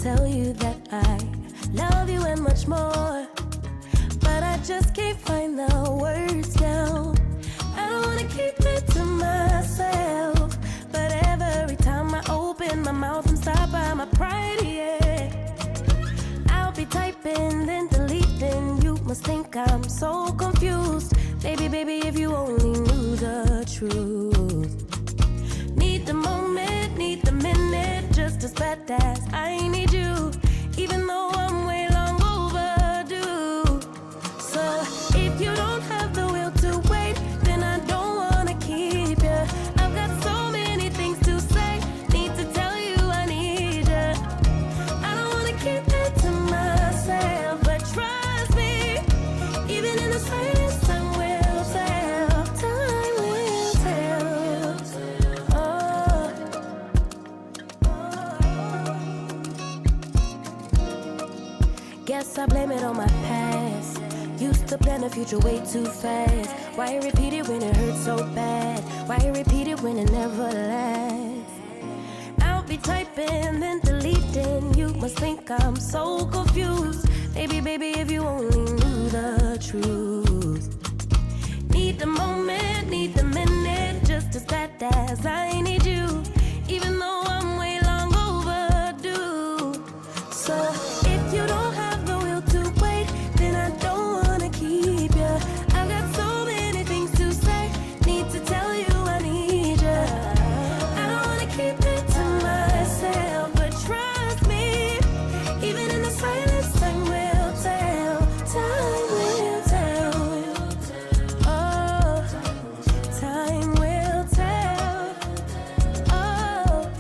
tell you that I love you and much more, but I just can't find the words now. I don't wanna keep it to myself, but every time I open my mouth, I'm stopped by my pride, yeah. I'll be typing, then deleting. You must think I'm so confused. Baby, baby, if you only knew the truth. Need the moment, need the minute, just as bad as I need you, even though I'm way long overdue. So if you don't have the will to wait, then I don't wanna keep you. I've got so many things to say, need to tell you I need you. I don't wanna keep it to myself, but trust me, even in the silence, time will tell. Time will tell. Oh. Guess I blame it on my past. Used to plan the future way too fast. Why repeat it when it hurts so bad? Why repeat it when it never lasts? I'll be typing, then deleting. You must think I'm so confused. Baby, baby, if you only knew the truth. Need the moment, need the minute, just as bad as I need you, even though I'm way long overdue. So if you don't have the will to wait, then I don't wanna keep you. I've got so many things to say, need to tell you I need you. I don't wanna keep it to myself, but trust me, even in the silence, time will tell. Time will tell. Oh, time will tell. Oh.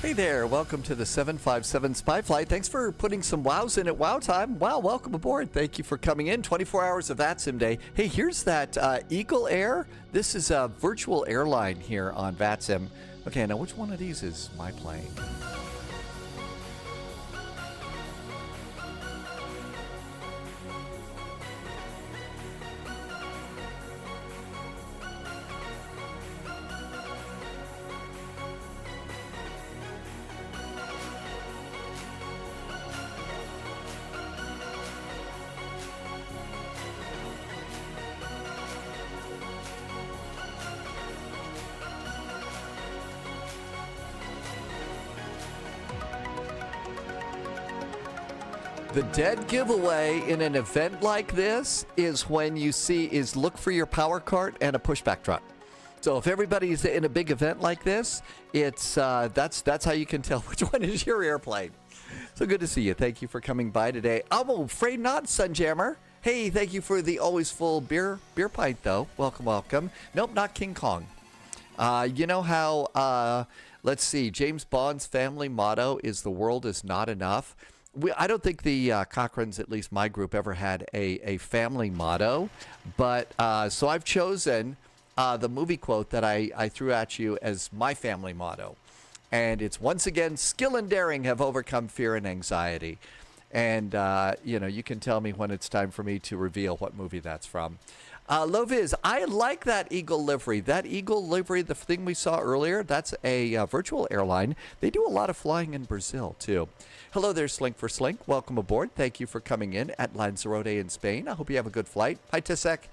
Hey there, welcome to the 757 Spy Flight. Thanks for putting some wows in at wow time. Wow, welcome aboard. Thank you for coming in. 24 hours of VATSIM day. Hey, here's that Eagle Air. This is a virtual airline here on VATSIM. Okay, now which one of these is my plane? The dead giveaway in an event like this is when you look for your power cart and a pushback truck. So if everybody's in a big event like this, it's that's how you can tell which one is your airplane. So good to see you. Thank you for coming by today. I'm afraid not, Sunjammer. Hey, thank you for the always full beer pint, though. Welcome, welcome. Nope, not King Kong. You know how, let's see, James Bond's family motto is "the world is not enough." I don't think the Cochrans, at least my group, ever had a family motto. But so I've chosen the movie quote that I threw at you as my family motto. And it's, once again, skill and daring have overcome fear and anxiety. And, you can tell me when it's time for me to reveal what movie that's from. Loviz, I like that Eagle livery. That Eagle livery, the thing we saw earlier, that's a virtual airline. They do a lot of flying in Brazil, too. Hello there, Slink for Slink. Welcome aboard. Thank you for coming in at Lanzarote in Spain. I hope you have a good flight. Hi, Tisek.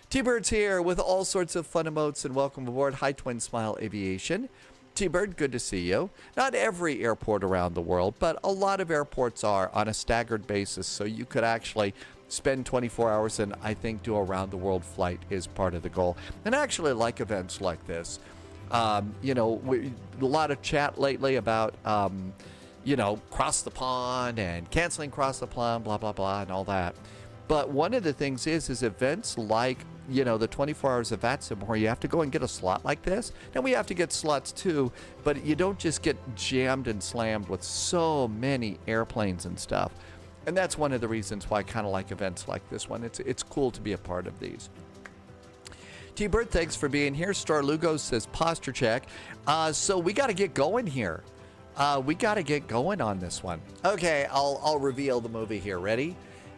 T-Bird's here with all sorts of fun emotes, and welcome aboard. Hi, Twin Smile Aviation. T-Bird, good to see you. Not every airport around the world, but a lot of airports are on a staggered basis, so you could actually spend 24 hours and I think do a round-the-world flight is part of the goal. And I actually like events like this. A lot of chat lately about, cross the pond and canceling cross the pond, blah, blah, blah, and all that. But one of the things is events like, the 24 Hours of VATSIM, where you have to go and get a slot like this. And we have to get slots too, but you don't just get jammed and slammed with so many airplanes and stuff. And that's one of the reasons why I kind of like events like this one. It's cool to be a part of these. T-Bird, thanks for being here. Star Lugo says posture check. So we got to get going here. We got to get going on this one. Okay, I'll reveal the movie here. Ready?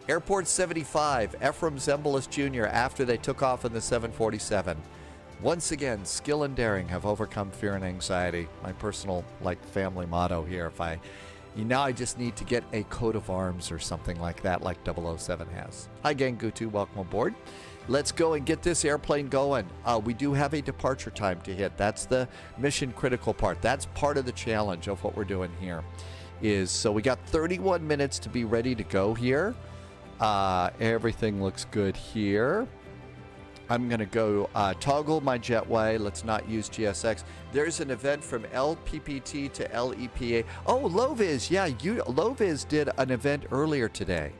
Airport 75, Ephraim Zimbalist Jr. after they took off in the 747. Once again, skill and daring have overcome fear and anxiety. My personal, family motto here. Now I just need to get a coat of arms or something like that, like 007 has. Hi, Gangutu. Welcome aboard. Let's go and get this airplane going. We do have a departure time to hit. That's the mission critical part. That's part of the challenge of what we're doing here. So we got 31 minutes to be ready to go here. Everything looks good here. I'm going to go toggle my jetway. Let's not use GSX. There's an event from LPPT to LEPA. Oh, Loviz. Yeah, Loviz did an event earlier today.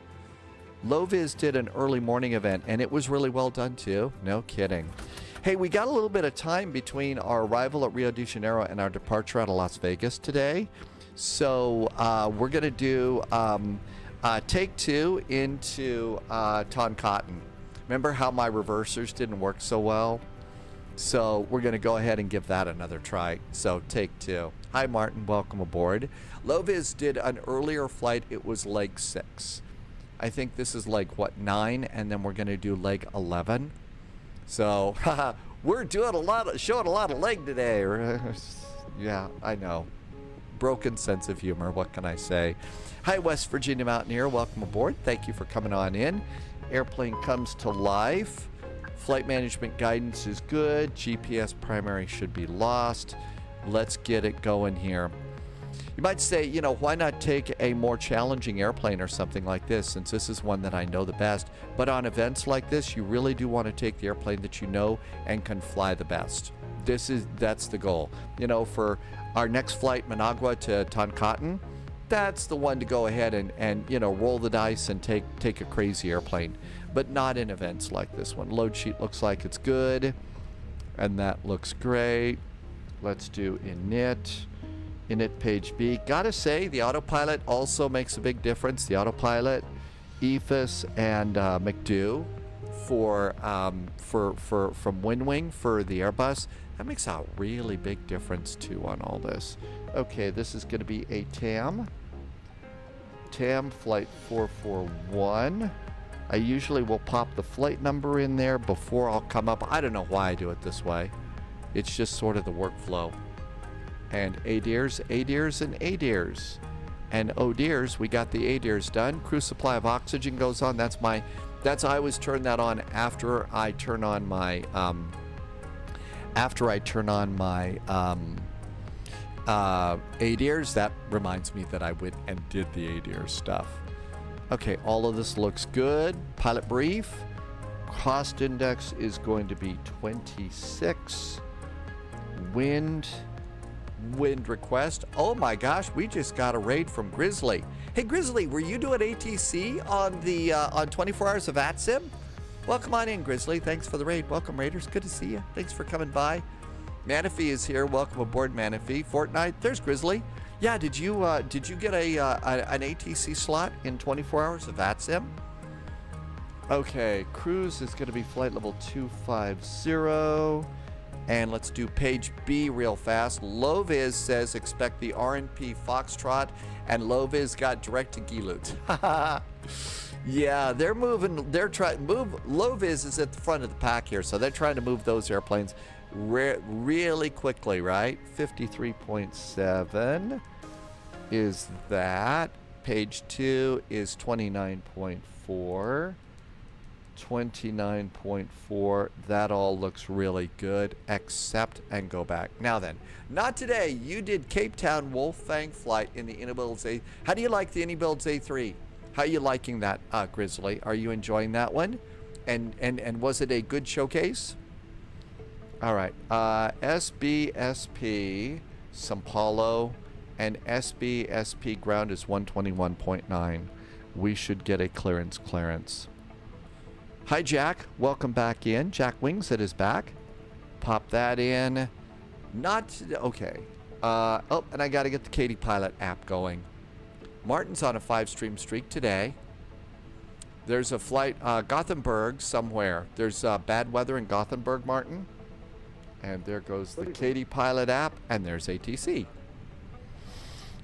Loviz did an early morning event, and it was really well done, too. No kidding. Hey, we got a little bit of time between our arrival at Rio de Janeiro and our departure out of Las Vegas today. So we're going to do take 2 into Toncontin. Remember how my reversers didn't work so well? So we're going to go ahead and give that another try. So take 2. Hi, Martin. Welcome aboard. Loviz did an earlier flight. It was leg 6. I think this is leg, 9? And then we're going to do leg 11. So we're doing showing a lot of leg today. Yeah, I know. Broken sense of humor. What can I say? Hi, West Virginia Mountaineer. Welcome aboard. Thank you for coming on in. Airplane comes to life. Flight management guidance is good. GPS primary should be lost. Let's get it going here. You might say, why not take a more challenging airplane or something like this, since this is one that I know the best. But on events like this, you really do want to take the airplane that you know and can fly the best. That's the goal. For our next flight, Managua to Toncontin, that's the one to go ahead and roll the dice and take a crazy airplane, but not in events like this one. Load sheet looks like it's good, and that looks great. Let's do init page B. Gotta say, the autopilot also makes a big difference. The autopilot, EFIS, and McDo from WinWing for the Airbus. That makes a really big difference too on all this. Okay, this is going to be a TAM flight 441. I usually will pop the flight number in there before I'll come up. I don't know why I do it this way. It's just sort of the workflow. And ADIRS, and ADIRS. And oh dears, we got the ADIRS done. Crew supply of oxygen goes on. I always turn that on after I turn on my ADIRS. That reminds me that I went and did the ADIRS stuff. Okay, all of this looks good. Pilot brief. Cost index is going to be 26. Wind request. Oh my gosh, we just got a raid from Grizzly. Hey Grizzly, were you doing ATC on the on 24 Hours of VATSIM? Welcome on in, Grizzly. Thanks for the raid. Welcome, Raiders. Good to see you. Thanks for coming by. Manaphy is here. Welcome aboard, Manaphy. Fortnite. There's Grizzly. Yeah, did you get an ATC slot in 24 Hours of VATSIM? Okay, cruise is going to be flight level 250. And let's do page B real fast. Loviz says expect the RNP Foxtrot, and Loviz got direct to Gilut. Yeah, they're moving. They're trying to move. Loviz is at the front of the pack here, so they're trying to move those airplanes really quickly, right? 53.7 is that. Page 2 is 29.4. 29.4. That all looks really good. Accept and go back. Now then, not today. You did Cape Town Wolfgang flight in the Inibuilds A. How do you like the Inibuilds A3? How are you liking that, Grizzly? Are you enjoying that one? And was it a good showcase? All right. SBSP, some Paulo, and SBSP ground is 121.9. We should get a clearance. Hi, Jack. Welcome back in. Jack Wingset is back. Pop that in. Okay. Oh, and I got to get the Katie Pilot app going. Martin's on a 5-stream streak today. There's a flight, Gothenburg somewhere. There's bad weather in Gothenburg, Martin. And there goes the Katie Pilot app, and there's ATC.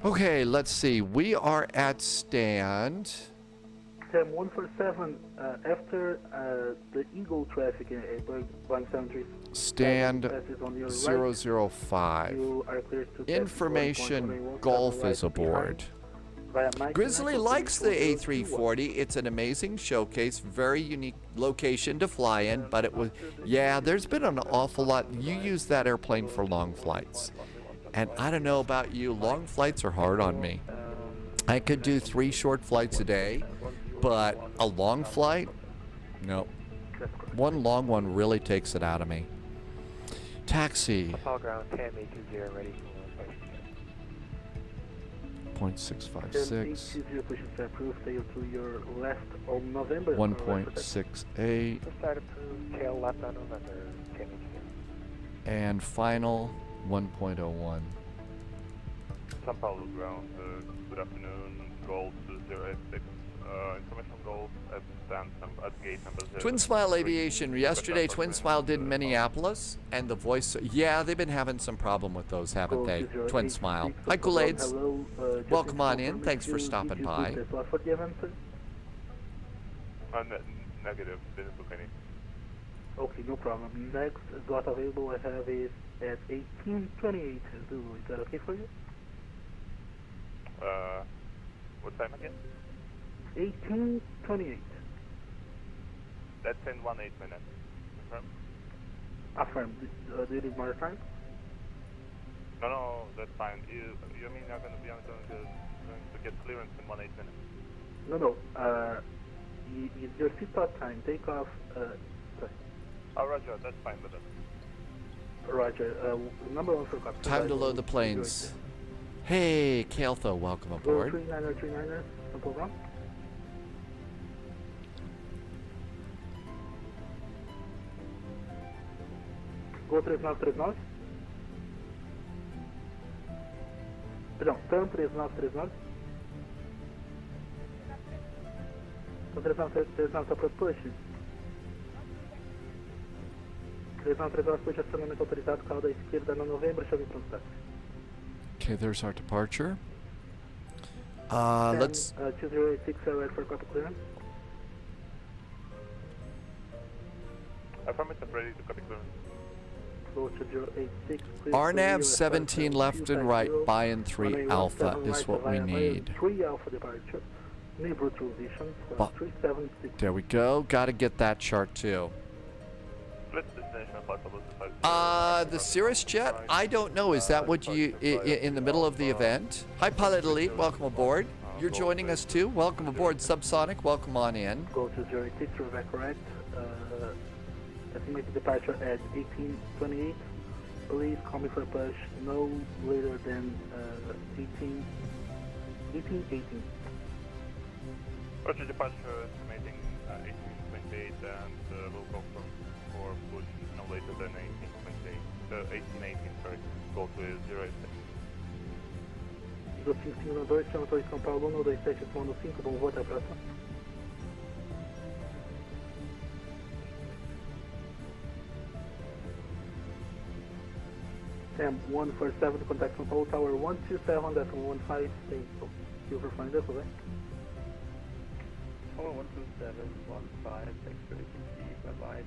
Okay, let's see. We are at stand... Sam 147, after the Eagle traffic in Boeing 73. Stand 005. Information Golf is aboard. Grizzly likes the A340. It's an amazing showcase, very unique location to fly in, but it was, yeah, there's been an awful lot. You use that airplane for long flights. And I don't know about you, long flights are hard on me. I could do 3 short flights a day, but a long flight, no. One long one really takes it out of me. Taxi. All ground, KMA20 ready. 0.656. 1.68. Start approved, tail left on November, KMA20. And final 1.01. São Paulo ground, good afternoon, Golf 086. Information Golf at gate number 0. Twin Smile Aviation. Yesterday, Twin Smile did Minneapolis, and the voice. Yeah, they've been having some problem with those, haven't they? Twin Smile. Hi, Kool-Aids. Welcome on in. Thanks for stopping by. Negative, didn't book any. Okay, no problem. Next slot available I have is at 18:28. Is that okay for you? What time again? 18:28. That's in 18 minutes. Confirm? Affirm. Do you need more time? No, that's fine. You mean you're going to be going to get clearance in 18 minutes? No. Your seatbelt time. Take off. Sorry. Oh, Roger. That's fine with us. Roger. Number 1 for copy. Time to load the planes. Hey, Kaltho, welcome aboard. 39er, simple run. Go 3939. Perdão, TAM 3939. TAM 3939 está para push. 3939 push acionamento autorizado, carro da esquerda na novembro, chave pronto táxi. Okay, there's our departure. Let's... 2086, ready for copy clearance. Affirmative, ready to copy clearance. RNAV 17 left and right, buy-in 3 alpha is what we need. 3 alpha departure. Neighborhood transition, 376. There we go. Got to get that chart too. The Cirrus jet? I don't know. Is that what you in the middle of the event? Hi, Pilot Elite. Welcome aboard. You're joining us too. Welcome aboard Subsonic. Welcome on in. Go to 06, Rebecca correct. Estimated departure at 1828. Please call me for push no later than 1818. Roger, departure estimating 1828 and we'll go for push no later than 1818, sorry. Go to 06. Eagle 552, chama Torre São Paulo, 127, comando 5, bom voo, até a próxima. Sam 147, contact São Paulo, tower 127.15, thank you for flying this, okay? Tower 127.15, thanks for the bye-bye, 147.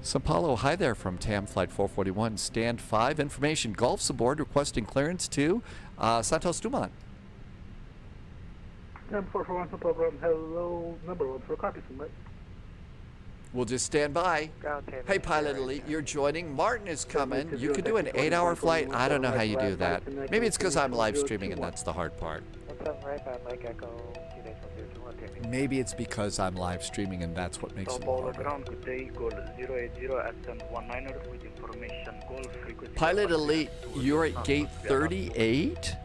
Sao Paulo, hi there from TAM Flight 441, Stand 5. Information, Gulf's aboard requesting clearance to Santos Dumont. Sam 441, no problem, hello, number 1 for copy, somebody. We'll just stand by. Ground 10. Hey, Pilot Elite, you're joining. Martin is coming. You could do an 8-hour flight. I don't know how you do that. Maybe it's because I'm live streaming and that's the hard part. Right by Mike Echo, Maybe it's because I'm live streaming and that's what makes it harder. Ground, good day, Goal 080, ascend 19er with information, Goal frequency. Pilot Elite, you're at gate 38?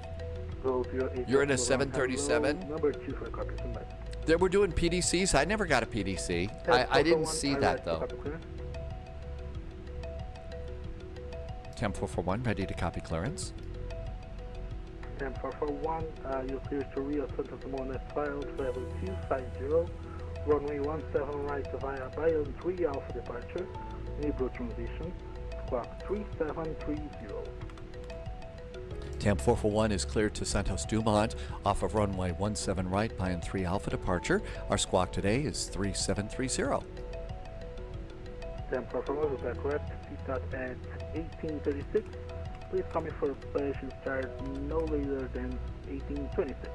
Go 08, You're in a hello, 737? number 2 for copy, somebody. They were doing PDCs. I never got a PDC. I didn't see that though. TAM 441, ready to copy clearance. TAM 441, you're clear to Rio Santos Dumont file travel 250, runway 17 right via Bayon 3 Alpha departure, Nibro transition, squawk 3730. TAM 441 is cleared to Santos Dumont off of runway 17 right, Bayon 3 Alpha departure. Our squawk today is 3730. TAM 441, is that correct? Start at 1836. Please call me for operation start no later than 1826.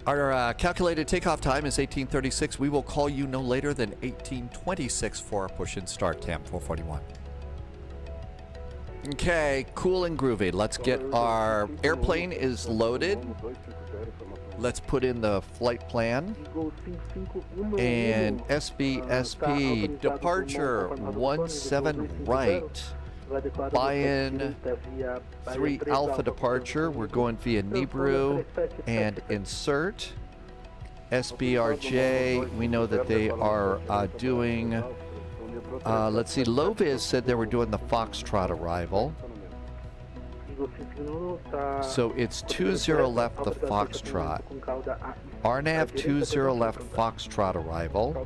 Our calculated takeoff time is 1836. We will call you no later than 1826 for our push and start, TAM 441. Okay, cool and groovy. Let's get our airplane is loaded. Let's put in the flight plan. And SBSP departure 17 right. Bayon 3 Alpha departure. We're going via Nibru and insert. SBRJ, we know that they are doing, let's see, Loviz said they were doing the Foxtrot arrival. So it's 20 left the Foxtrot. RNAV 20 left Foxtrot arrival.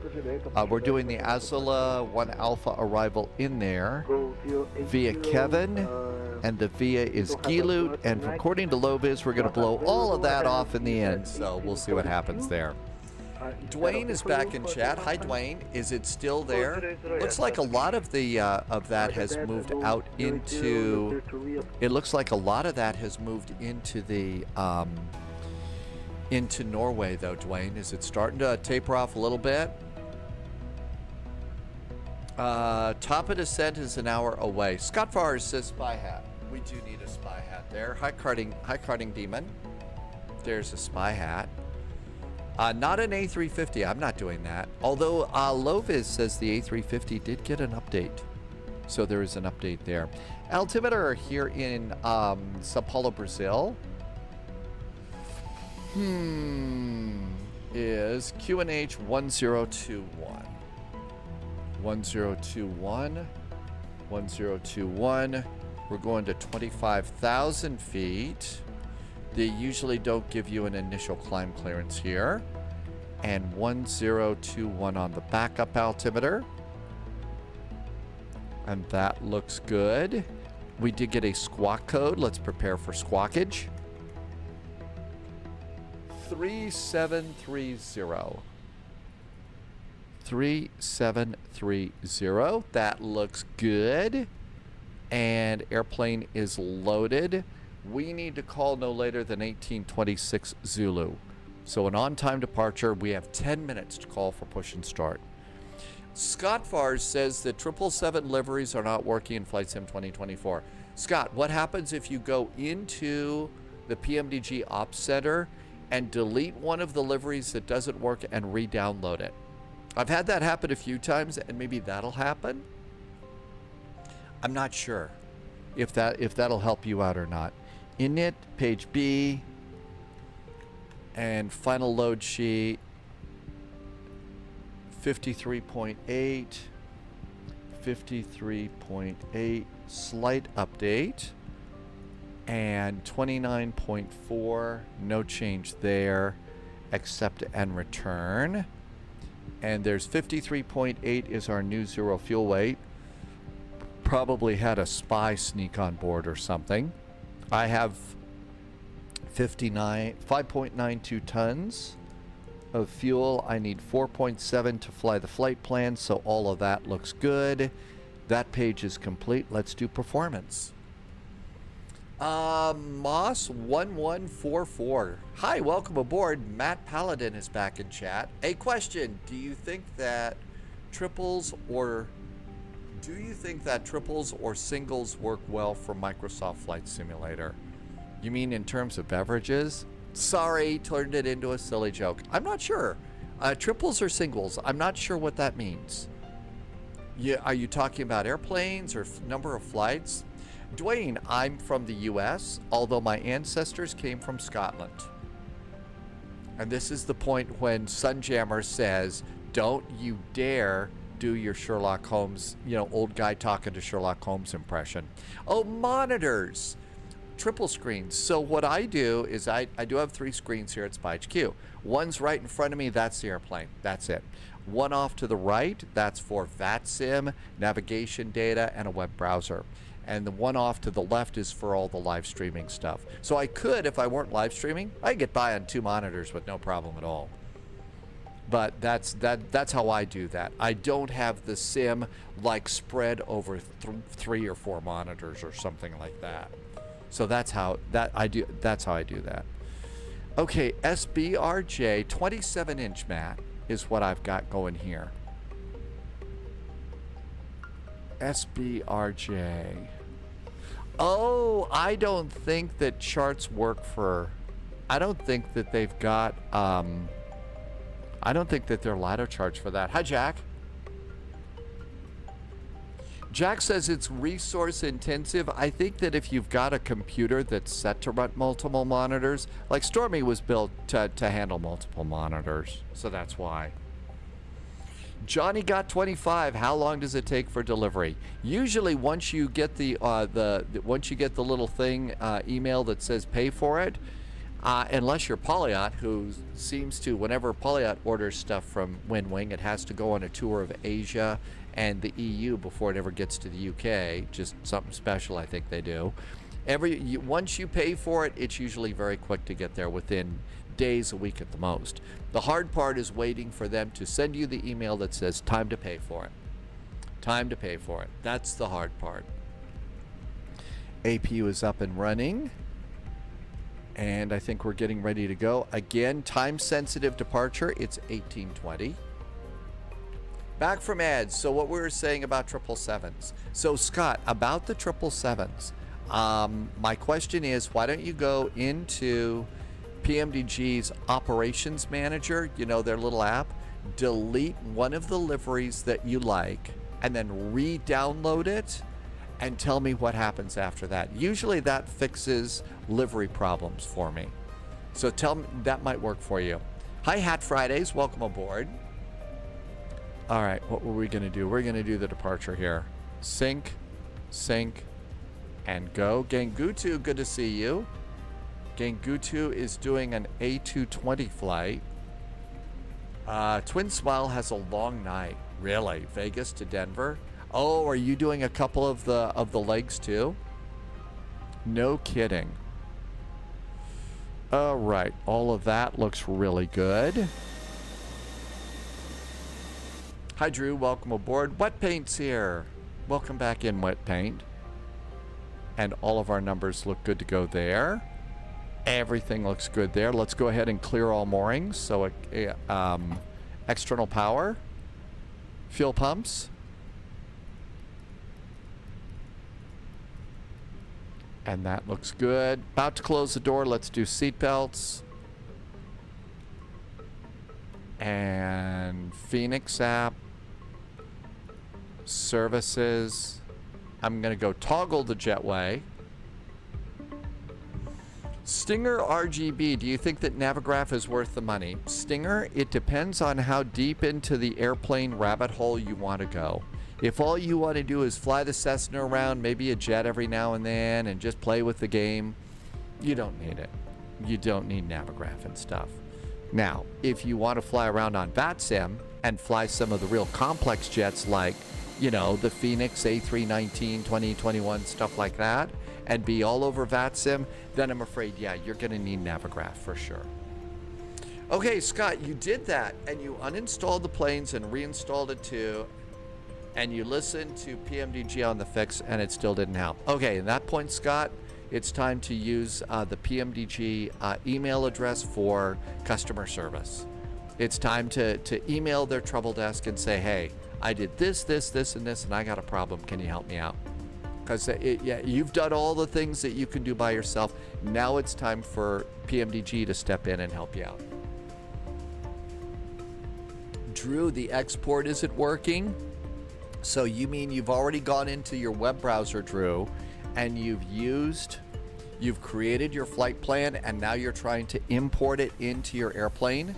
We're doing the Azula 1 Alpha arrival in there via Kevin, and the via is Gilut, and according to Loviz, we're going to blow all of that off in the end, so we'll see what happens there. Dwayne is back in chat. Hi, Dwayne. Is it still there? Looks like a lot of the of that has moved out into. It looks like a lot of that has moved into the into Norway, though. Dwayne, is it starting to taper off a little bit? Top of descent is an hour away. Scott Fars says spy hat. We do need a spy hat there. High carding demon. There's a spy hat. Not an A350. I'm not doing that. Although Loviz says the A350 did get an update. So there is an update there. Altimeter here in Sao Paulo, Brazil. Is QNH 1021. 1021. 1021. We're going to 25,000 feet. They usually don't give you an initial climb clearance here. And 1021 on the backup altimeter. And that looks good. We did get a squawk code. Let's prepare for squawkage. 3730. 3730. That looks good. And airplane is loaded. We need to call no later than 1826 Zulu. So an on-time departure. We have 10 minutes to call for push and start. Scott Fars says that 777 liveries are not working in Flight Sim 2024. Scott, what happens if you go into the PMDG Ops Center and delete one of the liveries that doesn't work and re-download it. I've had that happen a few times, and maybe that'll happen. I'm not sure if that'll help you out or not. Init, page B, and final load sheet 53.8, 53.8, slight update, and 29.4, no change there, accept and return. And there's 53.8 is our new zero fuel weight. Probably had a spy sneak on board or something. I have 5.92 tons of fuel. I need 4.7 to fly the flight plan, so all of that looks good. That page is complete. Let's do performance. Moss1144. Hi, welcome aboard. Matt Paladin is back in chat. A question: do you think that triples or singles work well for Microsoft Flight Simulator? You mean in terms of beverages? Sorry, turned it into a silly joke. I'm not sure. Triples or singles? I'm not sure what that means. Yeah, are you talking about airplanes or number of flights? Dwayne, I'm from the US, although my ancestors came from Scotland. And this is the point when Sunjammer says, don't you dare do your Sherlock Holmes, old guy talking to Sherlock Holmes impression. Oh, monitors. Triple screens. So what I do is I do have 3 screens here at SPY-HQ. One's right in front of me, that's the airplane. That's it. One off to the right, that's for VATSIM, navigation data, and a web browser. And the one off to the left is for all the live streaming stuff. So I could, if I weren't live streaming, I could get by on 2 monitors with no problem at all. But that's how I do that. I don't have the sim like spread over 3 or 4 monitors or something like that. So that's how I do that. Okay, SBRJ 27-inch mat is what I've got going here. SBRJ. Oh, I don't think that charts work for. I don't think that they've got. I don't think that they're ladder charts for that. Hi, Jack. Jack says it's resource intensive. I think that if you've got a computer that's set to run multiple monitors, like Stormy was built to handle multiple monitors, so that's why. Johnny got 25. How long does it take for delivery? Usually, once you get the little thing email that says pay for it, unless you're Polyot, who seems to, whenever Polyot orders stuff from WinWing, it has to go on a tour of Asia and the EU before it ever gets to the UK. Just something special, I think they do. Once you pay for it, it's usually very quick to get there, within days, a week at the most. The hard part is waiting for them to send you the email that says time to pay for it. Time to pay for it. That's the hard part. APU is up and running. And I think we're getting ready to go. Again, time-sensitive departure, it's 1820. Back from ads. So what we were saying about 777s. So Scott, about the 777s, my question is, why don't you go into PMDG's Operations Manager, their little app, delete one of the liveries that you like, and then re-download it, and tell me what happens after that. Usually that fixes livery problems for me. So tell me, that might work for you. Hi, Hat Fridays, welcome aboard. All right, what were we gonna do? We're gonna do the departure here. Sync, and go. Gangutu, good to see you. Gangutu is doing an A220 flight. Twin Smile has a long night. Really? Vegas to Denver? Oh, are you doing a couple of the legs too? No kidding. All right, all of that looks really good. Hi, Drew. Welcome aboard. Wet Paint's here. Welcome back in, Wet Paint. And all of our numbers look good to go there. Everything looks good there. Let's go ahead and clear all moorings. So, external power, fuel pumps, And that looks good. About to close the door. Let's do seatbelts. And Phoenix app. Services. I'm going to go toggle the jetway. Stinger RGB, do you think that Navigraph is worth the money? Stinger, it depends on how deep into the airplane rabbit hole you want to go. If all you want to do is fly the Cessna around, maybe a jet every now and then, and just play with the game, you don't need it. You don't need Navigraph and stuff. Now, if you want to fly around on VATSIM and fly some of the real complex jets like, you know, the Phoenix A319, 2021, stuff like that, and be all over VATSIM, then I'm afraid, yeah, you're going to need Navigraph for sure. Okay, Scott, you did that, and you uninstalled the planes and reinstalled it too, and you listened to PMDG on the fix, and it still didn't help. Okay, at that point, Scott, it's time to use the PMDG email address for customer service. It's time to email their trouble desk and say, hey, I did this, and this, and I got a problem. Can you help me out? Because yeah, you've done all the things that you can do by yourself. Now it's time for PMDG to step in and help you out. Drew, the export isn't working. So you mean you've already gone into your web browser, Drew, and you've created your flight plan, and now you're trying to import it into your airplane?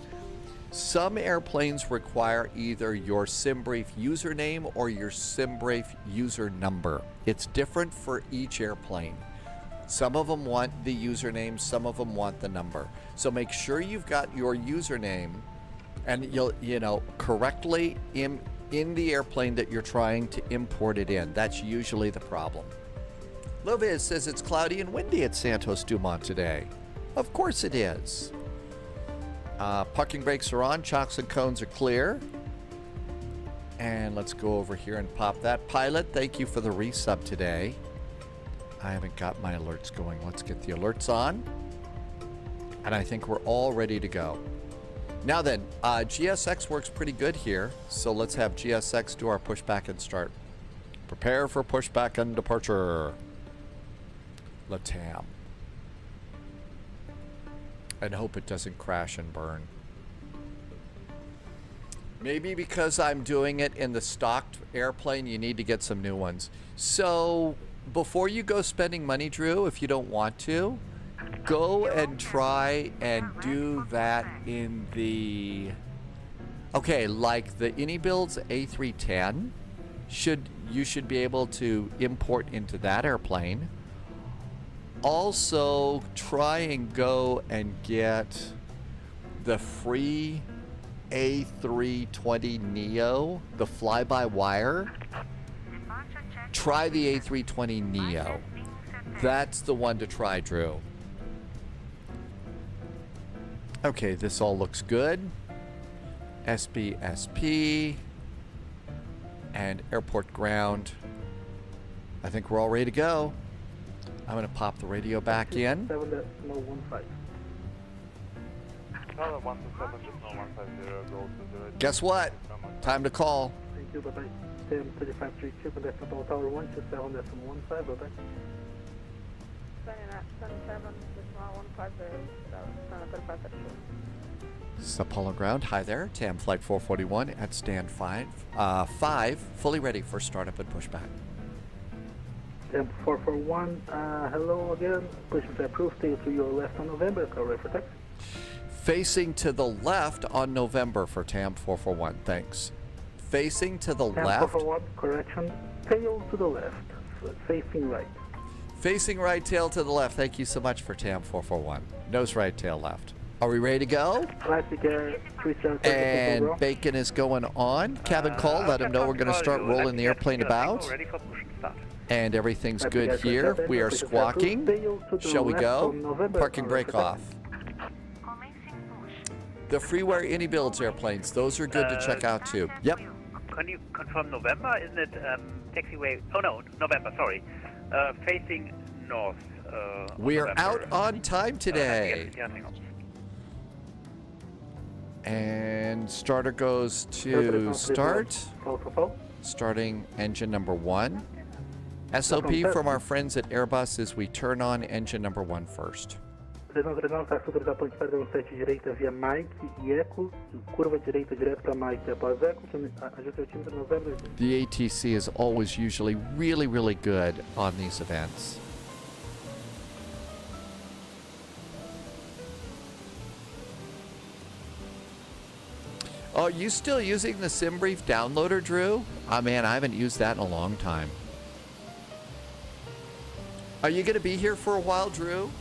Some airplanes require either your SimBrief username or your SimBrief user number. It's different for each airplane. Some of them want the username, some of them want the number. So make sure you've got your username and you'll correctly in the airplane that you're trying to import it in. That's usually the problem. Loviz says it's cloudy and windy at Santos Dumont today. Of course it is. Parking brakes are on, chocks and cones are clear. And let's go over here and pop that. Pilot, thank you for the resub today. I haven't got my alerts going. Let's get the alerts on. And I think we're all ready to go. Now then, GSX works pretty good here. So let's have GSX do our pushback and start. Prepare for pushback and departure. LATAM. And hope it doesn't crash and burn. Maybe because I'm doing it in the stocked airplane, you need to get some new ones. So before you go spending money, Drew, if you don't want to, go and try and do that in the, okay, like the AnyBuilds A310, you should be able to import into that airplane. Also, try and go and get the free A320 Neo, the fly-by-wire. Try the A320 Neo. That's the one to try, Drew. Okay, this all looks good. SBSP and airport ground. I think we're all ready to go. I'm going to pop the radio back in. 7.15. Guess what? Time to call. Thank you, bye-bye. 10:35 reach, and that's about tower 1 to 7.15, bye-bye. 29, This is Apollo Ground. Hi there. TAM Flight 441 at stand 5, fully ready for startup and pushback. TAM 441, hello again. Pushing to approve, stay to your left on November, correct for taxi. Facing to the left on November for TAM 441. Thanks. Facing to the TAM left. 441, correction, tail to the left, facing right. Facing right, tail to the left. Thank you so much for TAM 441. Nose right, tail left. Are we ready to go? Classic Air 377. And bacon is going on. Cabin call. Let them know we're going to start rolling the airplane about. And everything's good here. We are squawking. Shall we go? Parking brake off. The freeware AnyBuilds airplanes. Those are good to check out too. Yep. Can you confirm November? Isn't it taxiway? Oh no, November. Sorry. Facing north. We are November. out on time today. Yes, hang on. And starter goes to start. Starting engine number 1. SOP from our friends at Airbus is we turn on engine number 1 first. 339, taxa autorizada para espera 7 direita via Mike e Echo, curva direita direto para Mike após Echo, ajuste o tímetro November. The ATC is always usually really, really good on these events. Oh, you still using the SimBrief downloader, Drew? Oh man, I haven't used that in a long time. Are you going to be here for a while, Drew?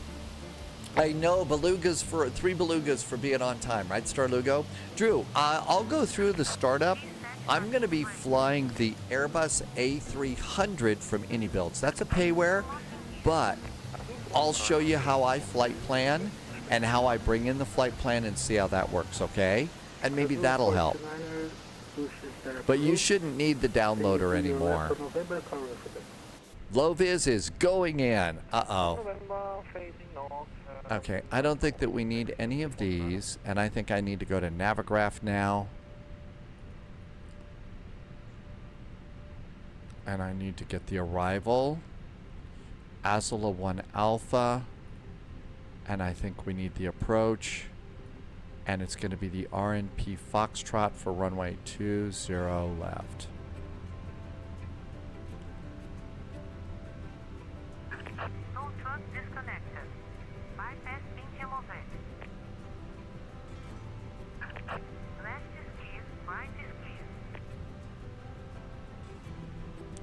I know belugas for 3 belugas for being on time, right, Starlugo? Drew, I'll go through the startup. I'm going to be flying the Airbus A300 from AnyBuilds. That's a payware, but I'll show you how I flight plan and how I bring in the flight plan and see how that works, okay? And maybe that'll help. But you shouldn't need the downloader anymore. Low-vis is going in. Uh-oh. Okay, I don't think that we need any of these, and I think I need to go to Navigraph now. And I need to get the arrival. Azula 1 Alpha. And I think we need the approach. And it's going to be the RNP Foxtrot for runway 20 left.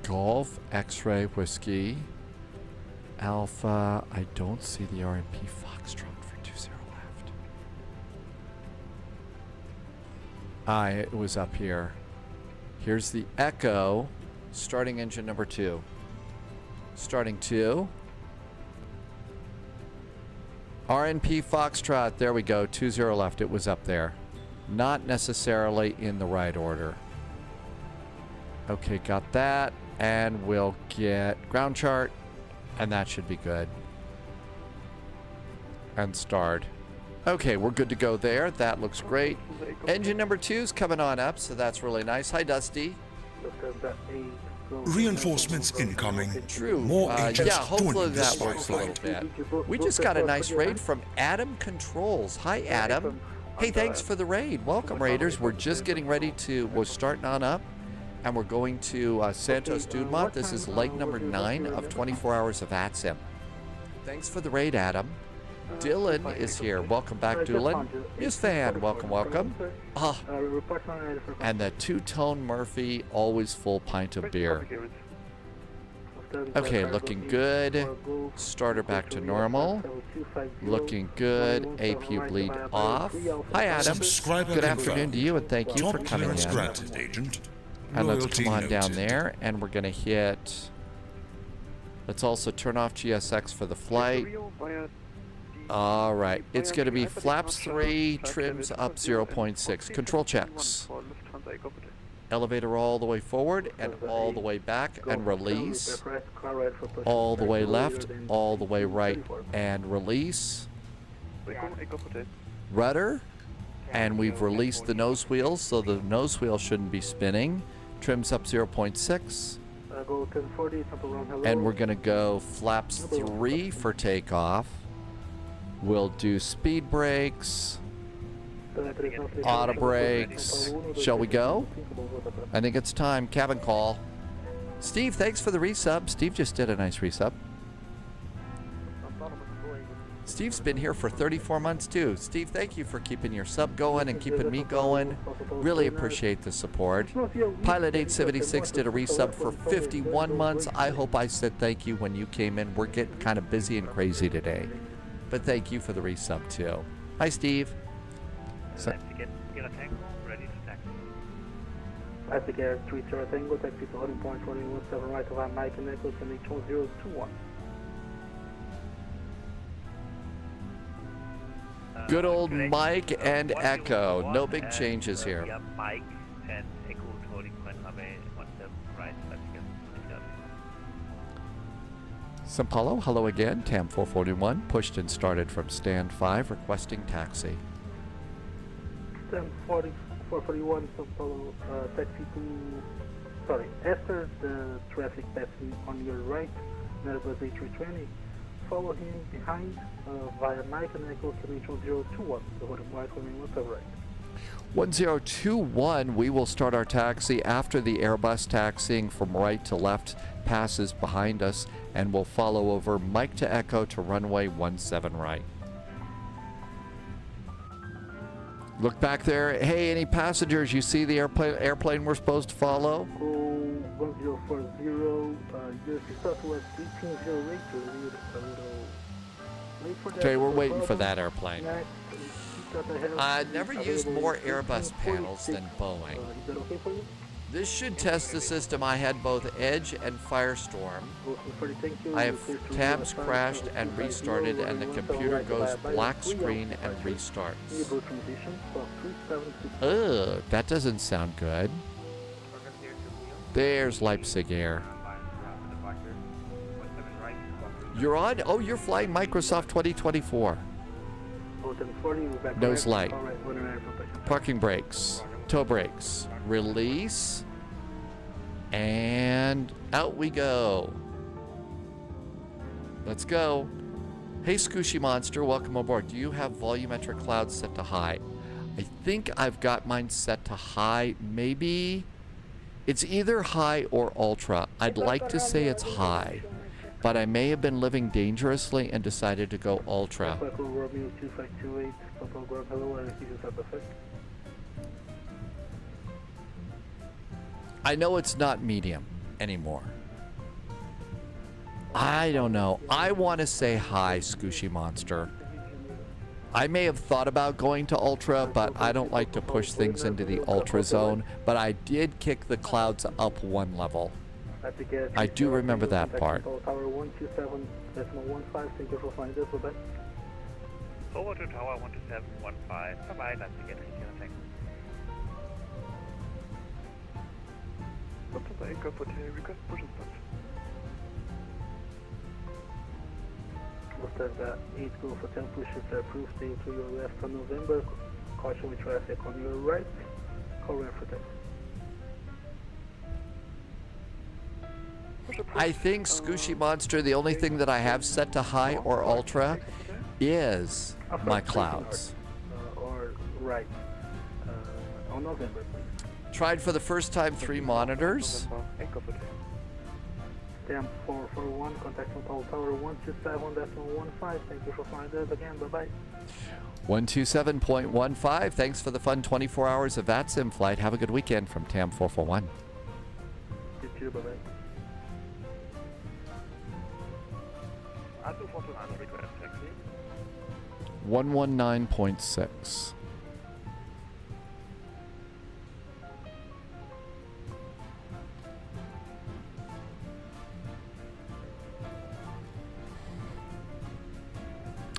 Golf, X-ray, Whiskey, Alpha. I don't see the RNP Foxtrot for 20 left. It was up here. Here's the Echo, starting engine number 2. Starting 2. RNP Foxtrot, there we go, 20 left. It was up there. Not necessarily in the right order. Okay, got that. And we'll get ground chart, and that should be good. And starred. Okay, we're good to go there. That looks great. Engine number 2's coming on up, so that's really nice. Hi, Dusty. Reinforcements incoming. True. More agents yeah, hopefully joining the that spy works a little flight. bit. We just got a nice raid from Adam Controls. Hi, Adam. Hey, thanks for the raid. Welcome, Raiders. We're just getting ready to, we're starting on up, and we're going to Santos Dumont. This is leg number 9 of 24 Hours of VATSIM. Thanks for the raid, Adam. Dylan is here. Welcome back, Dylan. News fan, welcome, welcome. And the two-tone Murphy, always full pint of beer. Okay, looking good. Starter back to normal. Looking good. AP bleed off. Hi, Adam. Good afternoon to you, and thank you for coming in. Granted, agent. And let's Loyalty come on down noted. there, and we're going to hit... Let's also turn off GSX for the flight. All right, it's going to be flaps 3, trims up 0.6. Control checks. Elevator all the way forward and all the way back and release. All the way left, all the way right and release. Rudder. And we've released the nose wheels, so the nose wheel shouldn't be spinning. Trims up 0.6. And we're going to go flaps 3 for takeoff. We'll do speed brakes, auto brakes. Shall we go? I think it's time. Cabin call. Steve, thanks for the resub. Steve just did a nice resub. Steve's been here for 34 months too. Steve, thank you for keeping your sub going and keeping me going. Really appreciate the support. Pilot 876 did a resub for 51 months. I hope I said thank you when you came in. We're getting kind of busy and crazy today. But thank you for the resub too. Hi, Steve. So, Ready to taxi. I think Air 30 Tango, taxi to holding point 2117 right of our Mike and Echo, sending 2021. good old Mike and Echo. No big changes here. Yeah, Mike and Echo holding point away 17 right. Sao Paulo, hello again. TAM 441 pushed and started from stand 5, requesting taxi. Stand 441, Sao Paulo, taxi to sorry, after the traffic passing on your right, Airbus A320, follow him behind via Mike and Echo Conventional 021. The holding wide remain with the right. 1021, we will start our taxi after the Airbus taxiing from right to left passes behind us, and we'll follow over Mike to Echo to runway 17 right. Look back there. Hey, any passengers? You see the airplane we're supposed to follow? Go 1040, your start was 1808, a little late for that. Okay, we're waiting for that airplane. Next, Never used more Airbus panels than Boeing. Is that okay for you? This should test the system. I had both Edge and Firestorm. I have tabs crashed and restarted, and the computer goes black screen and restarts. Ugh, that doesn't sound good. There's Leipzig Air. You're on? Oh, you're flying Microsoft 2024. Nose light. Parking brakes. Toe brakes. Release. And out we go. Let's go. Hey, Scooshy Monster, welcome aboard. Do you have volumetric clouds set to high? I think I've got mine set to high. Maybe it's either high or ultra. I'd like to say it's high, but I may have been living dangerously and decided to go ultra. I know it's not medium anymore. I don't know. I want to say high, Scooshy Monster. I may have thought about going to ultra, but I don't like to push things into the ultra zone. But I did kick the clouds up one level. I do remember that part. Tower 127.15, thank you for flying this, bye-bye. Over to Tower 127.15. Bye-bye, that's the getting here, thanks. Lufthansa 8 Go for 10 pushes are approved, stay to your left on November, caution with traffic on your right, call for taxi. I think, Scooshy Monster, the only thing that I have set to high or ultra is my clouds. Or right, on November, please. Tried for the first time 3 monitors. Stamp 441, contact from Paulo Tower 127.15, thank you for flying this again, bye-bye. 127.15, thanks for the fun 24 hours of VATSIM flight. Have a good weekend from TAM 441. You too, bye-bye. 119.6.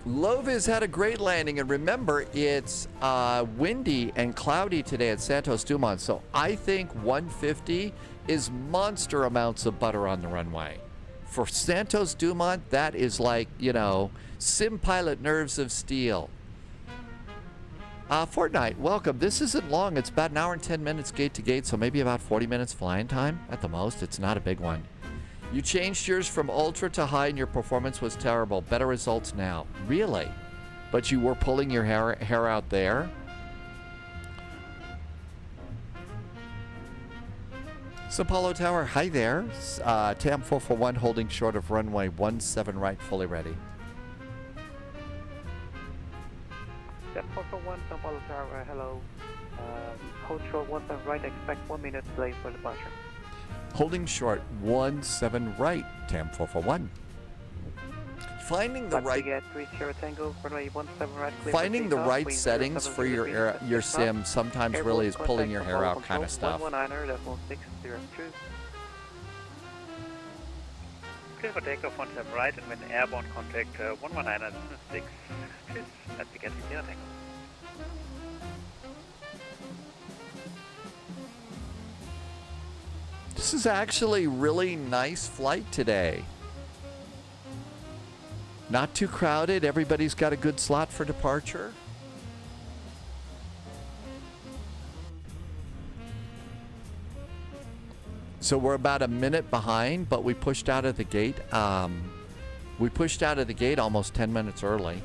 Lovis had a great landing, and remember, it's windy and cloudy today at Santos Dumont, so I think 150 is monster amounts of butter on the runway. For Santos Dumont, that is like, you know, sim pilot nerves of steel. Fortnite, welcome. This isn't long. It's about an hour and 10 minutes gate to gate, so maybe about 40 minutes flying time at the most. It's not a big one. You changed yours from ultra to high and your performance was terrible. Better results now. Really? But you were pulling your hair out there? Sao Paulo Tower, hi there. TAM 441 holding short of runway 17 right, fully ready. TAM 441, Sao Paulo Tower, hello. Hold short 17 right, expect 1 minute delay for departure. Holding short 17 right, TAM 441. Finding the right settings for your sim sometimes really is pulling your hair out kind of stuff. Clear for takeoff 17 right, and when airborne contact 119.6, please let me get clear takeoff. This is actually really nice flight today. Not too crowded. Everybody's got a good slot for departure. So we're about a minute behind, but we pushed out of the gate. We pushed out of the gate almost 10 minutes early.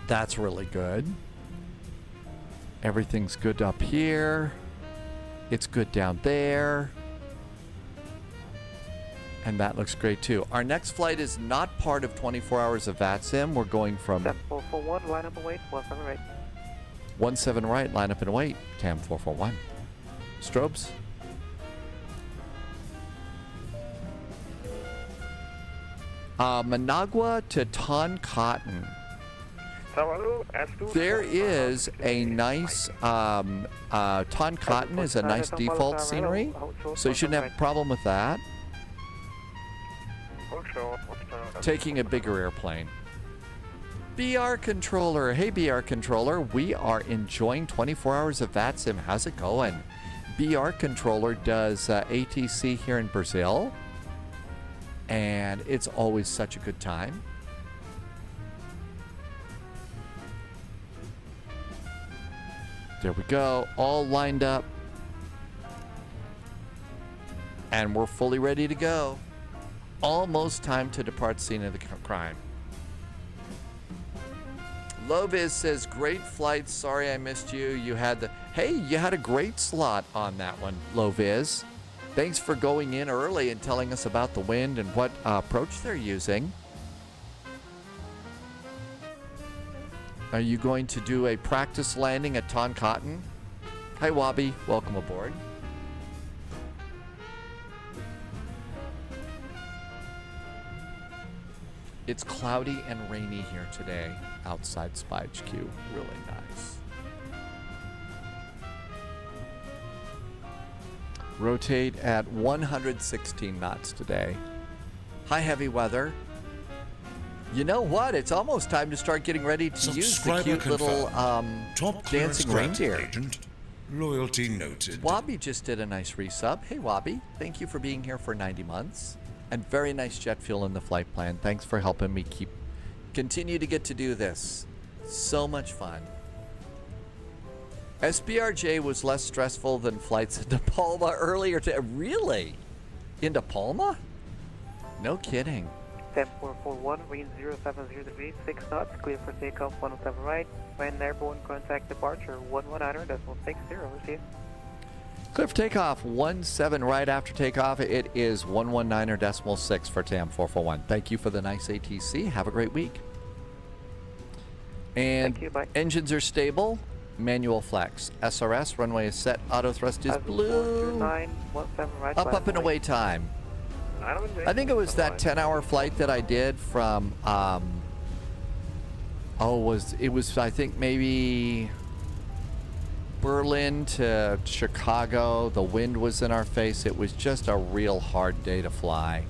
That's really good. Everything's good up here. It's good down there. And that looks great too. Our next flight is not part of 24 hours of VATSIM. We're going from 441, line up and wait, 17 right. 17 right, line up and wait. TAM 441. Strobes. Managua to Toncontin. There is a nice, Toncontin is a nice default scenery, so you shouldn't have a problem with that. Taking a bigger airplane. BR Controller. Hey, BR Controller. We are enjoying 24 hours of VATSIM. How's it going? BR Controller does ATC here in Brazil. And it's always such a good time. There we go. All lined up. And we're fully ready to go. Almost time to depart scene of the crime. Loviz says, great flight. Sorry I missed you. You had a great slot on that one, Loviz. Thanks for going in early and telling us about the wind and what approach they're using. Are you going to do a practice landing at Toncontin? Hi, Wabi. Welcome aboard. It's cloudy and rainy here today outside SPY HQ. Really nice. Rotate at 116 knots today. Hi, heavy weather. You know what? It's almost time to start getting ready to use the cute little dancing reindeer. Agent. Loyalty noted. Wabi just did a nice resub. Hey, Wabi. Thank you for being here for 90 months. And very nice jet fuel in the flight plan. Thanks for helping me continue to get to do this. So much fun. SBRJ was less stressful than flights into Palma earlier today. Really? Into Palma? No kidding. 10441, wind 070 degrees, 6 knots, clear for takeoff 107 right. When airborne, contact departure 119.60, receive. Clear for takeoff 17 right after takeoff. It is 119.6 for TAM 441. Thank you for the nice ATC. Have a great week. And thank you, bye. Engines are stable. Manual flex. SRS, runway is set. Auto thrust is blue. 429, right, Up and away time. I think it was that 10-hour flight that I did from, I think maybe Berlin to Chicago. The wind was in our face. It was just a real hard day to fly.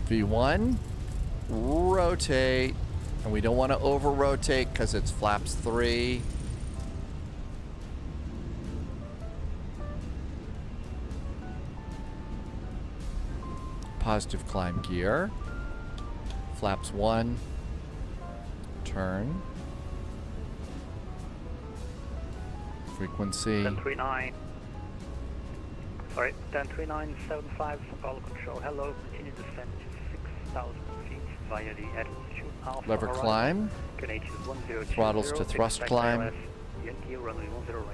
V1, rotate. And we don't want to over-rotate because it's flaps 3. Positive climb gear. Flaps 1. Turn. Frequency. 1039. Sorry, 103975 Paulo control. Hello, continue descent to 6,000 feet via the altitude. Lever climb. Throttles to thrust climb. Yankee runway 10 right.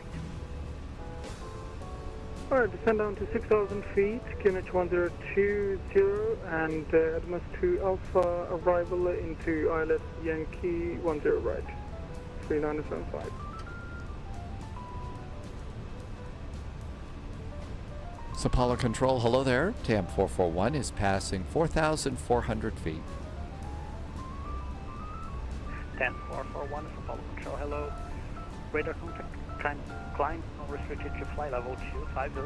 Alright, descend down to 6,000 feet, QNH 1020, and Admas 2 Alpha, arrival into ILS Yankee 10 right, 3975. So Apollo Control, hello there. TAM 441 is passing 4,400 feet. 10441 from Paulo control. Hello. Radar contact. Climb unrestricted to flight level 250.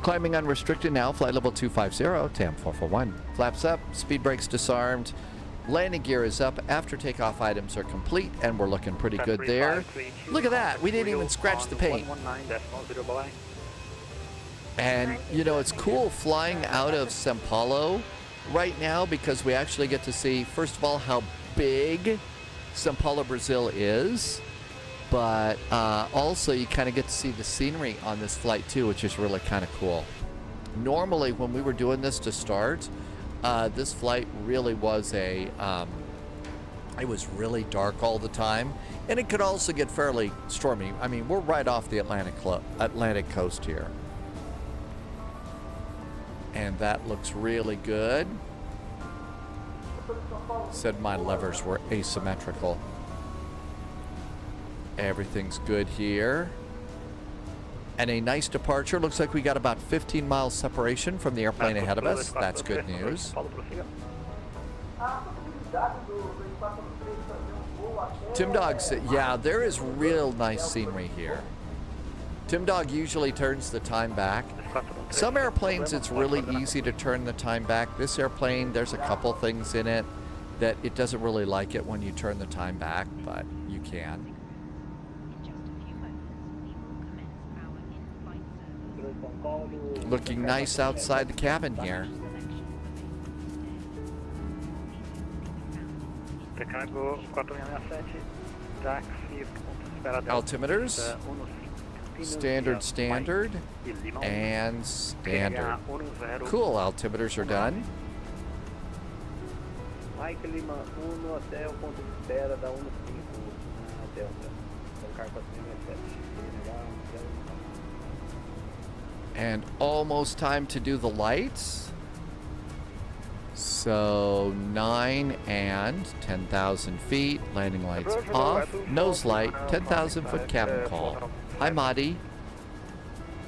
Climbing unrestricted now, flight level 250, TAM 441. Flaps up, speed brakes disarmed. Landing gear is up. After takeoff items are complete, and we're looking pretty good there. Look at that. We didn't even scratch the paint. And, you know, it's cool flying out of São Paulo right now because we actually get to see, first of all, how big São Paulo, Brazil is. but also you kind of get to see the scenery on this flight too, which is really kind of cool. Normally when we were doing this to start, this flight really was it was really dark all the time, and it could also get fairly stormy. I mean, we're right off the Atlantic coast here. And that looks really good. Said my levers were asymmetrical. Everything's good here. And a nice departure. Looks like we got about 15 miles separation from the airplane ahead of us. That's good news. Tim Dog said, yeah, there is real nice scenery here. Tim Dog usually turns the time back. Some airplanes, it's really easy to turn the time back. This airplane, there's a couple things in it that it doesn't really like it when you turn the time back, but you can. Looking nice outside the cabin here. Altimeters, standard, and standard. Cool, altimeters are done. Mike Lima 1, hotel, ponto de espera da 15, Delta. Tocar para And almost time to do the lights. So 9 and 10,000 feet, landing lights off, nose light, 10,000 foot cabin call. Hi, Madi.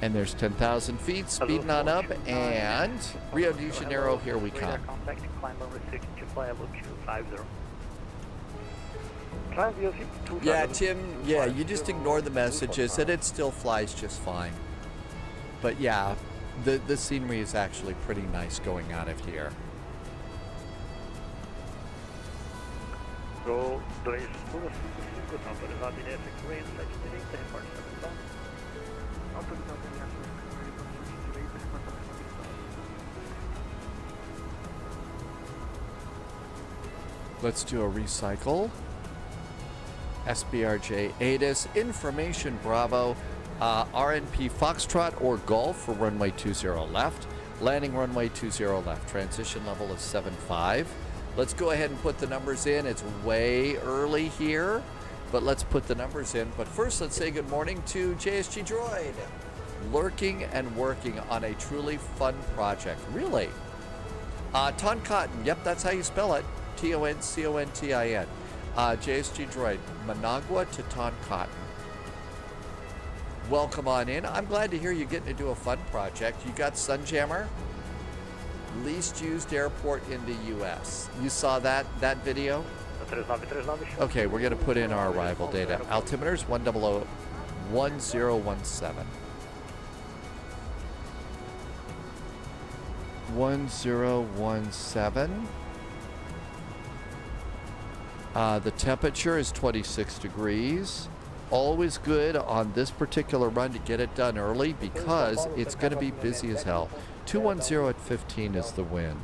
And there's 10,000 feet, speeding on up, and Rio de Janeiro, here we come. Yeah, Tim, yeah, you just ignore the messages, and it still flies just fine. But yeah, the scenery is actually pretty nice going out of here. Gol 2155, está autorizado direto, incluindo 7 direita, repórter estação. Autorizado direto, Let's do a recycle. SBRJ ATIS, information Bravo, RNP Foxtrot or Golf for runway 20 left. Landing runway 20 left. Transition level is 75. Let's go ahead and put the numbers in. It's way early here, but let's put the numbers in. But first, let's say good morning to JSG Droid, lurking and working on a truly fun project. Really? Toncontin, yep, that's how you spell it. Toncontin. JSG Droid, Managua to Toncontin. Welcome on in. I'm glad to hear you getting to do a fun project. You got Sunjammer, least used airport in the U.S. You saw that video? Okay, we're going to put in our arrival data. Altimeters 1017. 1017. The temperature is 26 degrees. Always good on this particular run to get it done early because it's going to be busy as hell. 210 at 15 is the wind.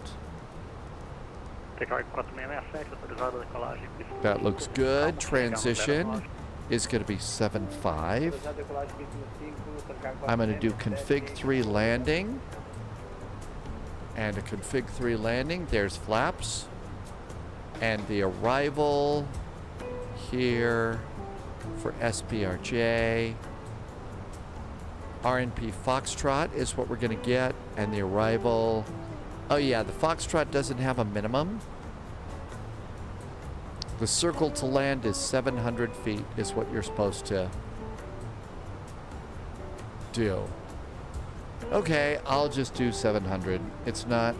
That looks good. Transition is going to be 7.5. I'm going to do config 3 landing. And a config 3 landing. There's flaps. And the arrival here for SBRJ. RNP Foxtrot is what we're going to get, and the arrival. Oh yeah, the Foxtrot doesn't have a minimum. The circle to land is 700 feet is what you're supposed to do. Okay, I'll just do 700. It's not,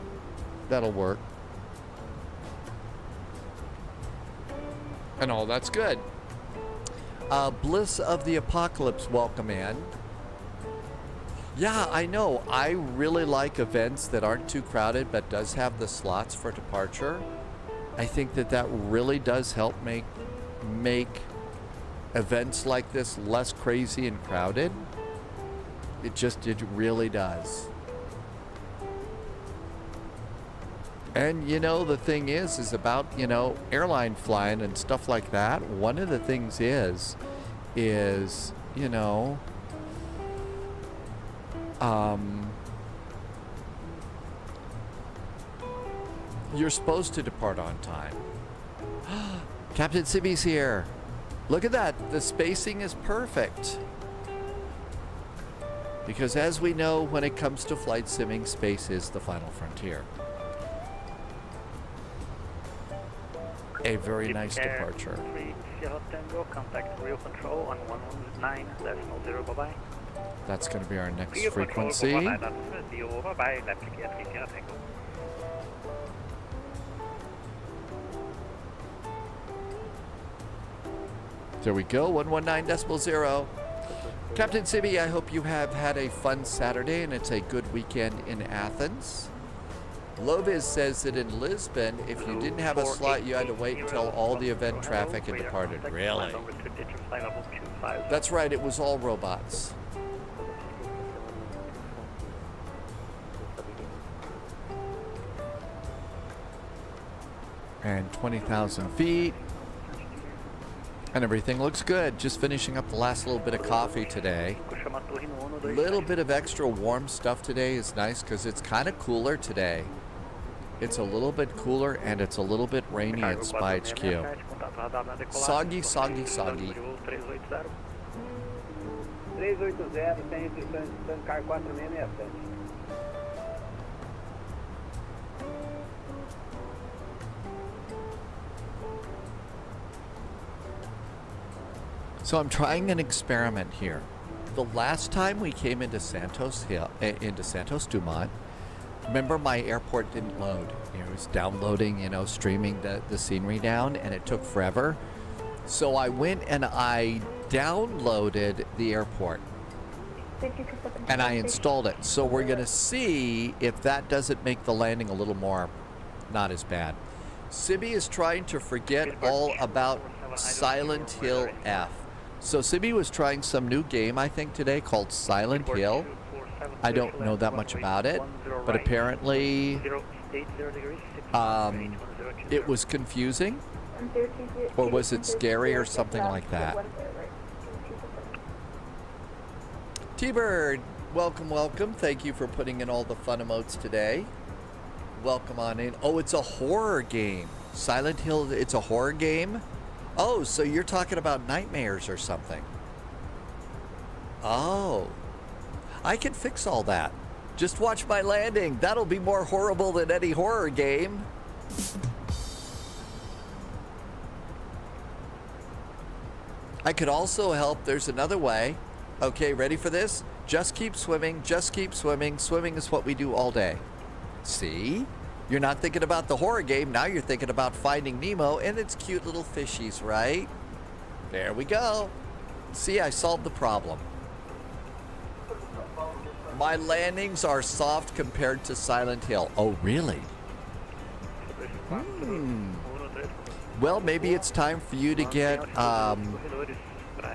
that'll work. And all that's good. Bliss of the Apocalypse, welcome in. Yeah, I know. I really like events that aren't too crowded but does have the slots for departure. I think that really does help make events like this less crazy and crowded. It really does. And you know, the thing is about, you know, airline flying and stuff like that. One of the things is is, you know, you're supposed to depart on time. Captain Sibby's here. Look at that. The spacing is perfect. Because as we know, when it comes to flight simming, space is the final frontier. A very nice departure. 30 Tango, contact real control on 119.0, bye-bye. That's going to be our next Real frequency. control, bye-bye, l'appliquer 30 Tango. There we go, 119.0. Captain Sibby, I hope you have had a fun Saturday and it's a good weekend in Athens. Loviz says that in Lisbon, if you didn't have a slot, you had to wait until all the event traffic had departed. Really? That's right, it was all robots. And 20,000 feet. And everything looks good. Just finishing up the last little bit of coffee today. A little bit of extra warm stuff today is nice because it's kind of cooler today. It's a little bit cooler and it's a little bit rainy at SPY HQ. Soggy, soggy, soggy. 380, tem restrições de tancar 4667. So I'm trying an experiment here. The last time we came into Santos Dumont, remember my airport didn't load. It was downloading, streaming the scenery down, and it took forever. So I went and I downloaded the airport. And I installed it. So we're going to see if that doesn't make the landing a little more not as bad. Sibby is trying to forget all about Silent Hill F. So Sibby was trying some new game, I think, today called Silent Hill. I don't know that much about it, but apparently it was confusing, or was it scary or something like that? T-Bird, welcome, welcome. Thank you for putting in all the fun emotes today. Welcome on in. Oh, it's a horror game. Silent Hill, it's a horror game? Oh, so you're talking about nightmares or something. Oh. I can fix all that. Just watch my landing. That'll be more horrible than any horror game. I could also help. There's another way. Okay, ready for this? Just keep swimming. Just keep swimming. Swimming is what we do all day. See? You're not thinking about the horror game. Now you're thinking about Finding Nemo and its cute little fishies, right? There we go. See, I solved the problem. My landings are soft compared to Silent Hill. Oh, really? Well, maybe it's time for you to get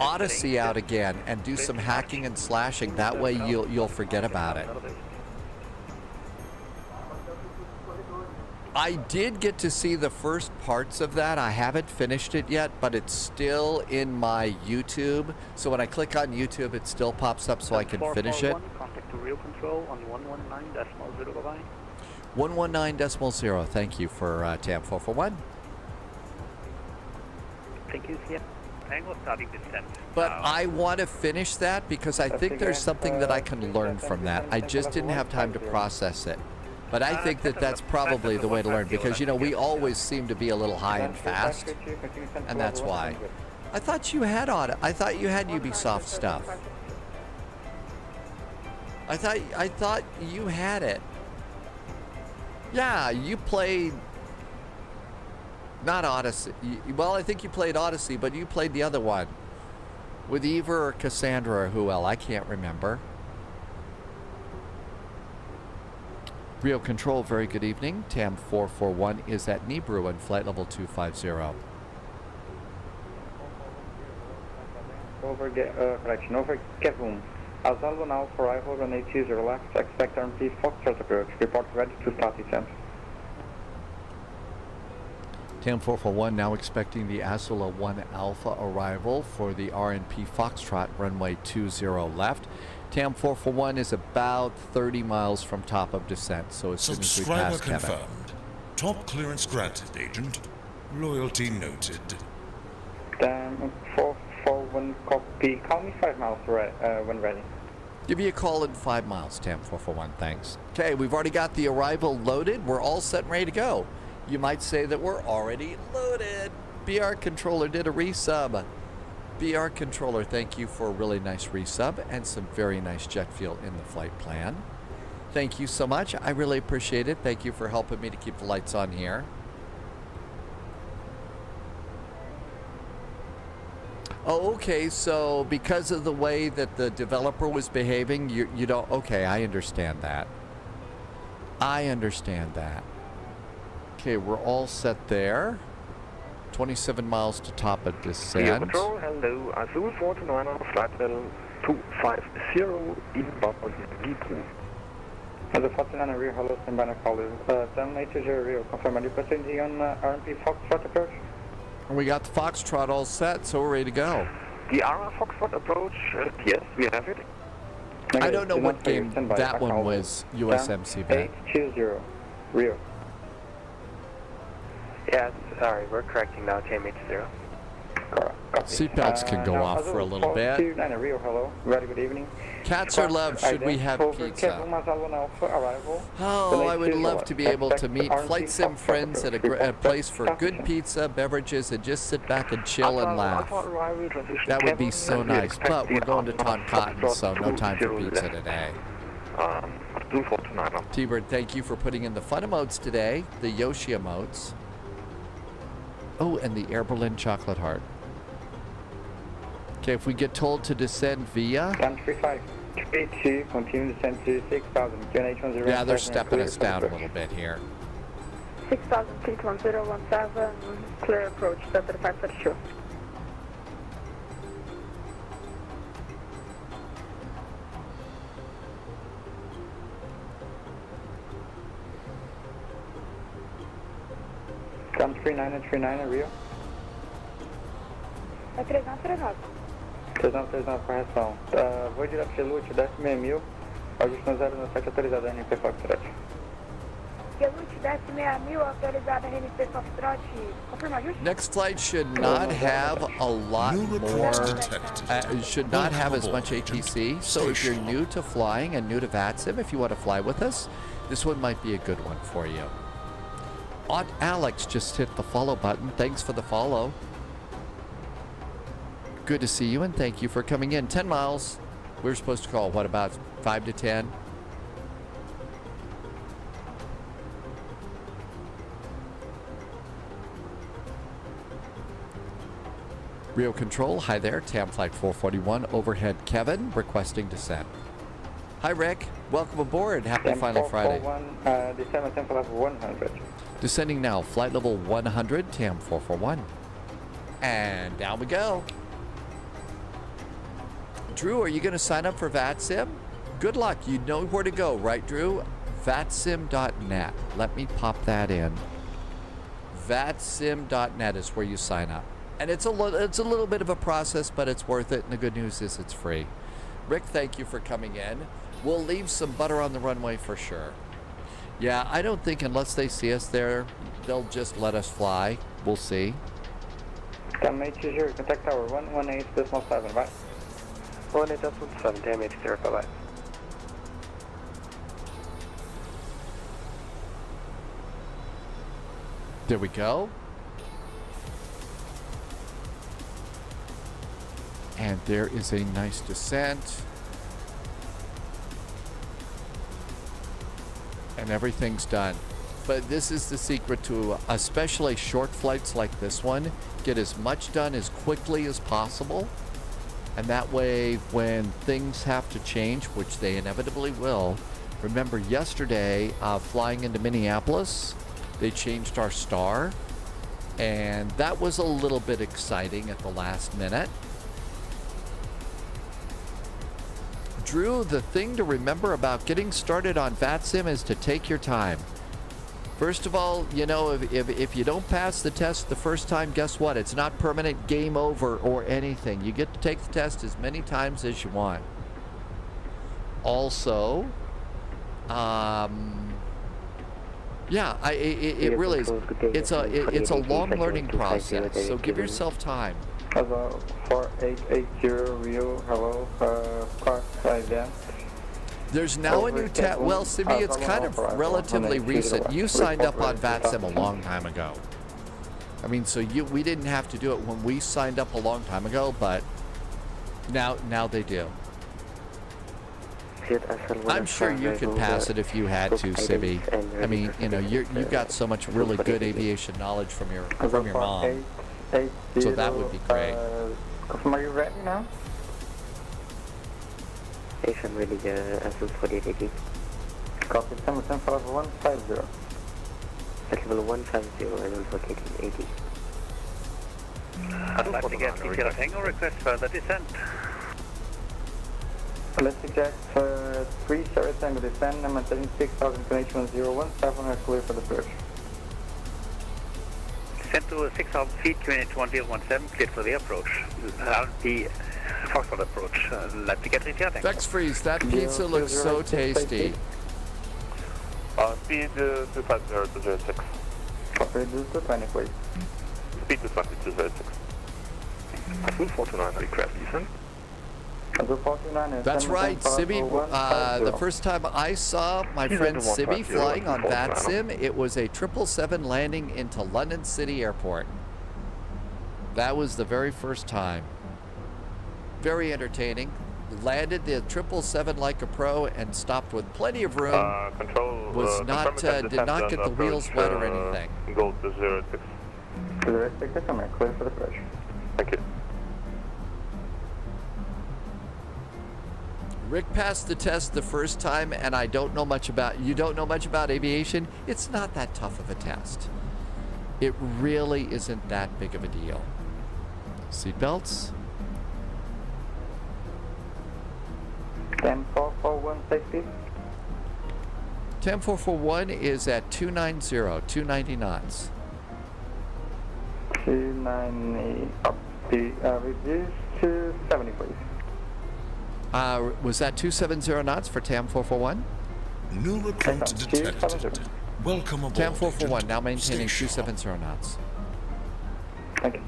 Odyssey out again and do some hacking and slashing. That way you'll forget about it. I did get to see the first parts of that. I haven't finished it yet, but it's still in my YouTube. So when I click on YouTube, it still pops up so I can finish it. Contact to real control on 119.0, bye-bye. 119.0. Thank you for TAM 441. Thank you, yeah. Tango starting descent. But I want to finish that because I think there's something that I can learn from that. I just didn't have time to process it. But I think that that's probably the way to learn because, we always seem to be a little high and fast, and that's why. I thought you had Ubisoft stuff. I thought you had it. Yeah, you played not Odyssey. Well, I think you played Odyssey, but you played the other one with Eva or Cassandra or who else? I can't remember. Rio Control, very good evening. TAM 441 is at Nibru and flight level 250. Correction, over Kevum. Azalva now for arrival on 80 left. Expect RMP Foxtrot approach. Report ready to start descent. TAM 441 now expecting the ASUS 1 Alpha arrival for the RNP Foxtrot runway 20 left. TAM 441 is about 30 miles from top of descent, so as soon as we Subscriber pass Kevin. confirmed. Top clearance granted, Agent. Loyalty noted. TAM 441 copy. Call me 5 miles when ready. Give you a call in 5 miles, TAM 441, thanks. Okay, we've already got the arrival loaded. We're all set and ready to go. You might say that we're already loaded. BR Controller did a resub. BR Controller, thank you for a really nice resub and some very nice jet fuel in the flight plan. Thank you so much. I really appreciate it. Thank you for helping me to keep the lights on here. Oh, okay, so because of the way that the developer was behaving, you don't... Okay, I understand that. I understand that. Okay, we're all set there. 27 miles to top of descent. Control, hello. ASUS 49 on flight level 250 inbound Nvidia. Hello, 49 rear, hello, stand by and call you. 780 rear, confirm. Are you proceeding on RMP Foxtrot approach? And we got the Foxtrot all set, so we're ready to go. The RR Foxtrot approach, yes, we have it. I don't know what game that one was, USMC band. 820 rear. Yeah, sorry, we're correcting now, TMH0. Seatbelts can go off for a little bit. Rio, hello. Very good evening. Cats are loved. Should we have pizza? Oh, I would love to be able to meet Flight Sim friends at a place for good pizza, beverages, and just sit back and chill and laugh. That would be so nice. But we're going to Toncontin, so no time for pizza today. T-Bird, thank you for putting in the fun emotes today, the Yoshi emotes. Oh, and the Air Berlin chocolate heart. Okay, if we get told to descend via... 135. Continue descent to 6,000. Yeah, they're stepping us down a little bit here. 6,000 feet, 1017, clear approach, 3532. Come 39 Rio. É 39. 39, correção. Vou direto de Lute, desce 6.000. Ajuste no 07 autorizado a RNP Foxtrot. Lute, desce 6.000, autorizado a RNP Foxtrot. Confirma ajuste. Next flight should not have a lot more, should not have as much ATC. So if you're new to flying and new to VATSIM, if you want to fly with us, this one might be a good one for you. Aunt Alex just hit the follow button. Thanks for the follow. Good to see you, and thank you for coming in. 10 miles. We're supposed to call, what, about 5 to 10? Rio Control, hi there. TAM Flight 441, overhead Kevin, requesting descent. Hi, Rick. Welcome aboard. Happy Final Friday. Descend tempo level 100. Descending now, flight level 100, TAM 441. And down we go. Drew, are you going to sign up for VATSIM? Good luck. You know where to go, right, Drew? VATSIM.net. Let me pop that in. VATSIM.net is where you sign up. And it's a little bit of a process, but it's worth it. And the good news is it's free. Rick, thank you for coming in. We'll leave some butter on the runway for sure. Yeah, I don't think unless they see us there, they'll just let us fly. We'll see. MHTG, contact tower 118.7, right? 118.7, MHTG, bye-bye. There we go. And there is a nice descent. And everything's done. But this is the secret to especially short flights like this one. Get as much done as quickly as possible. And that way, when things have to change, which they inevitably will. Remember yesterday, flying into Minneapolis, they changed our star. And that was a little bit exciting at the last minute. Drew, the thing to remember about getting started on VATSIM is to take your time. First of all, you know, if you don't pass the test the first time, guess what? It's not permanent, game over, or anything. You get to take the test as many times as you want. Also, yeah, it really is. It's a long learning process, so give yourself time. Hello, 4880 Rio, hello, car ident. There's now a new test. Well, Simi, it's kind of relatively recent. You signed up on VATSIM a long time ago. I mean, so we didn't have to do it when we signed up a long time ago, but now they do. I'm sure you could pass it if you had to, Sibby. I mean, you know, you've got so much really good aviation knowledge from your mom. So that would be great. Are you ready now? Station ready, ASUS 4880. Copy, 10 for level 150. At level 150, and also KDEN 80. I'd like to get detailed angle request further descent. Let's eject 3 Sierra Tango descent, and maintain 6000 connection 1017, are clear for the approach. Descent to 6,000 feet, QNH 1017, cleared for the approach. The Foxtrot approach. Let's get detailed angle. Vex Freeze, that pizza looks so tasty. Speed 250 to 06. Copy, do 220, please. Speed 220 to 06. ASUS 49, aircraft descent. That's right, Sibby. The first time I saw my friend Sibby flying on VATSIM, it was a 777 landing into London City Airport. That was the very first time. Very entertaining. Landed the 777 like a pro and stopped with plenty of room. Was not did not get the wheels wet or anything. Go to 06. To 06, come here, clear for the approach. Thank you. Rick passed the test the first time, and I don't know much about, you don't know much about aviation. It's not that tough of a test. It really isn't that big of a deal. Seatbelts. 10441 safety. 10441 is at 290 knots. 290 up. Reduce to 70, please. Was that 270 knots for TAM 441? New recruit detected. Welcome aboard. TAM 441 now maintaining Stay 270 knots. Thank you.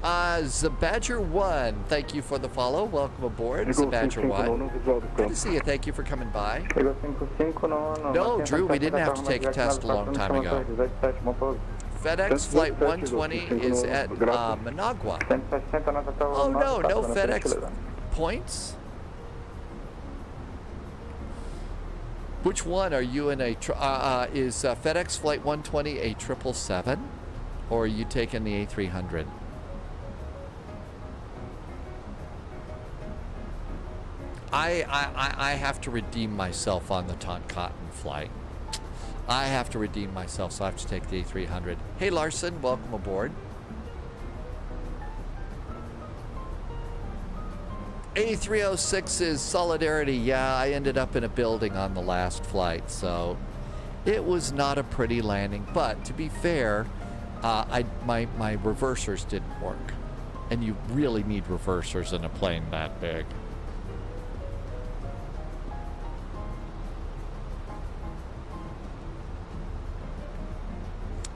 Zabadger 1, thank you for the follow. Welcome aboard, Zabadger 1. Good to see you. Thank you for coming by. No, Drew, we didn't have to take a test a long time ago. FedEx Flight 120 is at Managua. Oh no, no FedEx points? Which one are you in a, is FedEx Flight 120 a 777? Or are you taking the A300? I have to redeem myself on the Toncontin flight. I have to redeem myself, so I have to take the A300. Hey Larson, welcome aboard. A306 is Solidarity. Yeah, I ended up in a building on the last flight, so it was not a pretty landing. But to be fair, my reversers didn't work. And you really need reversers in a plane that big.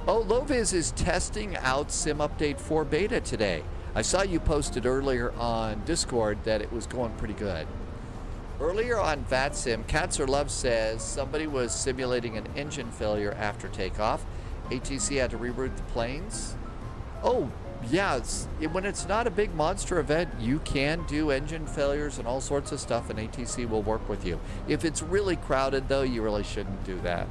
Oh, Loviz is testing out Sim Update 4 Beta today. I saw you posted earlier on Discord that it was going pretty good. Earlier on VATSIM, Katzer Love says somebody was simulating an engine failure after takeoff. ATC had to reroute the planes. Oh, yeah, when it's not a big monster event, you can do engine failures and all sorts of stuff, and ATC will work with you. If it's really crowded, though, you really shouldn't do that.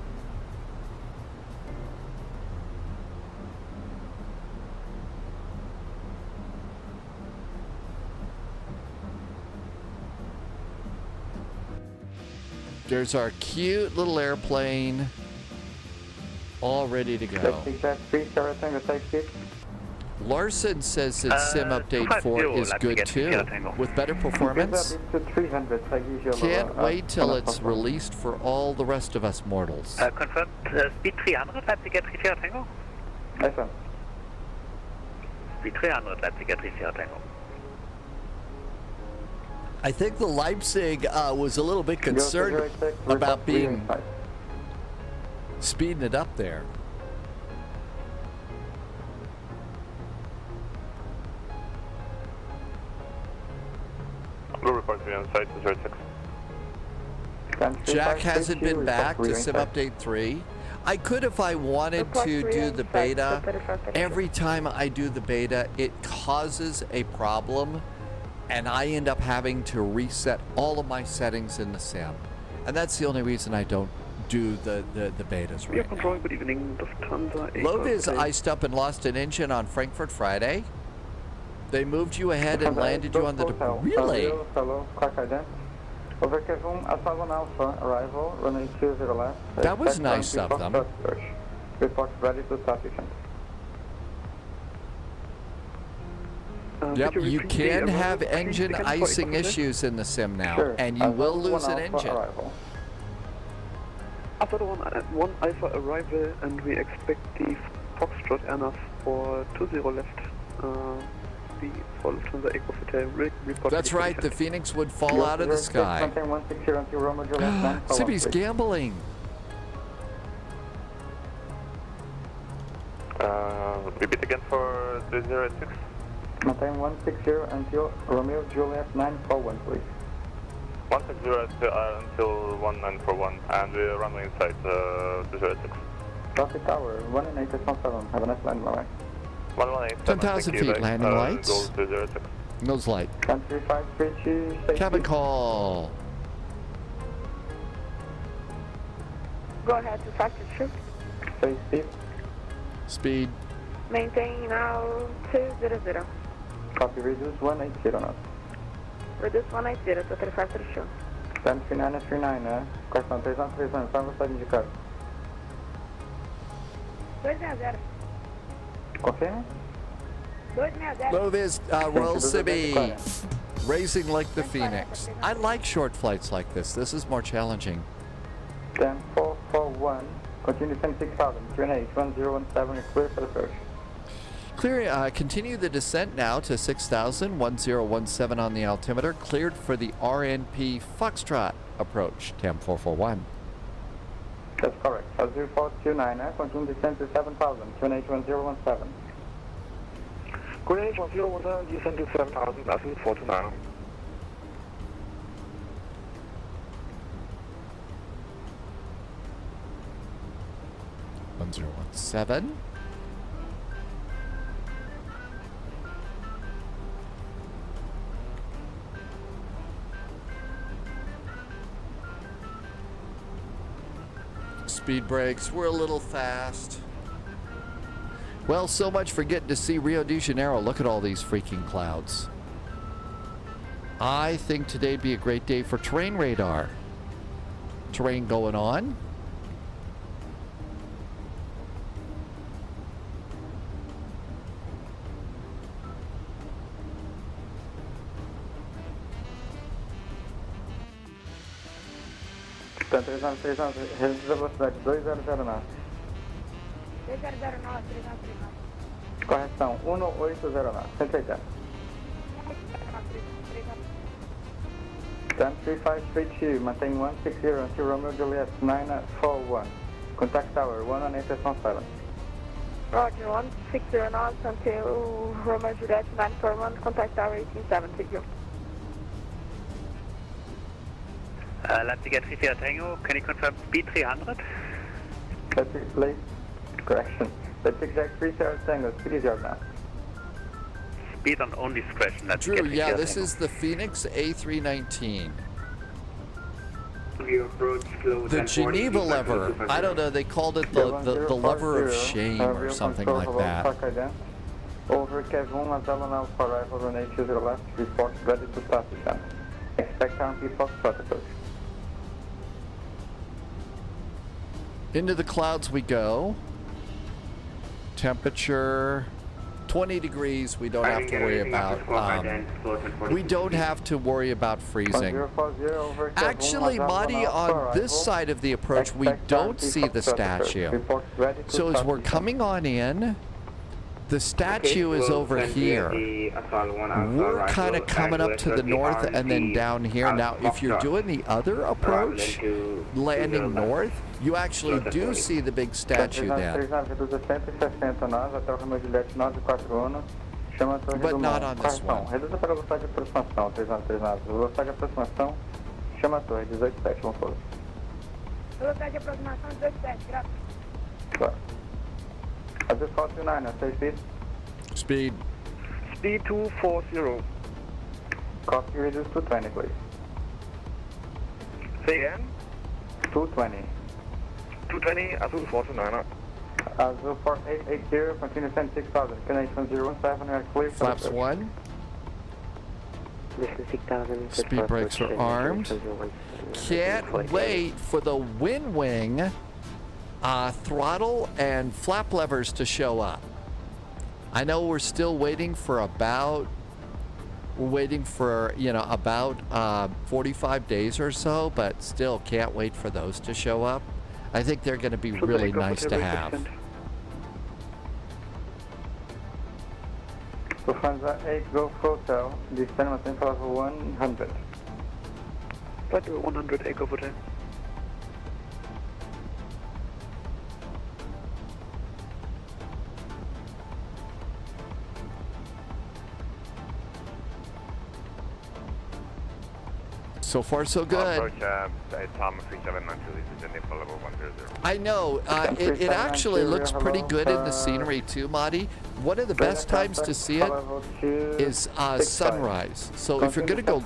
There's our cute little airplane all ready to go. Larson says that sim update 4 is good too, with better performance. Can't wait till it's released for all the rest of us mortals. Confirmed. Speed 300, Leipzig at 34 Tango. Listen. Speed 300, Leipzig at 34 Tango. I think the Leipzig was a little bit concerned about speeding it up there. Blue report to be on site, 06. Jack hasn't been back to sim update 3. I could if I wanted to do the beta. Every time I do the beta, it causes a problem, and I end up having to reset all of my settings in the sim. And that's the only reason I don't do the betas right now. Good evening, Lufthansa. Loviz iced up and lost an engine on Frankfurt Friday. They moved you ahead and landed you on the... Really? Hello, KDEN. Over Kevum, Asylum Alpha, arrival, runway 20 left. That was nice of them. Report ready to sufficient. Yep, you can have engine icing issues in the sim now, and you will lose an engine. After the one Alpha arrival, and we expect the Foxtrot Airnav for 20 left. The Lufthansa Echo Hotel report. That's right, the Phoenix would fall out of the sky. Sibby's gambling. Repeat again for 306. Maintain 160 until Romeo Juliet 941, please. 160 until 1941, and we're runway inside 306. Traffic tower, 118.7. Have a nice landing, bye. 10,000 feet, landing lights. Nose light. Cabin call. Go ahead to factory shift. Say speed. Speed. Maintain now 200. Copy, reduce 180 knots. Reduce 180 to 35 to the show. 103939, questão 339, só você indicar. 260. Confirm? 260. Loviz, Royal Sibby, racing like the Phoenix. I like short flights like this. This is more challenging. 10441, continue 26,000, 1017, clear for the first. Clear, continue the descent now to 6,000, 1017 on the altimeter, cleared for the RNP Foxtrot approach, TAM 441. That's correct. 0429, continue descent to 7,000, 1017. Greenwich 1017, descent to 7,000, ASUS 429. Seven. Speed brakes, we're a little fast. Well, so much for getting to see Rio de Janeiro. Look at all these freaking clouds. I think today'd be a great day for terrain radar. Terrain going on. Portanto, 300, reduz a velocidade 200 knots. 200 knots, 300. Correção, 180 knots, 180. 103532, maintain 160 until Romeo Juliet 941. Contact tower, 118.7. Roger, 160 knots until Romeo Juliet 941, contact tower 1870. Leipzig at 34 Tango, can you confirm speed 300? That's late. Correction. That's exact 30 Tango, speed is yours now. Speed on own discretion. Drew, yeah, this is the Phoenix A319. The Geneva lever. I don't know, they called it the lever of shame or something like that. Over Kevum, Asylum Alpha, arrival on 80 left, report ready to start descent. Expect RMP Foxtrot approach. Into the clouds we go. Temperature 20 degrees. We don't have to worry about. We don't have to worry about freezing. 1040 over Actually, Madi, on this side of the approach, we don't see the statue. So as we're coming on in, the statue is over here. We're kind of coming up to the north and then down here. Now, if you're doing the other approach, landing north, you actually do see the big statue then. But not on this one. Reduza para a velocidade de aproximação, 3939. Velocidade de aproximação, chama a torre, 187, vamos por. Velocidade de aproximação 187, graças. Claro. ASUS 429, say speed. Speed. Speed 240. Copy, reduce to 20, please. Say again? 220. 220, ASUS 429. ASUS 4880, continue 16000. Connection 017, we are clear. Flaps 1. This is 6000. Speed brakes are armed. Can't wait for the wind wing throttle and flap levers to show up. I know we're still waiting for about, about 45 days or so, but still can't wait for those to show up. I think they're going to be really nice to have. Lufthansa 8 Golf Hotel, descend maintain for level 100. Flight 100, 8 Golf Hotel. So far, so good. Approach Tom 3792, this is Jennifer level 100. I know. It actually looks pretty good in the scenery too, Madi. One of the best times to see it is sunrise. So if you're going to go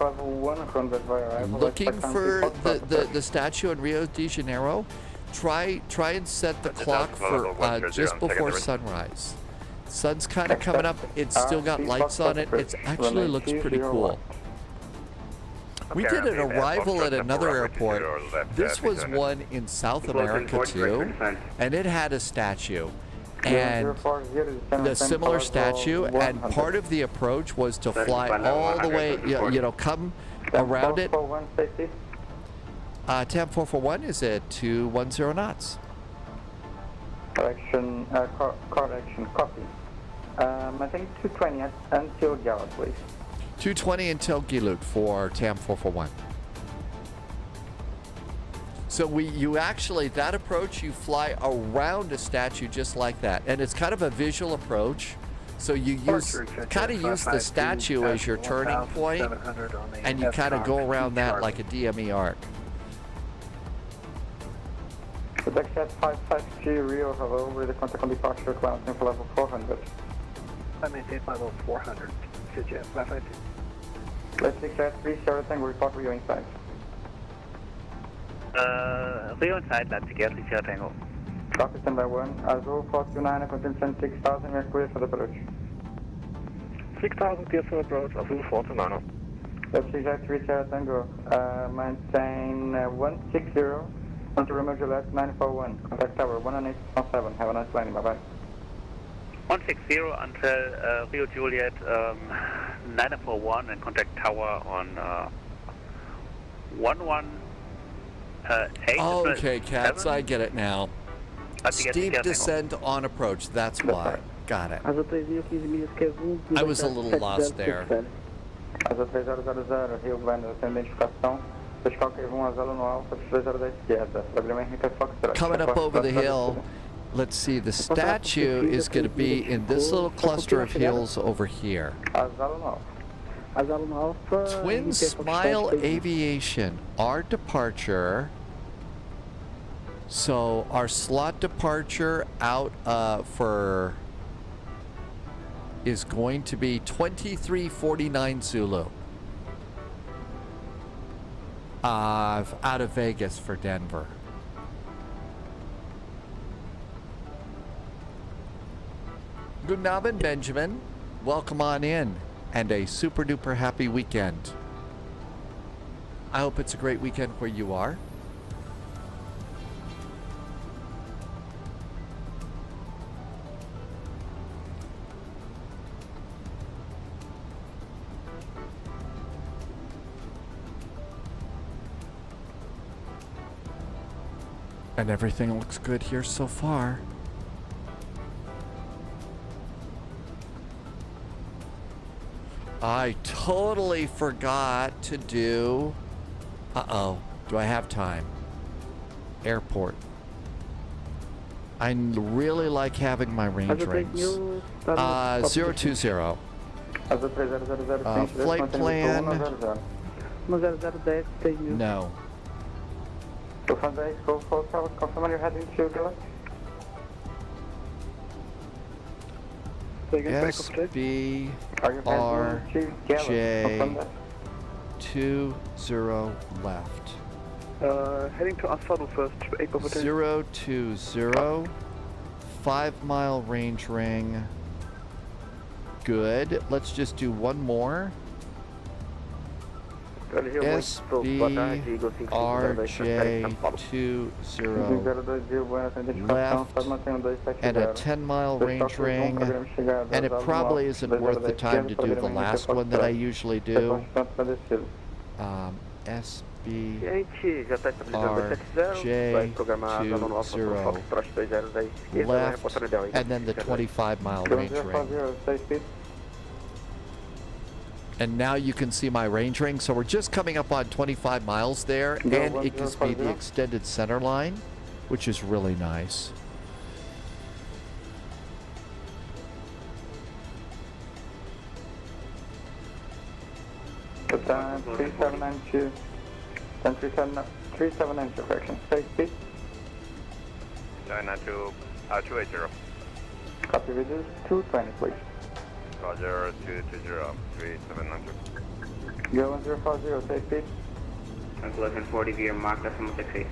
looking for the statue in Rio de Janeiro, try and set the clock for just before sunrise. Sun's kind of coming up. It's still got lights on it. It actually looks pretty cool. We did an arrival at another airport. This was one in South America too, and it had a statue. And the similar statue, and part of the approach was to fly all the way, come around it. TAM 441 is at 210 knots. Correction, copy. I think 220 until Gallup, please. 220 until Gilut for TAM 441. So that approach, you fly around a statue just like that. And it's kind of a visual approach. So you use the statue as your turning point, and you kind of go around that like a DME arc. Quebec Jet 553 Rio, hello, ready to contact on departure, cloud for level 400. I maintain level 400. Jet 552. Let's declare 3 Sierra Tango, report Rio inside. Rio inside, let's get 3 Sierra Tango. Copy, standby 1. Azul 429, continue 6000, we are clear for the approach. 6000 clear for approach, Azul 429. Let's declare 3 Sierra Tango, maintain 160, until Romeo Juliet 941, contact tower 118.7, have a nice landing, bye bye. 160 until Rio Juliet 941 and contact tower on 118. Okay, Cats, I get it now. Steep descent on approach, that's why. Got it. I was a little lost there. Asa 3000, Rio Grande, sem identificação. Fiscal K1 no alfa, 30 da esquerda. Problema Henrique Foxtrot. Coming up over the hill. Let's see, the statue is going to be in this little cluster of hills over here. Twin Smile Aviation, our departure. So our slot departure out is going to be 2349 Zulu. Out of Vegas for Denver. Good Abend, Benjamin. Welcome on in, and a super duper happy weekend. I hope it's a great weekend where you are. And everything looks good here so far. I totally forgot to do... Uh-oh. Do I have time? Airport. I really like having my range rings. 020. Flight plan. No. SBRJ 20 left. Heading to Asfano first, Echo Hotel. 020. 5 mile range ring. Good. Let's just do one more. SBRJ 20 left. And a 10 mile range ring. And it probably isn't worth the time to do the last one that I usually do. SBRJ 20 left, and then the 25 mile range ring. And now you can see my range ring. So we're just coming up on 25 miles there, and it gives me the extended center line, which is really nice. Good time, 3792. 3792, correction. Space speed. 992, 280. Copy, reduce 220, please. Roger, 220, 3792. 01040, safe speed. 1140 via Mark decimal 68.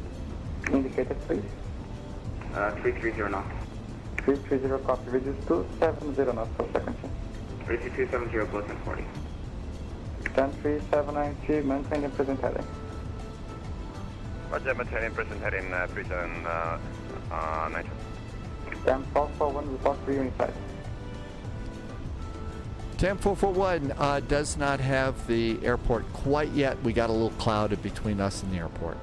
Indicated, please. 330 knots. 330, copy, reduce 270 knots per second. 3270, close and 40. 10792, maintain the present heading. Roger, maintaining present heading 3792. Stamp 441, report for unit side. TAM 441 does not have the airport quite yet. We got a little clouded between us and the airport.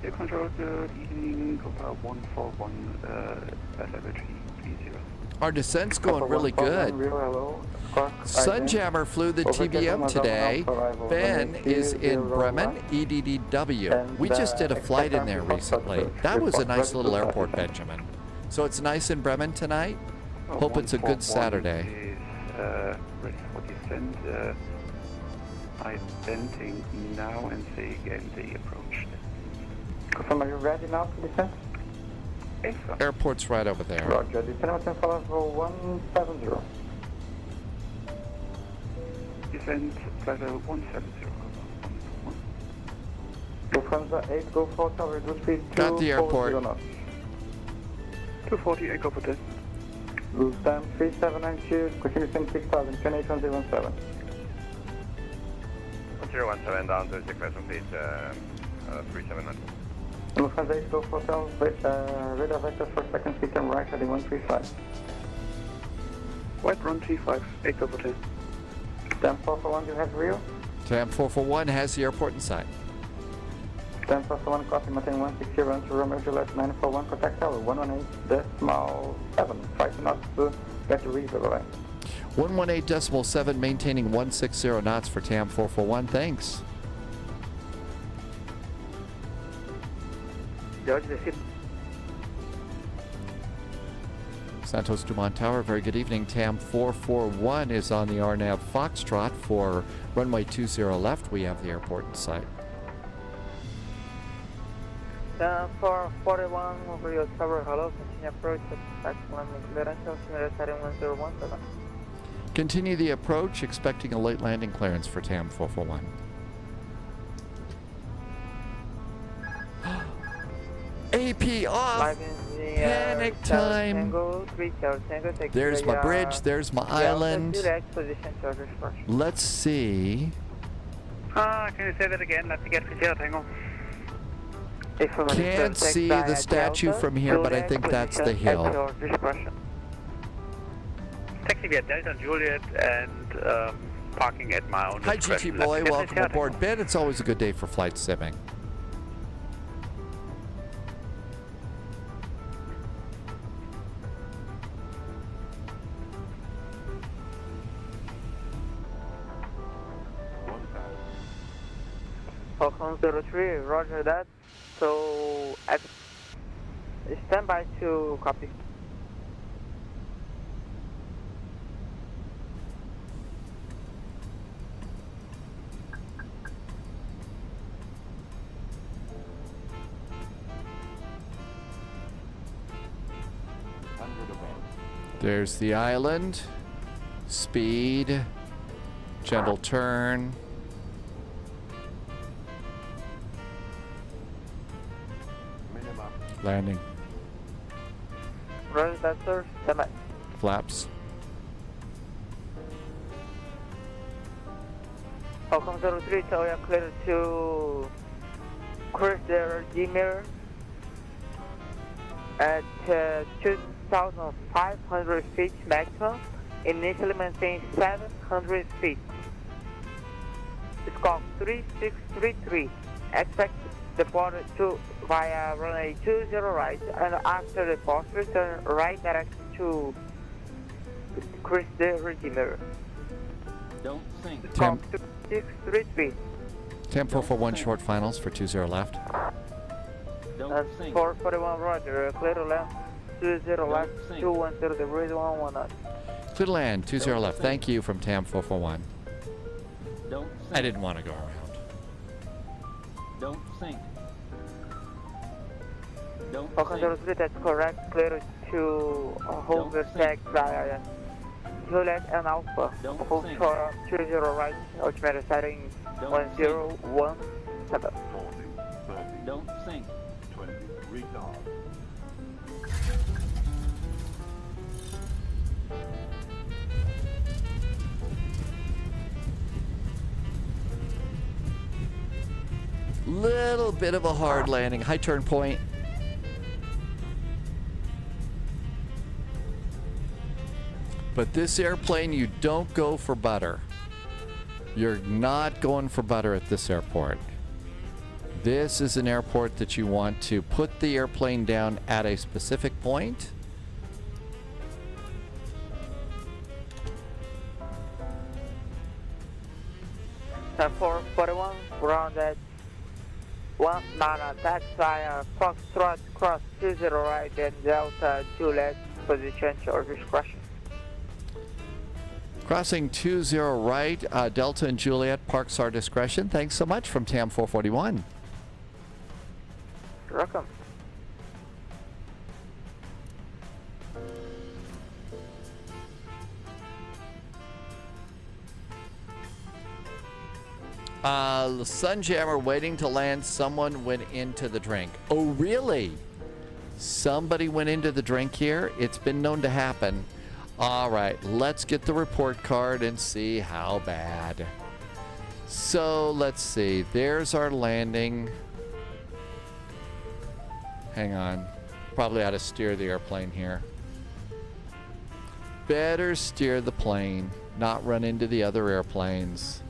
Air control, good evening, 141, SBRJ 30. Our descent's going really good. Sunjammer flew the TBM today. Ben is in Bremen, EDDW. We just did a flight in there recently. That was a nice little airport, Benjamin. So it's nice in Bremen tonight. Hope it's a good Saturday. Ready for descent. Identing now and say again the approach. Confirm, are you ready now to descend? Airport's right over there. Roger, descend follow for 170. Descent level 170. Lufthansa 8, go for tower, reduce speed 240 Got the airport. 240, Echo Hotel. Time 3792, continue descent 6000, 28117. 017 down to 6 feet, 379. Lufthansa 8, go for tower, radar vector for second speed and right heading 135. White run T5, Echo Hotel. Time 441, you have real? TAM 441 has the airport in sight. 10 plus 1, copy, maintain 160, run to Romeo Juliet 941, contact tower 118.7, 5 knots, get to read the line. 118.7, maintaining 160 knots for TAM 441, thanks. Santos Dumont Tower, very good evening. TAM 441 is on the RNAV Foxtrot for runway 20 left. We have the airport in sight. 441 over your tower, hello, continue approach, expect landing clearance, heading 1017. Continue the approach, expecting a late landing clearance for TAM 441. AP off! Panic time! There's my bridge, there's my island. Let's see. Can you say that again? Let's get Sierra Tango. Can't see the statue from here, but I think that's the hill. Taxi via Delta Juliet and parking at my own Hi, discretion. GT boy. That's Welcome it. aboard, Ben. It's always a good day for flight simming. Falcon 03, roger that. So, stand by to copy. There's the island. Speed. Gentle turn. Landing. Roger that, sir. Stand by. Flaps. Falcon 03, so we are clear to cruise the Janeiro at 2,500 feet maximum, initially maintain 700 feet. Squawk 3633, expect departure to via runway 20 right, and after departure turn right direct to cruise the Janeiro. Don't sink. Squawk 3633. Tam 441 short finals for 20 left. Don't sink. 441 roger, clear to land, 20 left, 210 degrees, 119. Clear to land, 20 left. Thank you from Tam 441. Don't sink. I didn't want to go around. Don't sink. Don't Falcon sink. 03, that's correct, clear to hold the tag via Juliet and Alpha. Don't Hold sink. for 20 right, altimeter setting Don't 1017. Don't sink. 20, retard. Little bit of a hard landing. High turn point. But this airplane, you don't go for butter. You're not going for butter at this airport. This is an airport that you want to put the airplane down at a specific point. Time 441, ground at 1 Nana, tax via Foxtrot, cross 20 right, and Delta Juliet, position to your discretion. Crossing 20 right, Delta and Juliet, parks our discretion. Thanks so much from TAM 441. You're welcome. Sunjammer waiting to land. Someone went into the drink. Oh, really? Somebody went into the drink here? It's been known to happen. All right, let's get the report card and see how bad. So let's see. There's our landing. Hang on. Probably ought to steer the airplane here. Better steer the plane, not run into the other airplanes.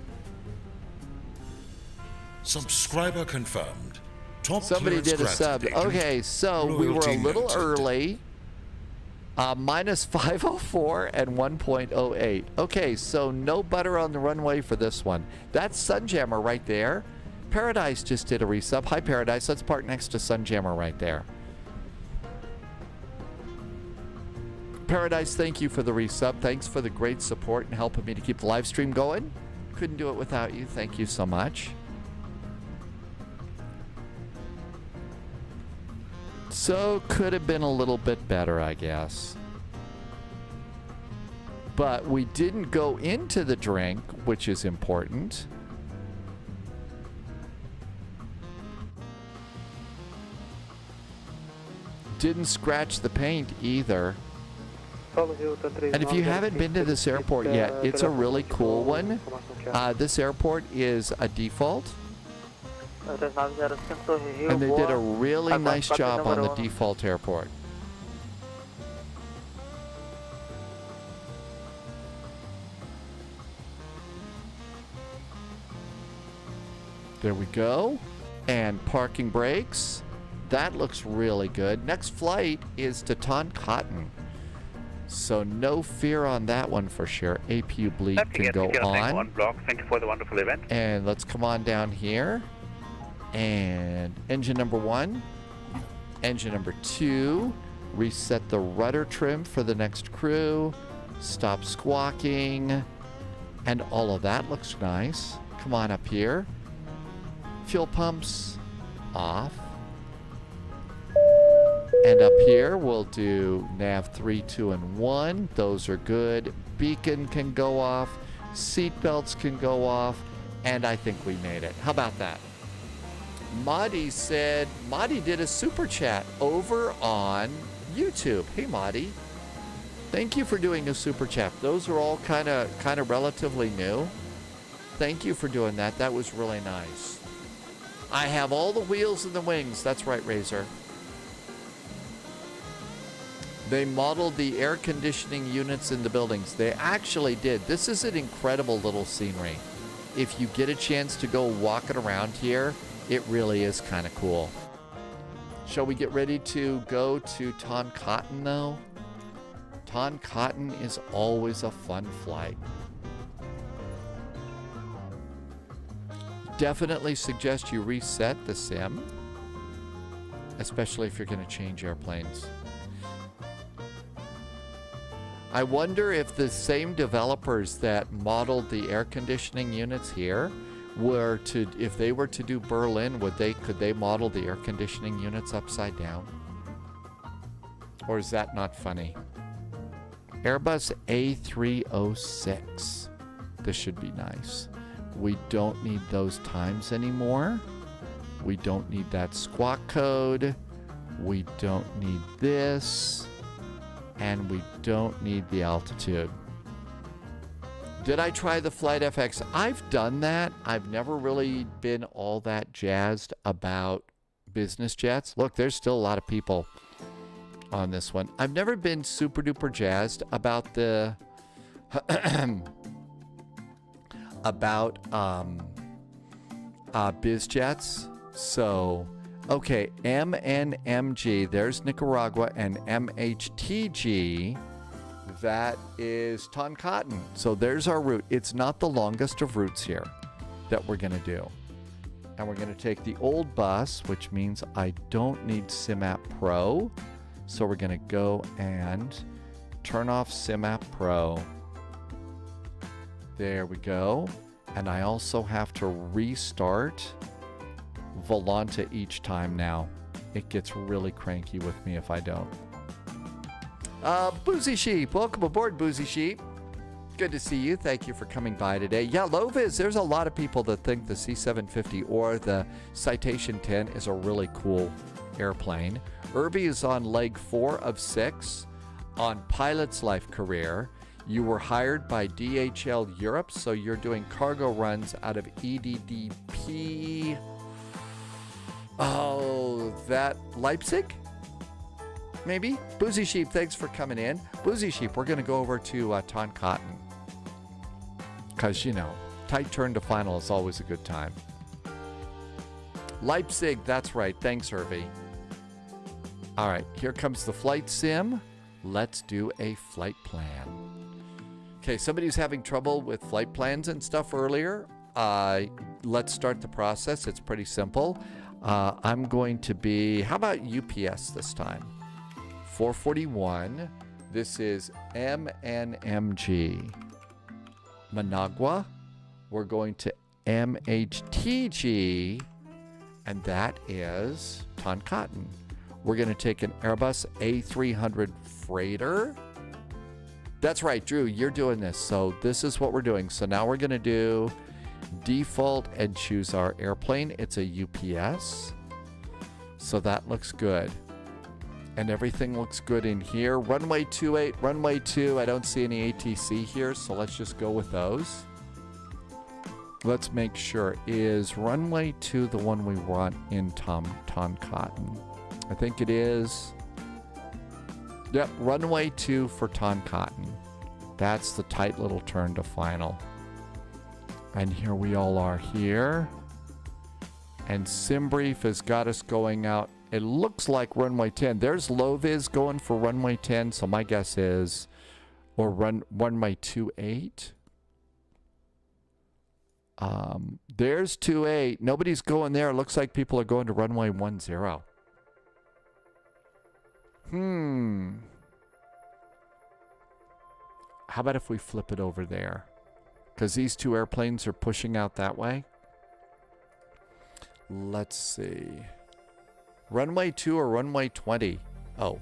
Subscriber confirmed. Top Somebody clearance did a granted, sub. agent. Okay, so we were a Loyalty little noted. early. Minus 504 and 1.08. Okay, so no butter on the runway for this one. That's Sunjammer right there. Paradise just did a resub. Hi, Paradise. Let's park next to Sunjammer right there. Paradise, thank you for the resub. Thanks for the great support and helping me to keep the live stream going. Couldn't do it without you. Thank you so much. So could have been a little bit better, I guess. But we didn't go into the drink, which is important. Didn't scratch the paint either. And if you haven't been to this airport yet, it's a really cool one. This airport is a default. And they did a really nice job on the default airport. There we go. And parking brakes. That looks really good. Next flight is to Toncontin. So no fear on that one for sure. APU bleed can go on. Thank you for the wonderful event. And let's come on down here. And engine number 1. Engine number 2. Reset the rudder trim for the next crew. Stop squawking. And all of that looks nice. Come on up here. Fuel pumps off. And up here, we'll do nav 3, 2, and 1. Those are good. Beacon can go off. Seat belts can go off. And I think we made it. How about that? Madi said, Madi did a super chat over on YouTube. Hey, Madi. Thank you for doing a super chat. Those are all kind of relatively new. Thank you for doing that. That was really nice. I have all the wheels and the wings. That's right, Razor. They modeled the air conditioning units in the buildings. They actually did. This is an incredible little scenery. If you get a chance to go walking around here, it really is kind of cool. Shall we get ready to go to Toncontin, though? Toncontin is always a fun flight. Definitely suggest you reset the sim, especially if you're going to change airplanes. I wonder if the same developers that modeled the air conditioning units here were to, if they were to do Berlin, could they model the air conditioning units upside down? Or is that not funny? Airbus A306. This should be nice. We don't need those times anymore. We don't need that squawk code. We don't need this. And we don't need the altitude. Did I try the Flight FX? I've done that. I've never really been all that jazzed about business jets. Look, there's still a lot of people on this one. I've never been super duper jazzed about the biz jets. So okay, MNMG, there's Nicaragua, and MHTG, that is Toncontin. So there's our route. It's not the longest of routes here that we're going to do. And we're going to take the old bus, which means I don't need SimApp Pro. So we're going to go and turn off SimApp Pro. There we go. And I also have to restart Volanta each time now. It gets really cranky with me if I don't. Boozy Sheep, welcome aboard, Boozy Sheep. Good to see you. Thank you for coming by today. Yeah, Loviz, there's a lot of people that think the C750 or the Citation 10 is a really cool airplane. Irby is on leg 4 of 6 on Pilot's Life Career. You were hired by DHL Europe, so you're doing cargo runs out of EDDP. Oh, that Leipzig? Maybe? Boozy Sheep, thanks for coming in. Boozy Sheep, we're going to go over to Toncontin. Because, you know, tight turn to final is always a good time. Leipzig, that's right. Thanks, Irby. All right, here comes the flight sim. Let's do a flight plan. Okay, somebody who's having trouble with flight plans and stuff earlier, let's start the process. It's pretty simple. I'm going to be, how about UPS this time? 441. This is MNMG. Managua. We're going to MHTG, and that is Toncontin. We're going to take an Airbus A300 freighter. That's right, Drew, you're doing this. So this is what we're doing. So now we're going to do default and choose our airplane. It's a UPS. So that looks good. And everything looks good in here. Runway 28, runway 2. I don't see any ATC here, so let's just go with those. Let's make sure. Is runway 2 the one we want in Toncontin? I think it is. Yep, runway 2 for Toncontin. That's the tight little turn to final. And here we all are here. And SimBrief has got us going out. It looks like runway 10. There's low vis going for runway 10. So my guess is, or runway 28. There's 28. Nobody's going there. It looks like people are going to runway 10. How about if we flip it over there? Because these two airplanes are pushing out that way. Let's see. Runway 2 or runway 20? Oh,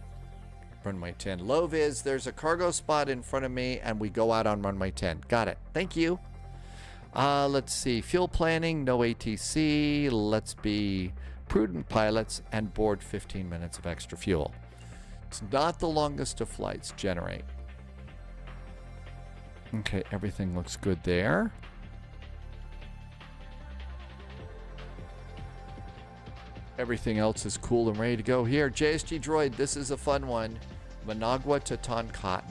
runway 10. Low vis, there's a cargo spot in front of me, and we go out on runway 10. Got it. Thank you. Let's see. Fuel planning, no ATC. Let's be prudent pilots and board 15 minutes of extra fuel. It's not the longest of flights. Generate. Okay, everything looks good there. Everything else is cool and ready to go here. JSG Droid, this is a fun one. Managua to Toncontin.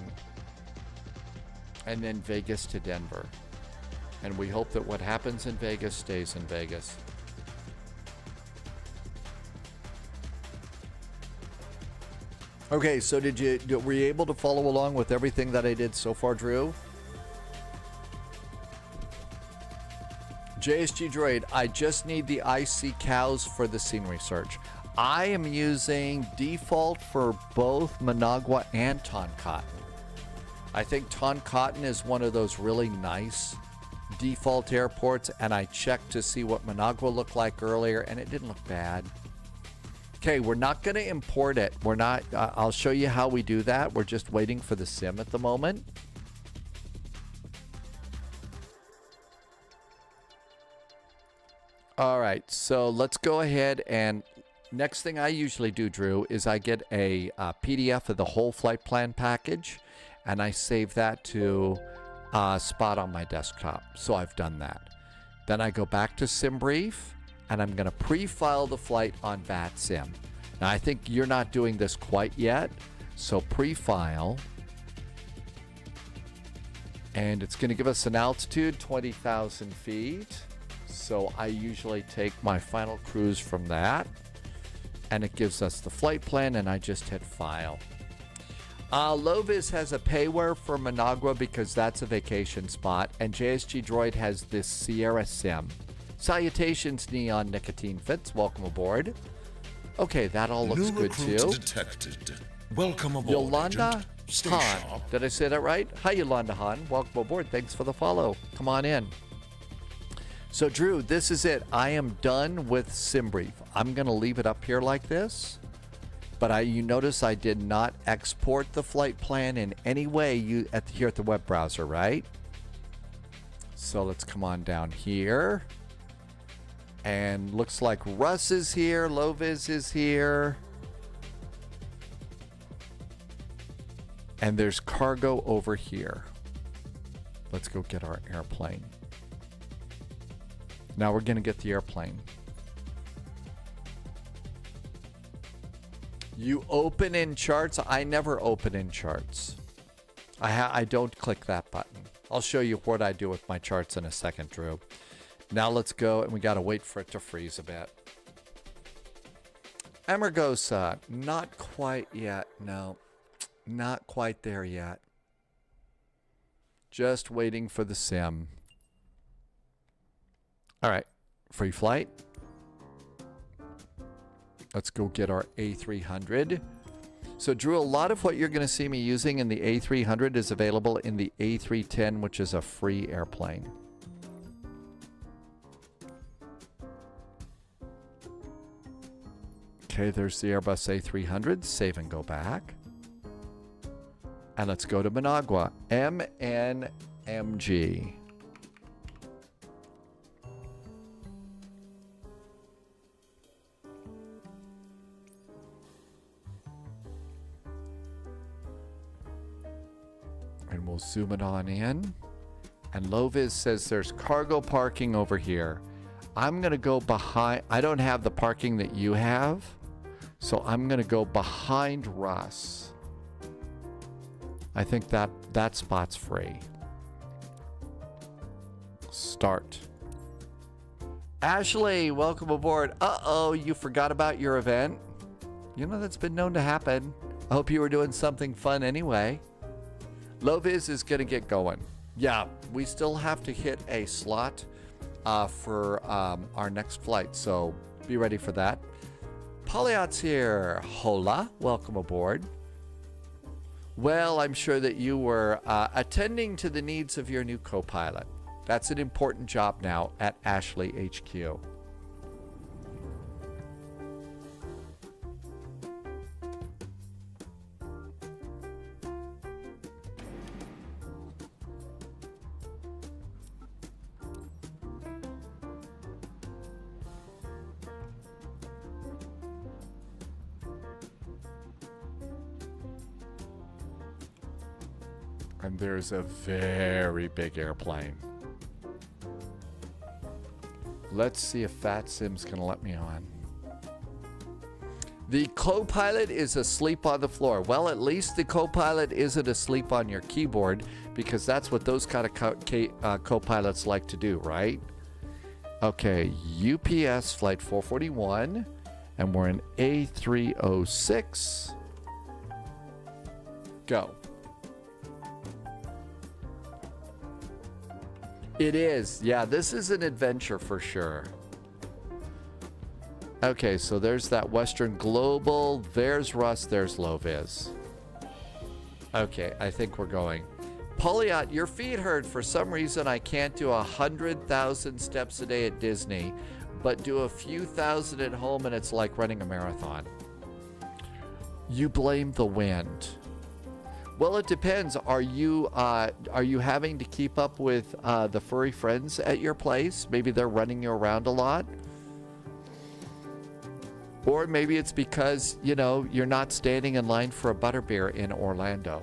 And then Vegas to Denver. And we hope that what happens in Vegas stays in Vegas. Okay, so were you able to follow along with everything that I did so far, Drew? JSG Droid, I just need the IC cows for the scenery search. I am using default for both Managua and Toncontin. I think Toncontin is one of those really nice default airports, and I checked to see what Managua looked like earlier, and it didn't look bad. Okay, we're not going to import it. We're not. I'll show you how we do that. We're just waiting for the sim at the moment. All right, so let's go ahead and next thing I usually do, Drew, is I get a PDF of the whole flight plan package, and I save that to a spot on my desktop. So I've done that. Then I go back to SimBrief, and I'm going to pre-file the flight on VATSIM. Now, I think you're not doing this quite yet, so pre-file. And it's going to give us an altitude, 20,000 feet. So I usually take my final cruise from that, and it gives us the flight plan, and I just hit file. Lovis has a payware for Managua because that's a vacation spot, and JSG Droid has this Sierra Sim. Salutations, Neon Nicotine Fits. Welcome aboard. Okay, that all looks good too. Detected. Welcome aboard, Yolanda agent. Stay Han. sharp. Did I say that right? Hi, Yolanda Han. Welcome aboard. Thanks for the follow. Come on in. So, Drew, this is it. I am done with SimBrief. I'm going to leave it up here like this. But you notice I did not export the flight plan in any way here at the web browser, right? So let's come on down here. And looks like Russ is here. Lovis is here. And there's cargo over here. Let's go get our airplane. Now we're going to get the airplane. You open in charts? I never open in charts. I don't click that button. I'll show you what I do with my charts in a second, Drew. Now let's go, and we got to wait for it to freeze a bit. Emergosa, not quite yet. No, not quite there yet. Just waiting for the sim. All right, free flight. Let's go get our A300. So, Drew, a lot of what you're going to see me using in the A300 is available in the A310, which is a free airplane. Okay, there's the Airbus A300. Save and go back. And let's go to Managua. MNMG. And we'll zoom it on in. And Lovis says there's cargo parking over here. I'm going to go behind. I don't have the parking that you have. So I'm going to go behind Russ. I think that spot's free. Start. Ashley, welcome aboard. Uh-oh, you forgot about your event? You know, that's been known to happen. I hope you were doing something fun anyway. Low-vis is going to get going. Yeah, we still have to hit a slot for our next flight, so be ready for that. Polyot's here. Hola, welcome aboard. Well, I'm sure that you were attending to the needs of your new co-pilot. That's an important job now at Ashley HQ. And there's a very big airplane. Let's see if VATSIM's gonna let me on. The co-pilot is asleep on the floor. Well, at least the co-pilot isn't asleep on your keyboard, because that's what those kind of co-pilots like to do, right? Okay, UPS flight 441, and we're in A306. Go. It is. Yeah, this is an adventure for sure. Okay, so there's that Western Global. There's Russ. There's Low-vis. Okay, I think we're going. Polyot, your feet hurt. For some reason, I can't do 100,000 steps a day at Disney, but do a few thousand at home, and it's like running a marathon. You blame the wind. Well, it depends. Are you having to keep up with the furry friends at your place? Maybe they're running you around a lot. Or maybe it's because, you know, you're not standing in line for a butterbeer in Orlando.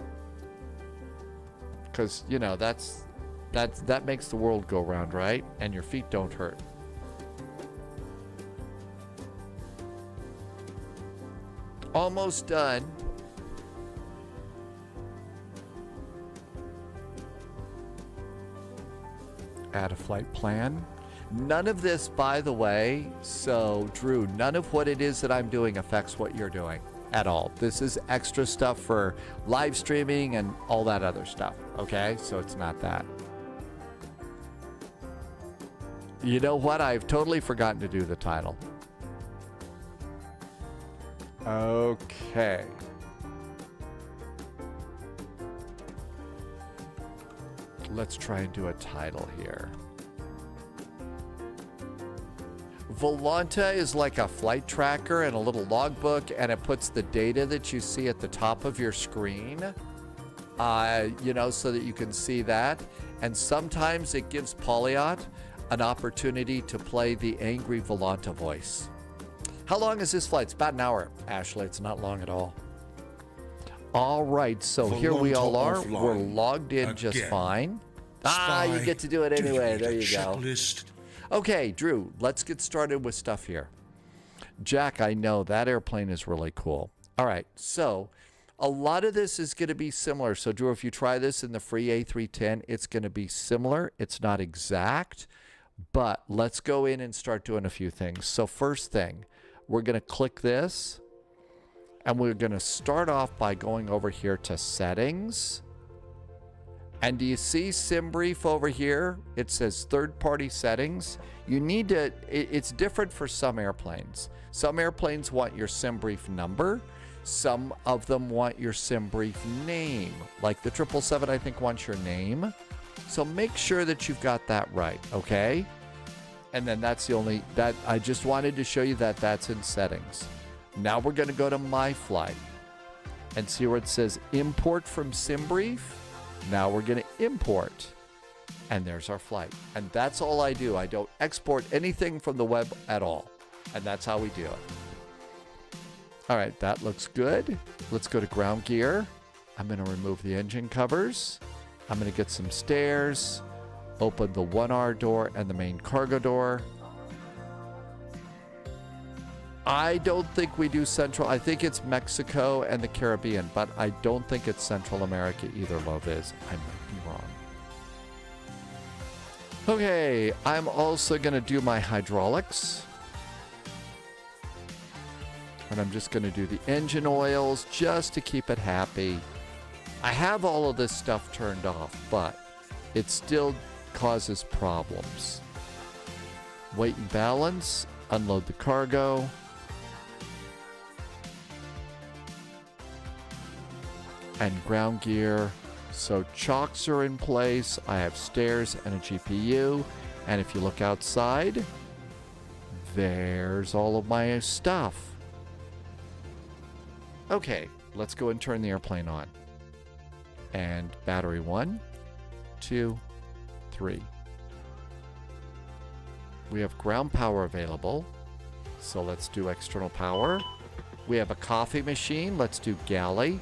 Because, you know, that makes the world go round, right? And your feet don't hurt. Almost done. Add a flight plan. None of this, by the way, so Drew, none of what it is that I'm doing affects what you're doing at all. This is extra stuff for live streaming and all that other stuff, okay? So it's not that. You know what? I've totally forgotten to do the title. Okay. Let's try and do a title here. Volanta is like a flight tracker and a little logbook, and it puts the data that you see at the top of your screen, you know, so that you can see that. And sometimes it gives Polyot an opportunity to play the angry Volanta voice. How long is this flight? It's about an hour, Ashley. It's not long at all. All right, so here we all are. Offline. We're logged in just fine. You get to do it anyway. There you go. Okay, Drew, let's get started with stuff here. Jack, I know that airplane is really cool. All right, so a lot of this is going to be similar. So, Drew, if you try this in the free A310, it's going to be similar. It's not exact, but let's go in and start doing a few things. So, first thing, we're going to click this. And we're going to start off by going over here to settings. And do you see SimBrief over here? It says third-party settings. You need to, it's different for some airplanes. Some airplanes want your SimBrief number. Some of them want your SimBrief name. Like the 777, I think, wants your name. So make sure that you've got that right, okay? And then that's the only, that I just wanted to show you that that's in settings. Now we're going to go to My Flight and see where it says Import from SimBrief. Now we're going to import. And there's our flight. And that's all I do. I don't export anything from the web at all. And that's how we do it. All right, that looks good. Let's go to ground gear. I'm going to remove the engine covers. I'm going to get some stairs. Open the 1R door and the main cargo door. I don't think we do Central. I think it's Mexico and the Caribbean, but I don't think it's Central America either, Low-vis. I might be wrong. Okay, I'm also going to do my hydraulics. And I'm just going to do the engine oils just to keep it happy. I have all of this stuff turned off, but it still causes problems. Weight and balance, unload the cargo. And ground gear. So chocks are in place. I have stairs and a GPU. And if you look outside, there's all of my stuff. Okay, let's go and turn the airplane on. And battery 1, 2, 3. We have ground power available. So let's do external power. We have a coffee machine. Let's do galley.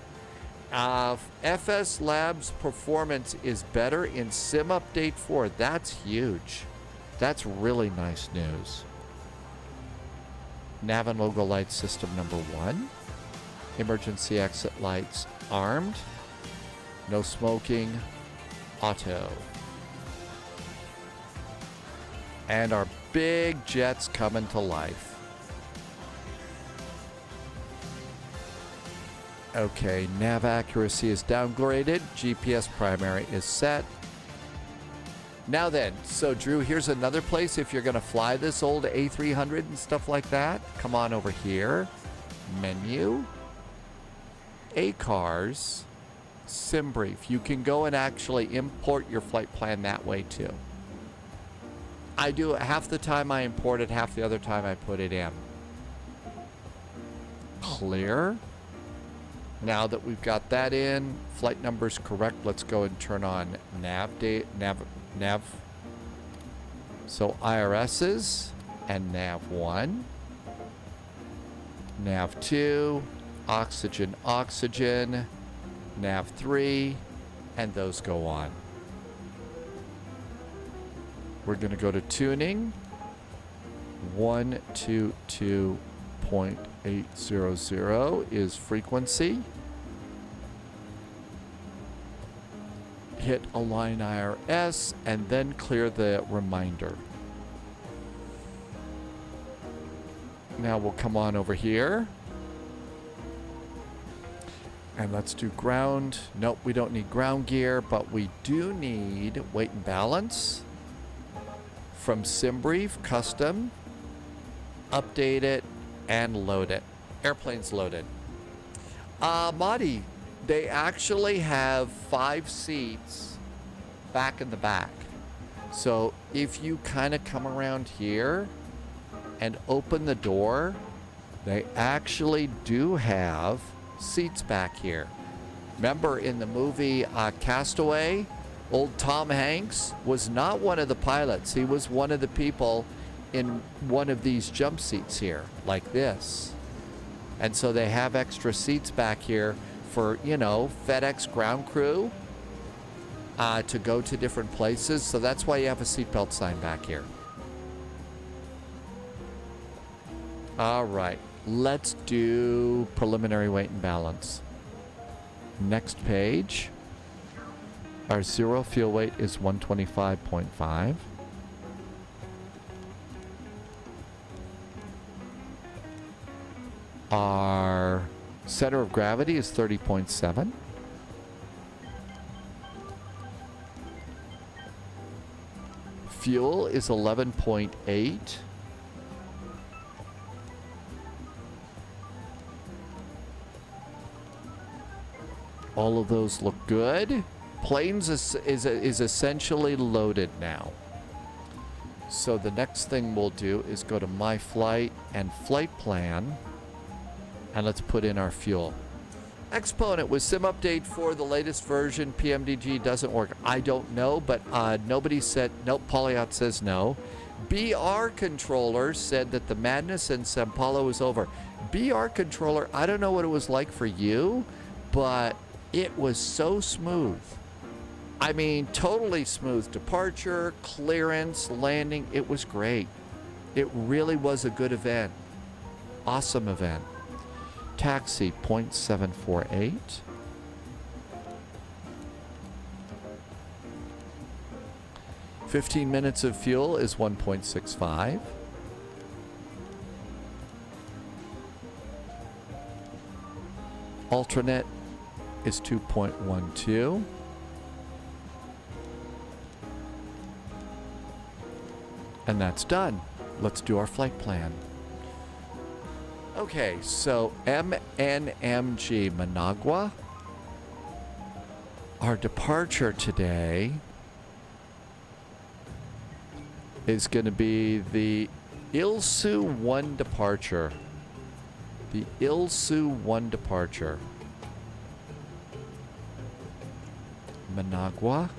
FS Labs performance is better in Sim Update 4. That's huge. That's really nice news. Nav and logo light system number 1. Emergency exit lights armed. No smoking. Auto. And our big jet's coming to life. Okay, nav accuracy is downgraded. GPS primary is set. Now then, so Drew, here's another place if you're going to fly this old A300 and stuff like that. Come on over here. Menu. ACARS. SimBrief. You can go and actually import your flight plan that way too. I do it half the time I import it, half the other time I put it in. Clear. Now that we've got that in, flight number's correct, let's go and turn on nav. So IRS's and nav 1, nav 2, oxygen, nav 3, and those go on. We're going to go to tuning. 122.800 is frequency. Hit align IRS and then clear the reminder. Now we'll come on over here. And let's do ground. Nope, we don't need ground gear, but we do need weight and balance. From SimBrief, custom, update it, and load it. Airplane's loaded. Madi, they actually have 5 seats back in the back. So if you kind of come around here and open the door, they actually do have seats back here. Remember in the movie Castaway, old Tom Hanks was not one of the pilots. He was one of the people in one of these jump seats here, like this. And so they have extra seats back here for, you know, FedEx ground crew to go to different places. So that's why you have a seatbelt sign back here. All right, let's do preliminary weight and balance. Next page. Our zero fuel weight is 125.5. Our center of gravity is 30.7. Fuel is 11.8. All of those look good. Planes is essentially loaded now. So the next thing we'll do is go to My Flight and Flight Plan. And let's put in our fuel. Exponent with sim update for the latest version. PMDG doesn't work. I don't know, but nobody said, nope, Polyot says no. BR Controller said that the madness in Sao Paulo is over. BR Controller, I don't know what it was like for you, but it was so smooth. I mean, totally smooth departure, clearance, landing. It was great. It really was a good event. Awesome event. Taxi 0.748. 15 minutes of fuel is 1.65. Alternate is 2.12. And that's done. Let's do our flight plan. Okay, so MNMG Managua. Our departure today is going to be the ILSU 1 departure. The ILSU 1 departure. Managua,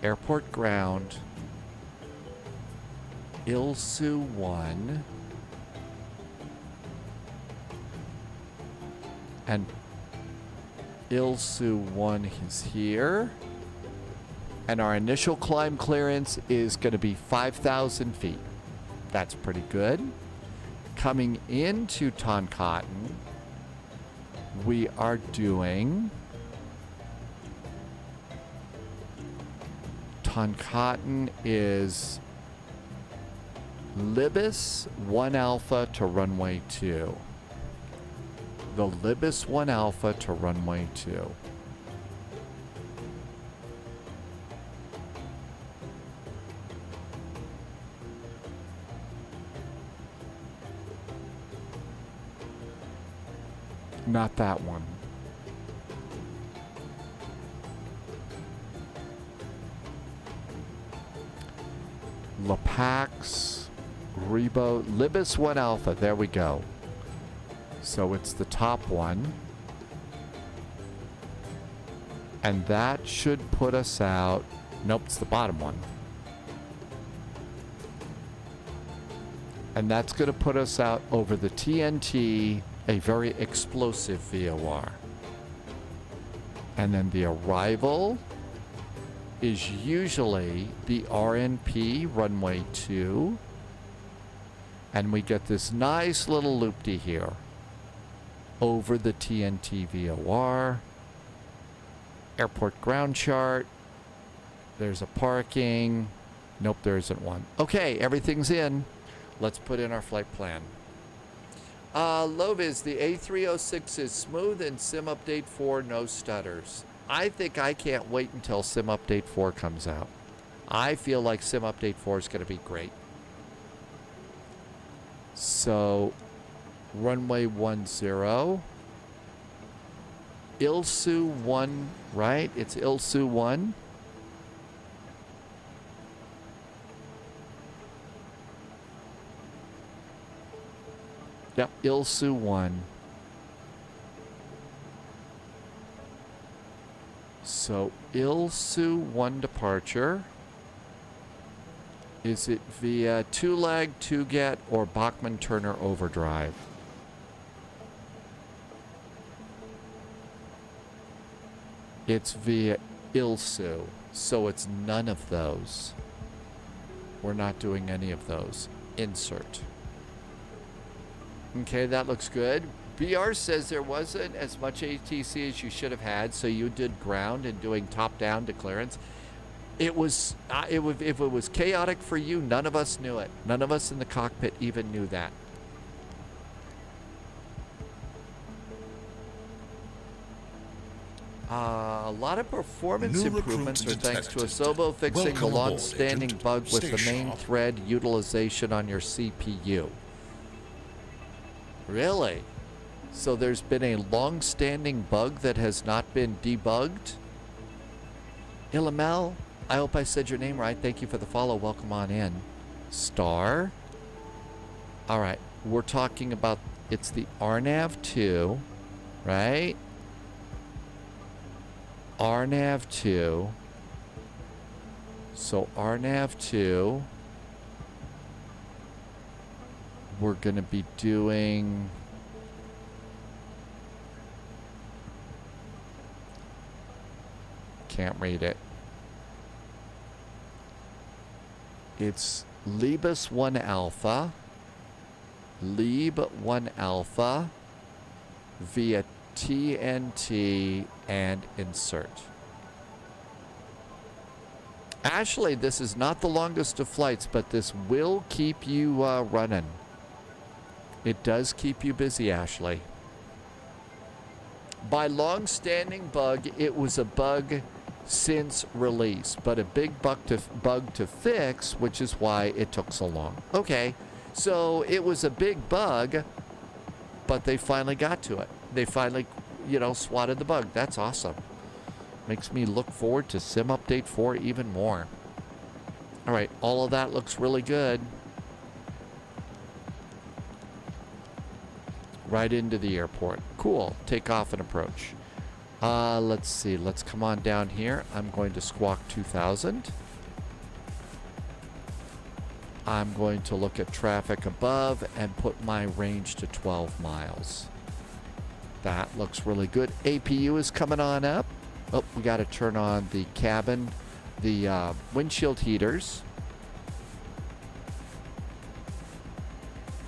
airport ground, ILSU 1, and ILSU 1 is here. And our initial climb clearance is going to be 5,000 feet. That's pretty good. Coming into Toncontin, we are doing Toncontin is Libis 1 Alpha to runway 2. The Libis 1 Alpha to runway 2. Not that one. Lapax, Rebo, Libis 1 Alpha. There we go. So it's the top one. And that should put us out. Nope, it's the bottom one. And that's going to put us out over the TNT, a very explosive VOR. And then the arrival is usually the RNP runway 2. And we get this nice little loop-de here over the TNT VOR. Airport ground chart. There's a parking. Nope, there isn't one. Okay, everything's in. Let's put in our flight plan. Loviz, the A306 is smooth and Sim Update 4 no stutters. I think I can't wait until Sim Update 4 comes out. I feel like Sim Update 4 is going to be great. So, runway 10. ILSU 1, right? It's ILSU 1. Yep, ILSU 1. So, ILSU 1 departure. Is it via 2-leg, 2-get, or Bachmann-Turner overdrive? It's via ILSU, so it's none of those. We're not doing any of those. Insert. Okay, that looks good. BR says there wasn't as much ATC as you should have had, so you did ground and doing top-down to clearance. It was, if it was chaotic for you, none of us knew it. None of us in the cockpit even knew that. A lot of performance improvements are thanks to Asobo fixing the long-standing bug with the main thread utilization on your CPU. Really? So there's been a long-standing bug that has not been debugged? Ilamel, I hope I said your name right. Thank you for the follow. Welcome on in. Star. All right. We're talking about, it's the RNAV2, right? RNAV2. So RNAV2. We're going to be doing... Can't read it. It's Libis 1 Alpha. Lib 1 Alpha via TNT and insert. Ashley, this is not the longest of flights, but this will keep you running. It does keep you busy, Ashley. By long-standing bug, it was a bug since release, but a big bug to fix, which is why it took so long. Okay, so it was a big bug, but they finally got to it. They finally, you know, swatted the bug. That's awesome. Makes me look forward to Sim Update 4 even more. All right, all of that looks really good. Right into the airport. Cool. Take off and approach. Let's see. Let's come on down here. I'm going to squawk 2000. I'm going to look at traffic above and put my range to 12 miles. That looks really good. APU is coming on up. Oh, we got to turn on the cabin, the windshield heaters.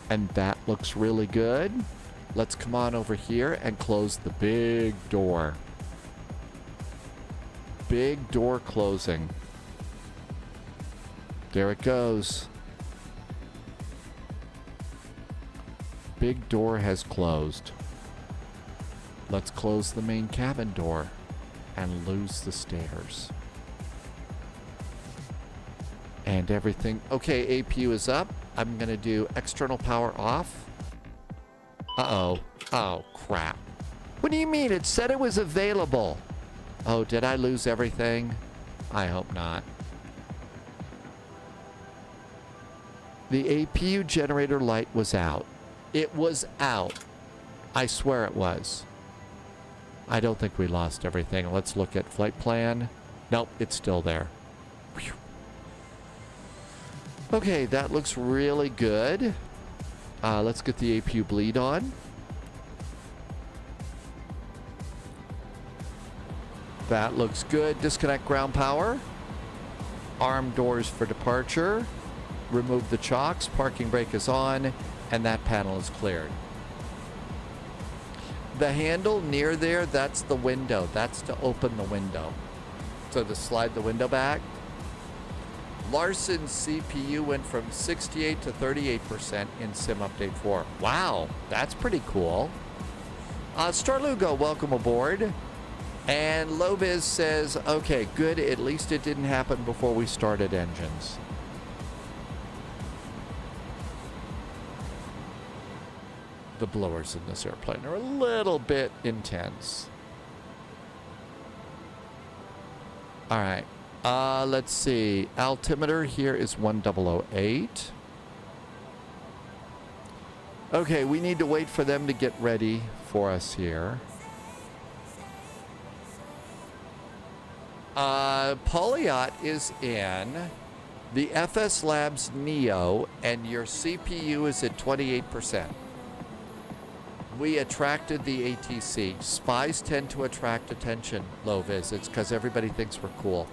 And that looks really good. Let's come on over here and close the big door. Big door closing. There it goes. Big door has closed. Let's close the main cabin door and lose the stairs. And everything. Okay, APU is up. I'm going to do external power off. Uh-oh. Oh, crap. What do you mean? It said it was available. Oh, did I lose everything? I hope not. The APU generator light was out. It was out. I swear it was. I don't think we lost everything. Let's look at flight plan. Nope, it's still there. Whew. Okay, that looks really good. Let's get the APU bleed on. That looks good. Disconnect ground power. Arm doors for departure. Remove the chocks. Parking brake is on. And that panel is cleared. The handle near there, that's the window. That's to open the window. So to slide the window back. Larson's CPU went from 68 to 38% in Sim Update 4. Wow, that's pretty cool. Starlugo, welcome aboard. And Loviz says, okay, good. At least it didn't happen before we started engines. The blowers in this airplane are a little bit intense. All right. Let's see. Altimeter here is 1008. Okay, we need to wait for them to get ready for us here. Polyot is in the FS Labs Neo, and your CPU is at 28%. We attracted the ATC. Spies tend to attract attention, low visits, because everybody thinks we're cool.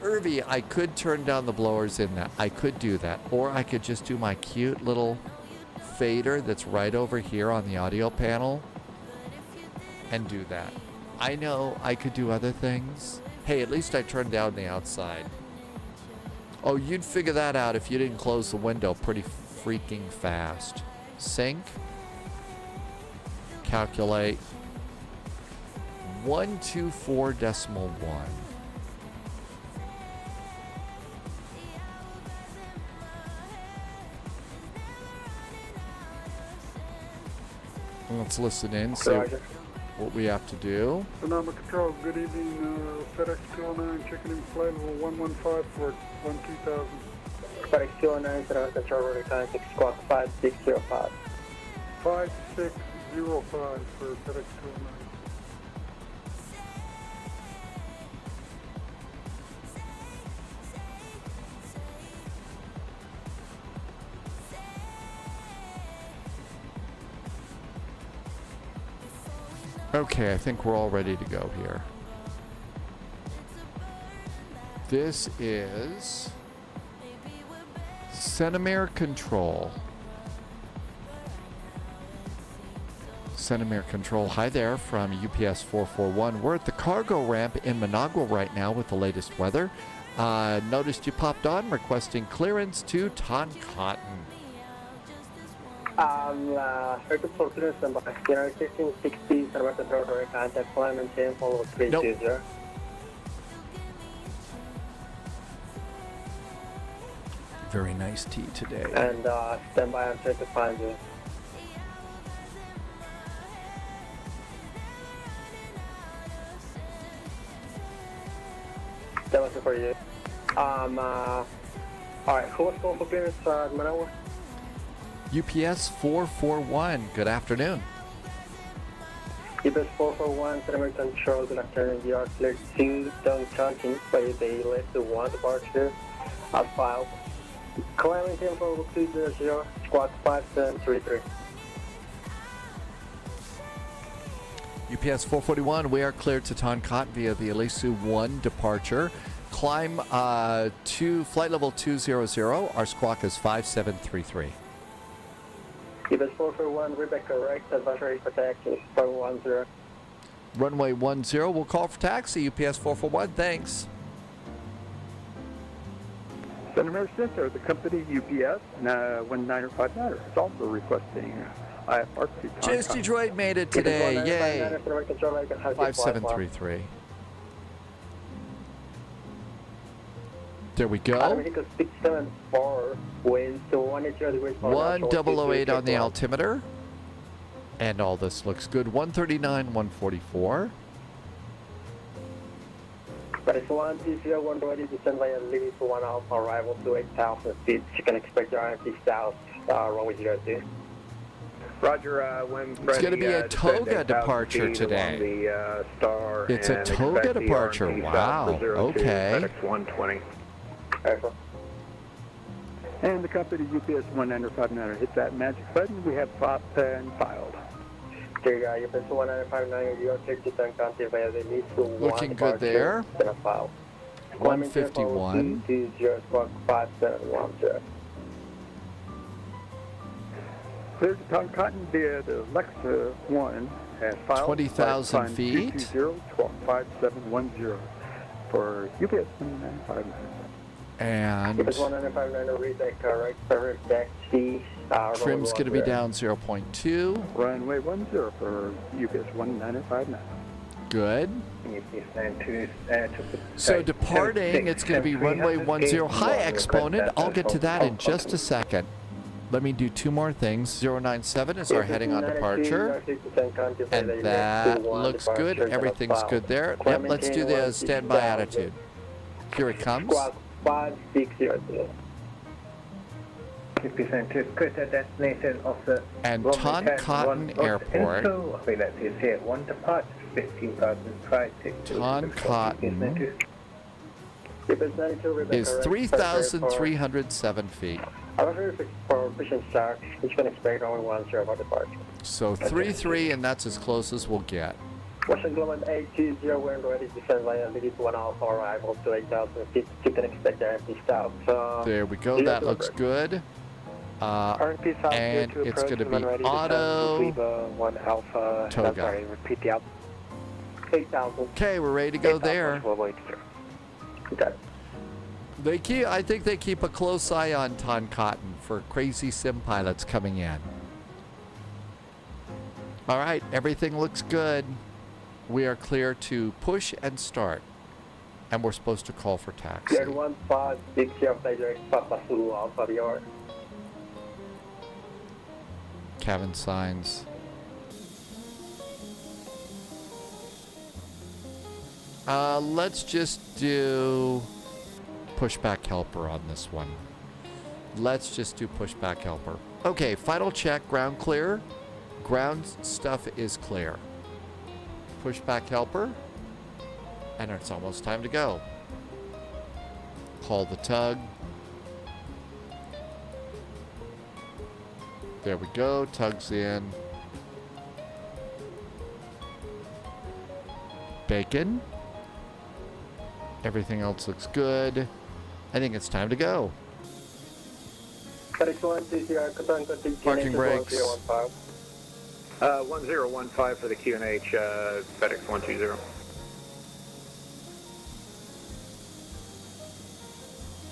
Irvi, I could turn down the blowers in that. I could do that. Or I could just do my cute little fader that's right over here on the audio panel and do that. I know I could do other things. Hey, at least I turned down the outside. Oh, you'd figure that out if you didn't close the window pretty freaking fast. Sync. Calculate. 124.1. Let's listen in, see what we have to do. Dynamic Control, good evening. FedEx 209, checking in flight level 115 for 12000. FedEx 209, FedEx Control, rotor time 6 squawk 5605. 5605 for FedEx 209. Okay, I think we're all ready to go here. This is Centimere Control. Centimere Control, hi there from UPS 441. We're at the cargo ramp in Managua right now with the latest weather. Noticed you popped on requesting clearance to Toncontin. Request for clearance number 1660, Sarvata Territory, contact climb and chain follow 320. Very nice tea today. And stand by, I'm trying to find you. That was it for you. Alright, who was going for clearance, Managua? UPS 441, good afternoon. UPS 441, Senator Control, good afternoon. You are cleared to Toncontin by the left to 1 departure. As filed. Climbing tempo 200, squad 5733. UPS 441, we are cleared to Toncontin via the ASUS 1 departure. Climb to flight level 200, our squawk is 5733. UPS 441, Rebecca, right, advisory for taxi, 510. Runway 10, we'll call for taxi, UPS 441, thanks. Senator Center, the company UPS 1959 is also requesting IFR to Just Detroit made it today, yay. 5733. There we go. 674 winds to 180 degrees. 1008 on the altimeter. And all this looks good. 139, 144. But it's 120, ready to send via limit to 1 alpha arrival to 8,000 feet. You can expect your IMP south, runway 02. Roger, when it's going to be a toga departure today. The, star it's a toga departure. Wow. Okay. FedEx 120. And the company UPS 1959 hit that magic button. We have popped and filed. There you go. UPS 1959, you are cleared to Toncontin via the limit to 1 looking good there. 151. 5710. Cleared to Toncontin via the Lexa 1 at filed 20,000 feet. 220-5710 for UPS 1959. And UPS 1959, Rebecca, right, taxi. Trim's going to be down 0.2. Runway 10 for UPS 1959. Good. So departing, it's going to be runway 10. Hi, Exponent. I'll get to that in just a second. Let me do two more things. 097 is our heading on departure. And that looks good. Everything's good there. Yep, let's do the standby attitude. Here it comes. 5602. And Toncontin Airport. Toncontin is 3,307 feet. So 33, and that's as close as we'll get. Washington Global 820, we're ready to send via limit 1 alpha arrival to 8,000 feet. You can expect the RMP south. There we go, that looks good. And it's going to be auto 1 alpha. toga. Sorry, repeat the out. 8,000. Okay, we're ready to go there. Okay. I think they keep a close eye on Toncontin for crazy sim pilots coming in. All right, everything looks good. We are clear to push and start. And we're supposed to call for taxi. Cleared 1560 of direct Papa Zulu Alpha VR. Cabin signs. Let's just do pushback helper on this one. Let's just do pushback helper. Okay, final check, ground clear. Ground stuff is clear. Pushback helper. And it's almost time to go. Call the tug. There we go, tug's in. Bacon. Everything else looks good. I think it's time to go. Parking brakes. 1015 for the QNH, FedEx 120.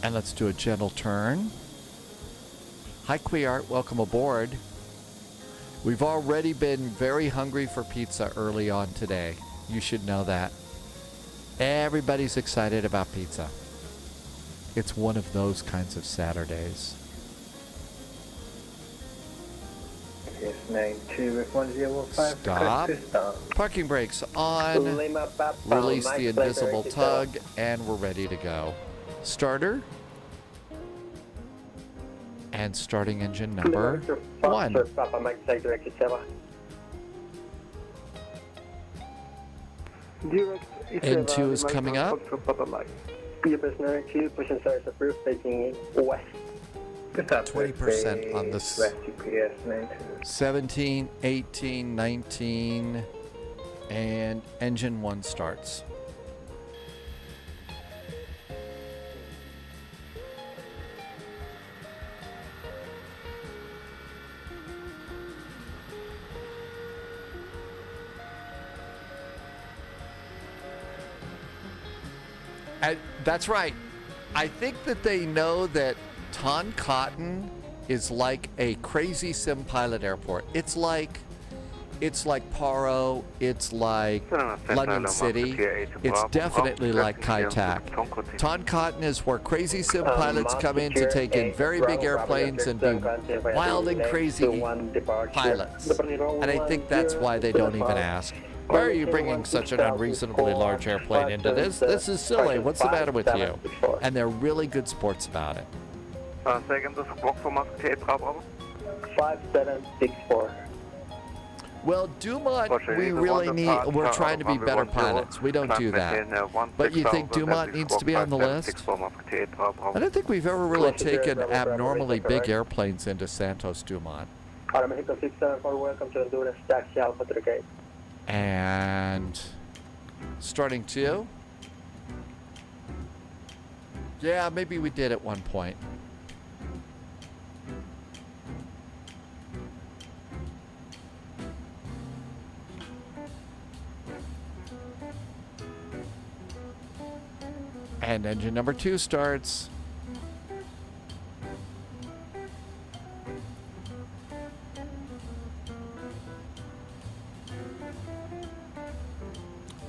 And let's do a gentle turn. Hi, Queart. Welcome aboard. We've already been very hungry for pizza early on today. You should know that. Everybody's excited about pizza. It's one of those kinds of Saturdays. Yes, 921015. Stop. Parking brakes on. Release the invisible tug, and we're ready to go. Starter. And starting engine number 1. N2 is coming up. 20% on this. 17, 18, 19, and engine 1 starts. That's right. I think that they know that Toncontin is like a crazy sim pilot airport. It's like Paulo. It's like London City. It's definitely like Kai-Tak. Toncontin is where crazy sim pilots come in to take in very big airplanes and be wild and crazy pilots. And I think that's why they don't even ask. Why are you bringing such an unreasonably large airplane into this? This is silly. What's the matter with you? And they're really good sports about it. Second, the squawk for Musketeer, Bravo. 5764. Well, Dumont, we really need, we're trying to be better pilots. We don't do that. But you think Dumont needs to be on the list? I don't think we've ever really taken abnormally big airplanes into Santos Dumont. Welcome to Honduras, taxi Alpha to the gate. And starting 2. Yeah, maybe we did at one point. And engine number 2 starts.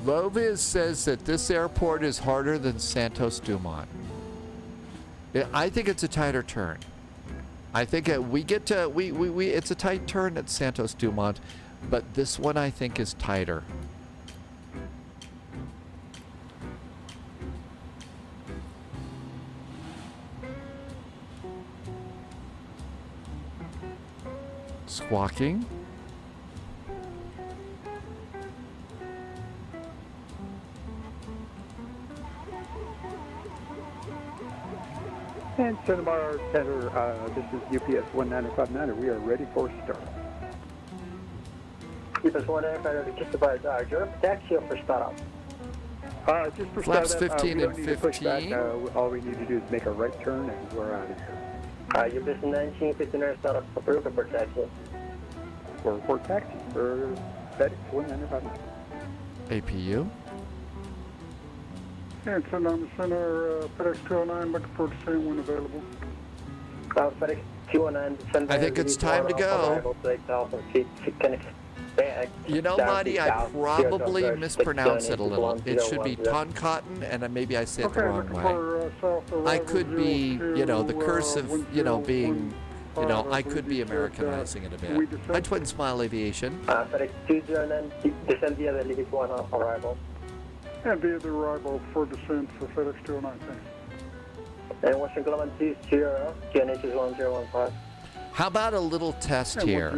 Loviz says that this airport is harder than Santos Dumont. I think it's a tighter turn. I think it's a tight turn at Santos Dumont, but this one I think is tighter. Squawking. And Cinnabar Center, this is UPS 1959. We are ready for start. UPS 1959, just about taxi or for startup? Just for Flaps startup, 15 we and don't need to push back. 15. All we need to do is make a right turn and we're out of here. UPS 1959 startup approved for taxi. For taxi, for FedEx 1959. APU. And send on the center, FedEx 209, looking for the same one available. FedEx 209, I think it's time to go. You know, Marty, I probably mispronounced it a little. It should be Toncontin, and maybe I said it the wrong way. I could be, you know, the curse of, you know, being, you know, I could be Americanizing it a bit. Hi, Twin Smile Aviation. FedEx 209, descend via the Legacy 1 arrival. And via the arrival for descent for FedEx 209, thanks. And Washington Global 20, QNH is 1015. How about a little test here?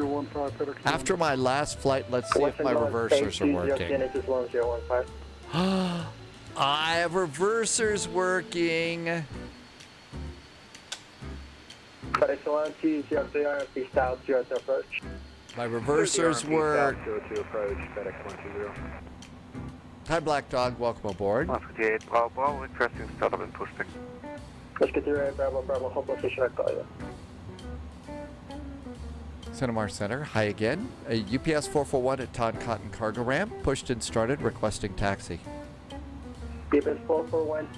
After my last flight, let's see if my reversers are working. I have reversers working. My reversers work. Hi, Black Dog. Welcome aboard. Musketeer, Bravo, requesting startup and pushback. Musketeer, Bravo, home position at Koya. Cinnabar Center, hi again. A UPS 441 at Toncontin Cargo Ramp, pushed and started, requesting taxi. UPS 441,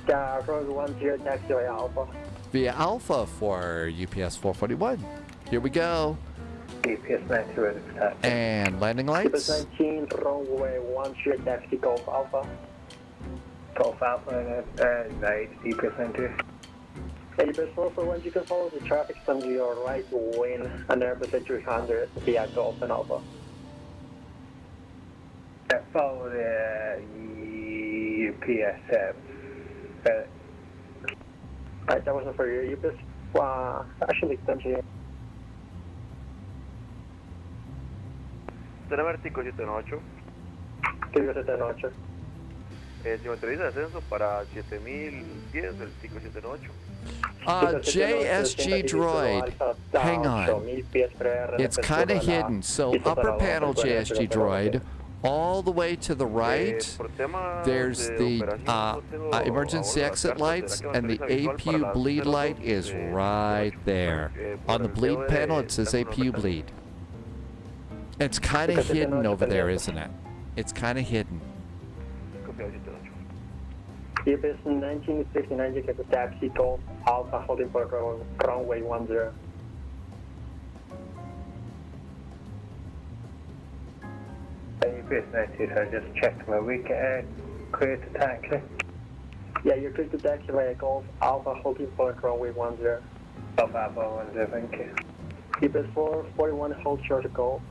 road 10, taxi Alpha. via Alpha for UPS 441. Here we go. UPS 92 And landing lights. UPS 19, runway 13, taxi Golf Alpha. Golf Alpha and 8, UPS 92. UPS 441, you can follow the traffic from your right wing and Airbus 300 via Golf and Alpha. Follow the UPS. Alright, that wasn't for you. UPS, actually, thank you. Tenemos 578. 578. Si me autoriza ascenso para 7010 del 578. JSG droid. Hang on. It's kind of hidden. So upper panel JSG droid. All the way to the right, there's the emergency exit lights, and the APU bleed light is right there. On the bleed panel, it says APU bleed. It's kind of hidden over there, isn't it? It's kind of hidden. UPS 1959, you get the taxi Golf Alpha holding for runway 10. UPS 92, so just check my week clear to taxi. Yeah, you're clear to taxi via Golf Alpha holding for runway 10. Golf Alpha 10, thank you. UPS 441, hold short of Golf.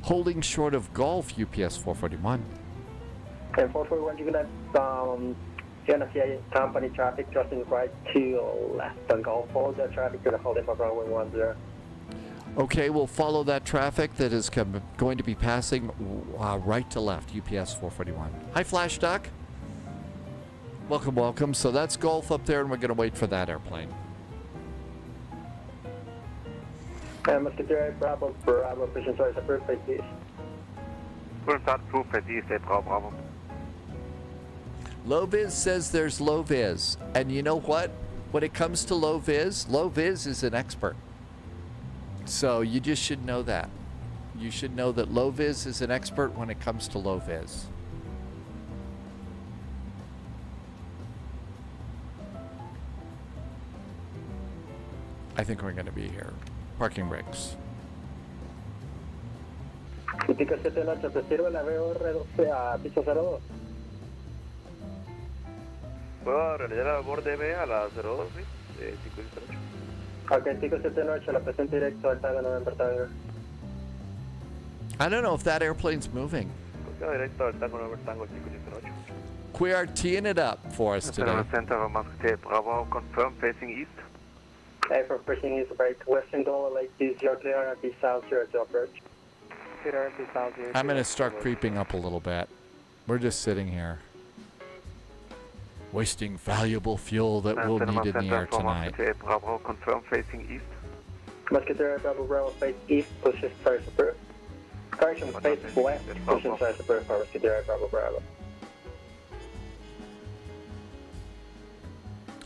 Holding short of Golf, UPS 441. And 441, you're gonna see a company traffic crossing right to left on Golf. Follow that traffic to the holding for runway 10. Okay, we'll follow that traffic that is going to be passing right to left, UPS 441. Hi, Flash Duck. Welcome, welcome. So that's Golf up there, and we're going to wait for that airplane. Musketeer, Bravo, Precision Source, approved by this. Full start, approved by this, Bravo. Low Viz says there's Low Viz. And you know what? When it comes to Low Viz is an expert. So you just should know that. You should know that Low Viz is an expert when it comes to Low Viz. I think we're going to be here. Parking brakes. Típico 78, te sirve la veo reduce a piso 02. ¿Puedo realizar la borde B a la 02, sí? 578. Ok, 578, la presente directo al Tango November Tango. I don't know if that airplane's moving. Directo al Tango November Tango 578. We are teeing it up for us today. Center of Musketeer, Bravo, confirm facing east. For pushing east right, Western Goal, Lake 20, clear, and south 0 to approach. Clear, and south 0. I'm going to start creeping up a little bit. We're just sitting here, wasting valuable fuel that we'll need in the air tonight. Bravo, confirm facing east. Musketeer, Bravo, face east, pushes first approved. Correction, face west, pushes first approved for Musketeer, Bravo.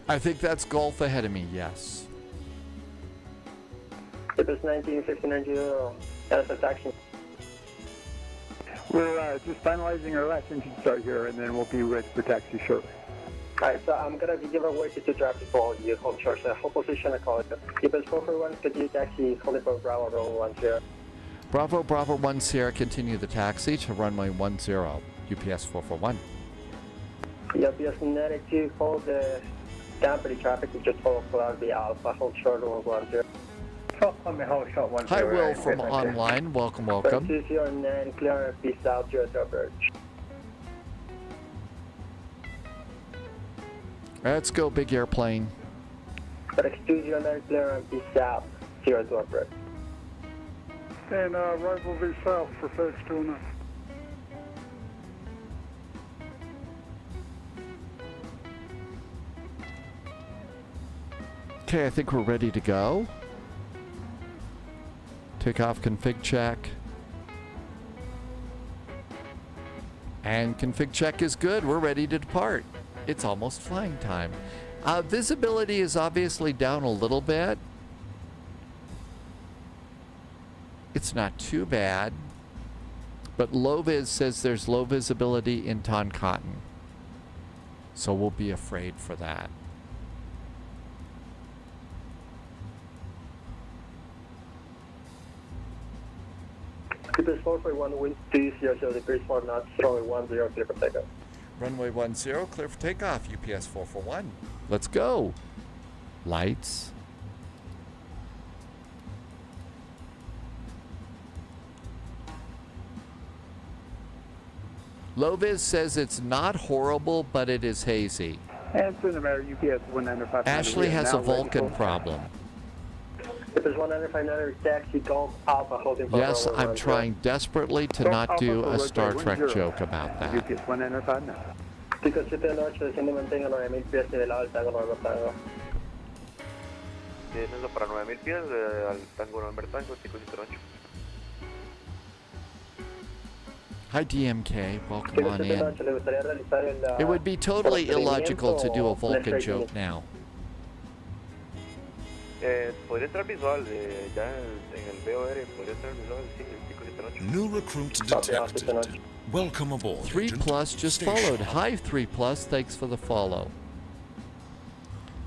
I think that's Golf ahead of me, yes. It was 1959 LSS action. We're just finalizing our last engine start here, and then we'll be ready for taxi shortly. Alright, so I'm gonna give away to two traffic for you, hold short, hold position, I call it. UPS 441, continue taxi, holding for Bravo, runway 10. Bravo 1 Sierra, continue the taxi to runway 10, UPS 441. UPS 92, hold the company traffic, just follow Cloud Alpha, hold short, runway 10. Hi, Will from online. Welcome. 209, clear and peace out, 0 to approach. Let's go, big airplane. FedEx 209, clear and peace out, 0 to approach. And arrival V south for FedEx 209. Okay, I think we're ready to go. Takeoff config check. And config check is good. We're ready to depart. It's almost flying time. Visibility is obviously down a little bit. It's not too bad. But low vis says there's low visibility in Toncontin. So we'll be afraid for that. QPS 441, wind 200 degrees 4 knots, runway 10, clear for takeoff. Runway 10, clear for takeoff. UPS 441. Let's go. Lights. Loviz says it's not horrible, but it is hazy. And Cinematter UPS 195. Ashley has a Vulcan problem. QPS 195, taxi, Golf Alpha, holding for Yes, runway I'm 10. trying desperately to not do a Star Trek joke about that. UPS 195 now. Pico 78, desciende y mantenga 9000 pies nivel alta con nuevo tango. Descenso para 9000 pies al tango November Tango, Pico 78. Hi DMK, welcome on in. It would be totally illogical to do a Vulcan joke now. Podría entrar visual, ya en el VOR, podría entrar visual, sí, el Pico 78. New recruit detected. Welcome aboard. 3 agent. Plus just Stay followed. sharp. Hi 3 Plus, thanks for the follow.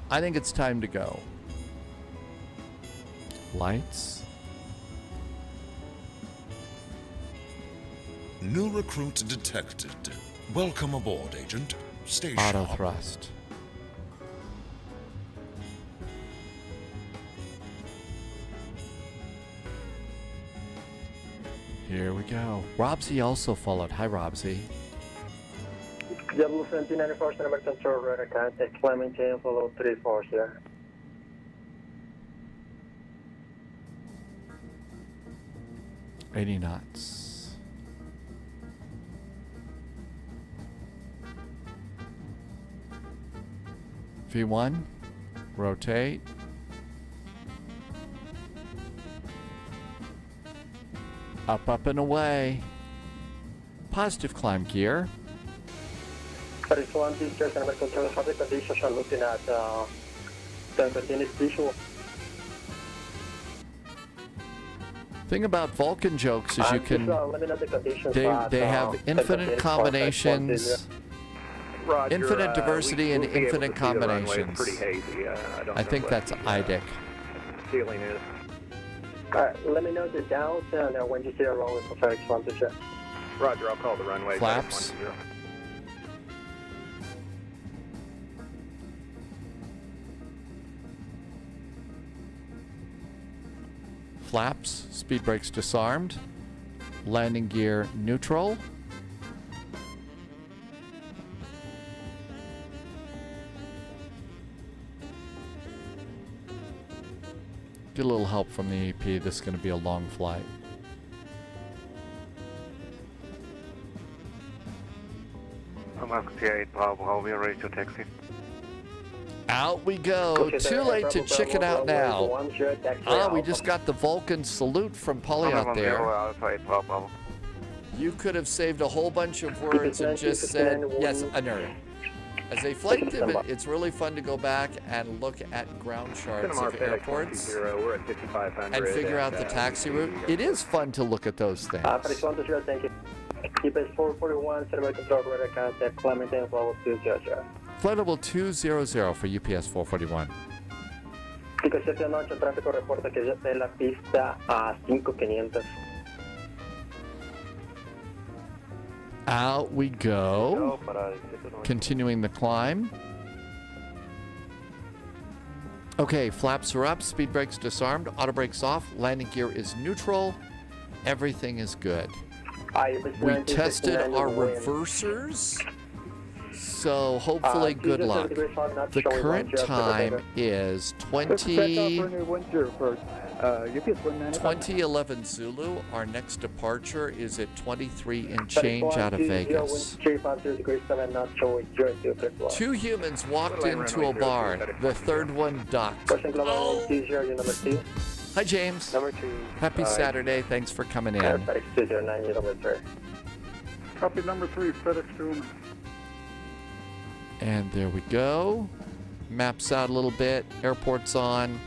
I think it's time to go. Lights. New recruit detected. Welcome aboard, agent. Stay Auto sharp. thrust. Here we go. Robsy also followed. Hi, Robsy. JetBlue 1794, Center Control, radar contact, climbing chain, follow 34 here. $80 knots. V1, rotate. Up, up, and away. Positive climb gear. Paris 1, discharge, Center Control, how the conditions are looking at Toncontin visual. Thing about Vulcan jokes is you can. Let me know the conditions. They have infinite combinations, Roger, infinite diversity, we and will be able to infinite see the runway. combinations. It's pretty hazy. I think that's IDIC. Ceiling is. Alright, let me know the downs and when you see a runway for Paris 1 to check. Roger, I'll call the runway. Flaps. 110. Flaps, speed brakes disarmed. Landing gear neutral. Get a little help from the EP. This is going to be a long flight. T8 Bravo, we are ready to taxi. Out we go. Too late to chicken out now. Ah, we just got the Vulcan salute from Paulo out there. Alpha 8 Bravo. You could have saved a whole bunch of words and just said, yes, a nerd. As a flight attendant, it's really fun to go back and look at ground charts of airports We're at 5500 and figure out the taxi route. It is fun to look at those things. Paris 1 to 0, thank you. Keep it 441, Center Control, radar contact, climbing chain, follow 200. Flight level 200 for UPS 441. Pico 78, tráfico reporta que ya está en la pista a 5500. Out we go. Continuing the climb. Okay, flaps are up, speed brakes disarmed, auto brakes off, landing gear is neutral. Everything is good. We tested our reversers, so hopefully good luck. The current time is 2011 Zulu. Our next departure is at 23 and change out of Vegas. 2 humans walked into a bar. The third one ducked. Oh. Hi, James. Happy Saturday. Thanks for coming in. Copy number 3, FedEx to Uman. And there we go. Maps out a little bit. Airport's on.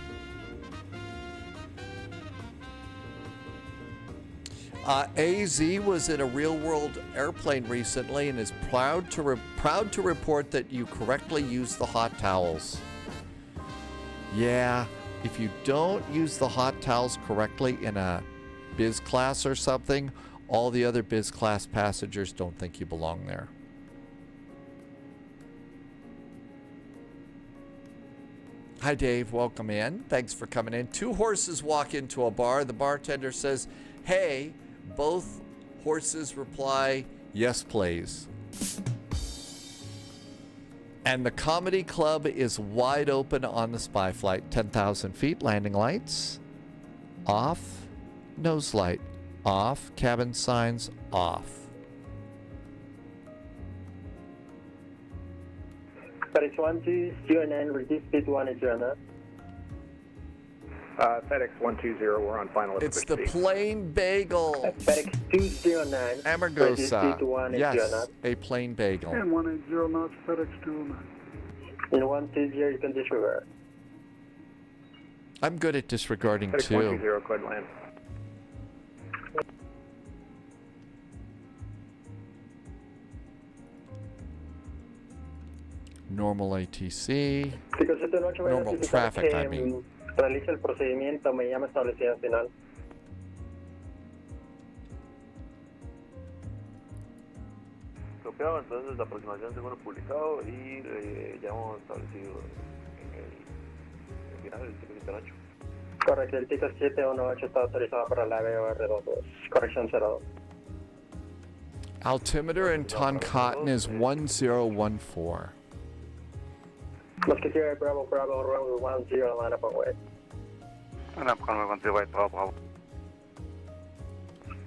AZ was in a real-world airplane recently and is proud to report that you correctly use the hot towels. Yeah, if you don't use the hot towels correctly in a biz class or something, all the other biz class passengers don't think you belong there. Hi, Dave. Welcome in. Thanks for coming in. Two horses walk into a bar. The bartender says, "Hey." Both horses reply, "Yes, please." And the comedy club is wide open on the spy flight. 10,000 feet, landing lights off, nose light off, cabin signs off. FedEx 1209, reduce speed 109. FedEx 120, we're on final. It's the plain bagel. FedEx 209. Amargosa. Yes, a plain bagel. And 180 knots, FedEx 209. In 120, you can disregard. I'm good at disregarding FedEx too. 120, cleared land. Normal ATC. Because esta noche voy a Normal necesitar traffic, que I mean. realice el procedimiento, me llama establecida final. Copiado, entonces la aproximación seguro publicado y ya hemos establecido en el final del ticket 78. Correcto, el ticket 718 está autorizado para la BOR22. Corrección 02. Altimeter in Toncontin is 1014. Musketeer Bravo Bravo runway 10 line up on way. Line up runway 10 right, Bravo.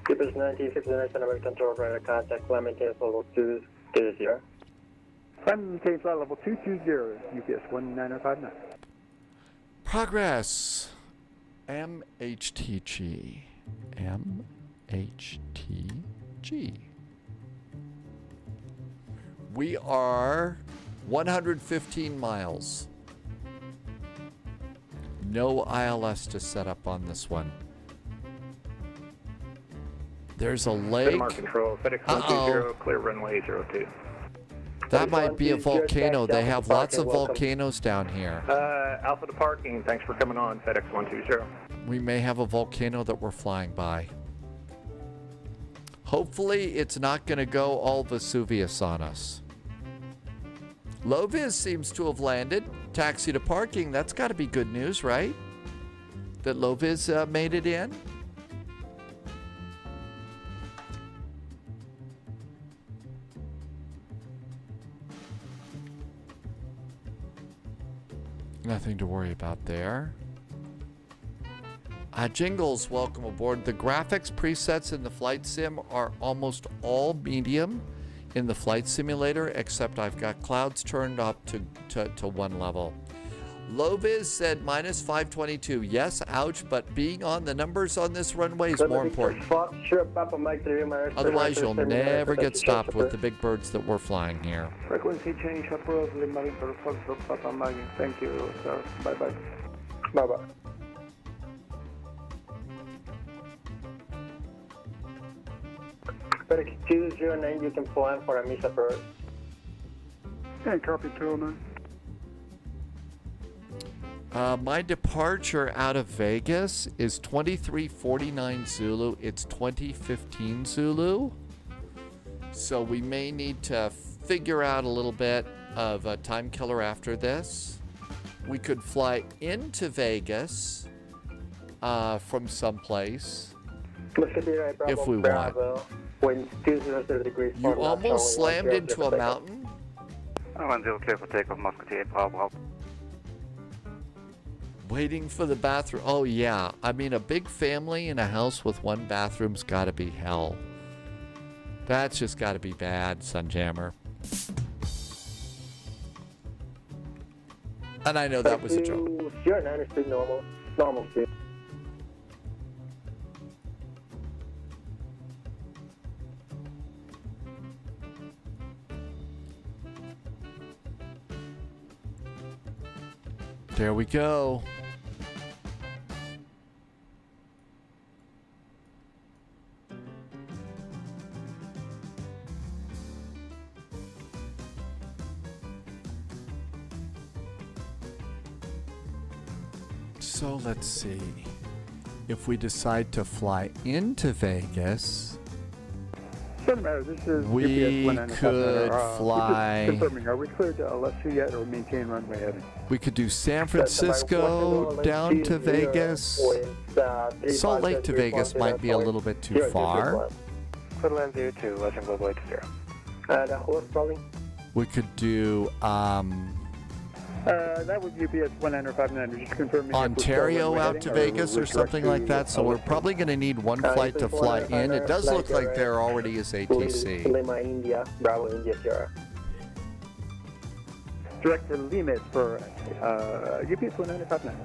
Keepers 1959 American Control Radar contact Clementine level 220. Clementine flight level 220, UPS 1959. Progress. MHTG. MHTG. We are 115 miles. No ILS to set up on this one. There's a lake. Mark control, FedEx 120, clear runway 02. That might be a volcano. They have lots of volcanoes down here. Alpha to parking, thanks for coming on, FedEx 120. We may have a volcano that we're flying by. Hopefully it's not going to go all Vesuvius on us. Loviz seems to have landed. Taxi to parking, that's got to be good news, right? That Loviz made it in? Nothing to worry about there. Jingles, welcome aboard. The graphics presets in the flight sim are almost all medium in the flight simulator, except I've got clouds turned up to one level. Loviz said minus 522. Yes, ouch, but being on the numbers on this runway is more important. Otherwise, you'll never get stopped with the big birds that we're flying here. Frequency change approved, Limerick, Foxtrot, Papa Maggie. Thank you, sir. Bye-bye. Bye-bye. FedEx 209, you can plan for a miss approach. Hey, copy 209. My departure out of Vegas is 2349 Zulu. It's 2015 Zulu. So we may need to figure out a little bit of a time killer after this. We could fly into Vegas from someplace if we want. You almost slammed into a mountain? 10 clear for takeoff, Musketeer, Bravo. Waiting for the bathroom. Oh, yeah. I mean, a big family in a house with one bathroom's got to be hell. That's just got to be bad, Sunjammer. And I know that was a joke. 09 is pretty normal. Normal speed. There we go. So let's see. If we decide to fly into Vegas, Doesn't matter. This is we UPS 195. could fly. Just confirming. Are we cleared to Lafayette or maintain runway heading? We could do San Francisco down to Vegas. Salt Lake to Vegas might be a little bit too far. Clearland 02, Western Global 80. That was probably. We could do That was UPS 1959. Just confirming. Ontario out to Vegas or something like that. So we're probably going to need one flight to fly in. It does look like there already is ATC. Lima, India, Bravo, India, Sierra. Direct to Lima for UPS 1959.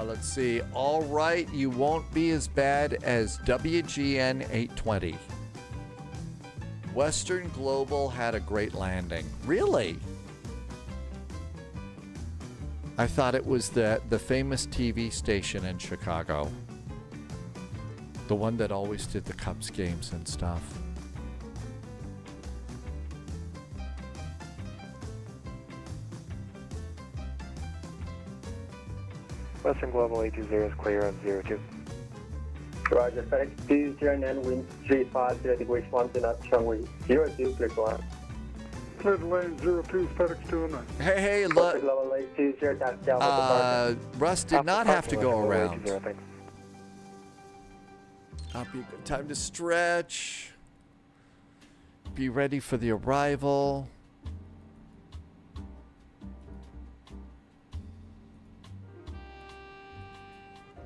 Let's see. All right, you won't be as bad as WGN 820. Western Global had a great landing. Really? I thought it was the famous TV station in Chicago. The one that always did the Cubs games and stuff. Western Global 80 is clear on 02. Roger, FedEx 209, wind 350 degrees 1 knots, runway 02, clear to land. Clear to lane 02, FedEx 209. Hey, look. Russ did not have to go around. Copy. Time to stretch. Be ready for the arrival.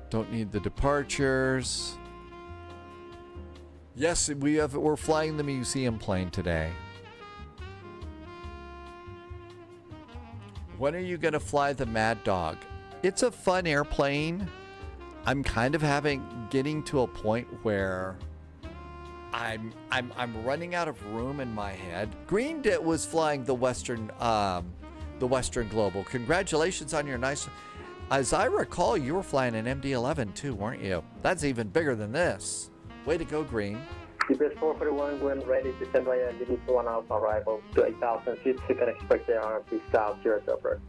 Don't need the departures. Yes, we're flying the museum plane today. When are you going to fly the Mad Dog? It's a fun airplane. I'm kind of getting to a point where I'm running out of room in my head. Green was flying the Western Global. Congratulations on your nice. As I recall, you were flying an MD-11 too, weren't you? That's even bigger than this. Way to go, Green. UPS 441 when ready to send via limit 1 hour arrival to 8,000 feet. You can expect the RMP South 0 to approach.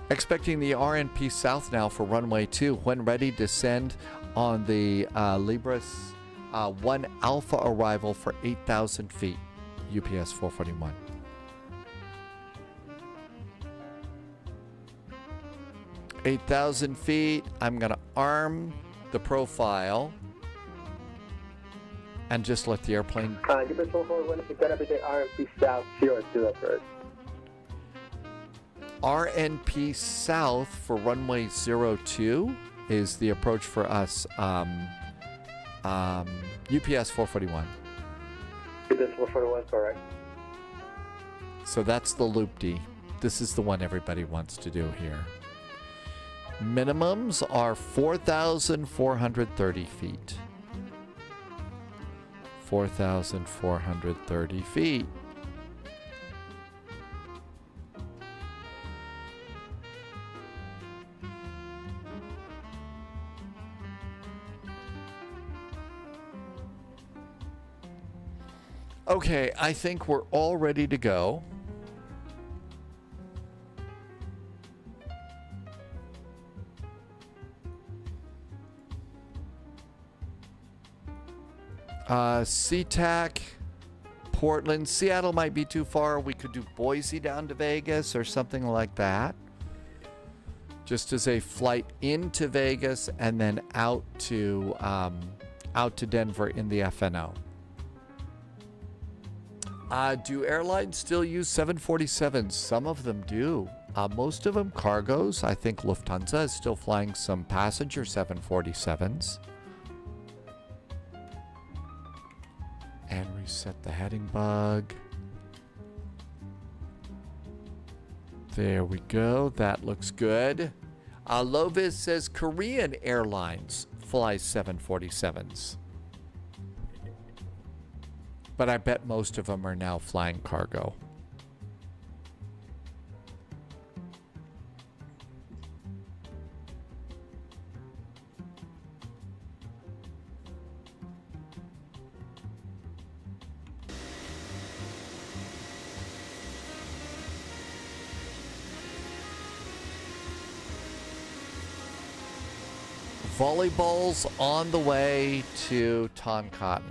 Expecting the RNP South now for runway 2 when ready to send on the Libras 1 Alpha arrival for 8,000 feet. UPS 441. $8,000 feet. I'm going to arm the profile and just let the airplane. UPS 441 is going to be the RMP South 0 to approach. RNP South for runway 02 is the approach for us. UPS 441. UPS 441, correct. So that's the loop-D. This is the one everybody wants to do here. Minimums are 4,430 feet. 4,430 feet. Okay, I think we're all ready to go. SeaTac, Portland, Seattle might be too far. We could do Boise down to Vegas or something like that. Just as a flight into Vegas and then out to Denver in the FNO. Do airlines still use 747s? Some of them do. Most of them cargos. I think Lufthansa is still flying some passenger 747s. And reset the heading bug. There we go. That looks good. Lovis says Korean Airlines flies 747s. But I bet most of them are now flying cargo. Volleyball's on the way to Toncontin.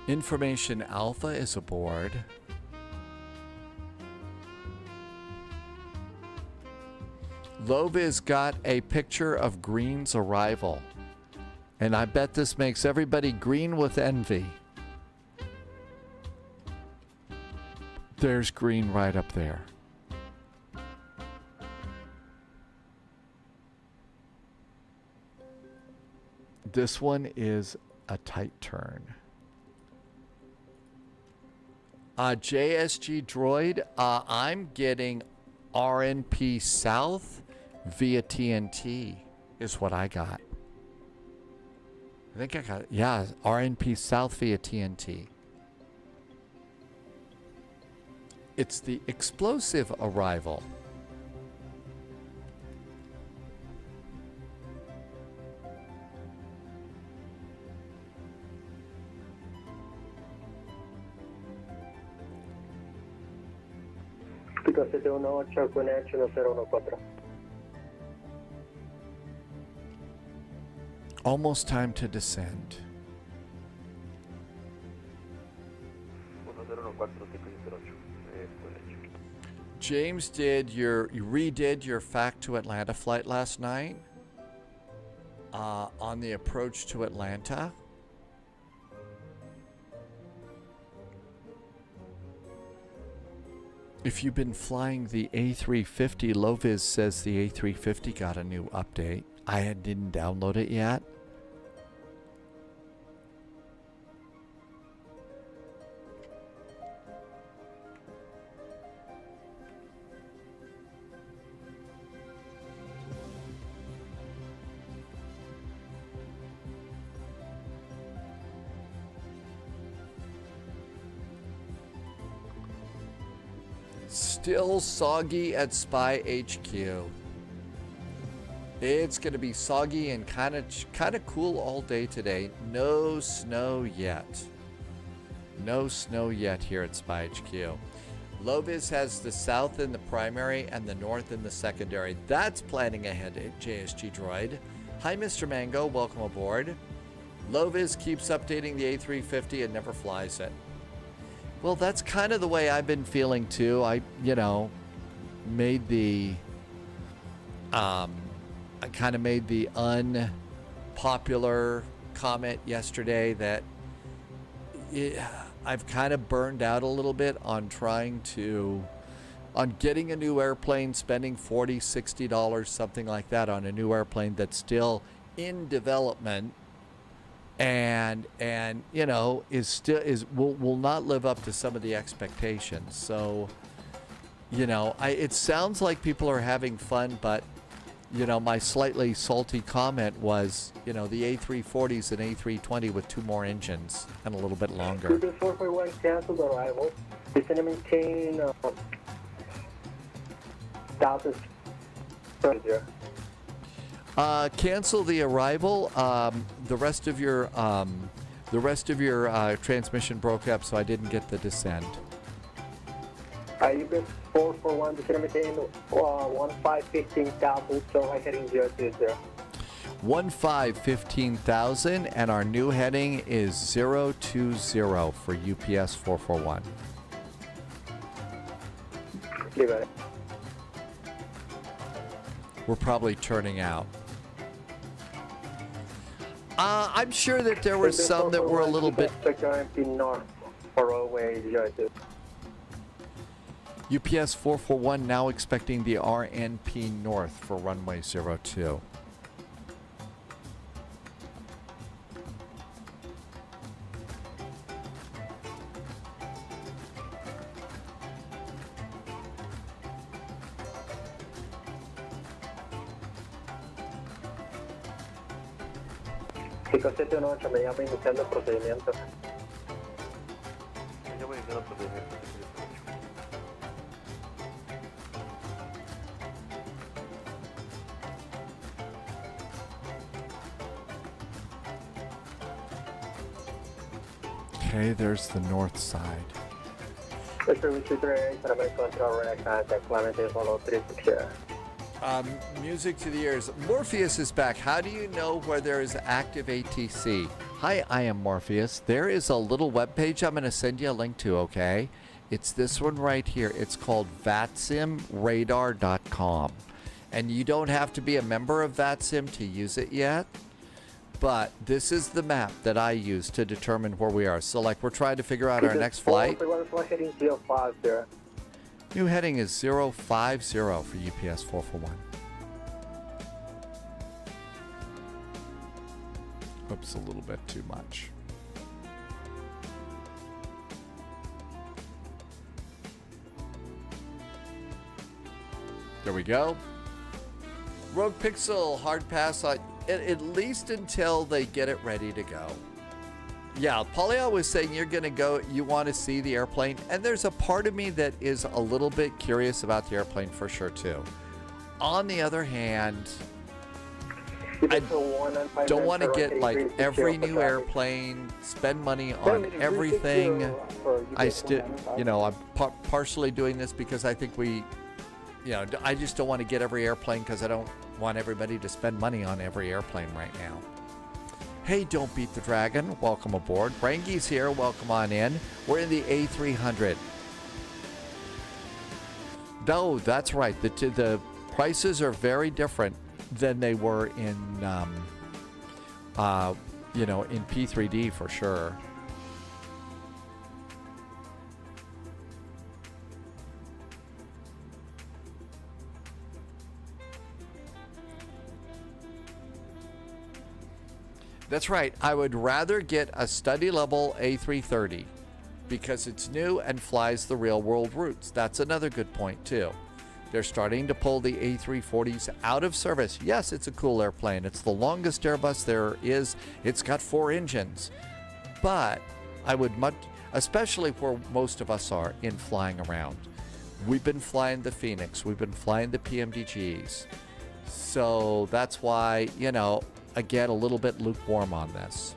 Information Alpha is aboard. Loviz got a picture of Green's arrival. And I bet this makes everybody green with envy. There's Green right up there. This one is a tight turn. JSG Droid, I'm getting RNP South via TNT is what I got. I think I got, yeah, RNP South via TNT. It's the explosive arrival. Pico 718, connection 014. Almost time to descend. 1014, James, you redid your Fact to Atlanta flight last night on the approach to Atlanta. If you've been flying the A350, Loviz says the A350 got a new update. I didn't download it yet. Still soggy at Spy HQ. It's going to be soggy and kind of cool all day today. No snow yet. No snow yet here at Spy HQ. Loviz has the south in the primary and the north in the secondary. That's planning ahead at JSG Droid. Hi, Mr. Mango. Welcome aboard. Loviz keeps updating the A350 and never flies it. Well, that's kind of the way I've been feeling too. I made the I kind of made the unpopular comment yesterday that I've kind of burned out a little bit on getting a new airplane, spending $40, $60, something like that on a new airplane that's still in development. And will not live up to some of the expectations. So, it sounds like people are having fun, but my slightly salty comment was, the A340's an A320 with 2 more engines and a little bit longer. 441 canceled arrival. It's going to maintain status. Cancel the arrival. The rest of your transmission broke up, so I didn't get the descent. UBIS 441, the maintain 15,000, so I heading 020. 15,000, and our new heading is 020 for UPS 441. You got it. We're probably turning out. I'm sure that there were some that were a little bit. North for always. UPS 441 now expecting the RNP North for runway 02. Pico 718, me llama iniciando el procedimiento. Okay, there's the north side. Music to the ears. Morpheus is back. How do you know where there is active ATC? Hi, I am Morpheus. There is a little web page I'm going to send you a link to, okay? It's this one right here. It's called VATSIMradar.com. And you don't have to be a member of VATSIM to use it yet. But this is the map that I use to determine where we are. So, like, we're trying to figure out our next flight. New heading is 050 for UPS 441. Oops, a little bit too much. There we go. Rogue Pixel, hard pass on at least until they get it ready to go. Yeah, Paulo was saying you're going to go, you want to see the airplane, and there's a part of me that is a little bit curious about the airplane for sure too. On the other hand, I don't want to get like every new airplane, spend money on everything. I still, you know, I'm partially doing this because I think we, you know, I just don't want to get every airplane because I don't want everybody to spend money on every airplane right now. Hey, don't beat the dragon. Welcome aboard. Rangi's here. Welcome on in. We're in the A300. No, that's right. The prices are very different than they were in, you know, in P3D for sure. That's right. I would rather get a study level A330 because it's new and flies the real world routes. That's another good point too. They're starting to pull the A340s out of service. Yes, it's a cool airplane. It's the longest Airbus there is. It's got 4 engines. But I would much, especially where most of us are in flying around. We've been flying the Phoenix. We've been flying the PMDGs. So that's why, you know, again, a little bit lukewarm on this.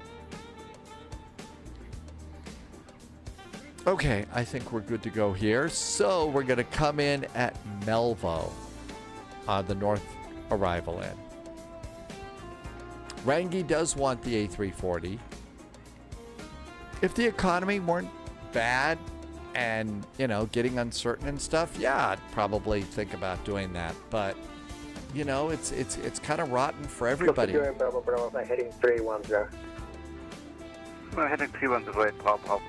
Okay, I think we're good to go here. So we're going to come in at Melvo, the north arrival in. Rangi does want the A340. If the economy weren't bad and, you know, getting uncertain and stuff, yeah, I'd probably think about doing that. But you know, it's kind of rotten for everybody. Heading 310. No, heading 310 right, pop.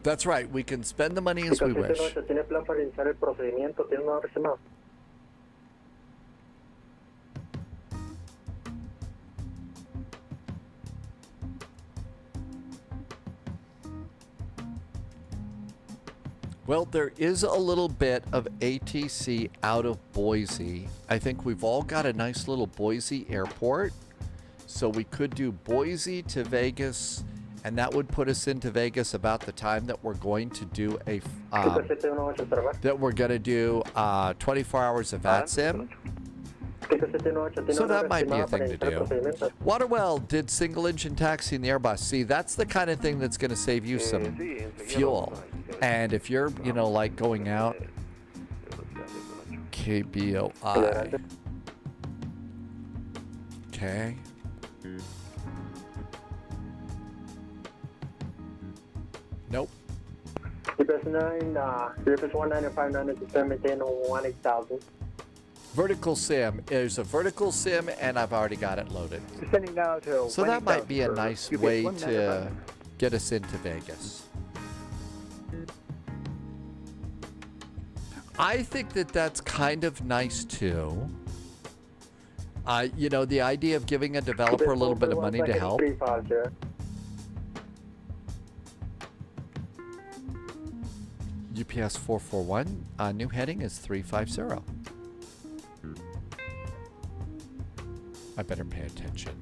That's right. We can spend the money as we wish. Well, there is a little bit of ATC out of Boise. I think we've all got a nice little Boise airport. So we could do Boise to Vegas, and that would put us into Vegas about the time that we're going to do a 24 hours of VATSIM. So that might be a thing to do. Waterwell did single engine taxi in the Airbus. See, that's the kind of thing that's going to save you some fuel. And if you're, you know, like going out, KBOI. Okay. Nope. Request 1959 to maintain 18,000. Vertical sim. There's a vertical sim, and I've already got it loaded. Descending now to So that might be a nice way to get us into Vegas. I think that that's kind of nice too. You know, the idea of giving a developer a little bit of money to help. UPS 441, new heading is 350. I better pay attention.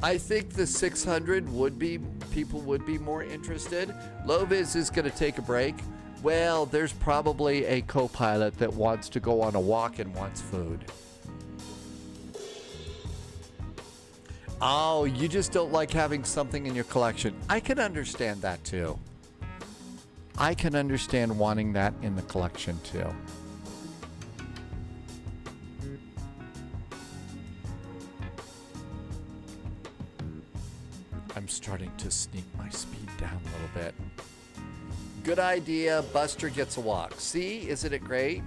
I think the 600 people would be more interested. Loviz is going to take a break. Well, there's probably a co-pilot that wants to go on a walk and wants food. Oh, you just don't like having something in your collection. I can understand that too. I can understand wanting that in the collection too. I'm starting to sneak my speed down a little bit. Good idea. Buster gets a walk. See, isn't it great?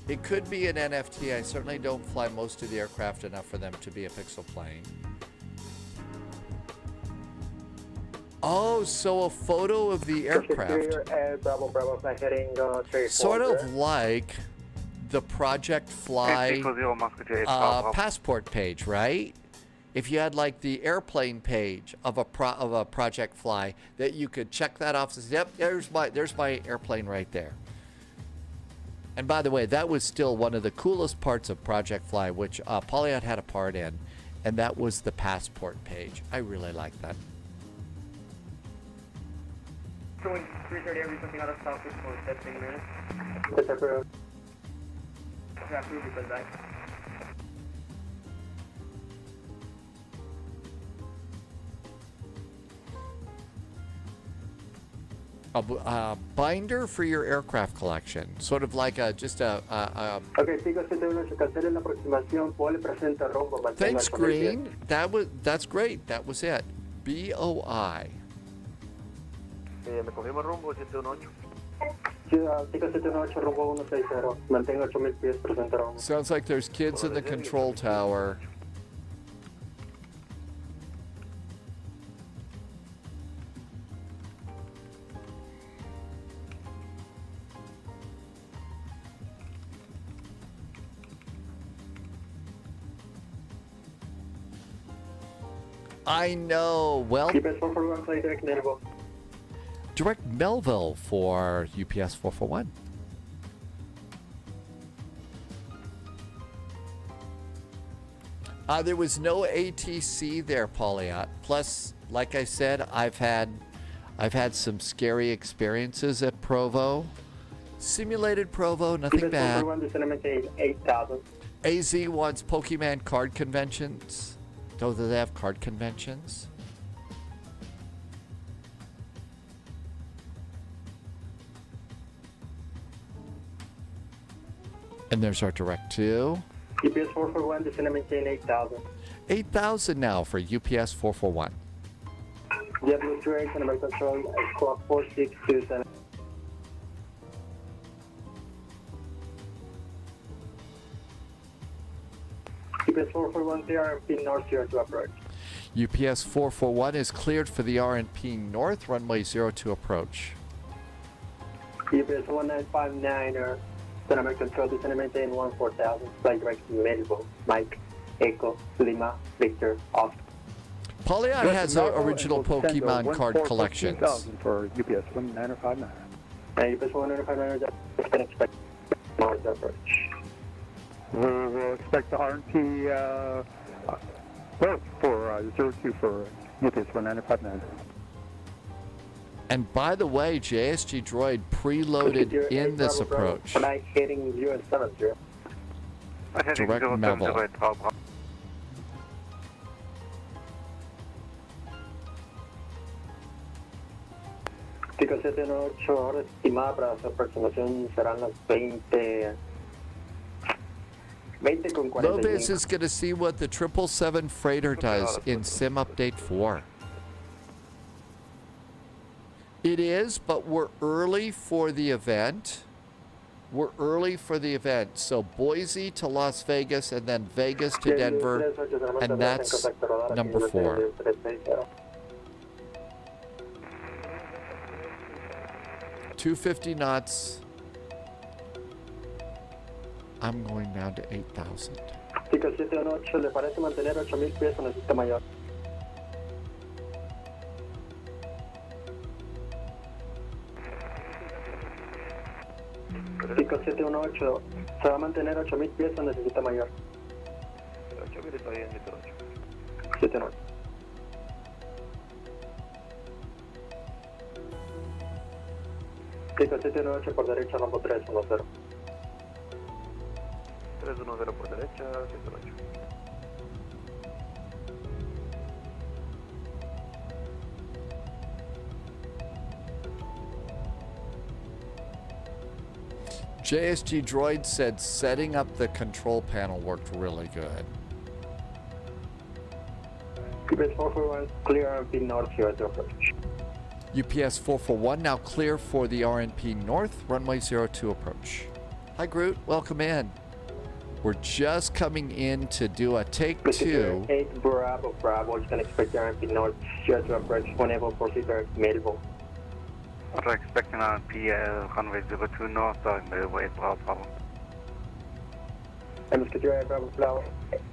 It could be an NFT. I certainly don't fly most of the aircraft enough for them to be a pixel plane. Oh, so a photo of the aircraft. Sort of like the Project Fly passport page, right? If you had like the airplane page of a Project Fly, that you could check that off and say, yep, there's my airplane right there. And by the way, that was still one of the coolest parts of Project Fly, which Paulo had a part in, and that was the passport page. I really like that. 330 every something out of Southwest for 15 minutes. Yeah, approve it, back. A binder for your aircraft collection, sort of like just a. Okay, cancelen la aproximación, Paulo presenta rumbo. Thanks, Green. That's great. That was it. BOI. Me confirma rumbo 718. Ciudad 718 rumbo 160. Mantenga 8000 pies, presenta rumbo. Sounds like there's kids in the control tower. I know. Well, direct Melville for UPS 441. There was no ATC there, Pauliot. Plus, like I said, I've had some scary experiences at Provo. Simulated Provo, nothing bad. AZ wants Pokemon card conventions. Do they have card conventions? And there's our direct to. UPS 441, descend and maintain 8,000. 8,000 now for UPS 441. JetBlue 28, Center Control, squawk 4627. UPS 441, clear RMP North 02 approach. UPS 441 is cleared for the RNP North, runway 02 approach. UPS 1959, Center Control, descend and maintain 14,000. Flight direct to Managua, Mike, Echo, Lima, Victor, off. Pauliot has original Pokemon card collections. For UPS 1959. UPS 1959, just can expect North approach. We will expect the RNP both for 02 for UPS 1959. And by the way, JSG Droid preloaded in this approach. When I heading 070. Direct Melville. Pico 718, hora estimada para su aproximación serán las 20 con 45. Lopez is going to see what the 777 freighter does in Sim Update 4. It is, but we're early for the event. We're early for the event. So Boise to Las Vegas and then Vegas to Denver. And that's number 4. $250 knots. I'm going down to 8,000. Pico 718, ¿le parece mantener 8,000 pies o necesita mayor? Pico 718, ¿se va a mantener 8,000 pies o necesita mayor? 8,000 está bien, 8. 7,8. Clica 78 por derecha, rumbo 310. 310 por derecha, 78. JSG Droid said setting up the control panel worked really good. UPS 441, clear RMP north here at the approach. UPS 441 now clear for the RNP North, runway 02 approach. Hi Groot, welcome in. We're just coming in to do a take 2. 8 Bravo, you can expect the RMP north here to approach whenever proceed direct Melville. What are expecting RMP runway 02 north, Managua 8 Bravo. Musketeer 8 Bravo,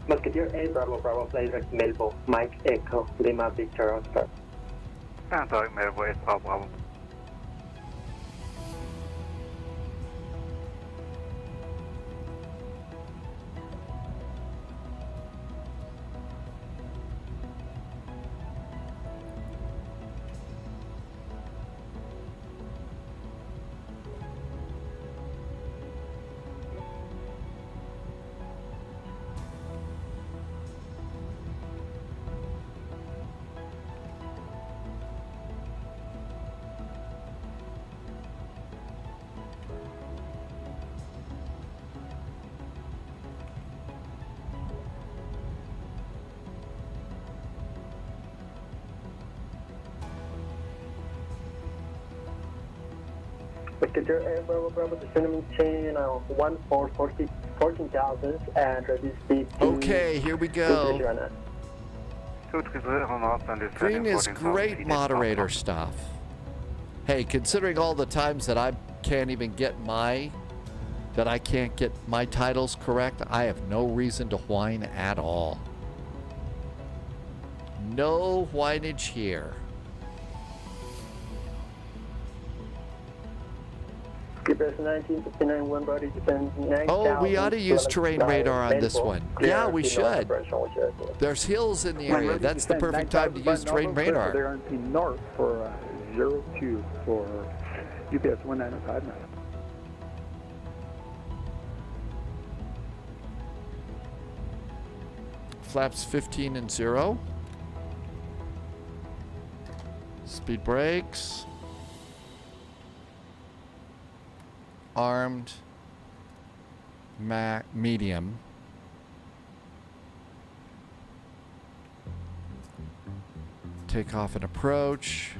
Musketeer 8 Bravo, fly direct Melville, Mike Echo, Lima Victor Oscar. Direct Managua 8 Bravo. Musketeer 8 Bravo, descending maintain 14,000 and reduce speed to... Okay, here we go. Green is great moderator stuff. Hey, considering all the times that I can't get my titles correct, I have no reason to whine at all. No whinage here. UPS 1959 one body descend 9,000. Oh, we ought to use terrain radar on this one. Yeah, we should. There's hills in the area. That's the perfect time to use terrain radar. They're on north for 02 for UPS 1959. Flaps 15 and 0. Speed brakes. Armed. Medium. Takeoff and approach.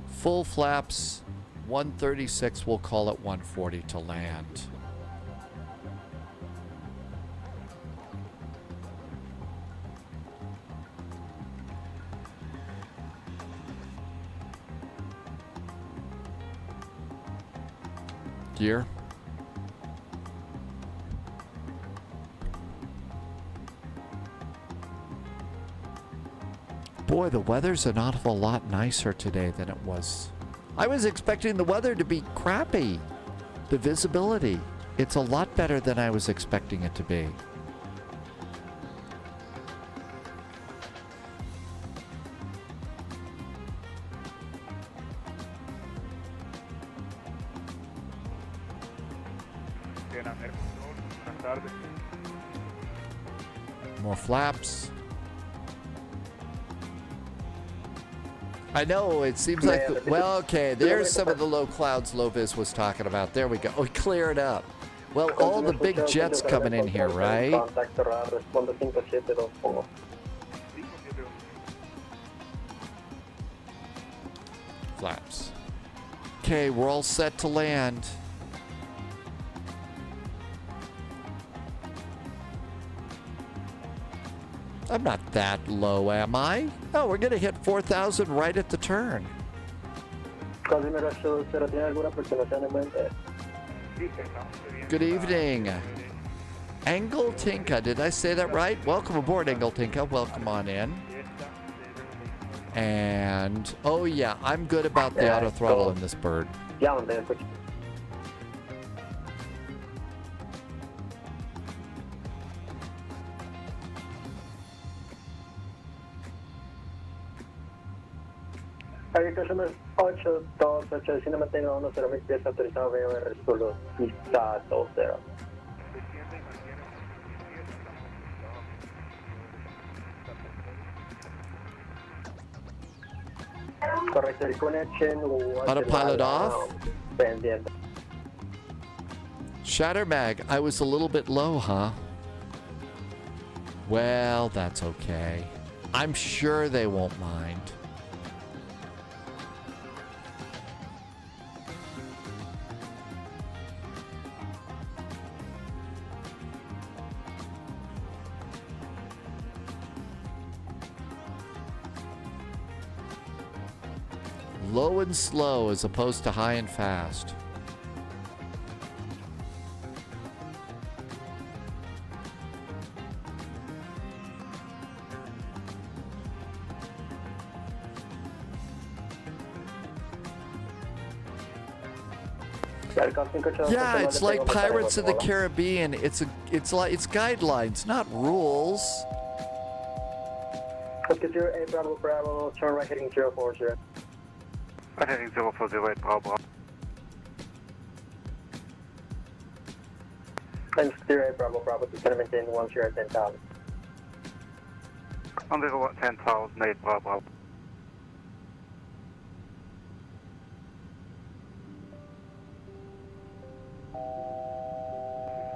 Full flaps. 136. We'll call it 140 to land. Gear. Boy, the weather's an awful lot nicer today than it was. I was expecting the weather to be crappy. The visibility, it's a lot better than I was expecting it to be. More flaps. I know, it seems like, well, okay, there's some of the low clouds Lovis was talking about. There we go. Oh, clear it up. Well, all the big jets coming in here, right? Flaps. Okay, we're all set to land. I'm not that low, am I? Oh, we're going to hit 4,000 right at the turn. Good evening. Angle Tinka, did I say that right? Welcome aboard, Angle Tinka. Welcome on in. And, oh yeah, I'm good about the auto throttle in this bird. Air Customer 828, si no mantenga 10.000 pies autorizado, VOR solo pista 20. Correcto, el connection. Autopilot off. Pendiente. Shatter mag, I was a little bit low, huh? Well, that's okay. I'm sure they won't mind. Low and slow as opposed to high and fast. Yeah, it's like Pirates of the Caribbean. It's guidelines, not rules. Okay, 08 Bravo Bravo, turn right heading 040. Right heading 040, Bravo. Thanks, 08 Bravo Bravo, to maintain 10,000. On the 10,000, 8 Bravo.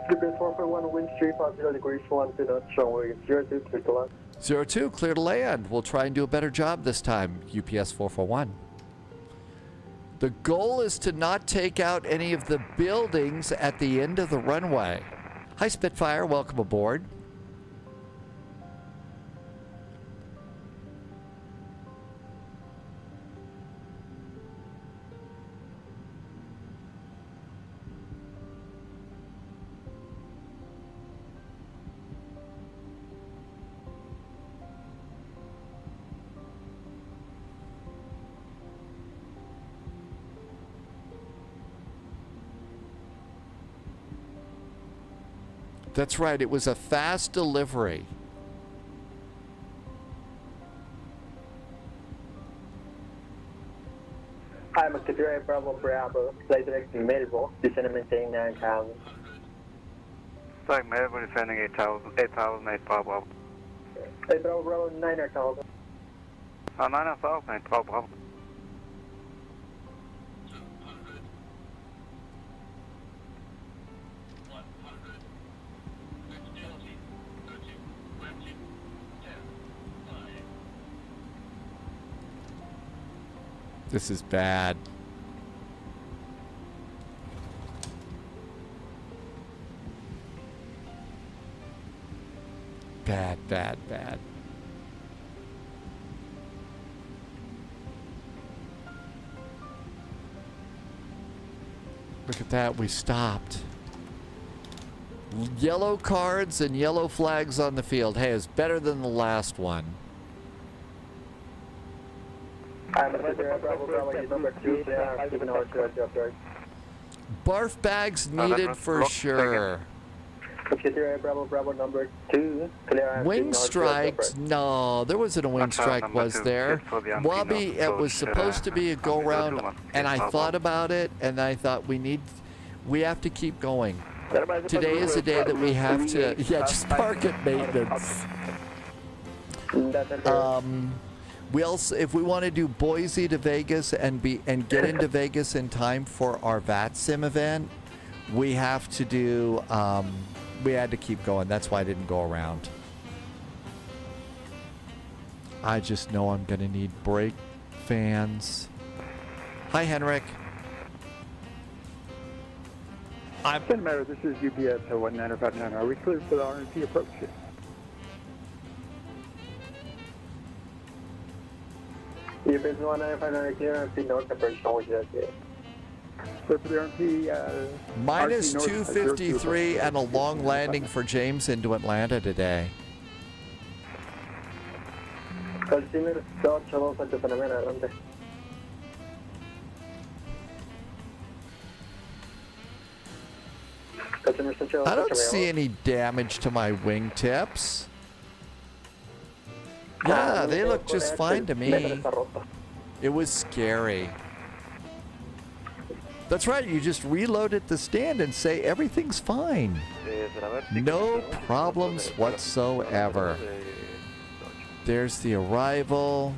Sleeping 441, wind 350 degrees, 12 knots, runway 02, clear to land. 02, clear to land. We'll try and do a better job this time, UPS 441. The goal is to not take out any of the buildings at the end of the runway. Hi, Spitfire. Welcome aboard. That's right, it was a fast delivery. I'm a Category Bravo Bravo, flight direct to Melbourne, descend and maintain 9,000. Flight Melbourne descending 8,000, 8 Bravo. 8 Bravo Bravo, 9,000. 9,000, 8 Bravo. This is bad. Bad, bad, bad. Look at that, we stopped. Yellow cards and yellow flags on the field. Hey, it's better than the last one. I'm a Category Bravo Bravo, number 2, keeping our job. Barf bags needed for sure. Category Bravo Bravo, number 2, clear. Wing strikes? No, there wasn't a wing strike, was there? Wabi, it was supposed to be a go-round, and I thought about it, and I thought we have to keep going. Today is a day that we have to, yeah, just park at maintenance. If we want to do Boise to Vegas and get into Vegas in time for our VATSIM event, we have to do. We had to keep going. That's why I didn't go around. I just know I'm gonna need brake fans. Hi, Henrik. Matter, this is UPS 1959. Are we clear for the RNP approach? UPS 1959 clear, RNP north approach, Clear for the RNP. Minus RC 253 and a long landing for James into Atlanta today. Altimeter 828 Panamera, adelante. I don't see any damage to my wingtips. Yeah, they look just fine to me. It was scary. That's right. You just reload at the stand and say everything's fine. No problems whatsoever. There's the arrival.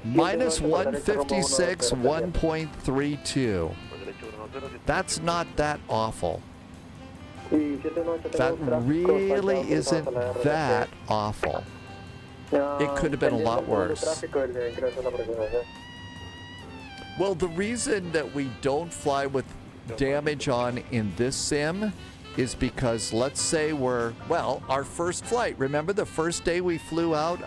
Minus 156, 1.32. That's not that awful. That really isn't that awful. It could have been a lot worse. Well, the reason that we don't fly with damage on in this sim is because, let's say our first flight. Remember the first day we flew out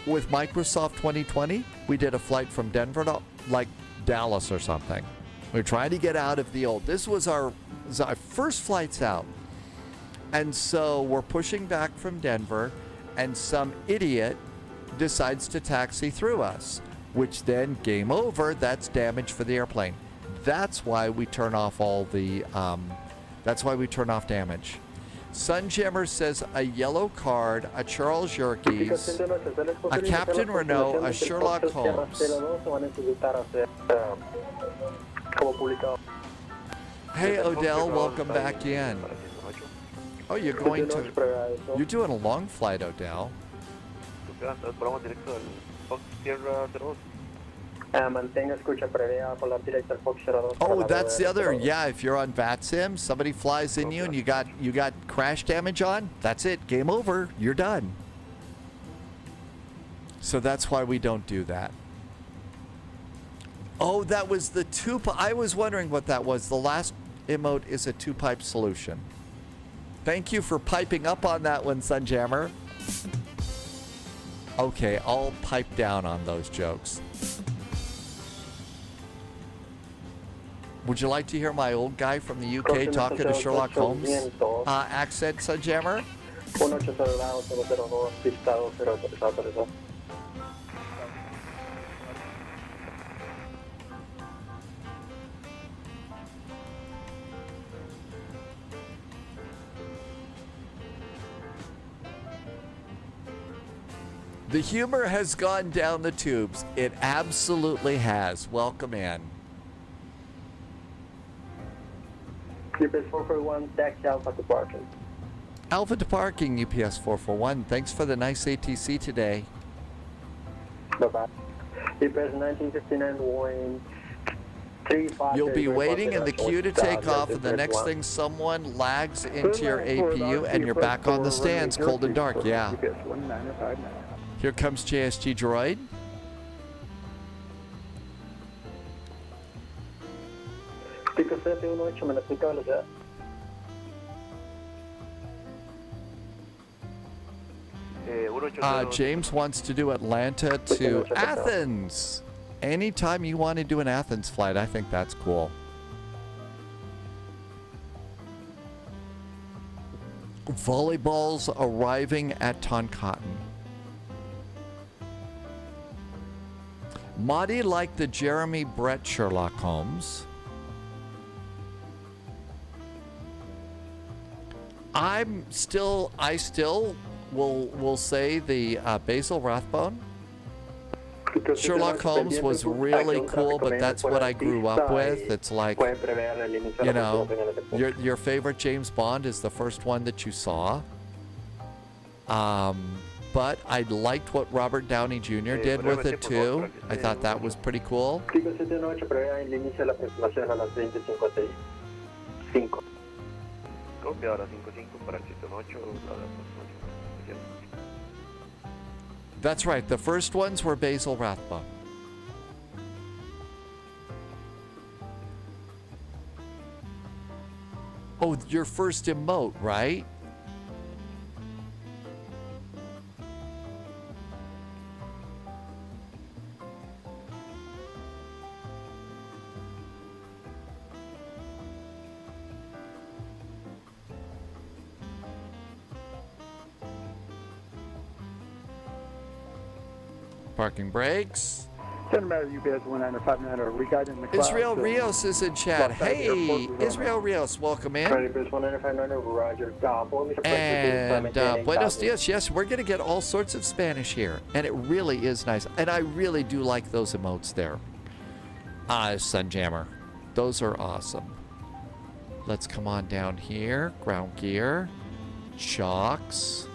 with Microsoft 2020? We did a flight from Denver to like Dallas or something. We were trying to get out of the old. This was our first flights out. And so we're pushing back from Denver, and some idiot decides to taxi through us, which then game over. That's damage for the airplane. That's why we turn off that's why we turn off damage. Sunjammer says a yellow card, a Charles Yerkes, a Captain Renault, a Sherlock Holmes. Hey Odell, welcome back in. Oh, you're doing a long flight, Odell. Oh, that's the other. Yeah, if you're on VATSIM, somebody flies in you and you got crash damage on, that's it. Game over. You're done. So that's why we don't do that. Oh, that was the I was wondering what that was. The last emote is a two-pipe solution. Thank you for piping up on that one, Sunjammer. Okay, I'll pipe down on those jokes. Would you like to hear my old guy from the UK talking to Sherlock Holmes accent, Sunjammer? The humor has gone down the tubes. It absolutely has. Welcome in. UPS 441, taxi Alpha to parking. Alpha to parking, UPS 441. Thanks for the nice ATC today. Bye-bye. UPS 1959, Warren. You'll be waiting in the queue to take off, and the next thing someone lags into your APU and you're back on the stands, cold and dark. Yeah. Here comes JSG Droid. James wants to do Atlanta to Athens. Anytime you want to do an Athens flight, I think that's cool. Volleyballs arriving at Toncontin. Marty liked the Jeremy Brett Sherlock Holmes. I still will say the Basil Rathbone. Sherlock Holmes was really cool, but that's what I grew up with. It's like, you know, your favorite James Bond is the first one that you saw. But I liked what Robert Downey Jr. did with it too. I thought that was pretty cool. That's right. The first ones were Basil Rathbone. Oh, your first emote, right? Parking brakes. Center Matter UPS 1959, regarding the clouds. Israel Rios is in chat. Hey, Israel Rios, welcome in. Bridge 1959, Roger. And buenos dias. Yes, we're going to get all sorts of Spanish here. And it really is nice. And I really do like those emotes there. Sunjammer. Those are awesome. Let's come on down here. Ground gear. Chocks.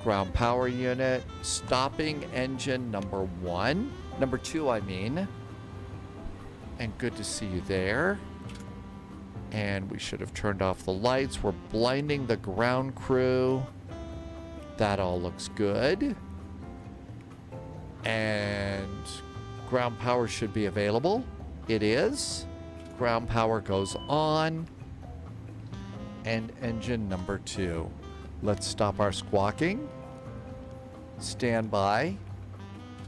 Ground power unit. Stopping engine number 1. Number 2, I mean. And good to see you there. And we should have turned off the lights. We're blinding the ground crew. That all looks good. And ground power should be available. It is. Ground power goes on. And engine number 2. Let's stop our squawking. Stand by.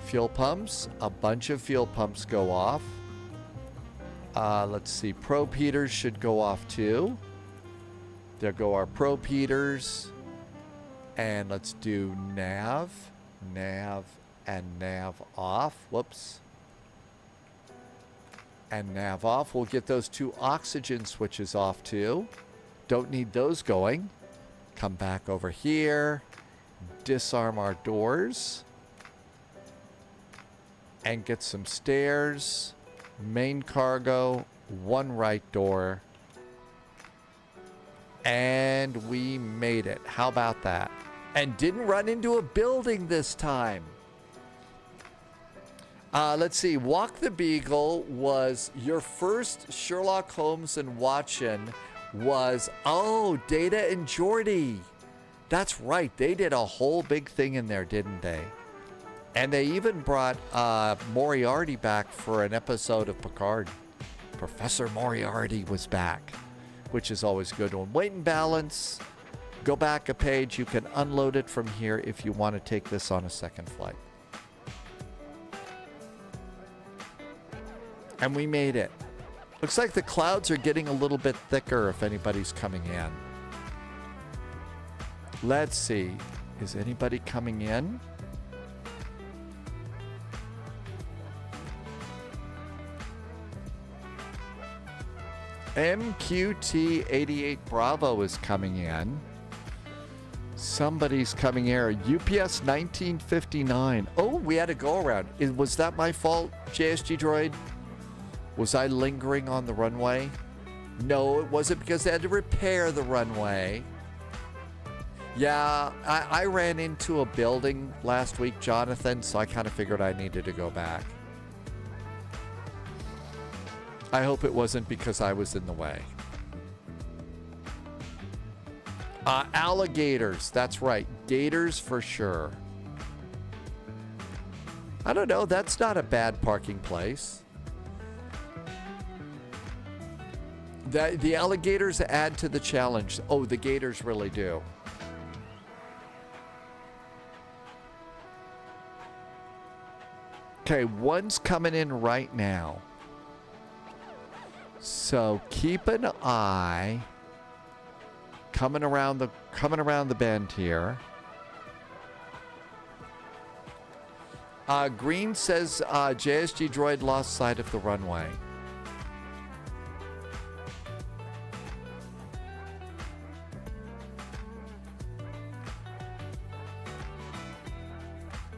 Fuel pumps. A bunch of fuel pumps go off. Let's see. Probe heaters should go off too. There go our probe heaters. And let's do nav, nav, and nav off. Whoops. And nav off. We'll get those 2 oxygen switches off too. Don't need those going. Come back over here. Disarm our doors. And get some stairs. Main cargo. 1 right door. And we made it. How about that? And didn't run into a building this time. Let's see. Walk the Beagle was your first Sherlock Holmes and Watson was, oh, Data and Geordi. That's right. They did a whole big thing in there, didn't they? And they even brought Moriarty back for an episode of Picard. Professor Moriarty was back, which is always a good one. Weight and balance. Go back a page. You can unload it from here if you want to take this on a second flight. And we made it. Looks like the clouds are getting a little bit thicker if anybody's coming in. Let's see. Is anybody coming in? MQT88 Bravo is coming in. Somebody's coming here. UPS 1959. Oh, we had a go around. Was that my fault, JSG Droid? Was I lingering on the runway? No, it wasn't, because they had to repair the runway. Yeah, I ran into a building last week, Jonathan, so I kind of figured I needed to go back. I hope it wasn't because I was in the way. Alligators, that's right. Gators for sure. I don't know, that's not a bad parking place. The alligators add to the challenge. Oh, the gators really do. Okay, one's coming in right now. So keep an eye coming around the bend here. Green says JSG Droid lost sight of the runway.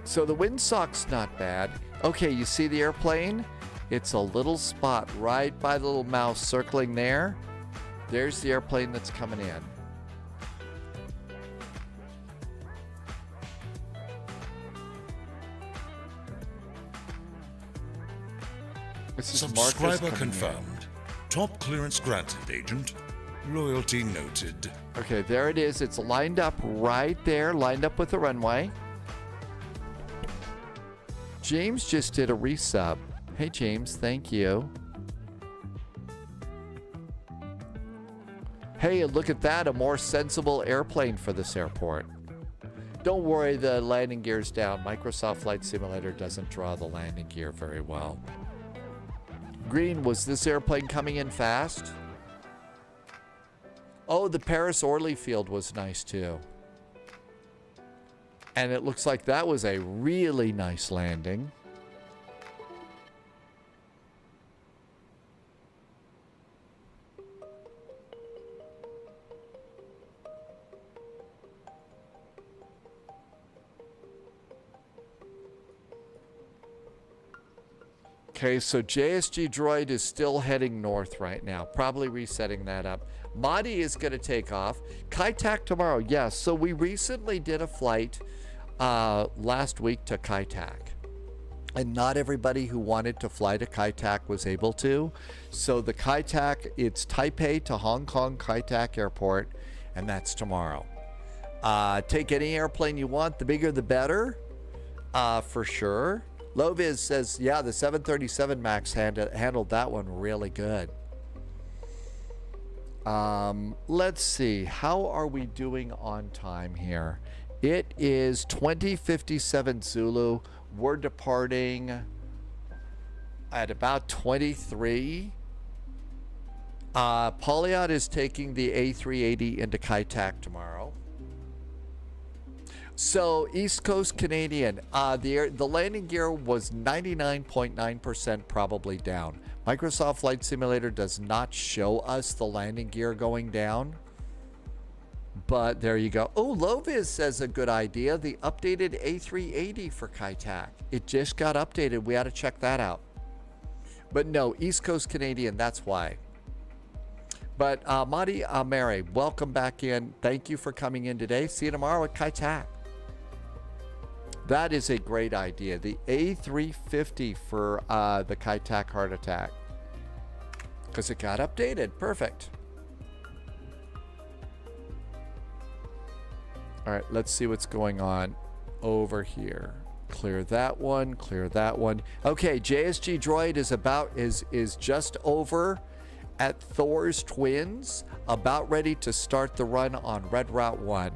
So the windsock's not bad. Okay, you see the airplane? It's a little spot right by the little mouse circling there. There's the airplane that's coming in. This is Subscriber confirmed. Top clearance granted, Agent. Loyalty noted. Okay, there it is. It's lined up right there, lined up with the runway. James just did a resub. Hey, James, thank you. Hey, look at that, a more sensible airplane for this airport. Don't worry, the landing gear's down. Microsoft Flight Simulator doesn't draw the landing gear very well. Green, was this airplane coming in fast? Oh, the Paris Orly field was nice too. And it looks like that was a really nice landing. Okay, so JSG Droid is still heading north right now. Probably resetting that up. Madi is going to take off. KaiTak tomorrow. Yes, so we recently did a flight last week to KaiTak. And not everybody who wanted to fly to KaiTak was able to. So the KaiTak, it's Taipei to Hong Kong KaiTak Airport, and that's tomorrow. Take any airplane you want. The bigger the better, for sure. Loviz says, yeah, the 737 MAX handled that one really good. Let's see. How are we doing on time here? It is 20:57 Zulu. We're departing at about 23. Pauliot is taking the A380 into KaiTak tomorrow. So East Coast Canadian, the landing gear was 99.9% probably down. Microsoft Flight Simulator does not show us the landing gear going down. But there you go. Oh, Loviz says a good idea. The updated A380 for KaiTak. It just got updated. We ought to check that out. But no, East Coast Canadian, that's why. But Madi Mary, welcome back in. Thank you for coming in today. See you tomorrow at KaiTak. That is a great idea. The A350 for the KaiTak heart attack. Because it got updated. Perfect. All right, let's see what's going on over here. Clear that one, clear that one. Okay, JSG Droid is just over at Thor's Twins, about ready to start the run on Red Route 1.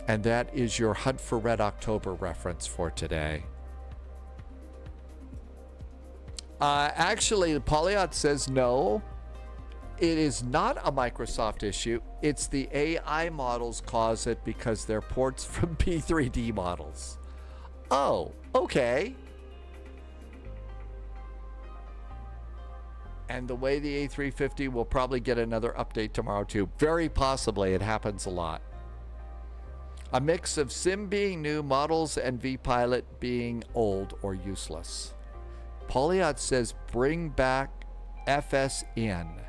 And that is your Hunt for Red October reference for today. Actually, Pauliot says no. It is not a Microsoft issue. It's the AI models cause it because they're ports from P3D models. Oh, okay. And the way the A350 will probably get another update tomorrow too. Very possibly. It happens a lot. A mix of Sim being new, models, and vPilot being old or useless. Pauliot says bring back FSN.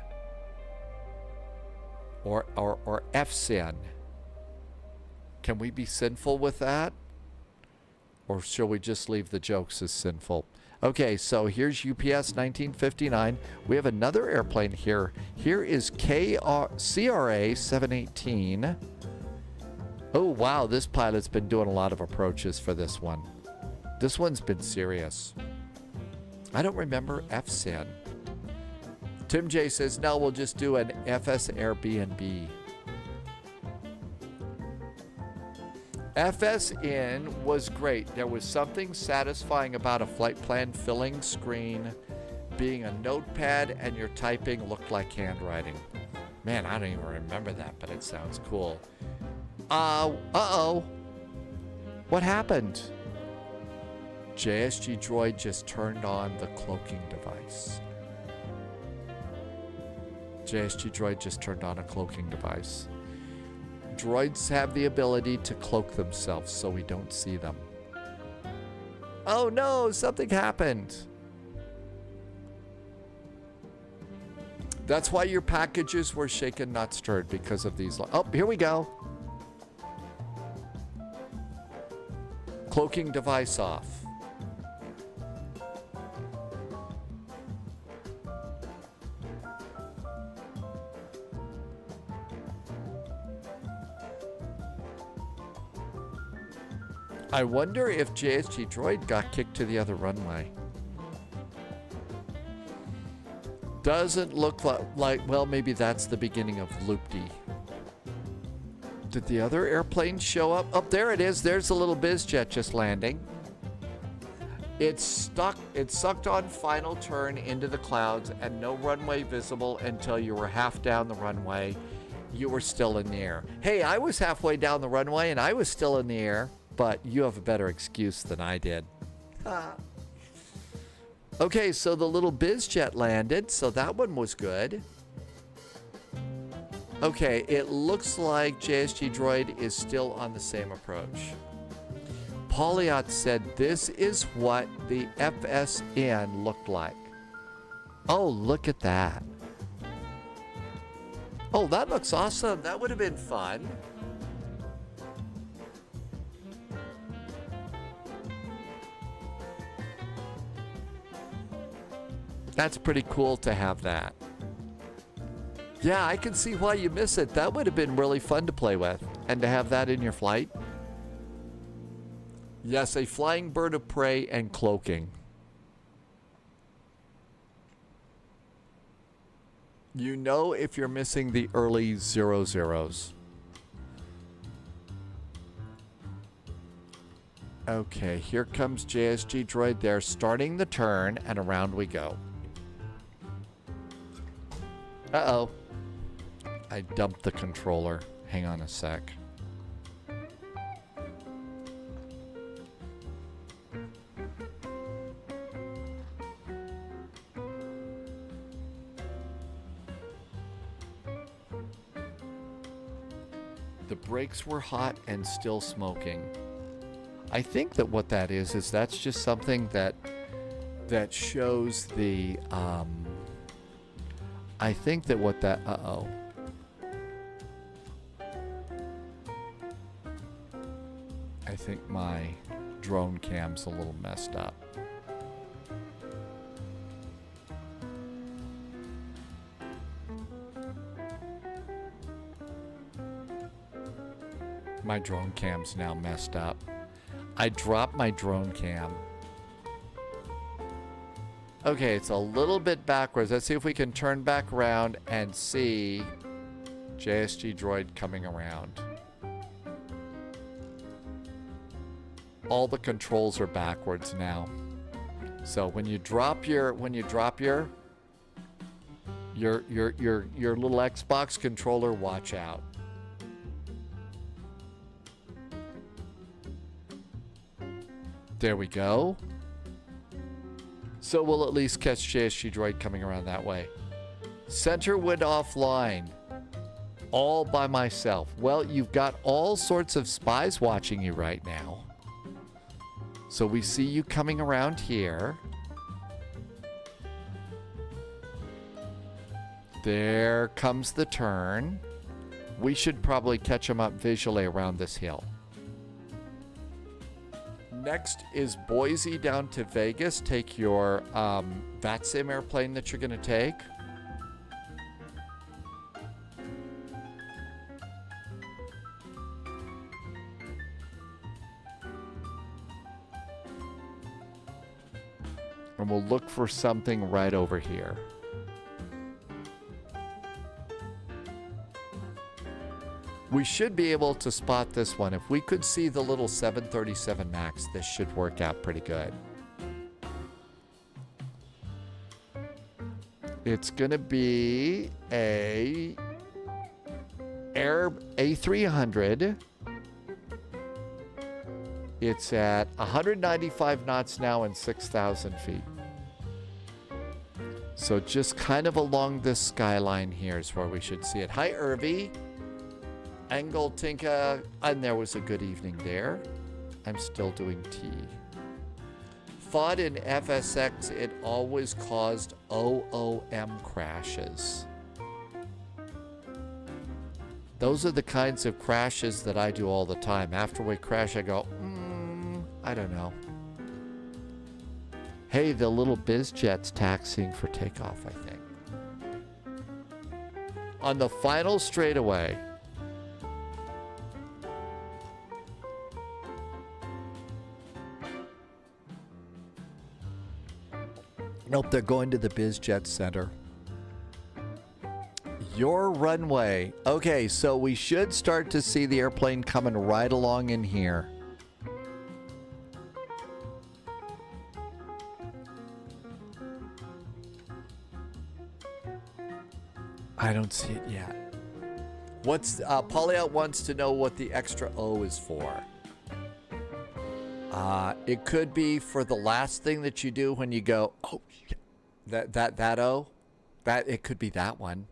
Or FSIN. Can we be sinful with that? Or shall we just leave the jokes as sinful? Okay, so here's UPS 1959. We have another airplane here. Here is CRA 718. Oh, wow, this pilot's been doing a lot of approaches for this one. This one's been serious. I don't remember FSIN. Tim J says, no, we'll just do an FS Airbnb. FSN was great. There was something satisfying about a flight plan filling screen being a notepad and your typing looked like handwriting. Man, I don't even remember that, but it sounds cool. Uh-oh. What happened? JSG Droid just turned on the cloaking device. JSG Droid just turned on a cloaking device. Droids have the ability to cloak themselves so we don't see them. Oh no, something happened. That's why your packages were shaken, not stirred, because of these. Oh, here we go. Cloaking device off. I wonder if JSG Droid got kicked to the other runway. Doesn't look like, well, maybe that's the beginning of Loop-D. Did the other airplane show up? Oh, there it is. There's a little bizjet just landing. It's stuck. It sucked on final turn into the clouds and no runway visible until you were half down the runway. You were still in the air. Hey, I was halfway down the runway and I was still in the air. But you have a better excuse than I did. Okay, so the little bizjet landed, so that one was good. Okay, it looks like JSG Droid is still on the same approach. Pauliot said this is what the FSN looked like. Oh, look at that. Oh, that looks awesome. That would have been fun. That's pretty cool to have that. Yeah, I can see why you miss it. That would have been really fun to play with. And to have that in your flight. Yes, a flying bird of prey and cloaking. You know if you're missing the early 00s. Okay, here comes JSG Droid. They're starting the turn, and around we go. Uh-oh. I dumped the controller. Hang on a sec. The brakes were hot and still smoking. I think that what that is that's just something that shows the I think that what that uh-oh. I think my drone cam's a little messed up. My drone cam's now messed up. I dropped my drone cam. Okay, it's a little bit backwards. Let's see if we can turn back around and see JSG Droid coming around. All the controls are backwards now. So when you drop your little Xbox controller, watch out. There we go. So we'll at least catch JSG Droid coming around that way. Center went offline. All by myself. Well, you've got all sorts of spies watching you right now. So we see you coming around here. There comes the turn. We should probably catch them up visually around this hill. Next is Boise down to Vegas. Take your VATSIM airplane that you're going to take. And we'll look for something right over here. We should be able to spot this one. If we could see the little 737 MAX, this should work out pretty good. It's going to be a Air A300. It's at 195 knots now and 6,000 feet. So just kind of along this skyline here is where we should see it. Hi, Irvi. Engel, Tinka, and there was a good evening there. I'm still doing tea. FOD in FSX, it always caused OOM crashes. Those are the kinds of crashes that I do all the time. After we crash, I go, I don't know. Hey, the little biz jet's taxiing for takeoff, I think. On the final straightaway. Nope, they're going to the BizJet Center. Your runway. Okay, so we should start to see the airplane coming right along in here. I don't see it yet. What's Paulo wants to know what the extra O is for. It could be for the last thing that you do when you go, oh, that O. That it could be that one.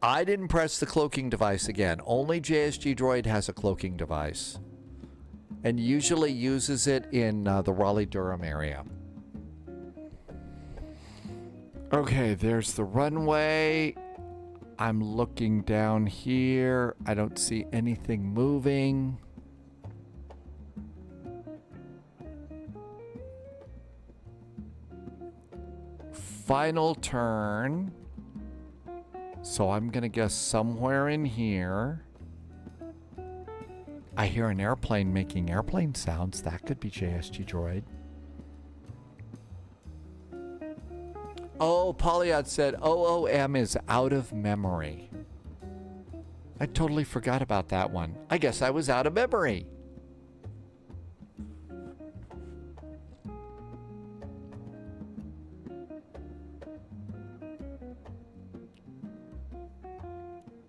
I didn't press the cloaking device again. Only JSG Droid has a cloaking device. and usually uses it in the Raleigh-Durham area. Okay, there's the runway. I'm looking down here. I don't see anything moving. Final turn. So I'm going to guess somewhere in here. I hear an airplane making airplane sounds. That could be JSG Droid. Oh, Polyot said OOM is out of memory. I totally forgot about that one. I guess I was out of memory.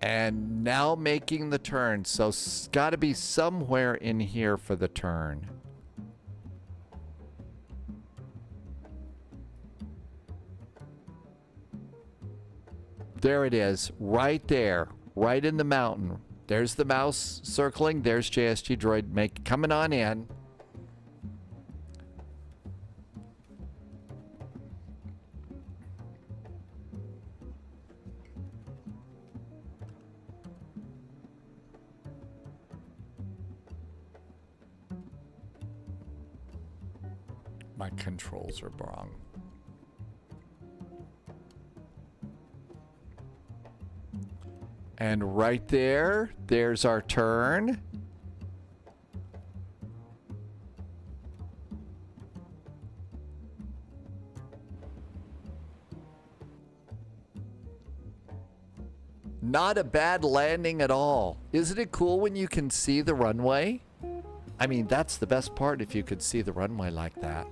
And now making the turn. So it's got to be somewhere in here for the turn. There it is, right there, right in the mountain. There's the mouse circling. There's JSG Droid coming on in. My controls are wrong. And right there, there's our turn. Not a bad landing at all. Isn't it cool when you can see the runway? I mean, that's the best part, if you could see the runway like that.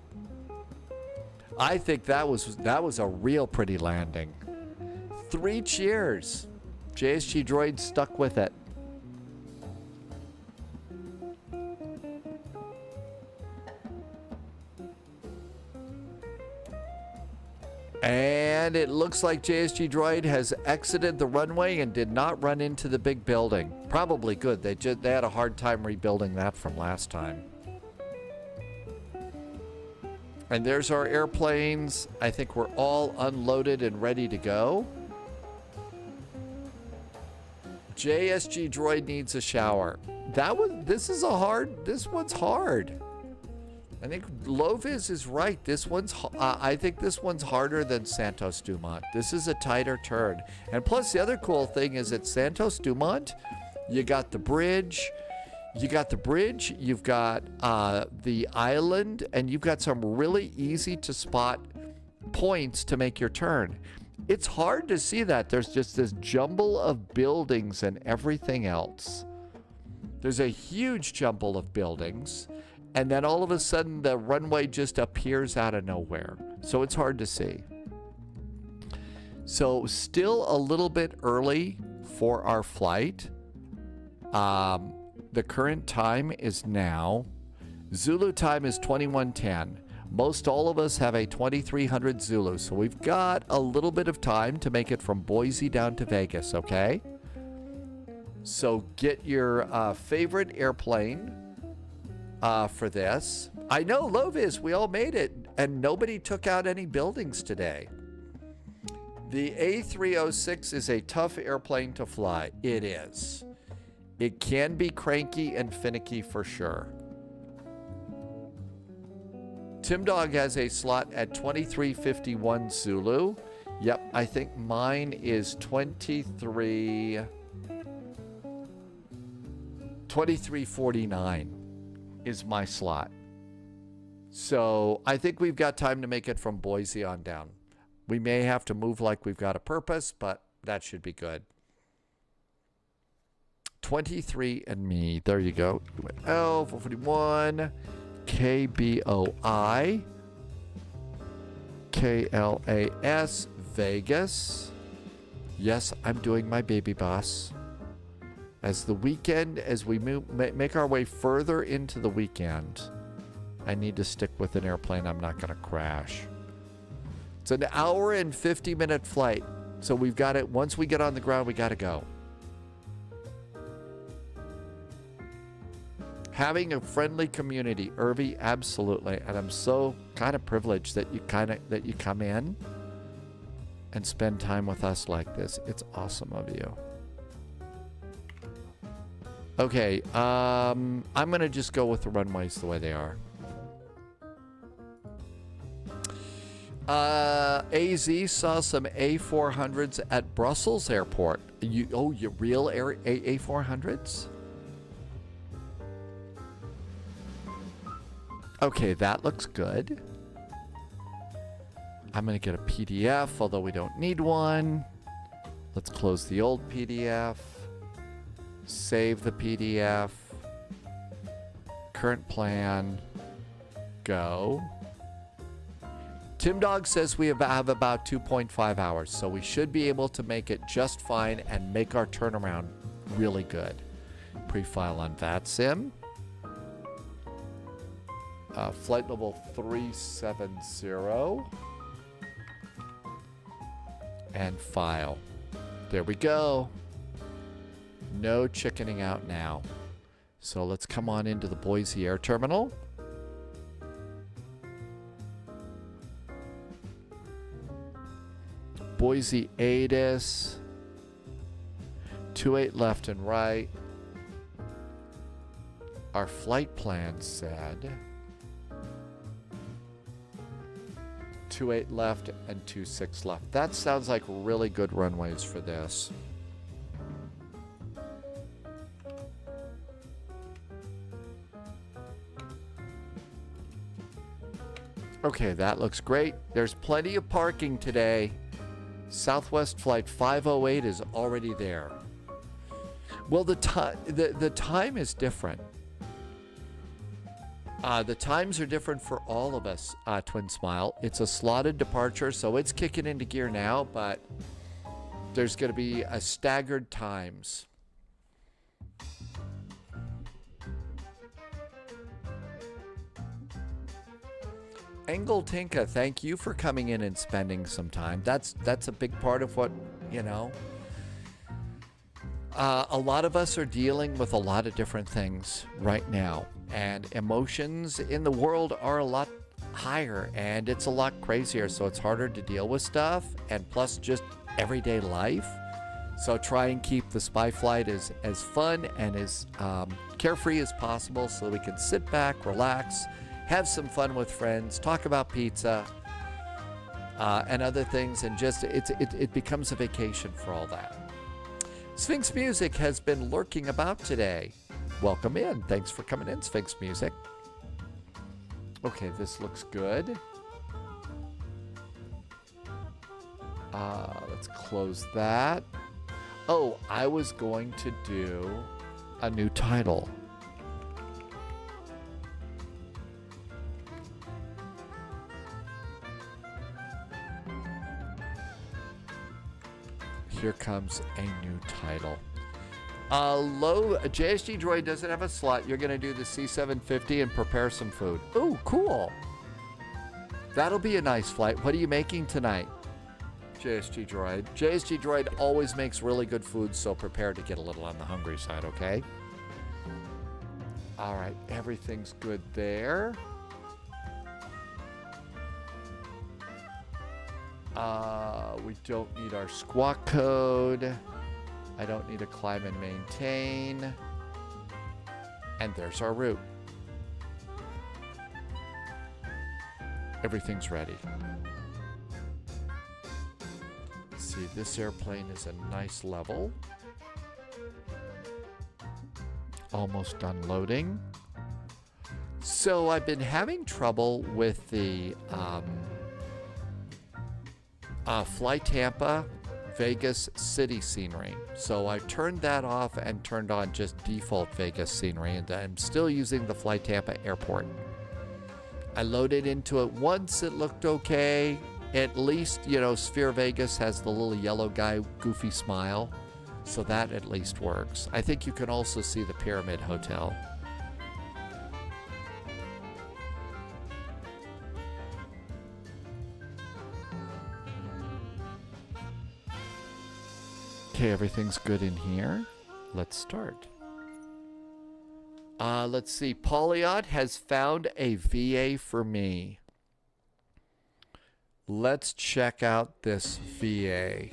I think that was a real pretty landing. 3 cheers. JSG Droid stuck with it. And it looks like JSG Droid has exited the runway and did not run into the big building. Probably good. They had a hard time rebuilding that from last time. And there's our airplanes. I think we're all unloaded and ready to go. JSG Droid needs a shower. This one's hard. I think Loviz is right. I think this one's harder than Santos Dumont. This is a tighter turn. And plus the other cool thing is at Santos Dumont, you got the bridge, you've got the island, and you've got some really easy to spot points to make your turn. It's hard to see that. There's just this jumble of buildings and everything else. There's a huge jumble of buildings, and then all of a sudden the runway just appears out of nowhere. So it's hard to see. So still a little bit early for our flight. The current time is now. Zulu time is 2110. Most all of us have a 2300 Zulu, so we've got a little bit of time to make it from Boise down to Vegas, okay? So get your favorite airplane for this. I know, Loviz, we all made it, and nobody took out any buildings today. The A306 is a tough airplane to fly. It is. It can be cranky and finicky for sure. Tim Dog has a slot at 2351 Zulu. Yep, I think mine is 2349 is my slot. So I think we've got time to make it from Boise on down. We may have to move like we've got a purpose, but that should be good. 23 and me. There you go. L 441. KBOI, KLAS, Vegas. Yes, I'm doing my baby boss. As the weekend, as we make our way further into the weekend, I need to stick with an airplane I'm not going to crash. It's an hour and 50-minute flight, so we've got it. Once we get on the ground, we got to go. Having a friendly community, Irvi, absolutely. And I'm so kind of privileged that you come in and spend time with us like this. It's awesome of you. Okay, I'm gonna just go with the runways the way they are. AZ saw some A400s at Brussels Airport. You real A400s? Okay, that looks good. I'm gonna get a PDF, although we don't need one. Let's close the old PDF. Save the PDF. Current plan. Go. Tim Dog says we have about 2.5 hours, so we should be able to make it just fine and make our turnaround really good. Pre-file on VATSIM. Flight level 370. And file. There we go. No chickening out now. So let's come on into the Boise Air Terminal. Boise ATIS. 28 left and right. Our flight plan said 28 left and 26 left. That sounds like really good runways for this. Okay, that looks great. There's plenty of parking today. Southwest Flight 508 is already there. Well, the time is different. The times are different for all of us, Twin Smile. It's a slotted departure, so it's kicking into gear now, but there's going to be a staggered times. Engel Tinka, thank you for coming in and spending some time. That's a big part of what, you know. A lot of us are dealing with a lot of different things right now. And emotions in the world are a lot higher. And it's a lot crazier. So it's harder to deal with stuff. And plus just everyday life. So try and keep the spy flight as fun and as carefree as possible. So we can sit back, relax, have some fun with friends, talk about pizza, and other things, and just it becomes a vacation for all that. Sphinx Music has been lurking about today. Welcome in. Thanks for coming in, Sphinx Music. Okay, this looks good. Let's close that. Oh, I was going to do a new title. Here comes a new title. JSG Droid doesn't have a slot. You're going to do the C750 and prepare some food. Ooh, cool. That'll be a nice flight. What are you making tonight, JSG Droid? JSG Droid always makes really good food, so prepare to get a little on the hungry side, okay? All right, everything's good there. We don't need our squawk code. I don't need to climb and maintain. And there's our route. Everything's ready. See, this airplane is a nice level. Almost done loading. So I've been having trouble with the Fly Tampa Vegas city scenery. So I turned that off and turned on just default Vegas scenery, and I'm still using the Fly Tampa airport. I loaded into it once, it looked okay. At least, you know, Sphere Vegas has the little yellow guy, goofy smile. So that at least works. I think you can also see the Pyramid Hotel. Okay, everything's good in here. Let's start. Let's see. Pauliot has found a VA for me. Let's check out this VA.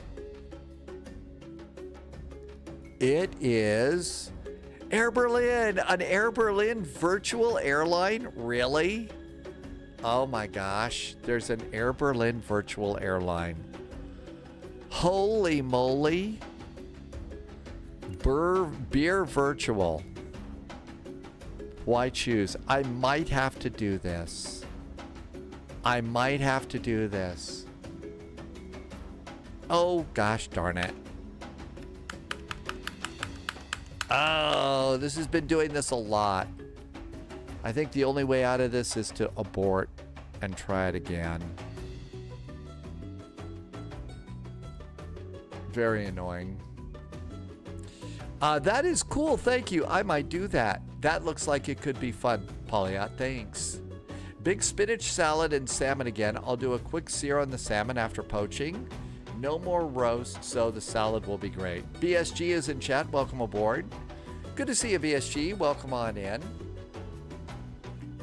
It is Air Berlin, an Air Berlin virtual airline. Really? Oh my gosh, there's an Air Berlin virtual airline. Holy moly. Beer virtual. Why choose? I might have to do this. I might have to do this. Oh gosh darn it. Oh, this has been doing this a lot. I think the only way out of this is to abort and try it again. Very annoying. That is cool. Thank you. I might do that. That looks like it could be fun. Pauliot, thanks. Big spinach salad and salmon again. I'll do a quick sear on the salmon after poaching. No more roast, so the salad will be great. BSG is in chat. Welcome aboard. Good to see you, BSG. Welcome on in.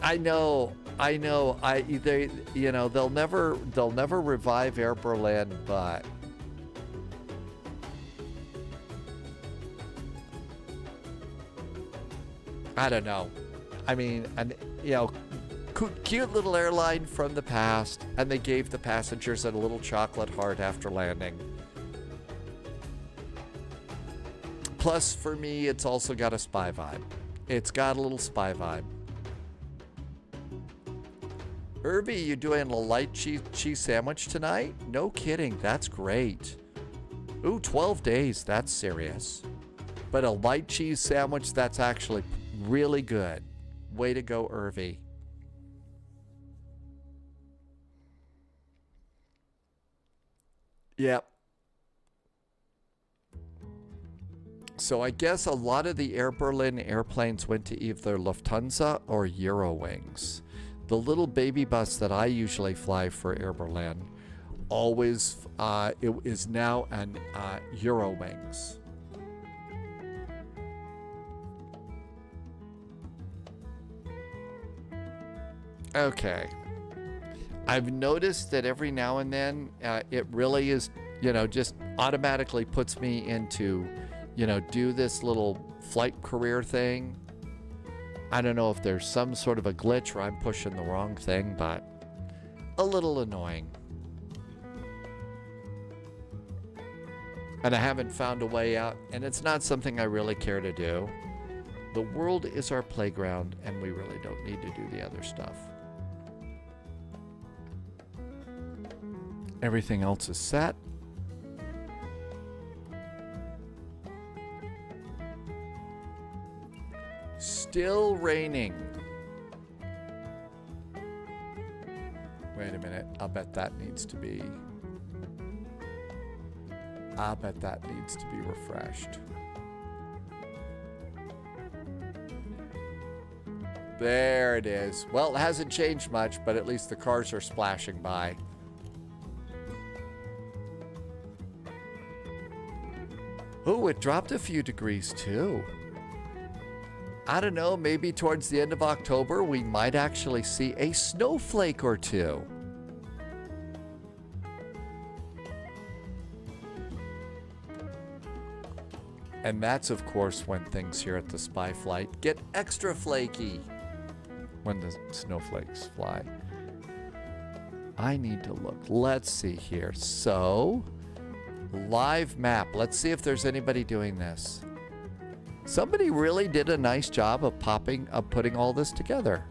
I know. They'll never revive Air Berlin, but I don't know. I mean, cute little airline from the past, and they gave the passengers a little chocolate heart after landing. Plus, for me, it's also got a spy vibe. It's got a little spy vibe. Irby, you doing a light cheese sandwich tonight? No kidding, that's great. Ooh, 12 days, that's serious. But a light cheese sandwich, that's actually really good. Way to go, Irby. Yep. So I guess a lot of the Air Berlin airplanes went to either Lufthansa or Eurowings. The little baby bus that I usually fly for Air Berlin always it is now an Eurowings. Okay. I've noticed that every now and then it really is, just automatically puts me into, do this little flight career thing. I don't know if there's some sort of a glitch or I'm pushing the wrong thing, but a little annoying. And I haven't found a way out, and it's not something I really care to do. The world is our playground, and we really don't need to do the other stuff. Everything else is set. Still raining. Wait a minute. I'll bet that needs to be refreshed. There it is. Well, it hasn't changed much, but at least the cars are splashing by. Oh, it dropped a few degrees too. I don't know, maybe towards the end of October we might actually see a snowflake or two. And that's, of course, when things here at the Spy Flight get extra flaky. When the snowflakes fly. I need to look. Let's see here. So, live map. Let's see if there's anybody doing this. Somebody really did a nice job of putting all this together.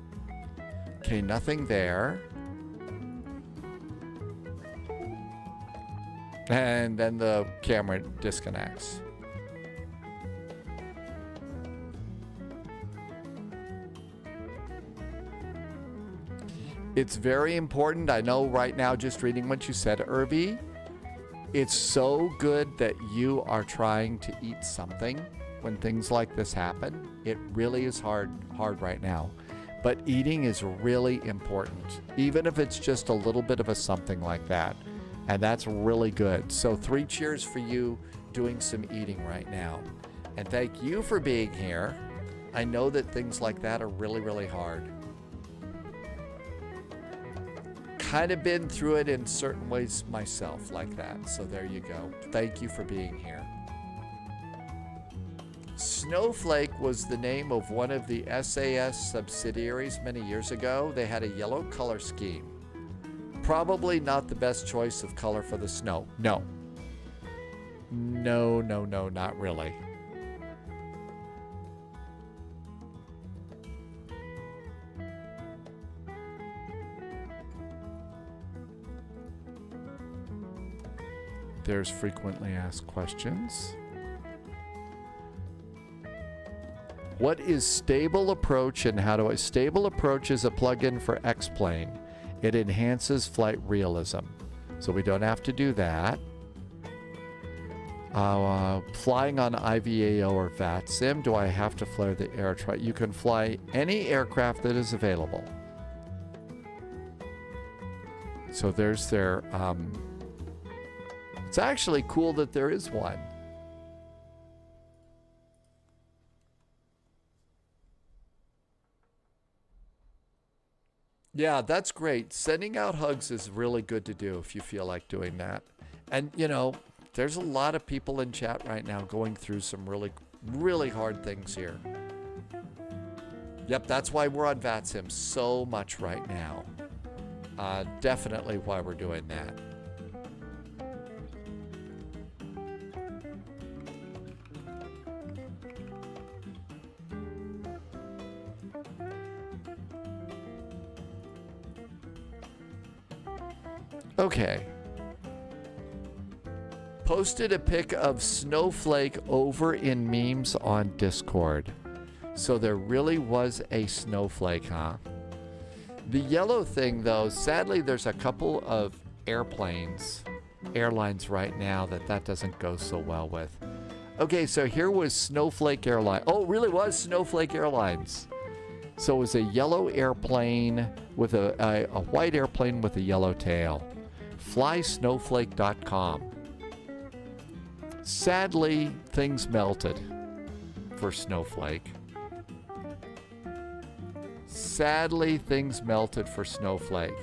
Okay, nothing there. And then the camera disconnects. It's very important. I know right now, just reading what you said, Irby, it's so good that you are trying to eat something when things like this happen. It really is hard right now. But eating is really important, even if it's just a little bit of a something like that. And that's really good. So 3 cheers for you doing some eating right now. And thank you for being here. I know that things like that are really, really hard. Kind of been through it in certain ways myself like that. So there you go. Thank you for being here. Snowflake was the name of one of the SAS subsidiaries many years ago. They had a yellow color scheme. Probably not the best choice of color for the snow. No. No, no, no, not really. There's frequently asked questions. What is Stable Approach and how do I... Stable Approach is a plugin for X-Plane. It enhances flight realism. So we don't have to do that. Flying on IVAO or VATSIM, do I have to flare the air? You can fly any aircraft that is available. So there's their... it's actually cool that there is one. Yeah, that's great. Sending out hugs is really good to do if you feel like doing that. And, you know, there's a lot of people in chat right now going through some really, really hard things here. Yep, that's why we're on VATSIM so much right now. Definitely why we're doing that. Okay. Posted a pic of Snowflake over in memes on Discord. So there really was a snowflake, huh? The yellow thing, though, sadly, there's a couple of airlines right now that doesn't go so well with. Okay, so here was Snowflake Airline. Oh, it really was Snowflake Airlines. So it was a yellow airplane with a white airplane with a yellow tail. FlySnowflake.com. Sadly, things melted for Snowflake. Sadly, things melted for Snowflake.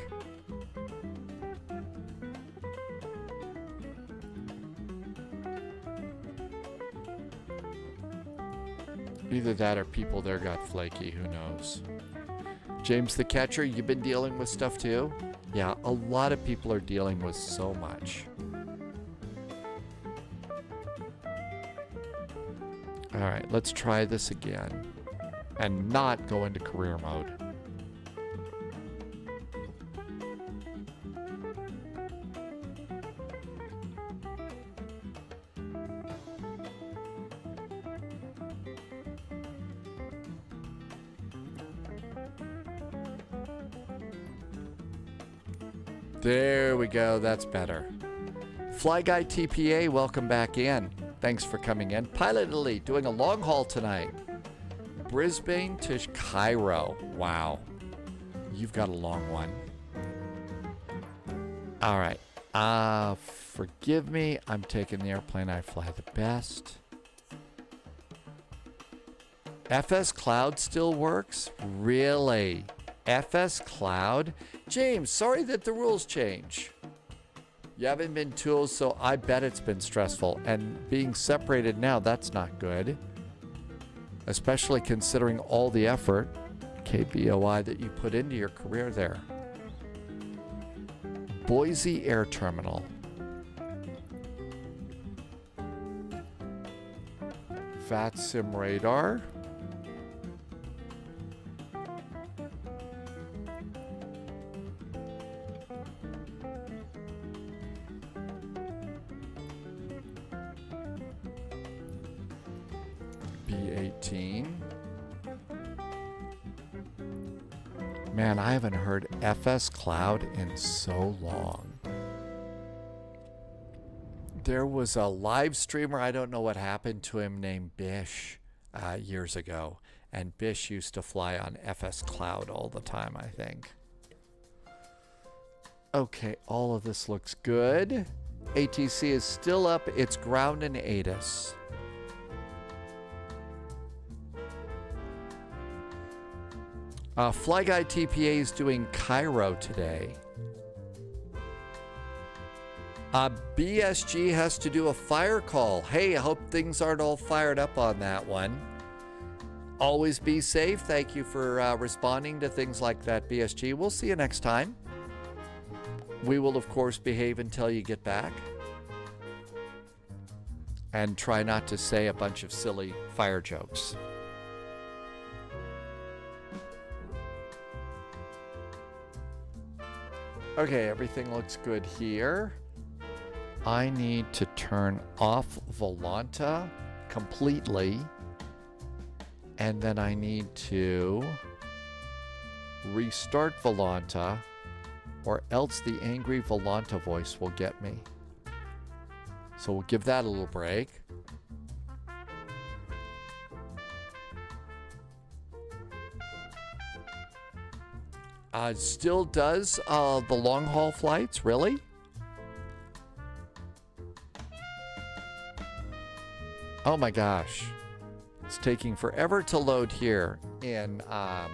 Either that or people there got flaky, who knows. James the Catcher, you've been dealing with stuff too? Yeah, a lot of people are dealing with so much. All right, let's try this again and not go into career mode. There we go, that's better. Fly Guy TPA, welcome back in. Thanks for coming in. Pilot Elite doing a long haul tonight. Brisbane to Cairo. Wow. You've got a long one. All right. Forgive me. I'm taking the airplane I fly the best. FS Cloud still works? Really? FS Cloud? James, sorry that the rules change. You haven't been tools, so I bet it's been stressful. And being separated now, that's not good. Especially considering all the effort, KBOI, that you put into your career there. Boise Air Terminal. VATSIM radar. B-18. Man, I haven't heard FS Cloud in so long. There was a live streamer, I don't know what happened to him, named Bish years ago. And Bish used to fly on FS Cloud all the time, I think. Okay, all of this looks good. ATC is still up. It's ground and ATIS. Fly Guy TPA is doing Cairo today. BSG has to do a fire call. Hey, I hope things aren't all fired up on that one. Always be safe. Thank you for responding to things like that, BSG. We'll see you next time. We will, of course, behave until you get back. And try not to say a bunch of silly fire jokes. Okay, everything looks good here. I need to turn off Volanta completely. And then I need to restart Volanta, or else the angry Volanta voice will get me. So we'll give that a little break. Still does the long haul flights, really? Oh my gosh. It's taking forever to load here in, all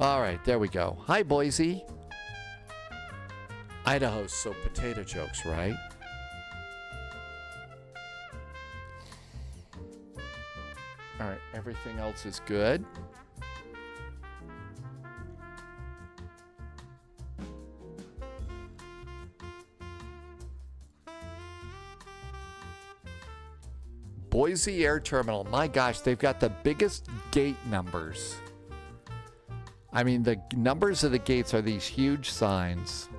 right, there we go. Hi, Boise. Idaho, so potato jokes, right? All right, everything else is good. Boise Air Terminal. My gosh, they've got the biggest gate numbers. I mean, the numbers of the gates are these huge signs.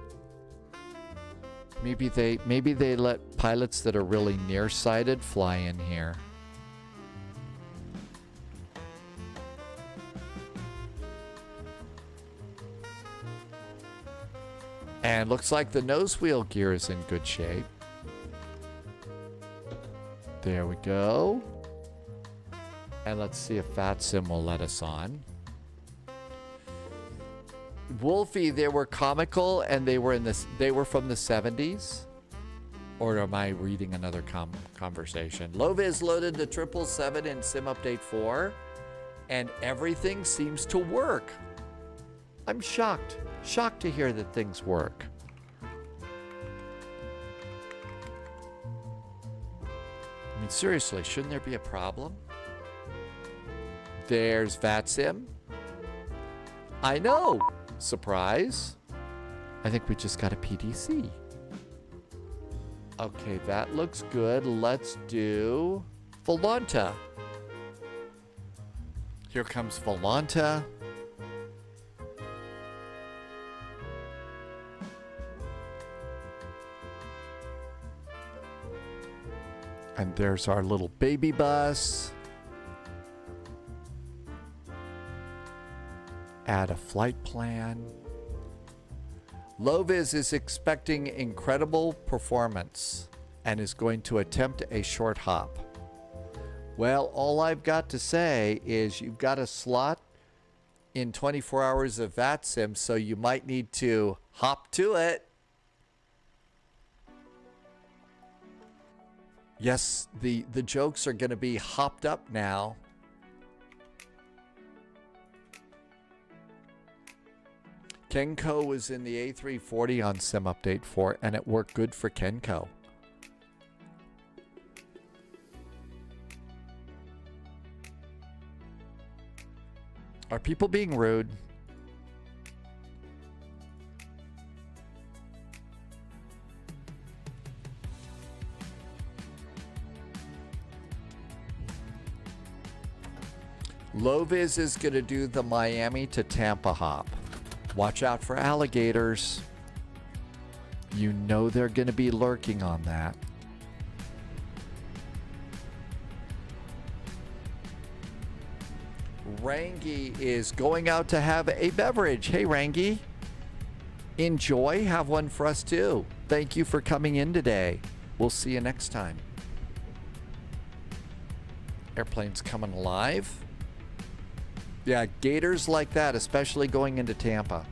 Maybe they let pilots that are really nearsighted fly in here. And looks like the nose wheel gear is in good shape. There we go. And let's see if VATSIM will let us on. Wolfie, they were comical and they were from the 70s. Or am I reading another conversation? Loviz loaded the 777 in Sim Update 4 and everything seems to work. I'm shocked. Shocked to hear that things work. I mean, seriously, shouldn't there be a problem? There's VATSIM. I know. Surprise. I think we just got a PDC. Okay, that looks good. Let's do Volanta. Here comes Volanta. And there's our little baby bus. Add a flight plan. Loviz is expecting incredible performance and is going to attempt a short hop. Well, all I've got to say is you've got a slot in 24 hours of VATSIM, so you might need to hop to it. Yes, the jokes are going to be hopped up now. Kenko was in the A340 on Sim Update 4, and it worked good for Kenko. Are people being rude? Loviz is going to do the Miami to Tampa hop. Watch out for alligators. You know they're going to be lurking on that. Rangi is going out to have a beverage. Hey, Rangi. Enjoy. Have one for us, too. Thank you for coming in today. We'll see you next time. Airplane's coming alive. Yeah, gators like that, especially going into Tampa.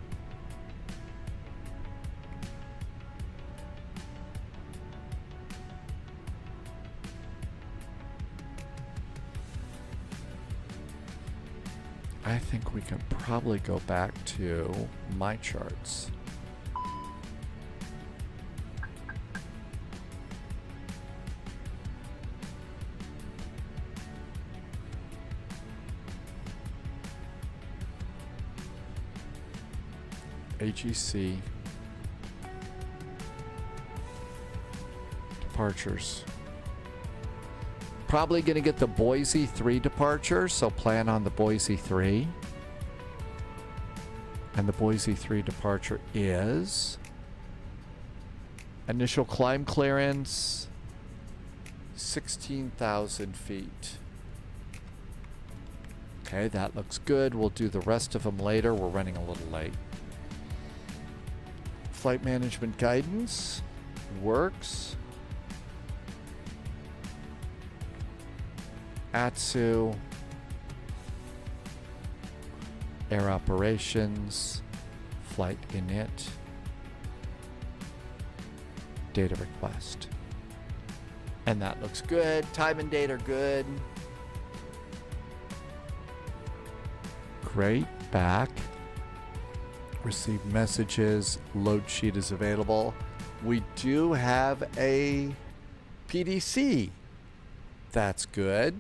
I think we can probably go back to my charts. AGC departures. Probably going to get the Boise 3 departure, so plan on the Boise 3. And the Boise 3 departure is initial climb clearance 16,000 feet. Okay, that looks good. We'll do the rest of them later. We're running a little late. Flight management guidance works. ASUS, air operations, flight init, data request. And that looks good. Time and date are good. Great. Back. Receive messages. Load sheet is available. We do have a PDC. That's good.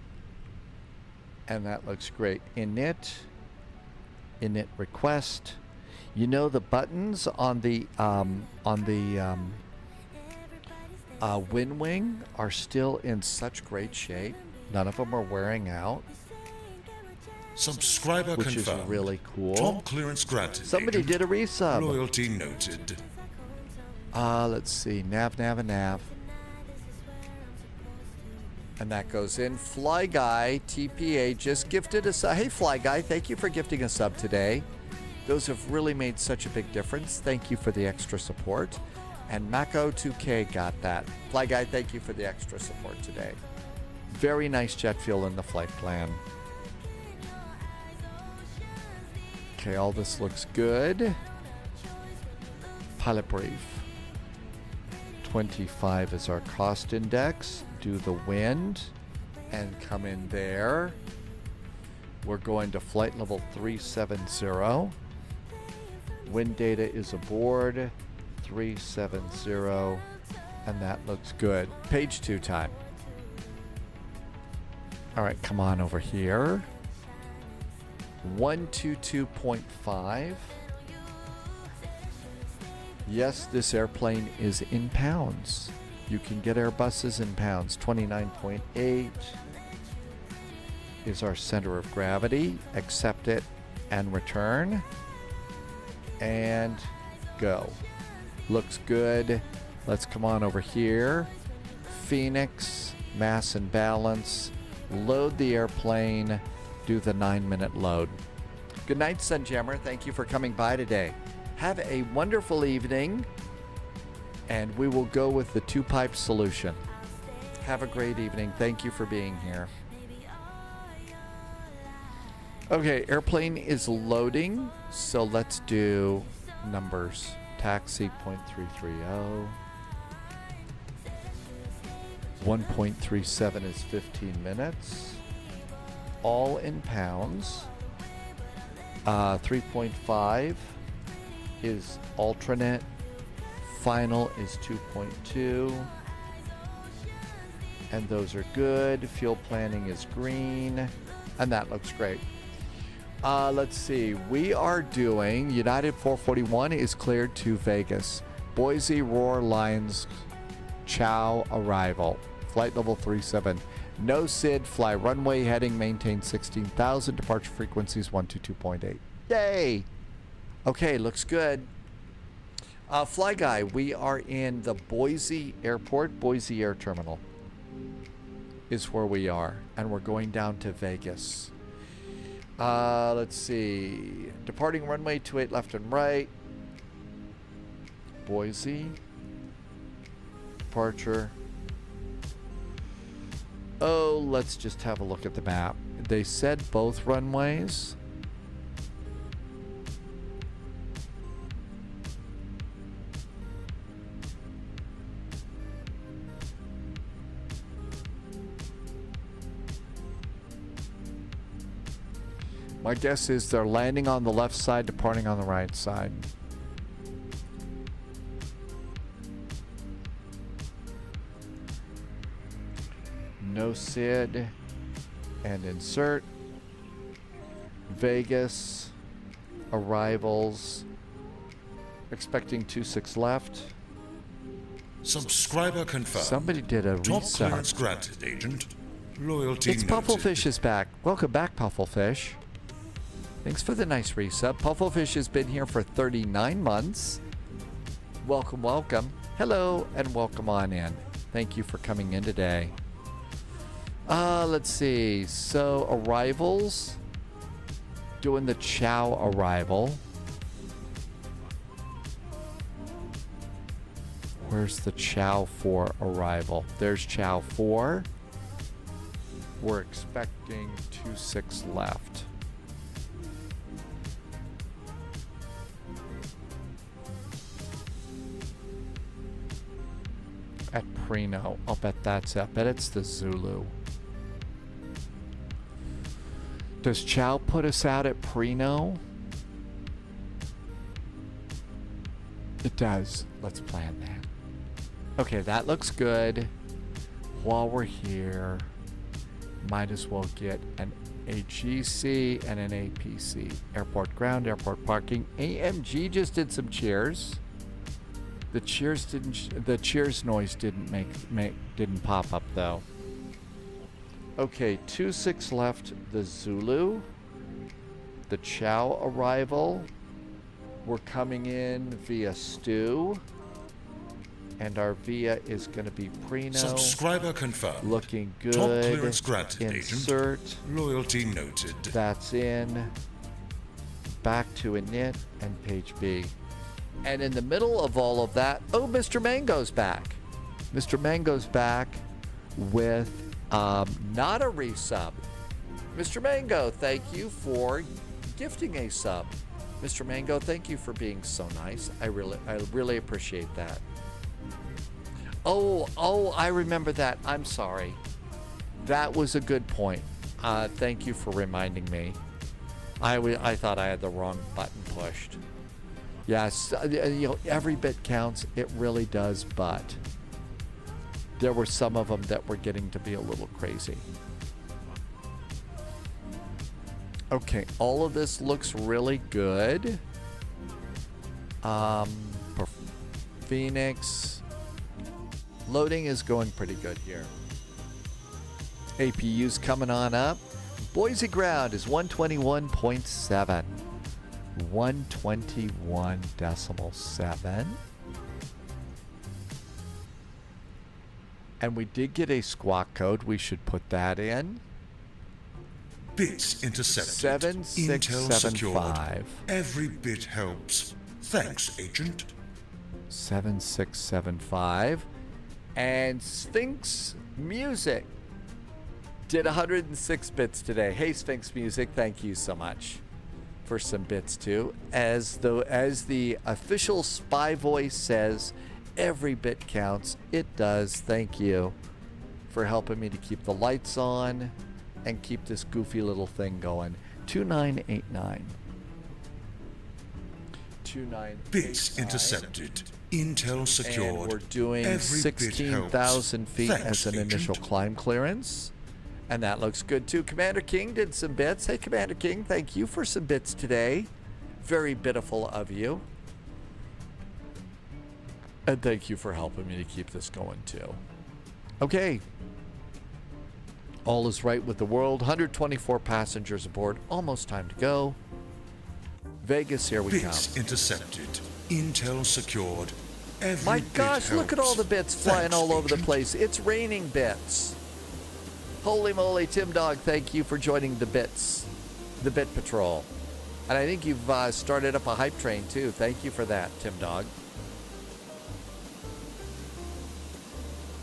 And that looks great. Init request. You know the buttons on the wind wing are still in such great shape. None of them are wearing out. Subscriber which confirmed. is really cool. Top clearance granted. Somebody agent. did a resub. Loyalty noted. Let's see. Nav. And that goes in. Fly Guy TPA just gifted us. Hey, Fly Guy, thank you for gifting a sub today. Those have really made such a big difference. Thank you for the extra support. And Mako2K got that. Fly Guy, thank you for the extra support today. Very nice jet fuel in the flight plan. Okay, all this looks good. Pilot brief. 25 is our cost index. Do the wind and come in there. We're going to flight level 370. Wind data is aboard 370, and that looks good. Page 2 time. All right, come on over here. 122.5. Yes, this airplane is in pounds. You can get Airbuses in pounds. 29.8 is our center of gravity. Accept it and return. And go. Looks good. Let's come on over here. Phoenix, mass and balance. Load the airplane. Do the 9-minute load. Good night, Sunjammer. Thank you for coming by today. Have a wonderful evening. And we will go with the 2-pipe solution. Have a great evening. Thank you for being here. Okay, airplane is loading. So let's do numbers. Taxi 0.330. 1.37 is 15 minutes. All in pounds. 3.5 is alternate. Final is 2.2. And those are good. Fuel planning is green. And that looks great. Let's see. We are doing United 441 is cleared to Vegas. Boise Roar Lions Chow arrival. Flight level 37. No SID. Fly runway heading. Maintain 16,000. Departure frequencies 122.8. Yay! Okay, looks good. Fly Guy, we are in the Boise Airport. Boise Air Terminal is where we are. And we're going down to Vegas. Let's see. Departing runway 28 left and right. Boise. Departure. Oh, let's just have a look at the map. They said both runways. My guess is they're landing on the left side, departing on the right side. No SID and insert. Vegas arrivals. Expecting 26 left. Subscriber confirmed. Somebody did a Top resub. clearance granted, Agent. Loyalty It's noted. Puffelfish is back. Welcome back, Puffelfish. Thanks for the nice resub. Puffelfish has been here for 39 months. Welcome, welcome. Hello, and welcome on in. Thank you for coming in today. Let's see. So, arrivals. Doing the Chow arrival. Where's the Chow 4 arrival? There's Chow 4. We're expecting 26 left. At Prino. I'll bet that's it. I bet it's the Zulu. Does Chow put us out at Prino? It does. Let's plan that. Okay, that looks good. While we're here, might as well get an AGC and an APC. Airport ground, airport parking. AMG just did some cheers. The cheers noise didn't pop up though. Okay, 26 left. The Zulu. The Chow arrival. We're coming in via Stu. And our via is going to be Prino. Subscriber confirmed. Looking good. Top clearance granted, Insert. Agent. Loyalty noted. That's in. Back to init and page B. And in the middle of all of that, oh, Mr. Mango's back. Mr. Mango's back with not a resub. Mr. Mango, thank you for gifting a sub. Mr. Mango, thank you for being so nice. I really appreciate that. Oh, I remember that. I'm sorry. That was a good point. Thank you for reminding me. I thought I had the wrong button pushed. Yes, every bit counts. It really does, but there were some of them that were getting to be a little crazy. Okay, all of this looks really good. Phoenix. Loading is going pretty good here. APU's coming on up. Boise ground is 121.7. 121.7. And we did get a squawk code. We should put that in. Bits intercepted. 7675. Every bit helps. Thanks, Agent. 7675. And Sphinx Music did 106 bits today. Hey, Sphinx Music, thank you so much for some bits too. As the official spy voice says, every bit counts. It does. Thank you for helping me to keep the lights on and keep this goofy little thing going. 2989. 2989. Bits intercepted. Intel secured. And we're doing 16,000 feet Thanks, as an initial climb clearance. And that looks good too. Commander King did some bits. Hey, Commander King, thank you for some bits today. Very bitiful of you. And thank you for helping me to keep this going too. Okay. All is right with the world. 124 passengers aboard. Almost time to go. Vegas, here we come. Bits intercepted. Intel secured. Every My bit gosh, look at all the bits flying all over the place. It's raining bits. Holy moly, Tim Dog, thank you for joining the bits. The Bit Patrol. And I think you've started up a hype train too. Thank you for that, Tim Dog.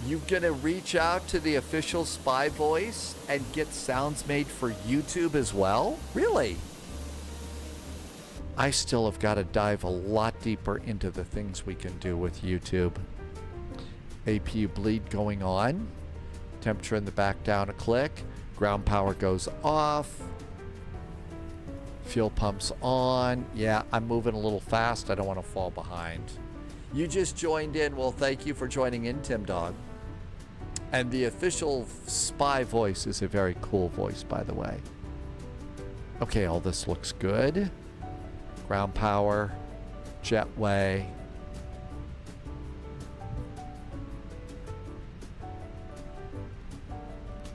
You're going to reach out to the official spy voice and get sounds made for YouTube as well? Really? I still have got to dive a lot deeper into the things we can do with YouTube. APU bleed going on. Temperature in the back down a click. Ground power goes off. Fuel pumps on. Yeah, I'm moving a little fast. I don't want to fall behind. You just joined in. Well, thank you for joining in, Tim Dog. And the official spy voice is a very cool voice, by the way. Okay, all this looks good. Ground power, jetway.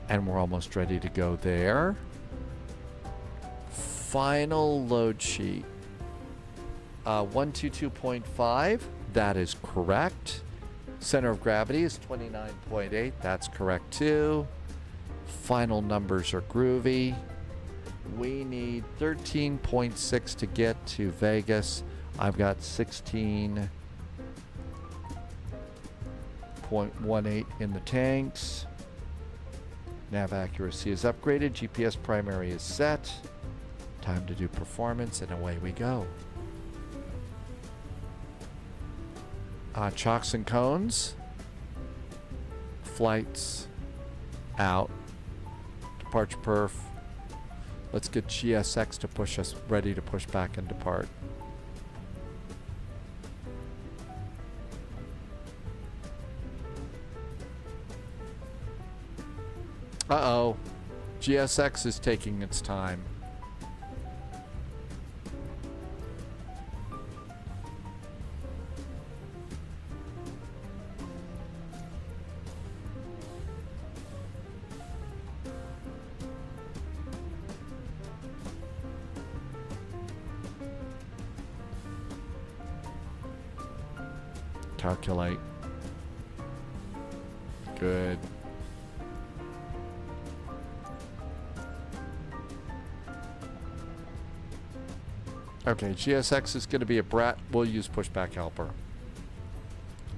And we're almost ready to go there. Final load sheet. 122.5, that is correct. Center of gravity is 29.8, that's correct too. Final numbers are groovy. We need 13.6 to get to Vegas. I've got 16.18 in the tanks. Nav accuracy is upgraded. GPS primary is set. Time to do performance, and away we go. Chocks and cones. Flights out. Departure perf. Let's get GSX to push us, ready to push back and depart. Uh-oh. GSX is taking its time. Calculate. Good. Okay, GSX is going to be a brat. We'll use pushback helper.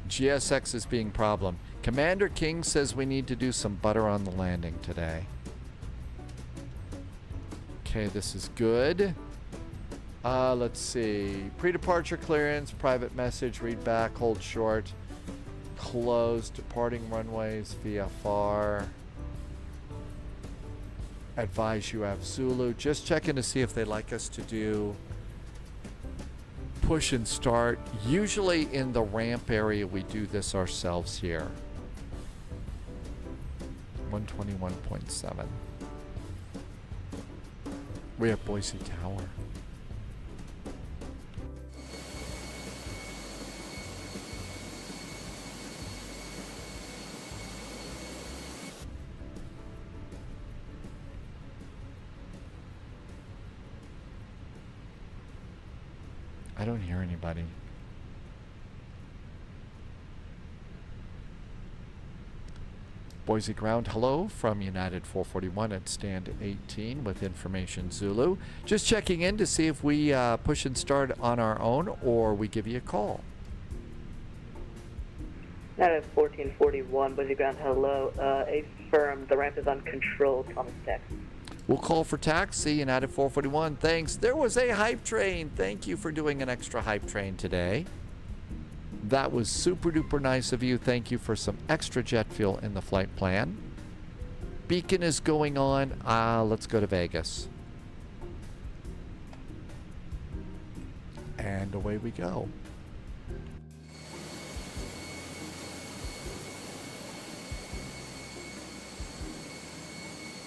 GSX is being problem. Commander King says we need to do some butter on the landing today. Okay, this is good. Let's see. Pre-departure clearance, private message, read back, hold short, close, departing runways, VFR. Advise you have Zulu. Just checking to see if they'd like us to do push and start. Usually in the ramp area, we do this ourselves here. 121.7. We have Boise Tower. I don't hear anybody. Boise ground, hello from United 441 at stand 18 with information Zulu. Just checking in to see if we push and start on our own or we give you a call. United 1441, Boise ground, hello. Affirm, the ramp is uncontrolled, Thomas Texas. We'll call for taxi, United 441. Thanks. There was a hype train. Thank you for doing an extra hype train today. That was super duper nice of you. Thank you for some extra jet fuel in the flight plan. Beacon is going on. Let's go to Vegas. And away we go.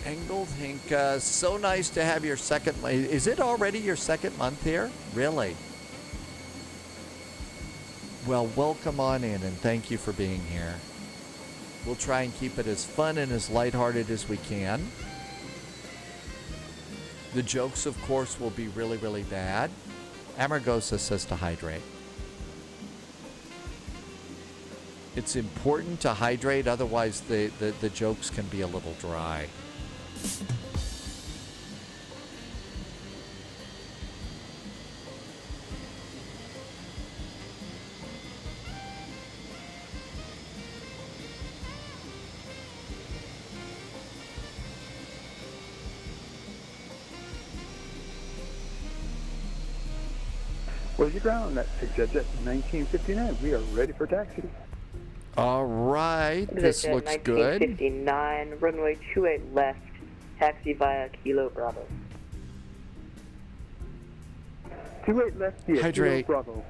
Engled Hinka, so nice to have your second. Is it already your second month here? Really? Well, welcome on in and thank you for being here. We'll try and keep it as fun and as lighthearted as we can. The jokes, of course, will be really, really bad. Amargosa says to hydrate. It's important to hydrate, otherwise the jokes can be a little dry. Boise ground, that's Jet 1959. We are ready for taxi. All right, this looks good. 1959, runway 28 left, taxi via Kilo Bravo. 28 left, via Hydrate. Bravo.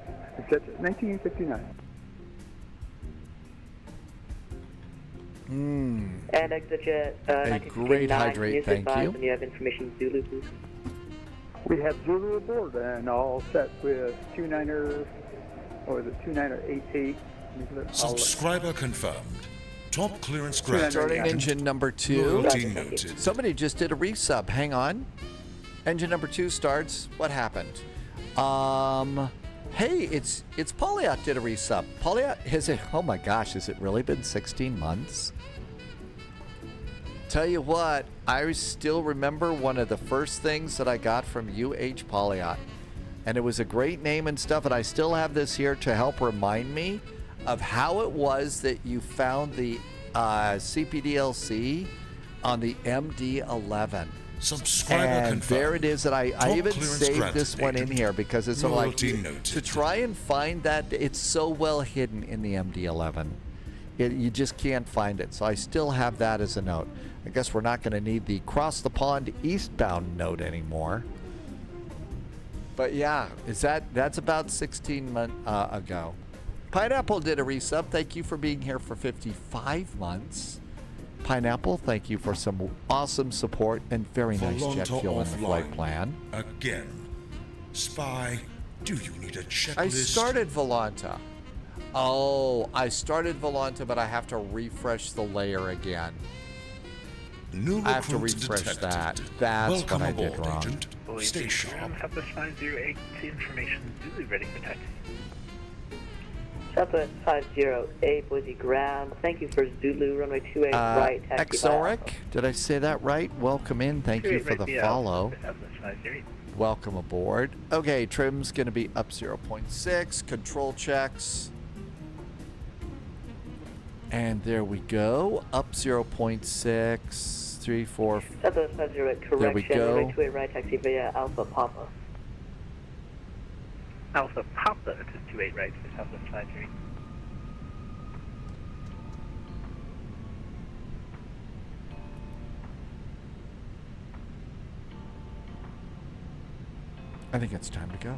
Jet 1959. And exit jet A great 1959. hydrate, Can thank advise you. when you have information Zulu, please? We have Zulu aboard and all set with 29er, or the 29er 88. Subscriber confirmed. Top clearance granted. Starting engine number 2. Loyalty noted. Somebody just did a resub. Hang on. Engine number 2 starts. What happened? Hey, it's Pauliot did a resub. Pauliot, oh my gosh, has it really been 16 months? Tell you what, I still remember one of the first things that I got from UH Pauliot. And it was a great name and stuff, and I still have this here to help remind me of how it was that you found the CPDLC on the MD-11. Subscriber And confirmed. there it is, that I even clearance saved granted, this one in agent. here because it's sort of like Loyalty noted. to try and find that. It's so well hidden in the MD-11. You just can't find it. So I still have that as a note. I guess we're not going to need the cross the pond eastbound note anymore. But yeah, that's about 16 months ago. Pineapple did a resub. Thank you for being here for 55 months. Pineapple, thank you for some awesome support and very nice jet Volonto fuel in the flight offline. plan. Again. Spy, do you need a checklist? I started Volanta. Oh, I started Volanta, but I have to refresh the layer again. New I have to recruits refresh detected. that. That's Welcome what I did aboard, wrong. agent. Stay sharp. Southwest 508 information Zulu ready for taxi. Southwest 508, Boise ground. Thank you for Zulu, runway 28 right, taxi via Exoric, did I say that right? Welcome in. Thank you for the follow. Southwest 508. Welcome aboard. Okay, trim's going to be up 0.6. Control checks. And there we go. Up 0.6. 3, 4. Southwest 508, correction. There we go. Runway 28 right, taxi via Alpha Papa. Alpha Papa to 28 right for Southwest 508. I think it's time to go.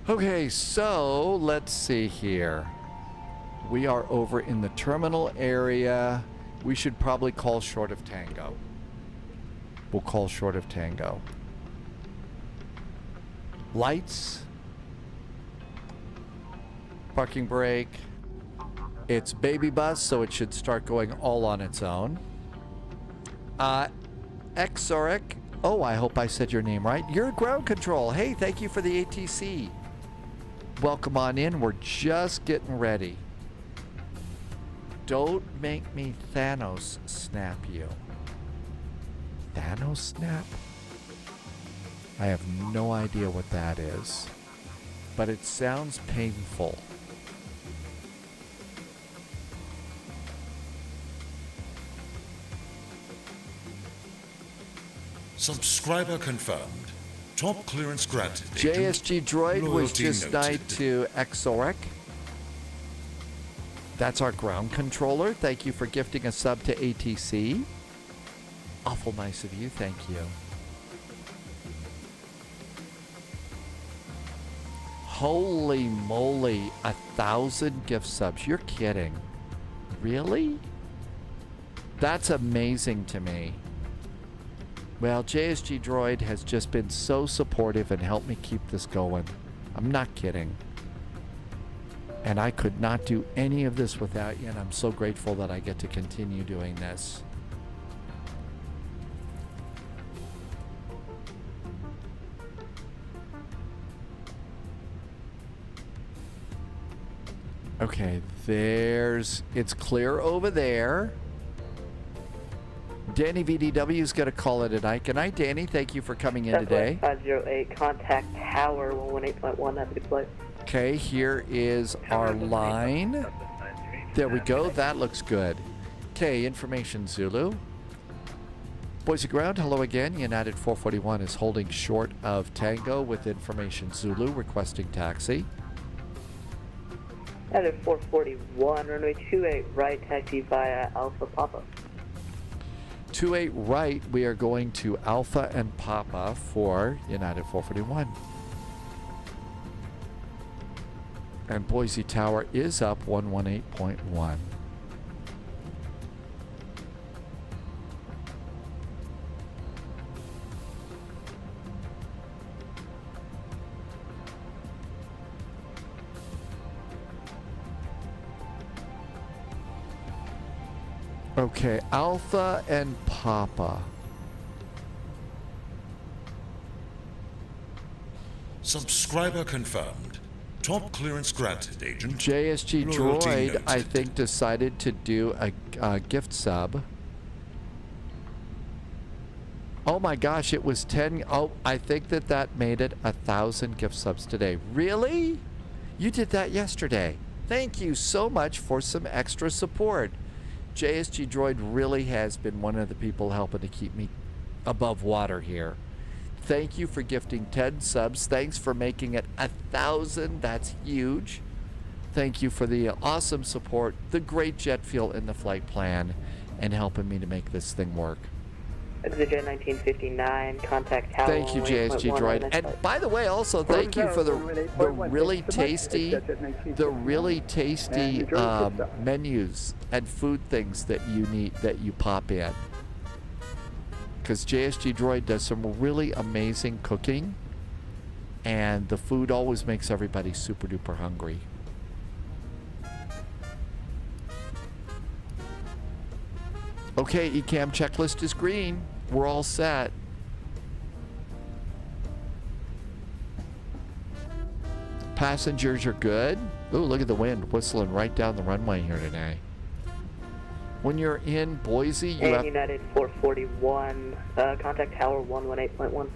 Okay, so let's see here. We are over in the terminal area. We should probably call short of Tango. We'll call short of Tango. Lights. Parking brake. It's baby bus, so it should start going all on its own. Exoric. Oh, I hope I said your name right. You're ground control. Hey, thank you for the ATC. Welcome on in. We're just getting ready. Don't make me Thanos snap you. Thanos snap? I have no idea what that is. But it sounds painful. Subscriber confirmed. Top clearance granted. JSG Droid was Loyalty just noted. night to Exoric. That's our ground controller. Thank you for gifting a sub to ATC. Awful nice of you. Thank you. Holy moly, 1,000 gift subs. You're kidding. Really? That's amazing to me. Well, JSG Droid has just been so supportive and helped me keep this going. I'm not kidding. And I could not do any of this without you, and I'm so grateful that I get to continue doing this. Okay, it's clear over there. Danny VDW is going to call it a night. Good night, Danny. Thank you for coming in today. 508, contact tower 118.1, happy to deploy. Okay, here is our line. There we go. That looks good. Okay, information Zulu. Boise ground, hello again. United 441 is holding short of Tango with information Zulu, requesting taxi. United 441, runway 28 right, taxi via Alpha Papa. 28 right, we are going to Alpha and Papa for United 441. And Boise Tower is up 118.1. Okay, Alpha and Papa. Subscriber confirmed. Top clearance granted, Agent. JSG Loyalty Droid, noted. I think, decided to do a gift sub. Oh my gosh, it was 10. Oh, I think that made it 1,000 gift subs today. Really? You did that yesterday. Thank you so much for some extra support. JSG Droid really has been one of the people helping to keep me above water here. Thank you for gifting 10 subs. Thanks for making it 1,000. That's huge. Thank you for the awesome support, the great jet fuel in the flight plan, and helping me to make this thing work. Exit 1959, contact Tower. Thank you, JSG Droid. And by the way, also thank you for the really tasty menus and food things that you need, that you pop in. Because JSG Droid does some really amazing cooking, and the food always makes everybody super duper hungry. Okay, ECAM checklist is green. We're all set. Passengers are good. Ooh, look at the wind whistling right down the runway here today. When you're in Boise, you have... United 441, contact Tower 118.1.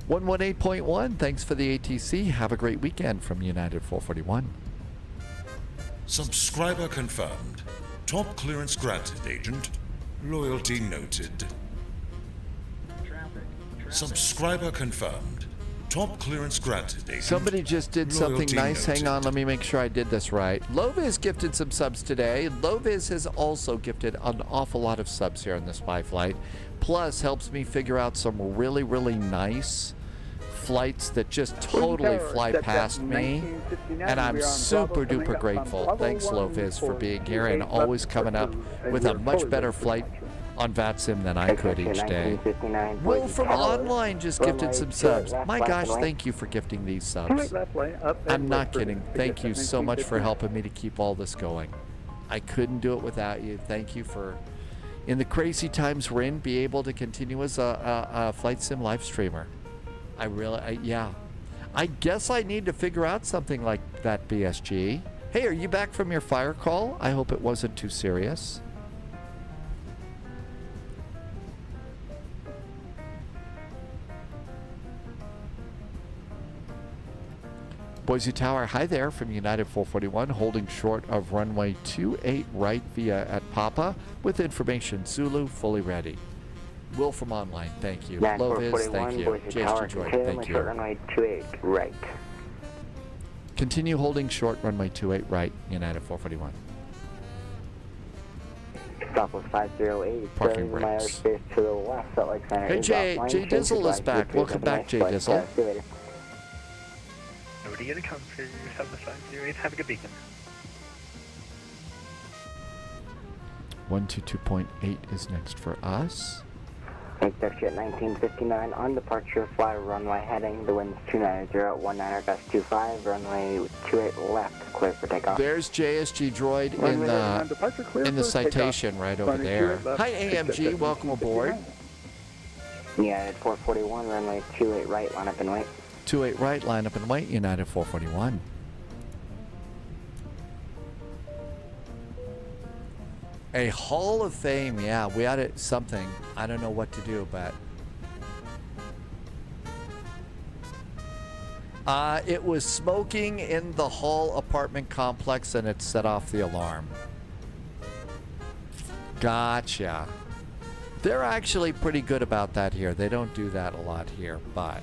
118.1, thanks for the ATC. Have a great weekend from United 441. Subscriber confirmed. Top clearance granted, Agent. Loyalty noted. Subscriber confirmed. Top clearance granted, Agent. Somebody just did something nice. Hang on, let me make sure I did this right. Loviz gifted some subs today. Loviz has also gifted an awful lot of subs here on the Spy Flight. Plus, helps me figure out some really, really nice flights that just totally fly past me. And I'm super duper grateful. Thanks, Loviz, for being here and always coming up with a much better flight on VATSIM than I could each day. Will from online just gifted some subs. My gosh, thank you for gifting these subs. I'm not kidding. Thank you so much for helping me to keep all this going. I couldn't do it without you. Thank you for, in the crazy times we're in, be able to continue as a flight sim live streamer. Yeah. I guess I need to figure out something like that, BSG. Hey, are you back from your fire call? I hope it wasn't too serious. Boise Tower, hi there from United 441, holding short of runway 28 right via at Papa with information Zulu fully ready. Will from online, thank you. Loviz, thank you. JSG Droid, thank you. Runway 28 right. Continue holding short runway 28 right, United 441. Stop with 508. Parking my brakes. airspace to the left, Salt Lake Center. Hey, Jay Dizzle is back. Welcome back, Jay Dizzle. Nobody gonna come for 7508. Have a good weekend. 122.8 is next for us. Taxi at 1959 on departure, fly runway heading. The wind's 290, 19 gust 25, runway 28 left, clear for takeoff. There's JSG Droid in the citation right over there. Hi AMG, welcome aboard. United 441, runway 28 right, line up and wait. 28 right, line up and wait, United 441. A Hall of Fame, yeah, we added something. I don't know what to do, but... it was smoking in the Hall apartment complex and it set off the alarm. Gotcha. They're actually pretty good about that here. They don't do that a lot here, but...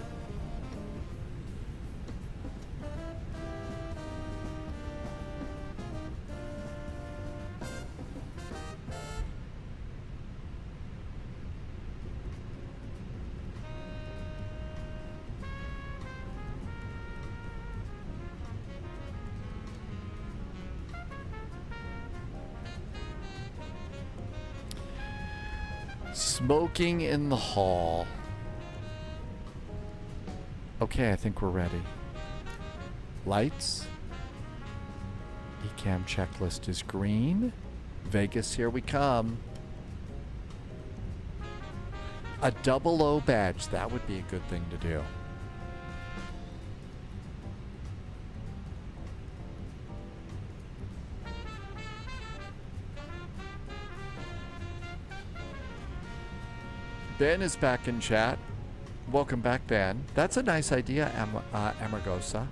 Smoking in the hall. Okay, I think we're ready. Lights. ECAM checklist is green. Vegas, here we come. A 00 badge. That would be a good thing to do. Ben is back in chat. Welcome back, Ben. That's a nice idea, Amargosa.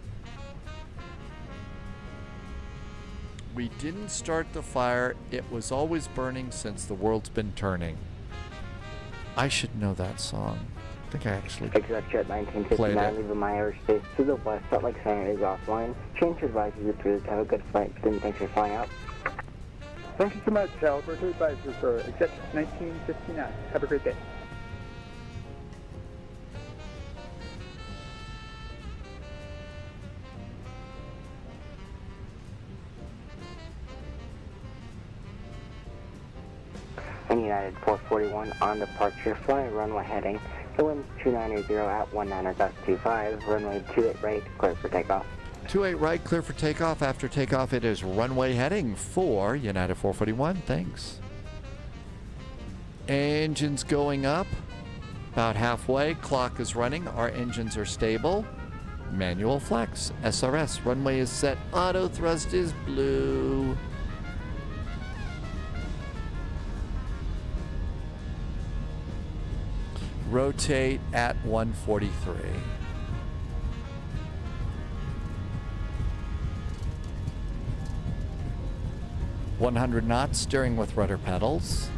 We didn't start the fire. It was always burning since the world's been turning. I should know that song. I think I actually Exec Jet played 1959, it. leaving my airspace to the west. Salt Lake Center is offline. Change advisors approved. Have a good flight. Then thanks for flying out. Thank you so much, Alberto Advisor for Exec 1959. Have a great day. And United 441 on departure, fly runway heading. The wind's 290 at 19 gust 25, runway 28 right, clear for takeoff. 28 right, clear for takeoff. After takeoff, it is runway heading for United 441. Thanks. Engines going up. About halfway. Clock is running. Our engines are stable. Manual flex. SRS. Runway is set. Auto thrust is blue. Rotate at 143. .100 knots, steering with rudder pedals.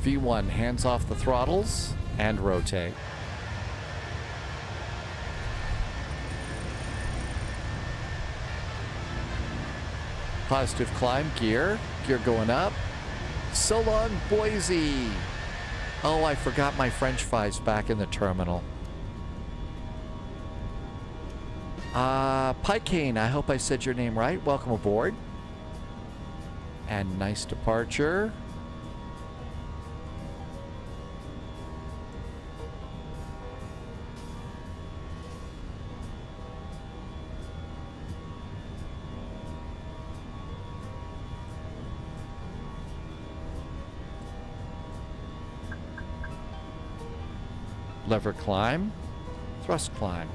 V1, hands off the throttles and rotate. Positive climb, gear going up. So long, Boise. Oh, I forgot my French fries back in the terminal. Pikane, I hope I said your name right. Welcome aboard. And nice departure. Lever climb, thrust climb.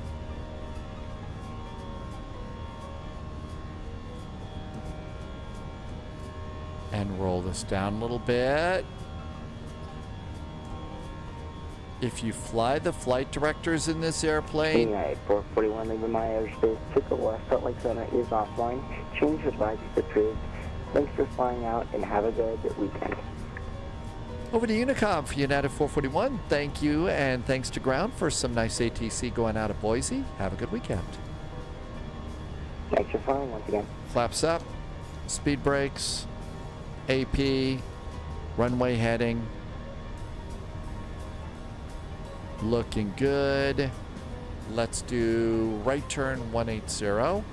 And roll this down a little bit. If you fly the flight directors in this airplane... United 441, leaving my airspace to the west. Salt Lake Center is offline. Change advisors approved. Thanks for flying out and have a good weekend. Over to Unicom for United 441. Thank you, and thanks to Ground for some nice ATC going out of Boise. Have a good weekend. Thanks for flying once again. Flaps up, speed brakes, AP, runway heading. Looking good. Let's do right turn 180.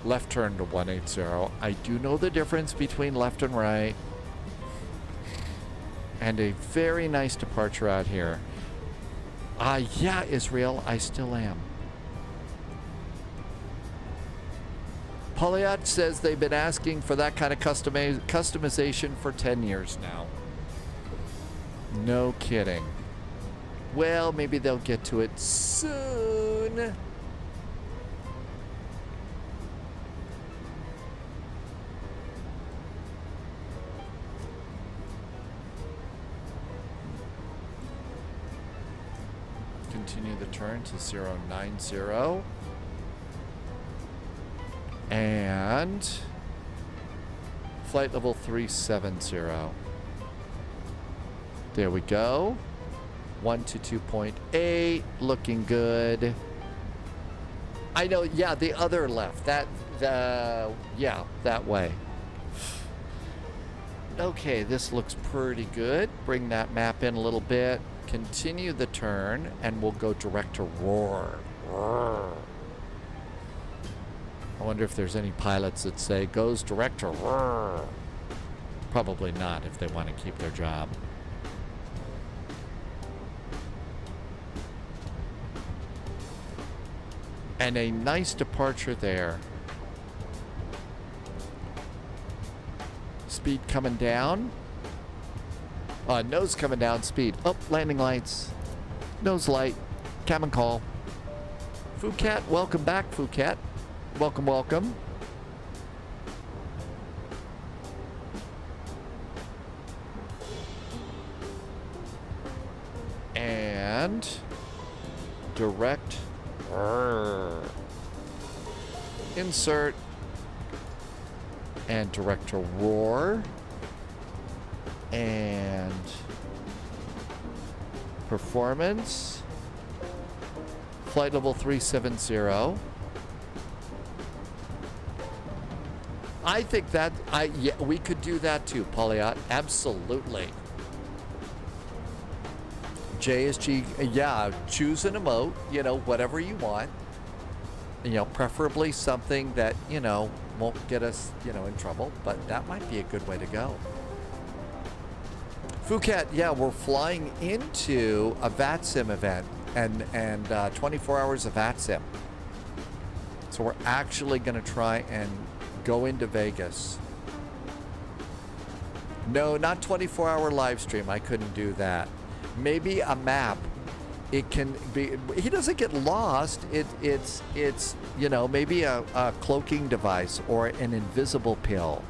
Left turn to 180. I do know the difference between left and right. And a very nice departure out here. Yeah, Israel, I still am. Polyot says they've been asking for that kind of customization for 10 years now. No kidding. Well, maybe they'll get to it soon. Continue the turn to 090. And flight level 370. There we go. 1 to 2.8. Looking good. I know, yeah, the other left. Yeah, that way. Okay, this looks pretty good. Bring that map in a little bit. continue the turn, and we'll go direct to roar. Roar. I wonder if there's any pilots that say goes direct to roar. Probably not if they want to keep their job. And a nice departure there. Speed coming down. Nose coming down, speed. Oh, landing lights. Nose light. Cabin call. Phuket, welcome back, Phuket. Welcome, welcome. And direct. Insert. And direct to roar. And performance. Flight level 370. I think that yeah, we could do that too, Polyot. Absolutely. JSG, yeah, choose an emote, you know, whatever you want. You know, preferably something that, you know, won't get us, you know, in trouble, but that might be a good way to go. Phuket, yeah, we're flying into a VATSIM event and 24 hours of VATSIM. So we're actually going to try and go into Vegas. No, not 24-hour live stream. I couldn't do that. Maybe a map. It can be. He doesn't get lost. It's you know, maybe a cloaking device or an invisible pill.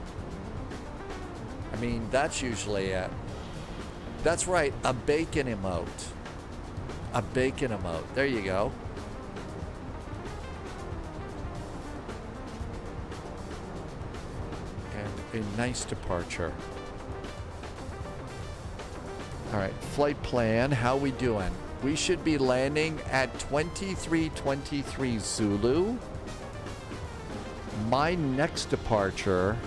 I mean, that's usually it. That's right, a bacon emote. A bacon emote. There you go. And a nice departure. All right, flight plan. How we doing? We should be landing at 2323 Zulu. My next departure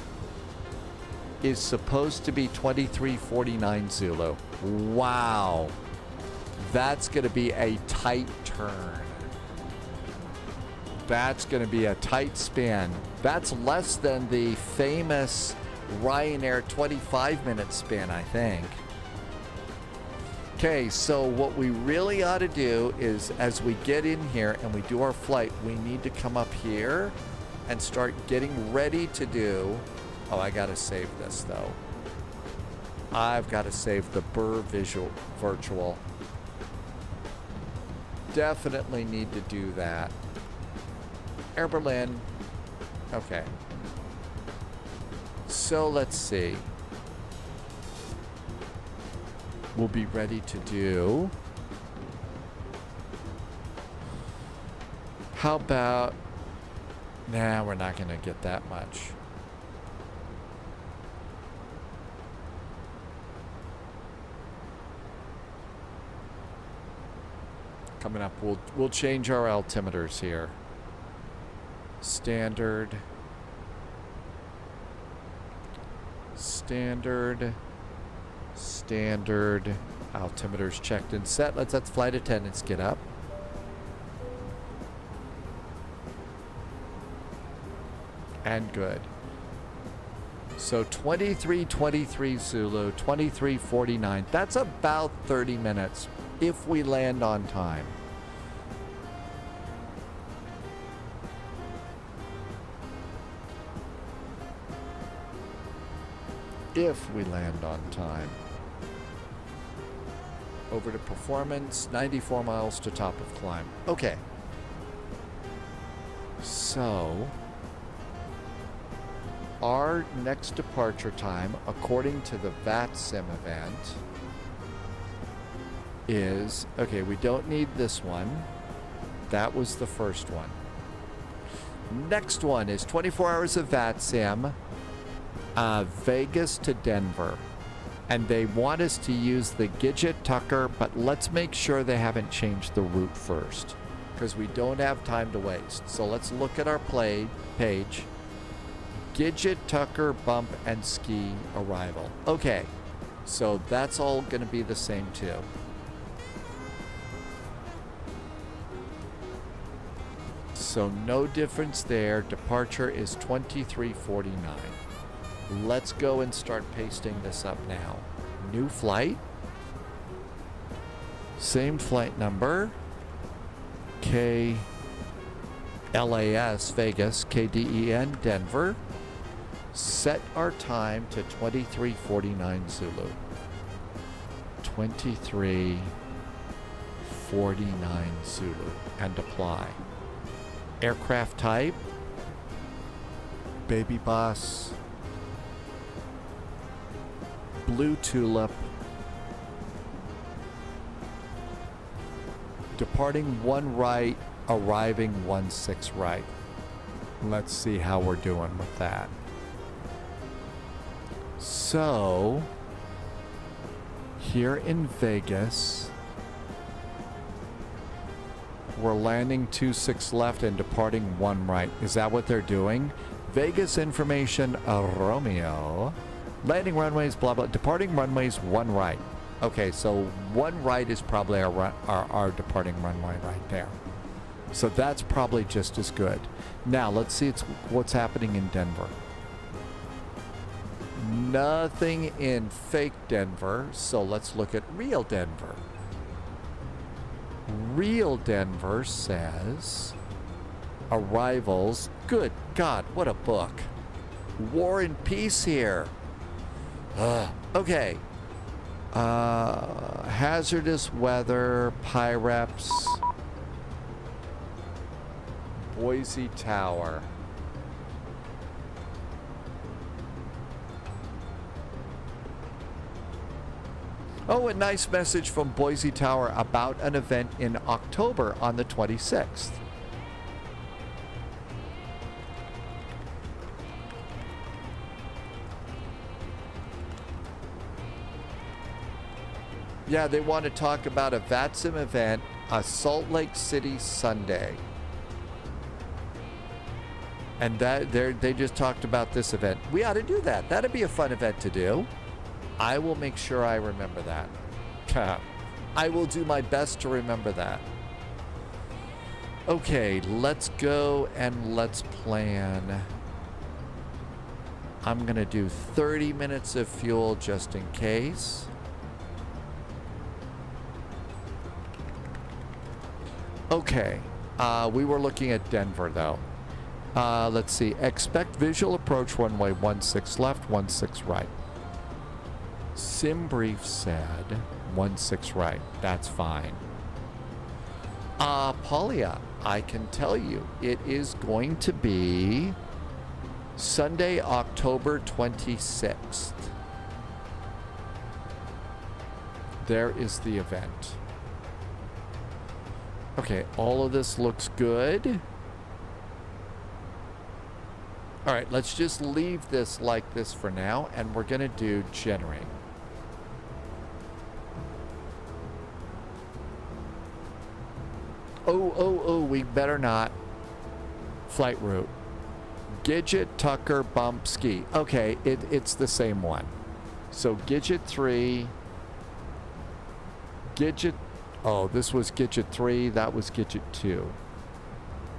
is supposed to be 2349 Zulu. Wow. That's going to be a tight turn. That's going to be a tight spin. That's less than the famous Ryanair 25-minute spin, I think. Okay, so what we really ought to do is, as we get in here and we do our flight, we need to come up here and start getting ready to do... Oh, I got to save this, though. I've got to save the Burr virtual. Definitely need to do that. Air Berlin. Okay. So let's see. We'll be ready to do. How about... Nah, we're not going to get that much. Coming up, we'll change our altimeters here. Standard. Altimeters checked and set. Let's let flight attendants get up. And good. So 2323 Zulu, 2349. That's about 30 minutes if we land on time. If we land on time. Over to performance, 94 miles to top of climb. Okay. So, our next departure time, according to the VATSIM event, is... Okay, we don't need this one. That was the first one. Next one is 24 hours of VATSIM. Vegas to Denver, and they want us to use the Gidget Tucker, but let's make sure they haven't changed the route first, because we don't have time to waste. So let's look at our page. Gidget Tucker bump and ski arrival. Okay, so that's all going to be the same too. So no difference there. Departure is 2349. Let's go and start pasting this up now. New flight. Same flight number. KLAS Vegas, KDEN Denver. Set our time to 2349 Zulu. 2349 Zulu. And apply. Aircraft type. Baby Boss. Blue Tulip. Departing 1 right, arriving 16 right. Let's see how we're doing with that. So, here in Vegas, we're landing 26 left and departing 1 right. Is that what they're doing? Vegas information, Romeo. Landing runways, blah, blah. Departing runways, 1 right. Okay, so 1 right is probably our departing runway right there. So that's probably just as good. Now, let's see what's happening in Denver. Nothing in fake Denver, so let's look at real Denver. Real Denver says arrivals. Good God, what a book. War and Peace here. Okay. Hazardous weather, Pyreps, Boise Tower. Oh, a nice message from Boise Tower about an event in October on the 26th. Yeah, they want to talk about a VATSIM event, a Salt Lake City Sunday. And they just talked about this event. We ought to do that. That'd be a fun event to do. I will make sure I remember that. I will do my best to remember that. Okay, let's go and let's plan. I'm going to do 30 minutes of fuel just in case. Okay, we were looking at Denver though. Let's see, expect visual approach runway 16 left, 16 right. Sim brief said 16 right, that's fine. Paulia, I can tell you, it is going to be Sunday, October 26th. There is the event. Okay, all of this looks good. All right, let's just leave this like this for now, and we're going to do generate. Oh, we better not. Flight route. Gidget, Tucker, Bump, Ski. Okay, it's the same one. So Gidget 3. Gidget. Oh, this was Gidget 3. That was Gidget 2.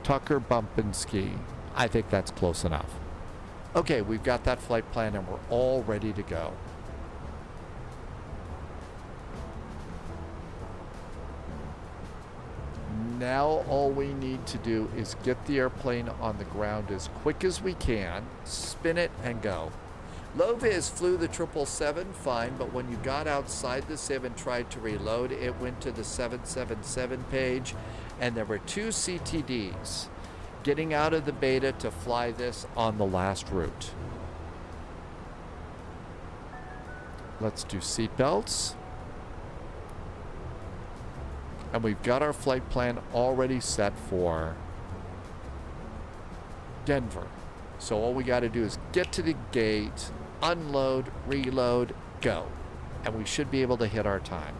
Tucker, Bump, and Ski. I think that's close enough. Okay, we've got that flight plan and we're all ready to go. Now all we need to do is get the airplane on the ground as quick as we can, spin it, and go. Loviz flew the 777 fine, but when you got outside the SIM and tried to reload, it went to the 777 page, and there were 2 CTDs. Getting out of the beta to fly this on the last route. Let's do seatbelts. And we've got our flight plan already set for Denver. So all we got to do is get to the gate, unload, reload, go. And we should be able to hit our time.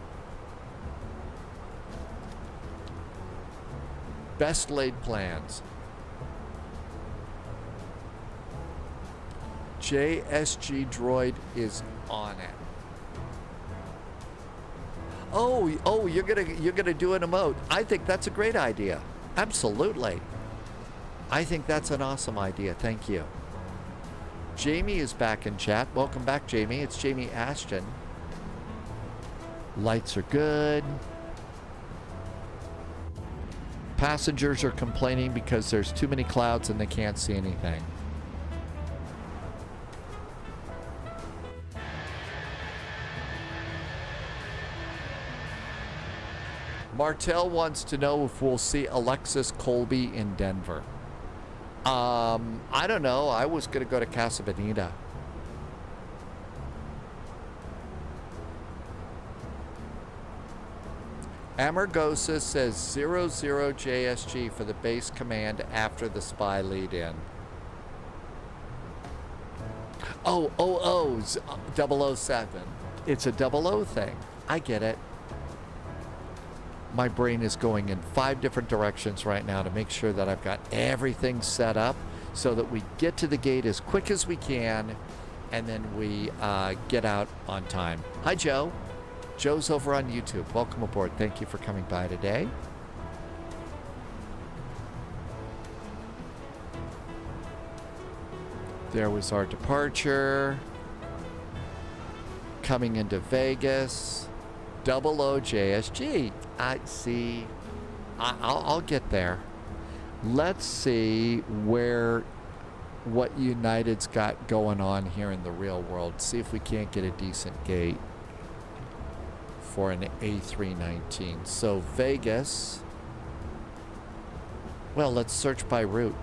Best laid plans. JSG Droid is on it. Oh, you're gonna do an emote. I think that's a great idea. Absolutely. I think that's an awesome idea. Thank you. Jamie is back in chat. Welcome back, Jamie. It's Jamie Ashton. Lights are good. Passengers are complaining because there's too many clouds and they can't see anything. Martell wants to know if we'll see Alexis Colby in Denver. I don't know. I was going to go to Casa Bonita. Amargosa says 00 JSG for the base command after the spy lead in. Oh, 007. It's a 00 thing. I get it. My brain is going in 5 different directions right now to make sure that I've got everything set up so that we get to the gate as quick as we can and then we get out on time. Hi, Joe. Joe's over on YouTube. Welcome aboard. Thank you for coming by today. There was our departure. Coming into Vegas. 00 JSG. I see. I'll get there. Let's see what United's got going on here in the real world. See if we can't get a decent gate for an A319. So Vegas. Well, let's search by route.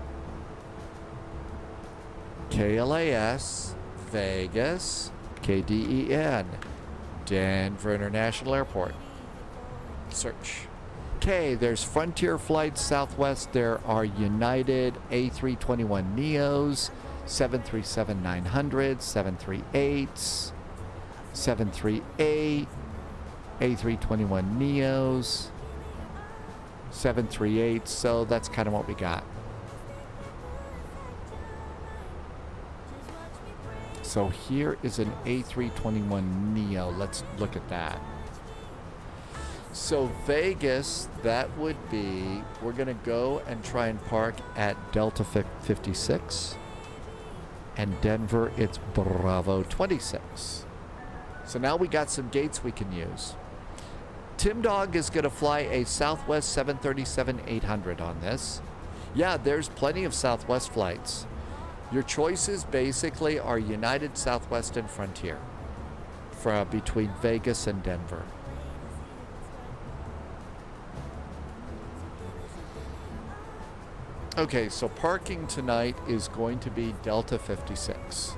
KLAS, Vegas, KDEN, Denver International Airport. Search. Okay, there's Frontier Flights Southwest. There are United A321 Neos, 737-900s, 738s, 738, A321 Neos, 738. So that's kind of what we got. So here is an A321 Neo. Let's look at that. So Vegas, that would be, we're going to go and try and park at Delta 56. And Denver, it's Bravo 26. So now we got some gates we can use. Tim Dog is going to fly a Southwest 737-800 on this. Yeah, there's plenty of Southwest flights. Your choices basically are United, Southwest, and Frontier between Vegas and Denver. Okay, so parking tonight is going to be Delta 56.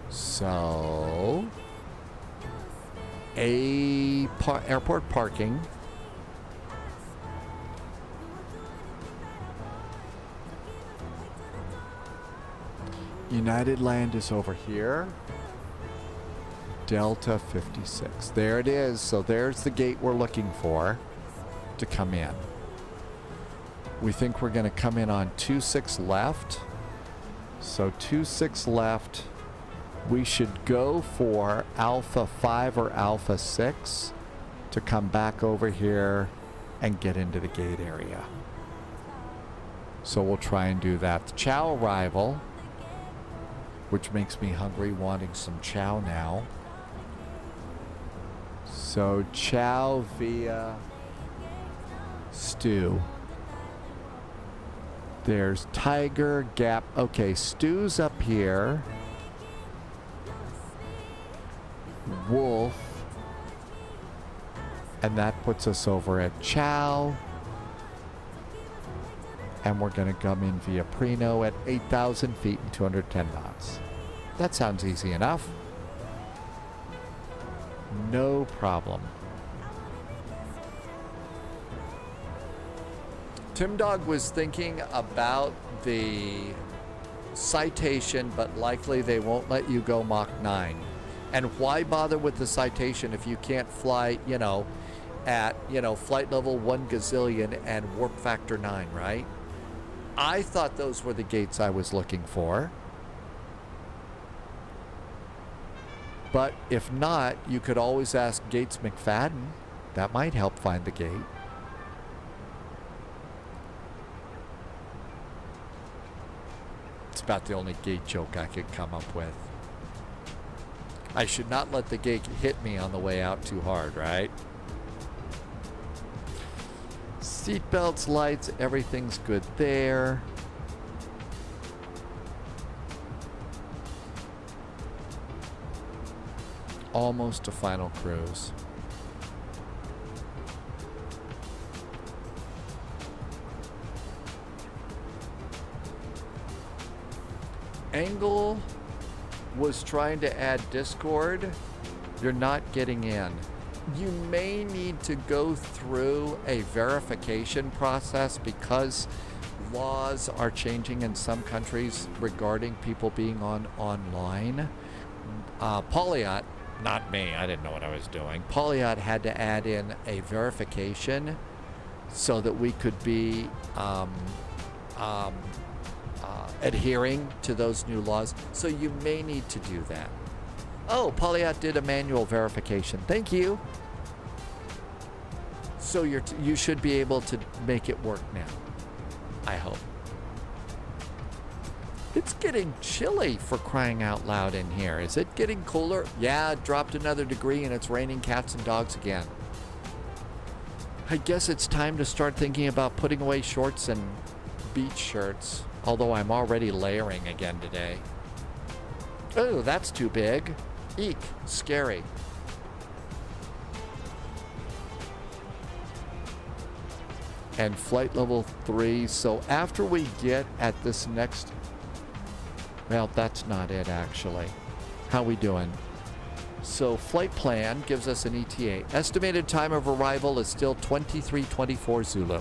So, airport parking. United Land is over here. Delta 56. There it is. So there's the gate we're looking for to come in. We think we're going to come in on 26 left. So 26 left. We should go for Alpha 5 or Alpha 6 to come back over here and get into the gate area. So we'll try and do that. The chow arrival, which makes me hungry, wanting some chow now. So chow via Stew. There's Tiger, Gap. Okay, Stew's up here. Wolf. And that puts us over at Chow. And we're going to come in via Prino at 8,000 feet and 210 knots. That sounds easy enough. No problem. Tim Dog was thinking about the citation, but likely they won't let you go Mach 9. And why bother with the citation if you can't fly, at, flight level 1 gazillion and warp factor 9, right? I thought those were the gates I was looking for. But if not, you could always ask Gates McFadden. That might help find the gate. about the only gate joke I could come up with. I should not let the gate hit me on the way out too hard, right? Seatbelts, lights, everything's good there. Almost a final cruise. Angle was trying to add Discord. You're not getting in. You may need to go through a verification process because laws are changing in some countries regarding people being online. Pauliot, not me, I didn't know what I was doing. Pauliot had to add in a verification so that we could be adhering to those new laws. So you may need to do that. Oh, Pauliot did a manual verification. Thank you. So you should be able to make it work now. I hope. It's getting chilly for crying out loud in here. Is it getting cooler? Yeah, it dropped another degree and it's raining cats and dogs again. I guess it's time to start thinking about putting away shorts and beach shirts. Although I'm already layering again today. Oh, that's too big. Eek, scary. And flight level 3. So after we get at this next... Well, that's not it, actually. How we doing? So flight plan gives us an ETA. Estimated time of arrival is still 23:24 Zulu.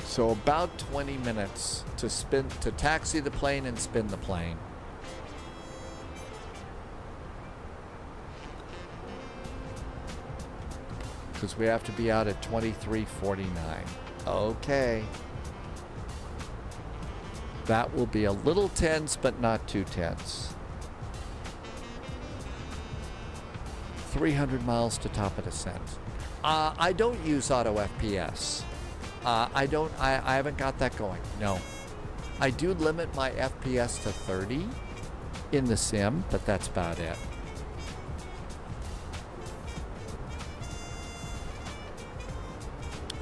So about 20 minutes to taxi the plane and spin the plane. Because we have to be out at 23:49. Okay. That will be a little tense, but not too tense. 300 miles to top of descent. I don't use auto FPS. I haven't got that going. No. I do limit my FPS to 30 in the sim, but that's about it.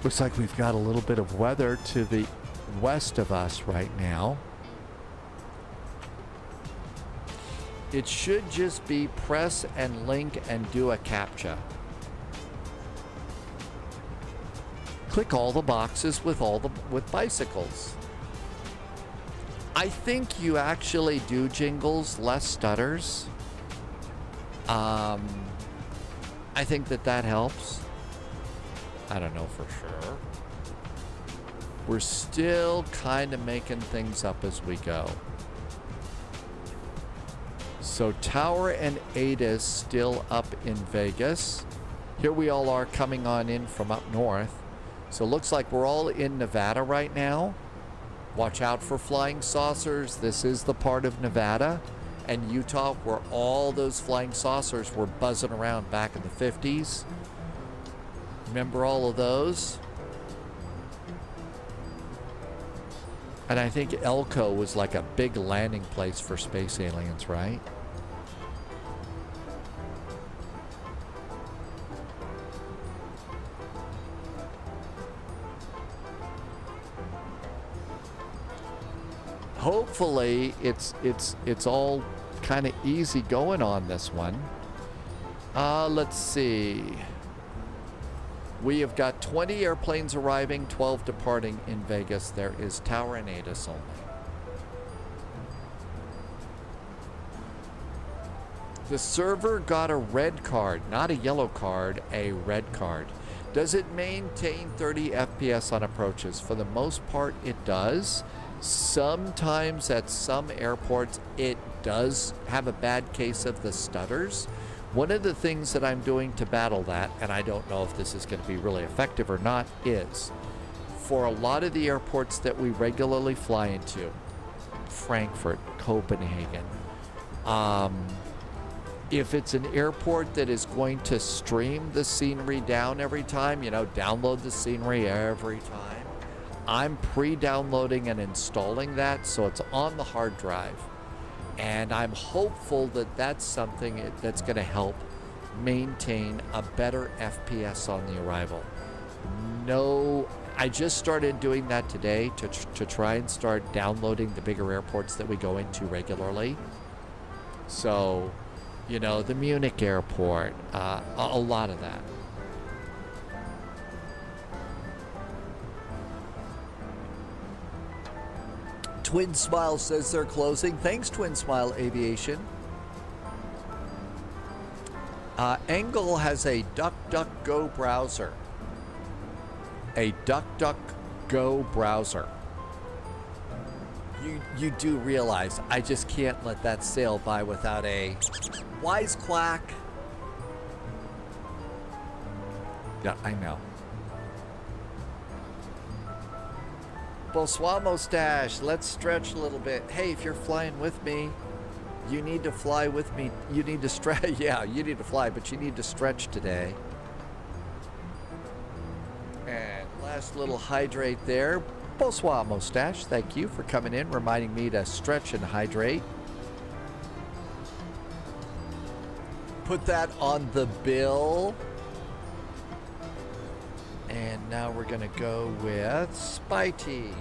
Looks like we've got a little bit of weather to the west of us right now. It should just be press and link and do a CAPTCHA. Click all the boxes with bicycles. I think you actually do jingles, less stutters. I think that helps. I don't know for sure. We're still kind of making things up as we go. So Tower and ASUS still up in Vegas. Here we all are coming on in from up north. So it looks like we're all in Nevada right now. Watch out for flying saucers. This is the part of Nevada and Utah where all those flying saucers were buzzing around back in the 50s. Remember all of those? And I think Elko was like a big landing place for space aliens, right? Hopefully it's all kind of easy going on this one. Let's see. We have got 20 airplanes arriving, 12 departing in Vegas. There is Tower and ASUS only. The server got a red card, not a yellow card, a red card. Does it maintain 30 FPS on approaches? For the most part, it does. Sometimes at some airports, it does have a bad case of the stutters. One of the things that I'm doing to battle that, and I don't know if this is going to be really effective or not, is for a lot of the airports that we regularly fly into, Frankfurt, Copenhagen, If it's an airport that is going to stream the scenery down every time, you know, download the scenery every time, I'm pre-downloading and installing that so it's on the hard drive. And I'm hopeful that that's something that's going to help maintain a better FPS on the arrival. No, I just started doing that today to try and start downloading the bigger airports that we go into regularly. So, you know, the Munich airport, a lot of that. Twin Smile says they're closing. Thanks, Twin Smile Aviation. Angle has a DuckDuckGo browser. A DuckDuckGo browser. You do realize I just can't let that sail by without a wisecrack. Yeah, I know. Bonsoir, Mustache. Let's stretch a little bit. Hey, if you're flying with me, you need to fly with me. You need to stretch. Yeah, you need to fly, but you need to stretch today. And last little hydrate there. Bonsoir, Mustache. Thank you for coming in, reminding me to stretch and hydrate. Put that on the bill. And now we're going to go with Spitey.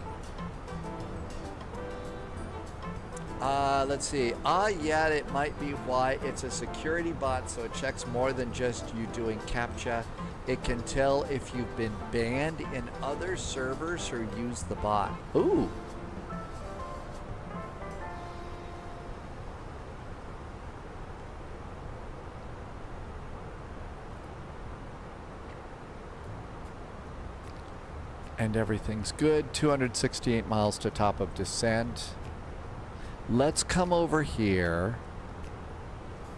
Let's see. Yeah, it might be why it's a security bot, so it checks more than just you doing CAPTCHA. It can tell if you've been banned in other servers or use the bot. Ooh. And everything's good. 268 miles to top of descent. Let's come over here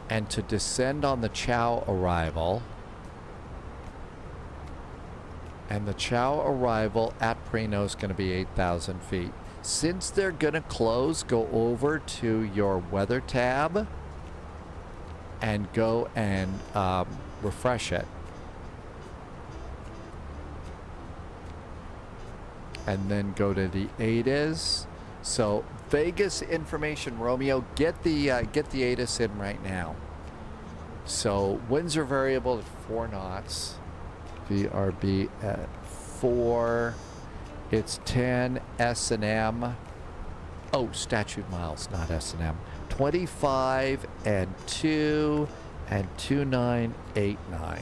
and to descend on the Chow arrival. And the Chow arrival at Prino is going to be 8,000 feet. Since they're going to close, go over to your weather tab and go and refresh it. And then go to the ADIS. So Vegas information, Romeo, get the ADIS in right now. So winds are variable at 4 knots. VRB at 4. It's 10 S&M. Oh, statute miles, not S&M. 25 and 2 and 2989.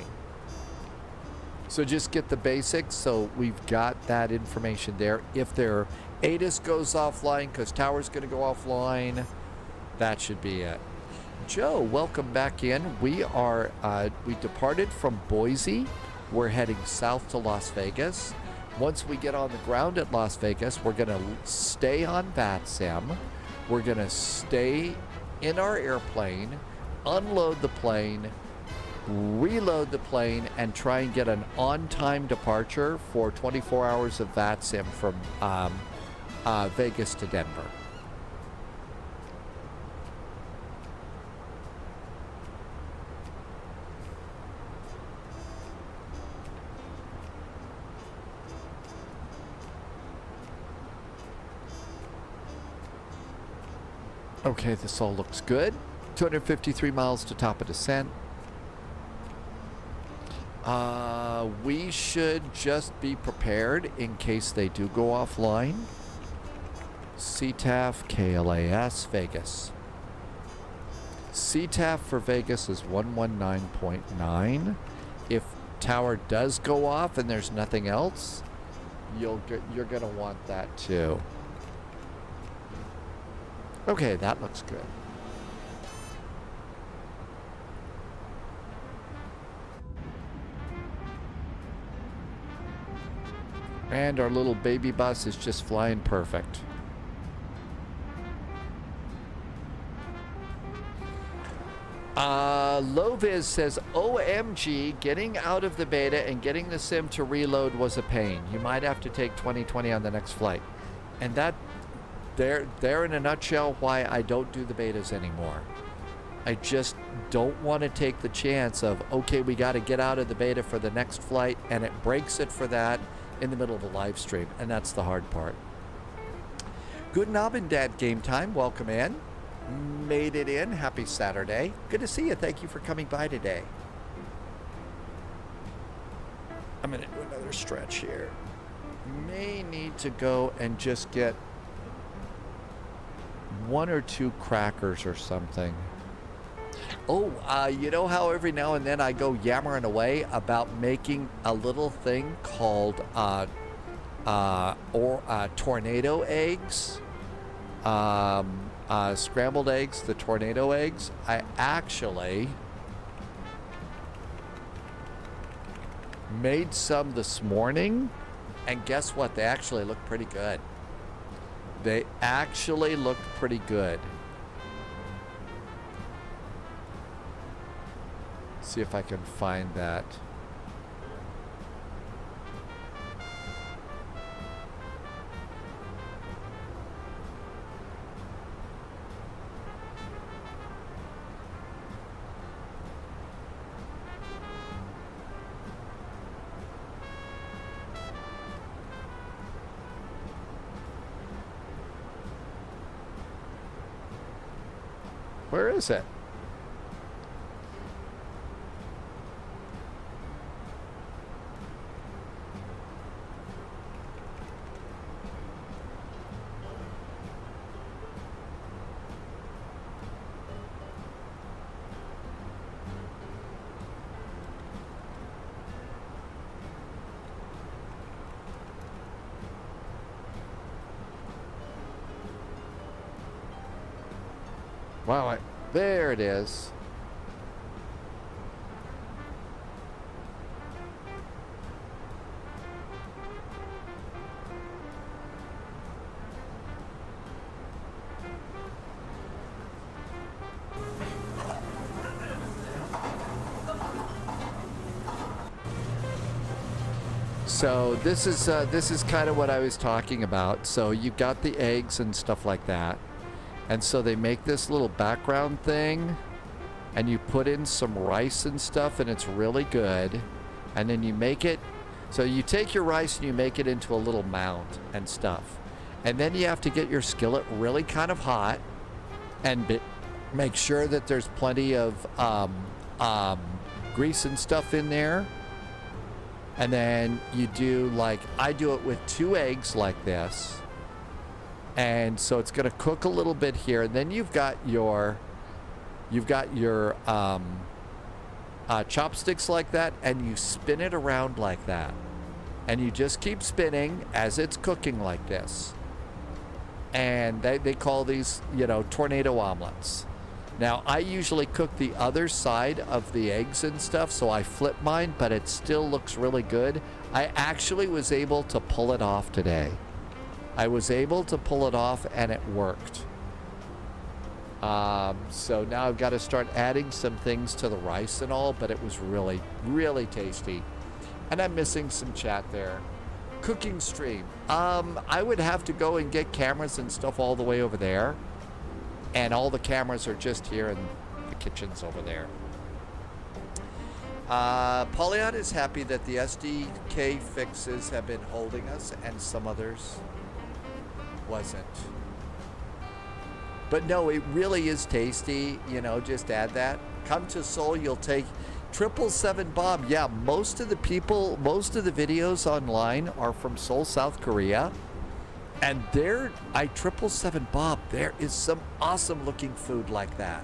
So just get the basics. So we've got that information there. If their ADIS goes offline because tower's going to go offline, that should be it. Joe, welcome back in. We departed from Boise. We're heading south to Las Vegas. Once we get on the ground at Las Vegas, we're going to stay on VATSIM. We're going to stay in our airplane, unload the plane, reload the plane, and try and get an on-time departure for 24 hours of VATSIM from Vegas to Denver. Okay, this all looks good. 253 miles to top of descent. We should just be prepared in case they do go offline. CTAF, KLAS, Vegas. CTAF for Vegas is 119.9. If tower does go off and there's nothing else, you're going to want that too. Okay, that looks good. And our little baby bus is just flying perfect. Loviz says, OMG, getting out of the beta and getting the sim to reload was a pain. You might have to take 2020 on the next flight. And that, they're in a nutshell why I don't do the betas anymore. I just don't want to take the chance of, okay, we got to get out of the beta for the next flight, and it breaks it for that in the middle of a live stream, and that's the hard part. Good Abend, Dad Game Time. Welcome in. Made it in. Happy Saturday. Good to see you. Thank you for coming by today. I'm going to do another stretch here. May need to go and just get 1 or 2 crackers or something. Oh, you know how every now and then I go yammering away about making a little thing called tornado eggs? Scrambled eggs, the tornado eggs. I actually made some this morning, and guess what? They actually look pretty good. They actually look pretty good. See if I can find that. Where is it? Wow, there it is. So this is kind of what I was talking about. So you've got the eggs and stuff like that. And so they make this little background thing, and you put in some rice and stuff, and it's really good. And then you make it, so you take your rice and you make it into a little mound and stuff. And then you have to get your skillet really kind of hot and make sure that there's plenty of grease and stuff in there. And then you do, like, I do it with 2 eggs like this. And so it's going to cook a little bit here, and then you've got your chopsticks like that, and you spin it around like that, and you just keep spinning as it's cooking like this. And they call these, you know, tornado omelets. Now I usually cook the other side of the eggs and stuff, so I flip mine, but it still looks really good. I actually was able to pull it off today. I was able to pull it off, and it worked. So now I've got to start adding some things to the rice and all, but it was really, really tasty. And I'm missing some chat there. Cooking stream. I would have to go and get cameras and stuff all the way over there. And all the cameras are just here, and the kitchen's over there. Paulion is happy that the SDK fixes have been holding us, and some others wasn't. But no, it really is tasty. You know, just add that. Come to Seoul, you'll take 777 Bob. Yeah, most of the videos online are from Seoul, South Korea. And there, 777 Bob, there is some awesome looking food like that.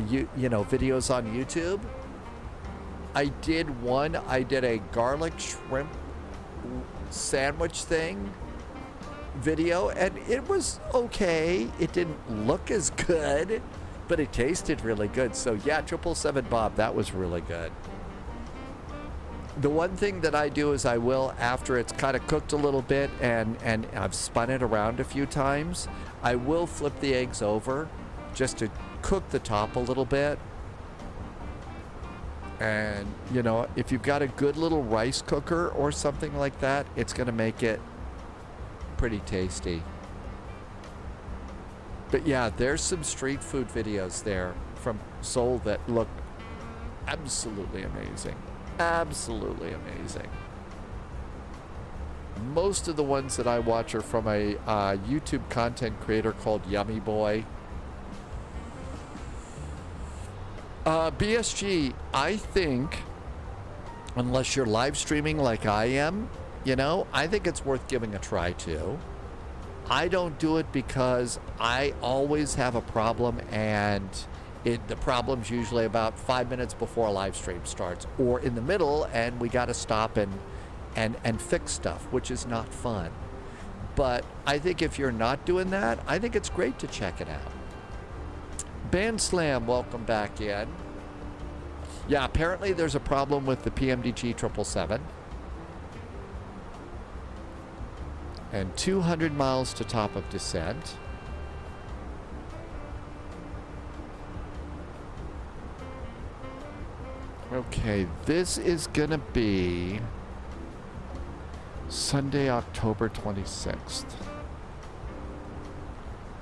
You know, videos on YouTube. I did a garlic shrimp sandwich thing video, and it was okay. It didn't look as good, but it tasted really good. So yeah, 777 Bob, that was really good. The one thing that I do is I will, after it's kind of cooked a little bit and I've spun it around a few times, I will flip the eggs over just to cook the top a little bit. And you know, if you've got a good little rice cooker or something like that, it's going to make it pretty tasty. But yeah, there's some street food videos there from Seoul that look absolutely amazing. Absolutely amazing. Most of the ones that I watch are from a YouTube content creator called Yummy Boy. BSG, I think, unless you're live streaming like I am, you know, I think it's worth giving a try too. I don't do it because I always have a problem, and the problem's usually about 5 minutes before a live stream starts or in the middle, and we got to stop and fix stuff, which is not fun. But I think if you're not doing that, I think it's great to check it out. Band Slam, welcome back in. Yeah, apparently there's a problem with the PMDG 777. And 200 miles to top of descent. Okay, this is gonna be Sunday, October 26th.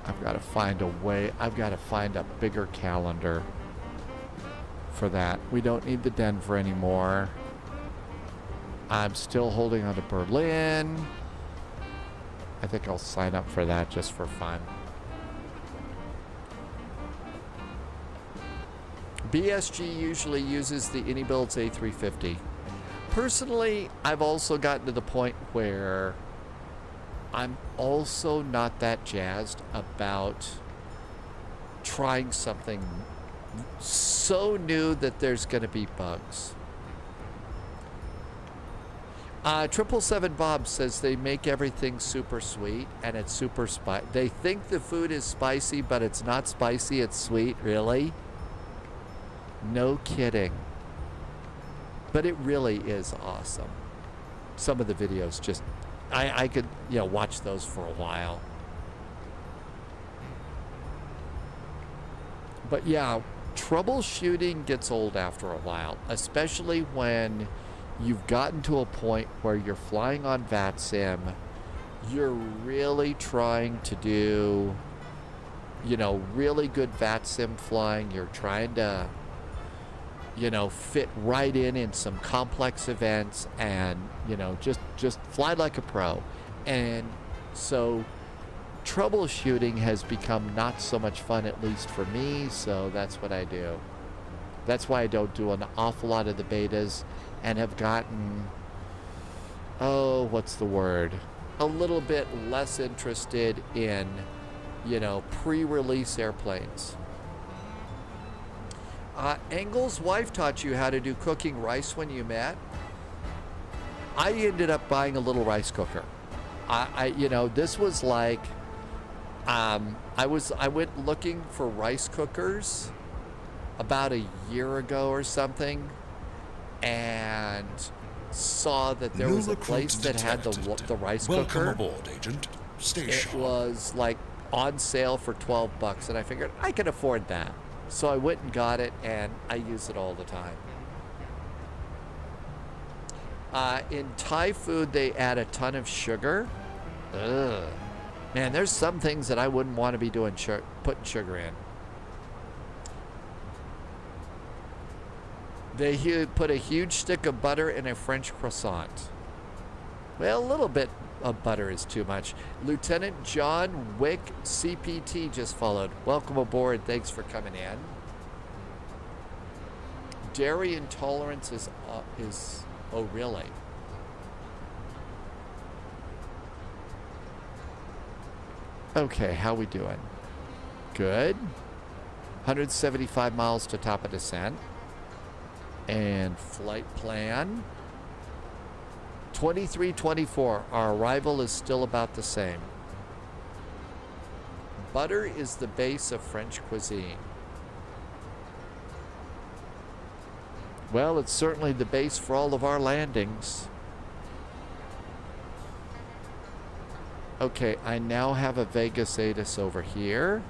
I've got to find a way. I've got to find a bigger calendar for that. We don't need the Denver anymore. I'm still holding on to Berlin. I think I'll sign up for that just for fun. BSG usually uses the AnyBuilds A350. Personally, I've also gotten to the point where I'm also not that jazzed about trying something so new that there's going to be bugs. 777 Bob says they make everything super sweet and it's super spicy. They think the food is spicy, but it's not spicy, it's sweet. Really? No kidding. But it really is awesome. Some of the videos just, I could, you know, watch those for a while. But yeah, troubleshooting gets old after a while, especially when you've gotten to a point where you're flying on VATSIM, you're really trying to do, you know, really good VATSIM flying, you're trying to, you know, fit right in some complex events and, you know, just fly like a pro. And so troubleshooting has become not so much fun, at least for me, so that's what I do. That's why I don't do an awful lot of the betas and have gotten, oh, what's the word? A little bit less interested in, you know, pre-release airplanes. Engel's wife taught you how to do cooking rice when you met. I ended up buying a little rice cooker. You know, this was like, I went looking for rice cookers about a year ago or something, and saw that there was a place that had the rice cooker. Welcome aboard, Agent. Stay sharp. It was like on sale for $12, and I figured I could afford that. So I went and got it, and I use it all the time. In Thai food, they add a ton of sugar. Ugh. Man, there's some things that I wouldn't want to be doing, putting sugar in. They put a huge stick of butter in a French croissant. Well, a little bit of butter is too much. Lieutenant John Wick, CPT, just followed. Welcome aboard. Thanks for coming in. Dairy intolerance is oh, really? Okay, how we doing? Good. 175 miles to top of descent. And flight plan. 2324. Our arrival is still about the same. Butter is the base of French cuisine. Well, it's certainly the base for all of our landings. Okay, I now have a Vegas ATIS over here.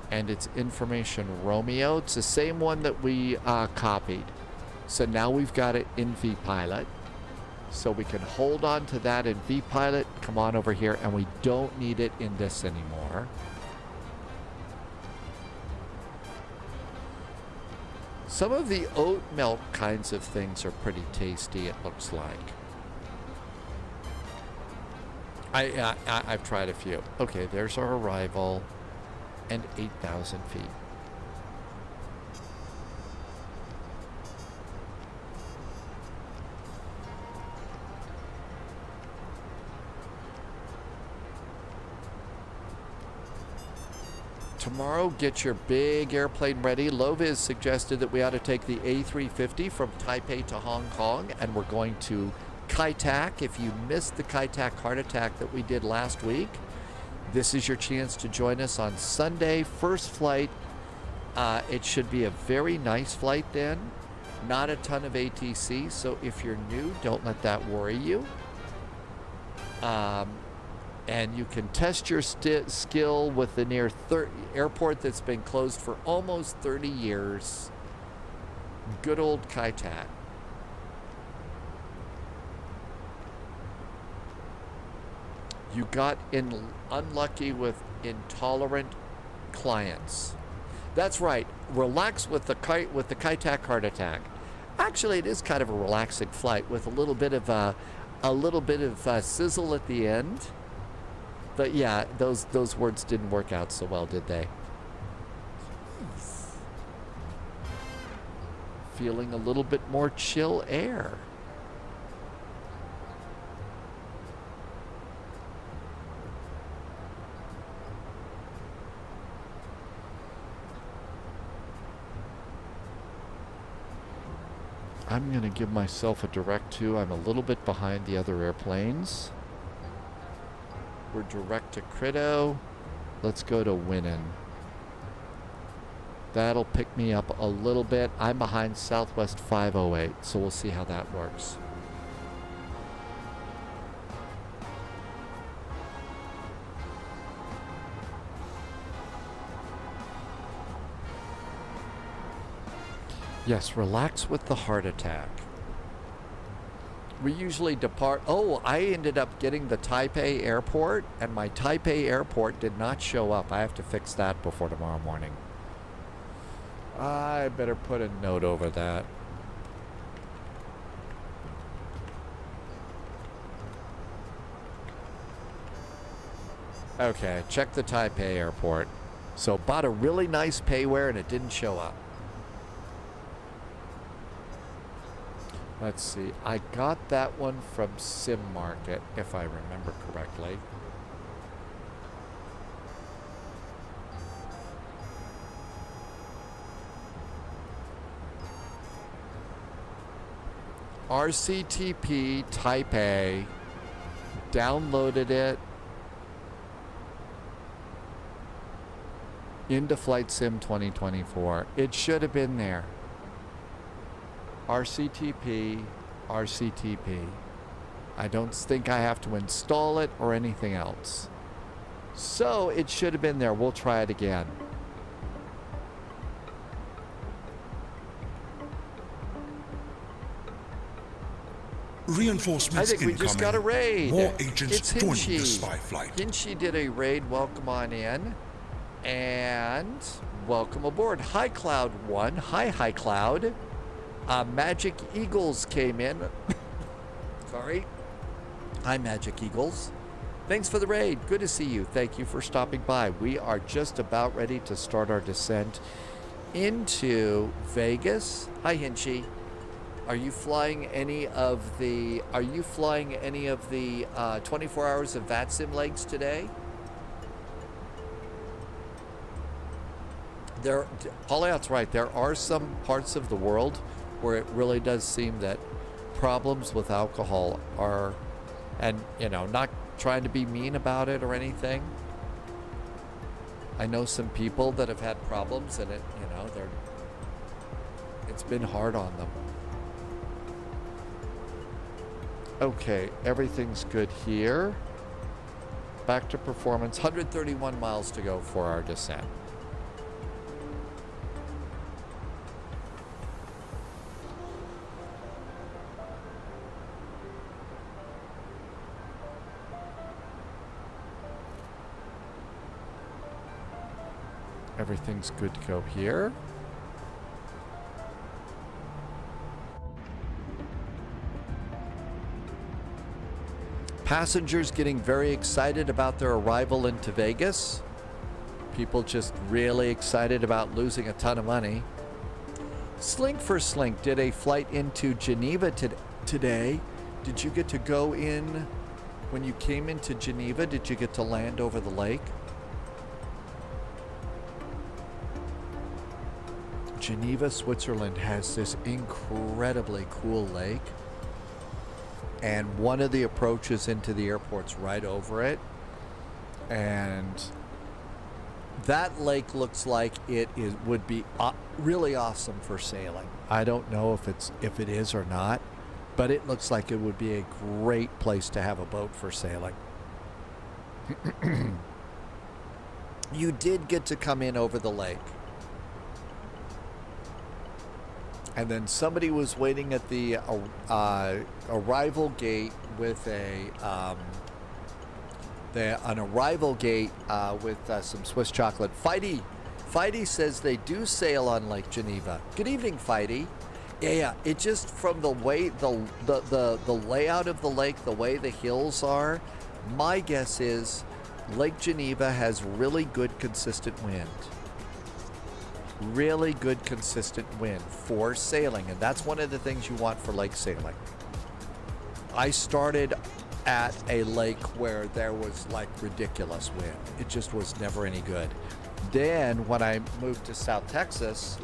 And it's information Romeo. It's the same one that we copied. So now we've got it in VPilot. So we can hold on to that in VPilot. Come on over here, and we don't need it in this anymore. Some of the oat milk kinds of things are pretty tasty, it looks like. I've tried a few. Okay, there's our arrival and 8,000 feet. Tomorrow, get your big airplane ready. Loviz suggested that we ought to take the A350 from Taipei to Hong Kong, and we're going to Kai-Tak. If you missed the Kai-Tak heart attack that we did last week, this is your chance to join us on Sunday. First flight. It should be a very nice flight then. Not a ton of ATC, so if you're new, don't let that worry you. And you can test your skill with the near airport that's been closed for almost 30 years. Good old Kai-Tak. You got unlucky with intolerant clients. That's right. Relax with the Kai-Tak heart attack. Actually, it is kind of a relaxing flight with a little bit of sizzle at the end. But yeah, those words didn't work out so well, did they? Jeez. Feeling a little bit more chill air. I'm going to give myself a direct 2. I'm a little bit behind the other airplanes. We're direct to Crito. Let's go to Winnan. That'll pick me up a little bit. I'm behind Southwest 508, so we'll see how that works. Yes, relax with the heart attack. We usually depart. Oh, I ended up getting the Taipei airport, and my Taipei airport did not show up. I have to fix that before tomorrow morning. I better put a note over that. Okay, check the Taipei airport. So bought a really nice payware and it didn't show up. Let's see, I got that one from Sim Market, if I remember correctly. RCTP Taipei, downloaded it into Flight Sim 2024. It should have been there. RCTP, RCTP. I don't think I have to install it or anything else. So it should have been there. We'll try it again. Reinforcements I think we incoming. just got a raid. More agents It's joining Hinchy. the spy flight. Hinchy did a raid. Welcome on in. And welcome aboard. High Cloud 1. Hi, High Cloud. Magic Eagles came in. Sorry. Hi, Magic Eagles. Thanks for the raid. Good to see you. Thank you for stopping by. We are just about ready to start our descent into Vegas. Hi, Hinchy. Are you flying any of the 24 hours of VATSIM legs today? Paulo's right. There are some parts of the world where it really does seem that problems with alcohol are, and not trying to be mean about it or anything. I know some people that have had problems and it's been hard on them. Okay, everything's good here. Back to performance. 131 miles to go for our descent. Everything's good to go here. Passengers getting very excited about their arrival into Vegas. People just really excited about losing a ton of money. Slink for Slink did a flight into Geneva today. Did you get to go in when you came into Geneva? Did you get to land over the lake? Geneva, Switzerland has this incredibly cool lake. And one of the approaches into the airport's right over it. And that lake looks like would be really awesome for sailing. I don't know if it is or not, but it looks like it would be a great place to have a boat for sailing. You did get to come in over the lake. And then somebody was waiting at the arrival gate with an arrival gate with some Swiss chocolate. Fighty says they do sail on Lake Geneva. Good evening, Fighty. Yeah. It just from the way the layout of the lake, the way the hills are, my guess is Lake Geneva has really good consistent wind. Really good consistent wind for sailing, and that's one of the things you want for lake sailing. I started at a lake where there was like ridiculous wind. It just was never any good. Then when I moved to South Texas,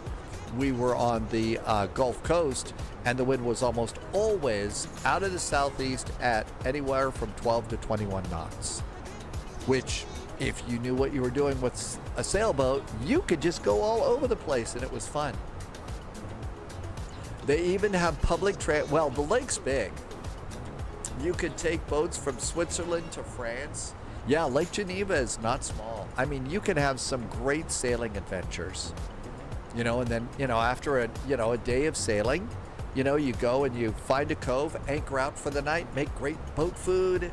we were on the Gulf Coast, and the wind was almost always out of the southeast at anywhere from 12 to 21 knots, which if you knew what you were doing with a sailboat, you could just go all over the place, and it was fun. They even have public well, the lake's big. You could take boats from Switzerland to France. Yeah, Lake Geneva is not small. I mean, you can have some great sailing adventures. And then, after a day of sailing, you go and you find a cove, anchor out for the night, make great boat food.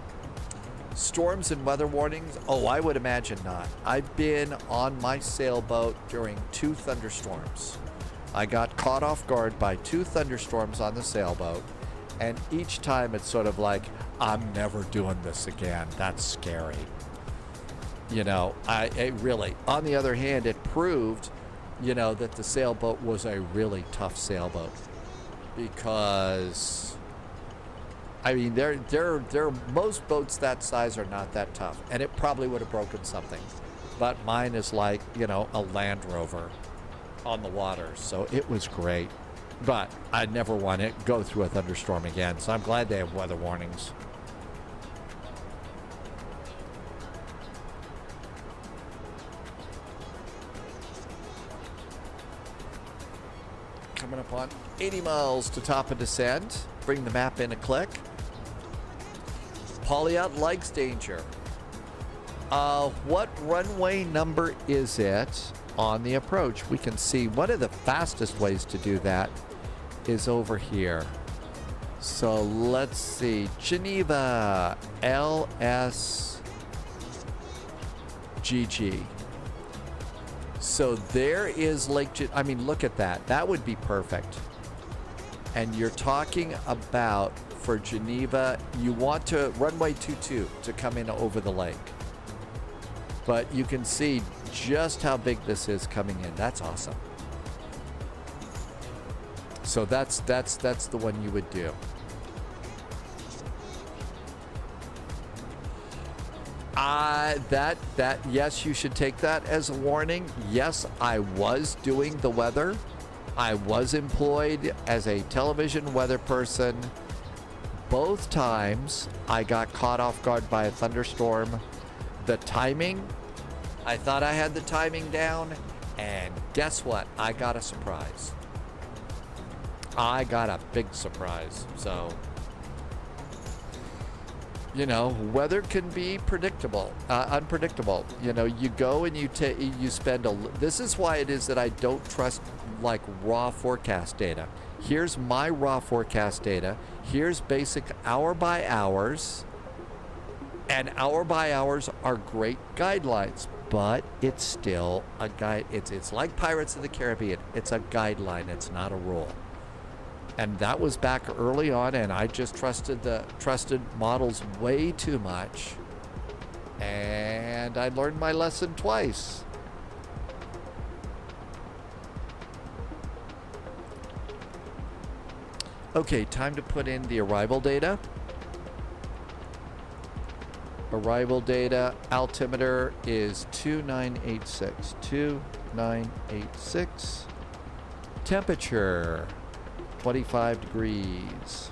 Storms and weather warnings? Oh, I would imagine not. I've been on my sailboat during 2 thunderstorms. I got caught off guard by 2 thunderstorms on the sailboat, and each time it's sort of like, I'm never doing this again. That's scary. It really, on the other hand, it proved, that the sailboat was a really tough sailboat, because I mean, most boats that size are not that tough, and it probably would have broken something. But mine is like, a Land Rover on the water, so it was great. But I never want to go through a thunderstorm again, so I'm glad they have weather warnings. Coming up on 80 miles to top of descent. Bring the map in a click. Pauliot likes danger. What runway number is it on the approach? We can see one of the fastest ways to do that is over here. So let's see. Geneva, LSGG. So there is Lake Geneva. I mean, look at that. That would be perfect. And you're talking about, for Geneva, you want to runway 22 to come in over the lake. But you can see just how big this is coming in. That's awesome. So that's the one you would do. Yes, you should take that as a warning. Yes, I was doing the weather. I was employed as a television weather person. Both times I got caught off guard by a thunderstorm. The timing, I thought I had the timing down, and guess what? I got a surprise. I got a big surprise. So, weather can be unpredictable. You go and you spend this is why it is that I don't trust like raw forecast data. Here's my raw forecast data. Here's basic hour by hours. And hour by hours are great guidelines, but it's still a guide. It's like Pirates of the Caribbean. It's a guideline. It's not a rule. And that was back early on, and I just trusted models way too much. And I learned my lesson twice. Okay, time to put in the arrival data. Arrival data, altimeter is 2986. 2986. Temperature, 25 degrees.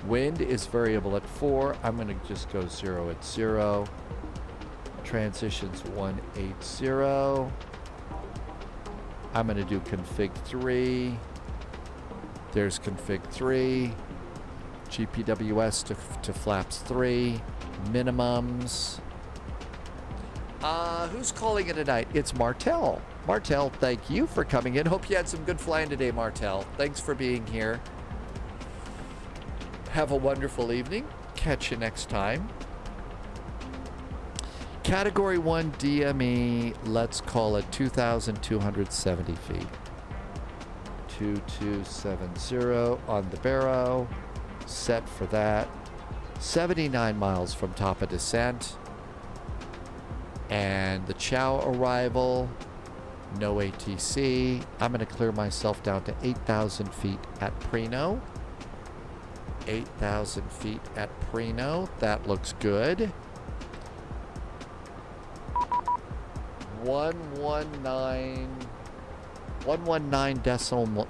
Wind is variable at 4. I'm going to just go 0 at 0. Transitions 180. I'm going to do config 3. There's config 3. GPWS to flaps 3. Minimums. Who's calling it tonight? It's Martel. Martel, thank you for coming in. Hope you had some good flying today, Martel. Thanks for being here. Have a wonderful evening. Catch you next time. Category 1 DME, let's call it 2,270 feet. 2270 on the barrow. Set for that. 79 miles from top of descent. And the chow arrival, no ATC. I'm going to clear myself down to 8,000 feet at Preno. 8,000 feet at Preno. That looks good. 119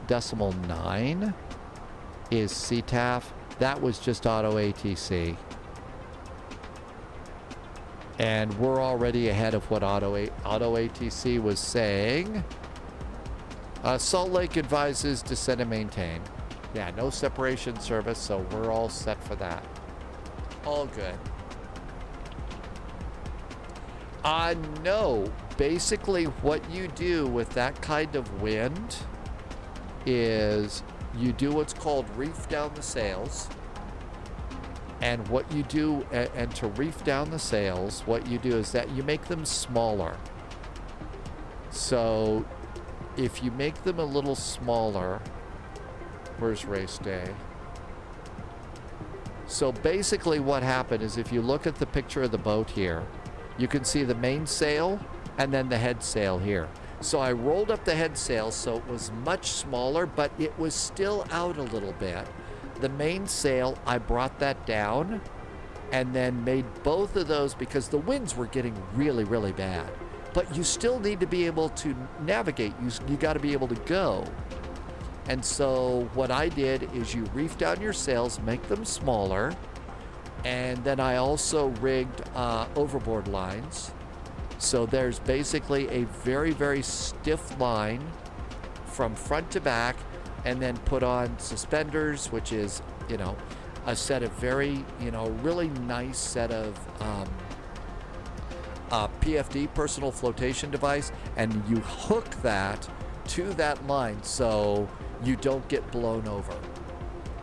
decimal 9 is CTAF. That was just auto ATC. And we're already ahead of what auto ATC was saying. Salt Lake advises descend and maintain. Yeah, no separation service, so we're all set for that. All good. No. Basically, what you do with that kind of wind is you do what's called reef down the sails. And what you do, and to reef down the sails, what you do is that you make them smaller. So if you make them a little smaller, where's race day? So basically what happened is if you look at the picture of the boat here, you can see the main sail and then the head sail here. So I rolled up the head sail so it was much smaller, but it was still out a little bit. The main sail, I brought that down and then made both of those because the winds were getting really, really bad. But you still need to be able to navigate. You got to be able to go. And so what I did is you reef down your sails, make them smaller, and then I also rigged overboard lines. So there's basically a very, very stiff line from front to back, and then put on suspenders, which is, you know, a set of very, you know, really nice set of PFD, personal flotation device, and you hook that to that line so you don't get blown over.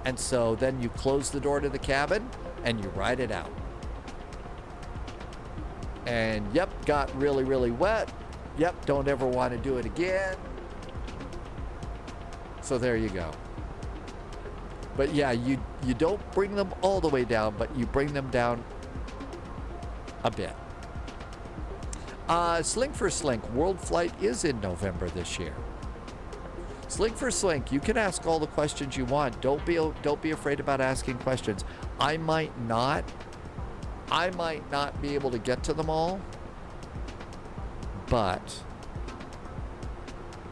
And so then you close the door to the cabin and you ride it out. And yep, got really, really wet. Yep, don't ever want to do it again. So there you go. But yeah, you don't bring them all the way down, but you bring them down a bit. Slink for Slink, World Flight is in November this year. Slink for Slink, you can ask all the questions you want. Don't be afraid about asking questions. I might not be able to get to them all, but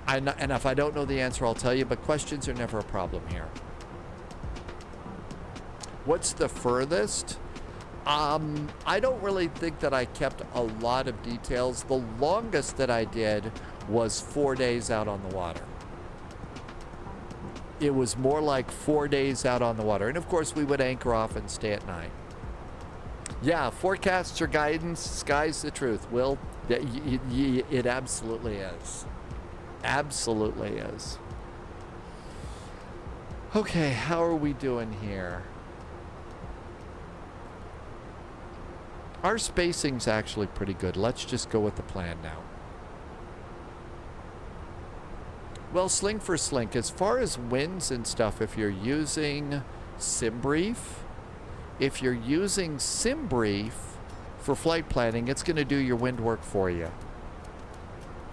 and if I don't know the answer, I'll tell you, but questions are never a problem here. What's the furthest? I don't really think that I kept a lot of details. The longest that I did was 4 days out on the water. It was more like 4 days out on the water. And of course, we would anchor off and stay at night. Yeah, forecasts or guidance, sky's the truth. Will, it absolutely is. Absolutely is. Okay, how are we doing here? Our spacing's actually pretty good. Let's just go with the plan now. Well, sling for sling. As far as winds and stuff, if you're using SimBrief, for flight planning, it's going to do your wind work for you.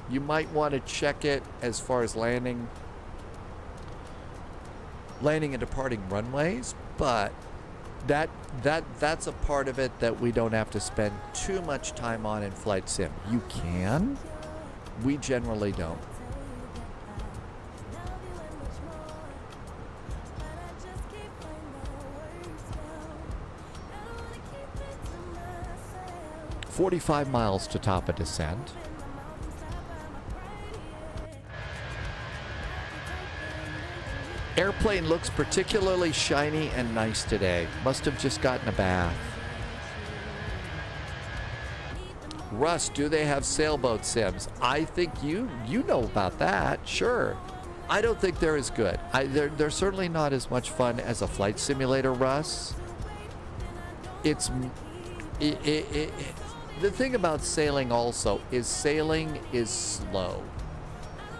You might want to check it as far as landing and departing runways, but that's a part of it that we don't have to spend too much time on in flight sim. You can. We generally don't. "45 miles to top of descent." Airplane looks particularly shiny and nice today. Must have just gotten a bath. Russ, do they have sailboat sims? I think you know about that. Sure. I don't think they're as good. They're certainly not as much fun as a flight simulator, Russ. The thing about sailing also is sailing is slow.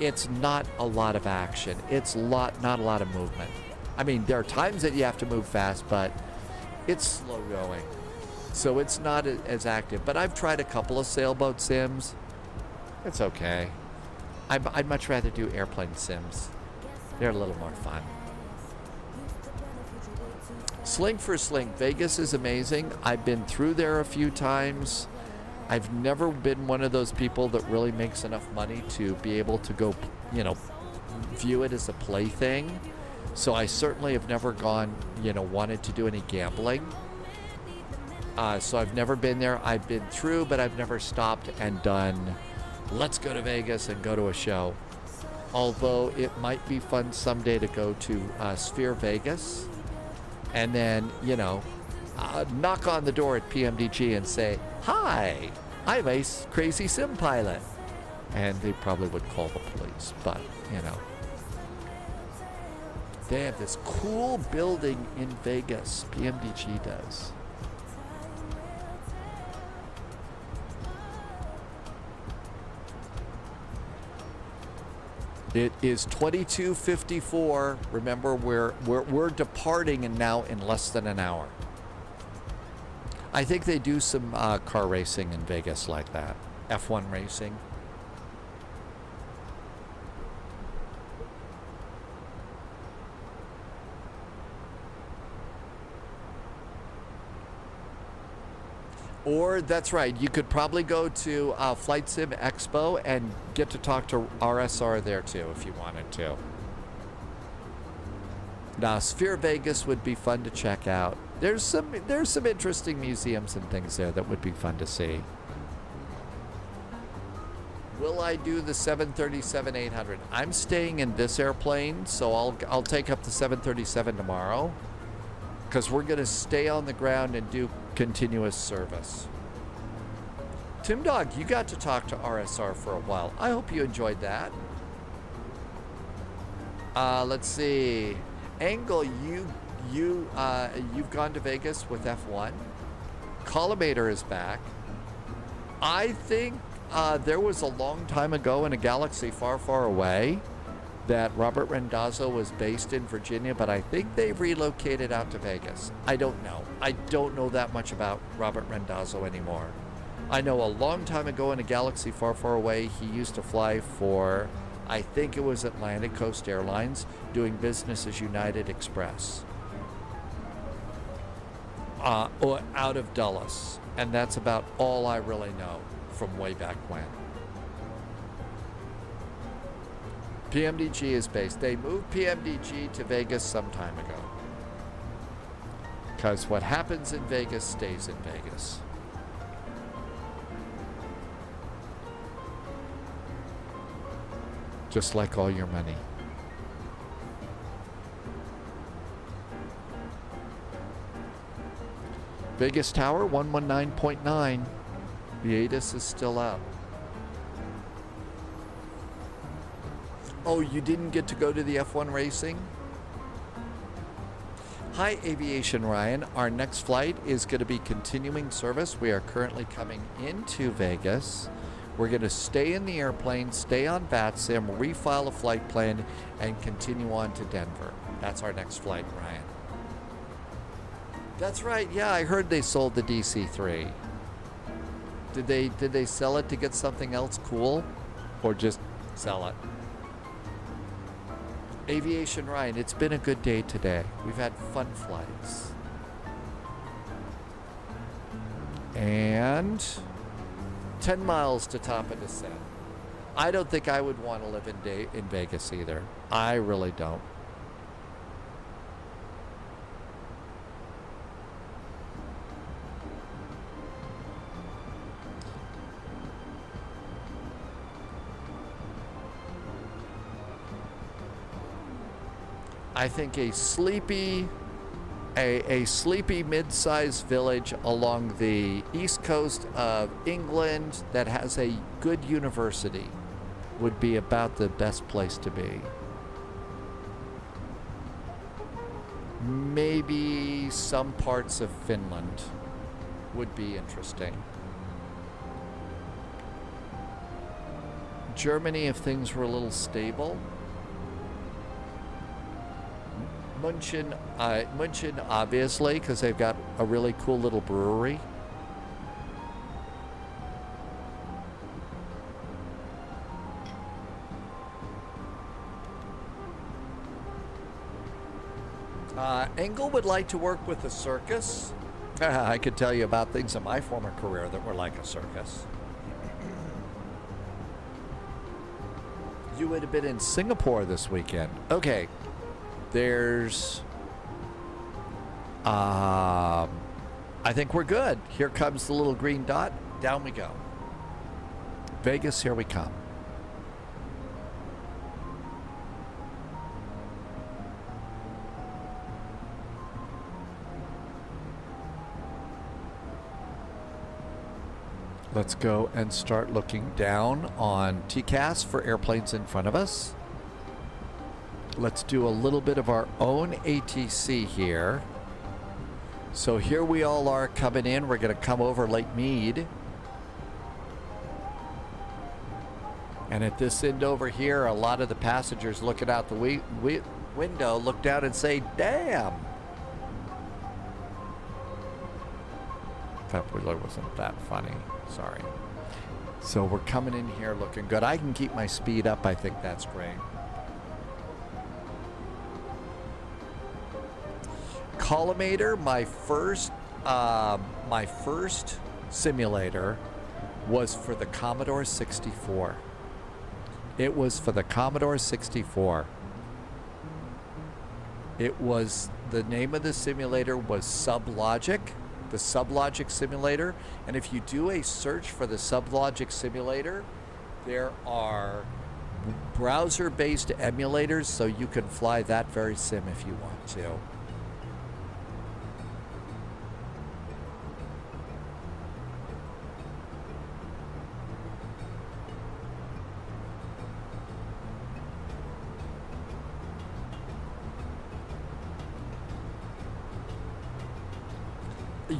It's not a lot of action. It's not a lot of movement. I mean, there are times that you have to move fast, but it's slow going. So it's not as active. But I've tried a couple of sailboat sims. It's okay. I'd much rather do airplane sims. They're a little more fun. Sling for sling. Vegas is amazing. I've been through there a few times. I've never been one of those people that really makes enough money to be able to go, view it as a plaything. So I certainly have never gone, wanted to do any gambling. So I've never been there. I've been through, but I've never stopped and done, let's go to Vegas and go to a show. Although it might be fun someday to go to Sphere Vegas and then, knock on the door at PMDG and say, "Hi, I'm a crazy sim pilot." And they probably would call the police, but, They have this cool building in Vegas, PMDG does. It is 22:54. Remember, we're departing and now in less than an hour. I think they do some car racing in Vegas like that. F1 racing. Or, that's right, you could probably go to Flight Sim Expo and get to talk to RSR there too if you wanted to. Now, Sphere Vegas would be fun to check out. There's some interesting museums and things there that would be fun to see. Will I do the 737-800? I'm staying in this airplane, so I'll take up the 737 tomorrow, because we're going to stay on the ground and do continuous service. Tim Dog, you got to talk to RSR for a while. I hope you enjoyed that. Let's see. Angle, you've gone to Vegas with F1. Collimator is back. I think there was a long time ago in a galaxy far, far away that Robert Randazzo was based in Virginia, but I think they've relocated out to Vegas. I don't know. I don't know that much about Robert Randazzo anymore. I know a long time ago in a galaxy far, far away, he used to fly for, I think it was Atlantic Coast Airlines, doing business as United Express. Or out of Dulles. And that's about all I really know from way back when. PMDG is based. They moved PMDG to Vegas some time ago. Because what happens in Vegas stays in Vegas. Just like all your money. Vegas Tower, 119.9. The ATIS is still up. Oh, you didn't get to go to the F1 racing? Hi, Aviation Ryan. Our next flight is going to be continuing service. We are currently coming into Vegas. We're going to stay in the airplane, stay on VATSIM, refile a flight plan, and continue on to Denver. That's our next flight, Ryan. That's right. Yeah, I heard they sold the DC-3. Did they sell it to get something else cool, or just sell it? Aviation Ryan, it's been a good day today. We've had fun flights. And 10 miles to top of descent. I don't think I would want to live in Vegas either. I really don't. I think a sleepy mid-sized village along the east coast of England that has a good university would be about the best place to be. Maybe some parts of Finland would be interesting. Germany, if things were a little stable. München, obviously, because they've got a really cool little brewery. Engel would like to work with a circus. I could tell you about things in my former career that were like a circus. You would have been in Singapore this weekend. Okay. There's, I think we're good. Here comes the little green dot. Down we go. Vegas, here we come. Let's go and start looking down on TCAS for airplanes in front of us. Let's do a little bit of our own ATC here. So here we all are coming in. We're going to come over Lake Mead. And at this end over here, a lot of the passengers looking out the window look down and say, damn. That really wasn't that funny. Sorry. So we're coming in here looking good. I can keep my speed up. I think that's great. Collimator, my first simulator was for the Commodore 64. It was for the Commodore 64. It was, the name of the simulator was SubLogic, the SubLogic simulator. And if you do a search for the SubLogic simulator, there are browser-based emulators, so you can fly that very sim if you want to.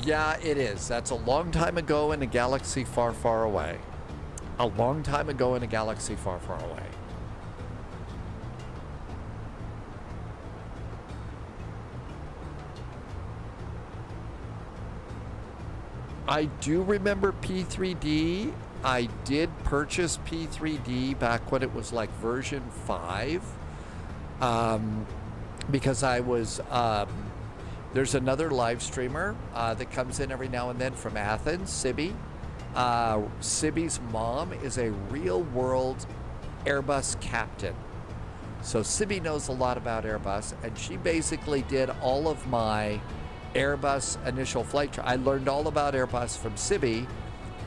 Yeah, it is. That's a long time ago in a galaxy far, far away. A long time ago in a galaxy far, far away. I do remember P3D. I did purchase P3D back when it was like version 5. Because I was... there's another live streamer that comes in every now and then from Athens, Sibby. Sibby's mom is a real-world Airbus captain. So Sibby knows a lot about Airbus, and she basically did all of my Airbus initial flight. I learned all about Airbus from Sibby,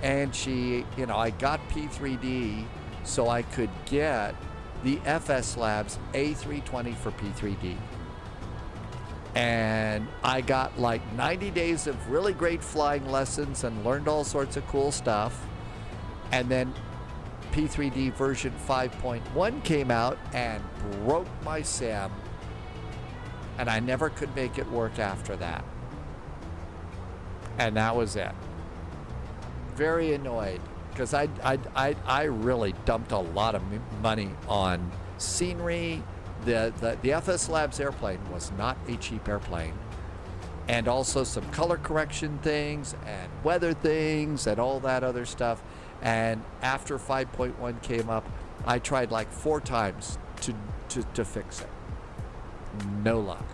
and she, I got P3D so I could get the FS Labs A320 for P3D. And I got like 90 days of really great flying lessons and learned all sorts of cool stuff. And then P3D version 5.1 came out and broke my sim. And I never could make it work after that. And that was it. Very annoyed. because I really dumped a lot of money on scenery. The FS Labs airplane was not a cheap airplane. And also some color correction things and weather things and all that other stuff. And after 5.1 came up, I tried like 4 times to fix it. No luck.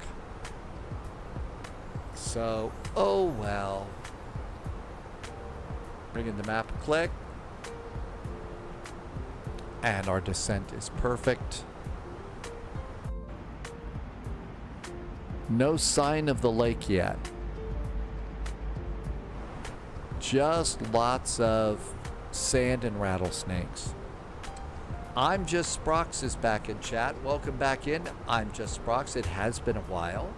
So, oh well. Bring in the map, click. And our descent is perfect. No sign of the lake yet. Just lots of sand and rattlesnakes. I'm Just Sprox is back in chat. Welcome back in. I'm Just Sprox. It has been a while.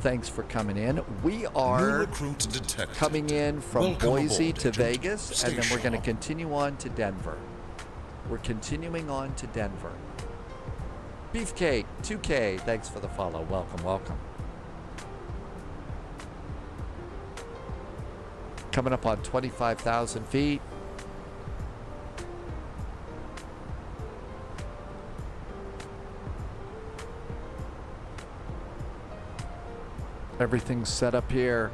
Thanks for coming in. We are coming in from Boise to Vegas, and then we're going to continue on to Denver. We're continuing on to Denver. Beefcake, 2K, thanks for the follow. Welcome, welcome. Coming up on 25,000 feet. Everything's set up here.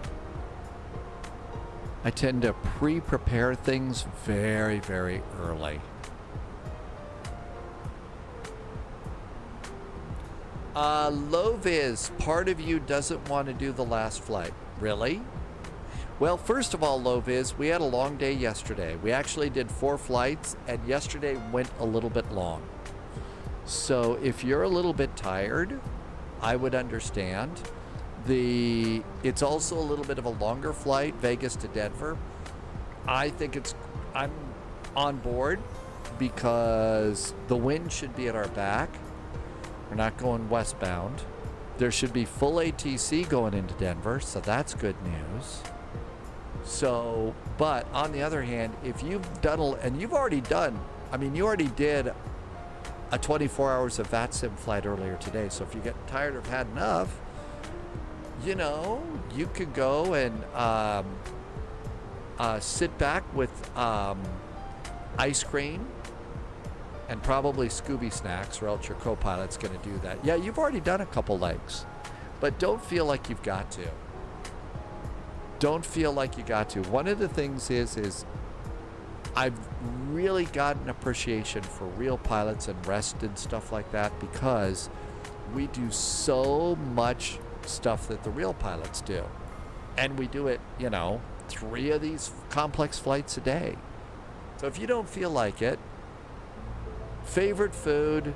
I tend to pre-prepare things very, very early. Low Viz, part of you doesn't want to do the last flight. Really? Well, first of all, Low Viz, we had a long day yesterday. We actually did 4 flights, and yesterday went a little bit long. So if you're a little bit tired, I would understand. It's also a little bit of a longer flight, Vegas to Denver. I'm on board because the wind should be at our back. We're not going westbound. There should be full ATC going into Denver, so that's good news. So, but on the other hand, if you've done, and you've already done, I mean, you already did a 24 hours of VATSIM flight earlier today. So if you get tired or have had enough, you know, you could go and sit back with ice cream and probably Scooby snacks, or else your co-pilot's going to do that. Yeah, you've already done a couple legs, but don't feel like you've got to. Don't feel like you got to. One of the things is I've really got an appreciation for real pilots and rest and stuff like that, because we do so much stuff that the real pilots do. And we do it, you know, 3 of these complex flights a day. So if you don't feel like it, favorite food,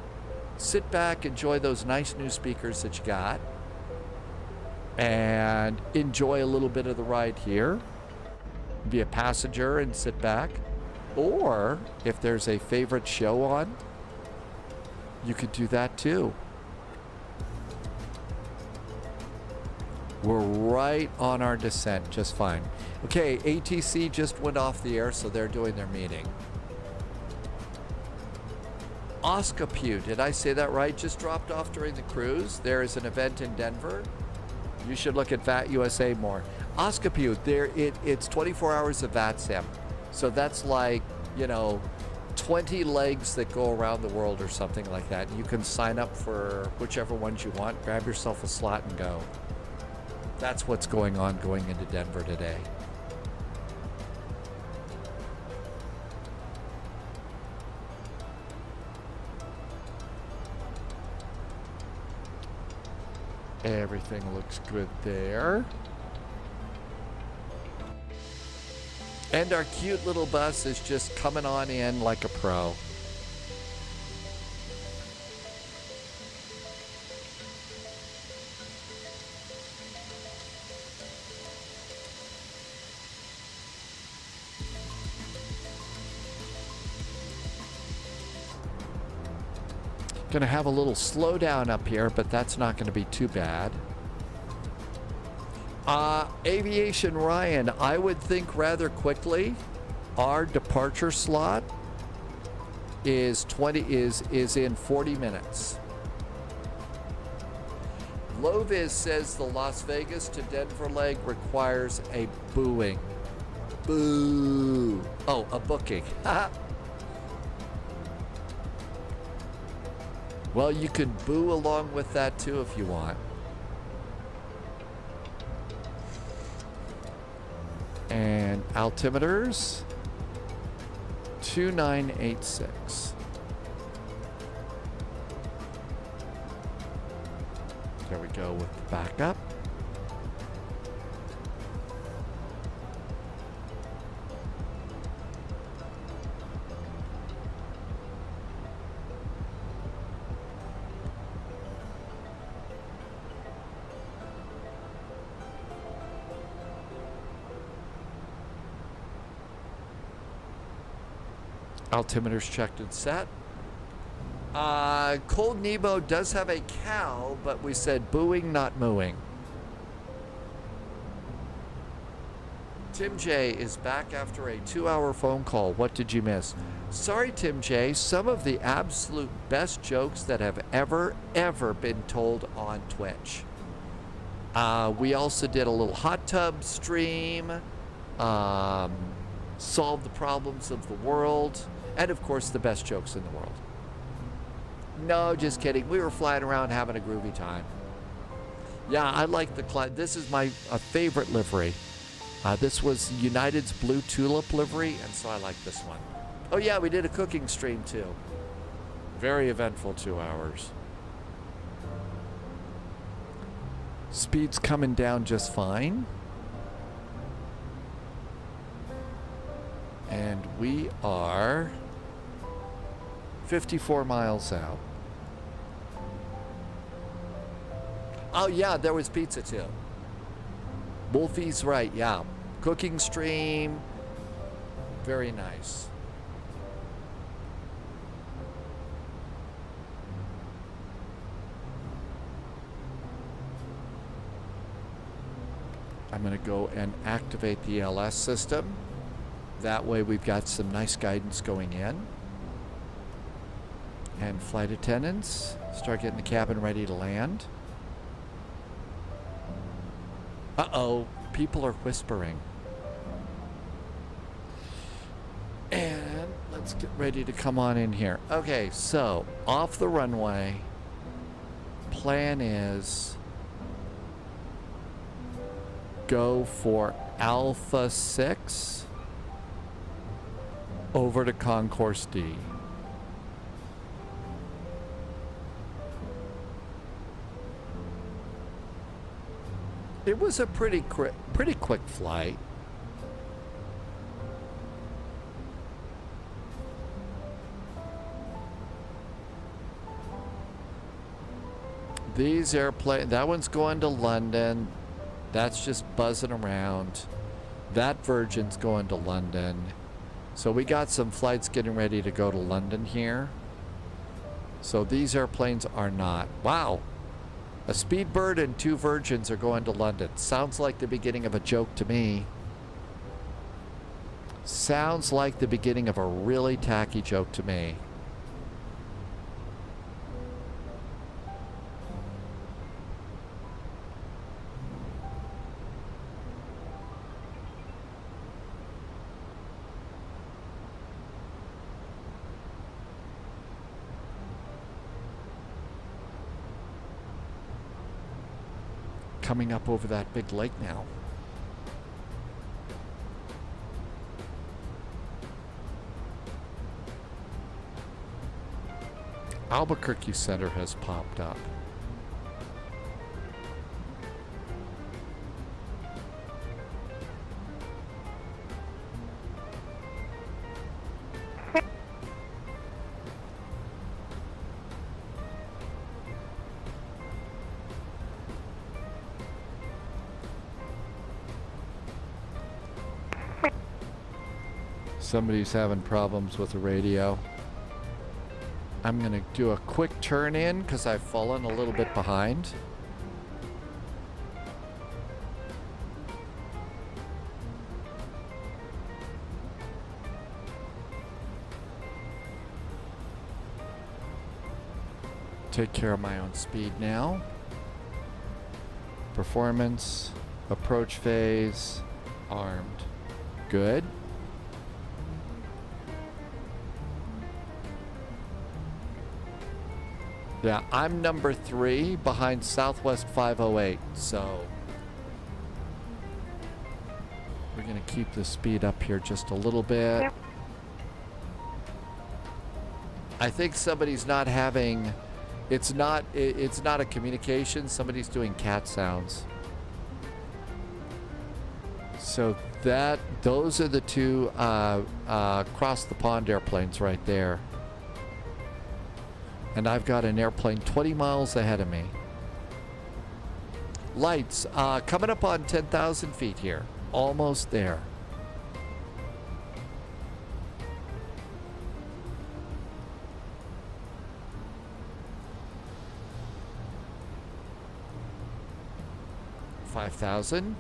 sit back, enjoy those nice new speakers that you got, and enjoy a little bit of the ride here. Be a passenger and sit back. Or if there's a favorite show on, you could do that too. We're right on our descent, just fine. Okay, ATC just went off the air, so they're doing their meeting. Oskapew, did I say that right? Just dropped off during the cruise. There is an event in Denver. You should look at VAT USA more. Oskapew, it's 24 hours of VATSIM. So that's like, you know, 20 legs that go around the world or something like that. You can sign up for whichever ones you want, grab yourself a slot and go. That's what's going on going into Denver today. Everything looks good there. And our cute little bus is just coming on in like a pro. Gonna have a little slowdown up here, but that's not gonna be too bad. Aviation Ryan, I would think rather quickly. Our departure slot is in 40 minutes. Loviz says the Las Vegas to Denver leg requires a booing. Boo. Oh, a booking. Well, you could boo along with that too if you want. And altimeters 2986. There we go with the backup. Altimeters checked and set. Cold Nebo does have a cow, but we said booing, not mooing. Tim J is back after a 2-hour phone call. What did you miss? Sorry, Tim J. Some of the absolute best jokes that have ever been told on Twitch. We also did a little hot tub stream. Solve the problems of the world. And of course, the best jokes in the world. No, just kidding. We were flying around having a groovy time. Yeah, I like the this is my favorite livery. This was United's Blue Tulip livery, and so I like this one. Oh yeah, we did a cooking stream too. Very eventful 2 hours. Speed's coming down just fine. And we are 54 miles out. Oh yeah, there was pizza too. Wolfie's right, yeah. Cooking stream. Very nice. I'm going to go and activate the LS system. That way we've got some nice guidance going in. And flight attendants, start getting the cabin ready to land. Uh-oh, people are whispering. And let's get ready to come on in here. Okay, so off the runway, plan is go for Alpha 6 over to Concourse D. It was a pretty quick flight. These airplanes, that one's going to London. That's just buzzing around. That Virgin's going to London. So we got some flights getting ready to go to London here. So these airplanes are not. Wow. A Speedbird and 2 Virgins are going to London. Sounds like the beginning of a joke to me. Sounds like the beginning of a really tacky joke to me. Coming up over that big lake now. Albuquerque Center has popped up. Somebody's having problems with the radio. I'm gonna do a quick turn in because I've fallen a little bit behind. Take care of my own speed now. Performance, approach phase, armed. Good. Yeah, I'm number 3 behind Southwest 508, so we're going to keep the speed up here just a little bit. Yep. I think somebody's not having, it's not a communication, somebody's doing cat sounds. So those are the two across the pond airplanes right there. And I've got an airplane 20 miles ahead of me. Lights, coming up on 10,000 feet here. Almost there. $5,000.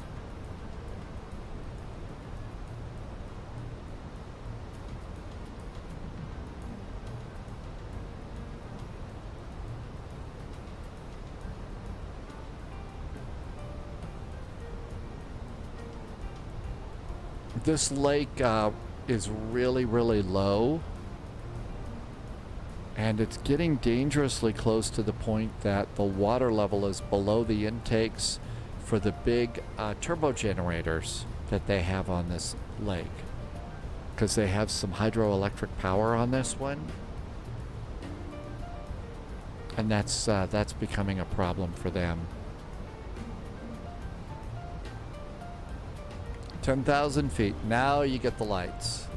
This lake is really, really low, and it's getting dangerously close to the point that the water level is below the intakes for the big turbo generators that they have on this lake, because they have some hydroelectric power on this one, and that's becoming a problem for them. 10,000 feet. Now you get the lights.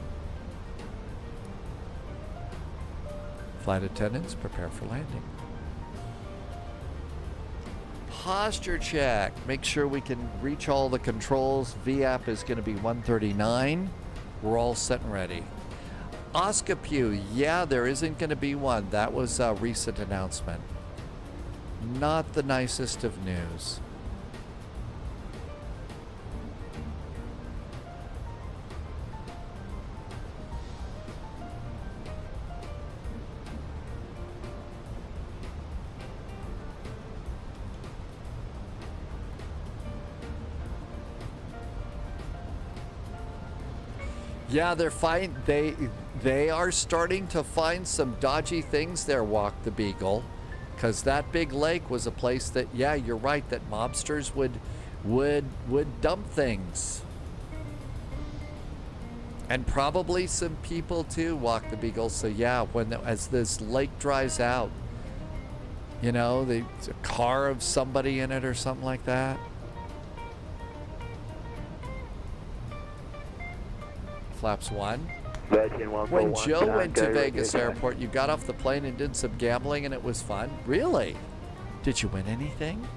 Flight attendants, prepare for landing. Posture check. Make sure we can reach all the controls. VAP is going to be 139. We're all set and ready. Oscapew. Yeah, there isn't going to be one. That was a recent announcement. Not the nicest of news. Yeah, they're fine. They are starting to find some dodgy things there, Walk the Beagle, because that big lake was a place that, yeah, you're right, that mobsters would dump things, and probably some people too, Walk the Beagle. So yeah, as this lake dries out, you know, a car of somebody in it or something like that. Flaps 1. When Joe went to Vegas Airport, you got off the plane and did some gambling and it was fun? Really? Did you win anything?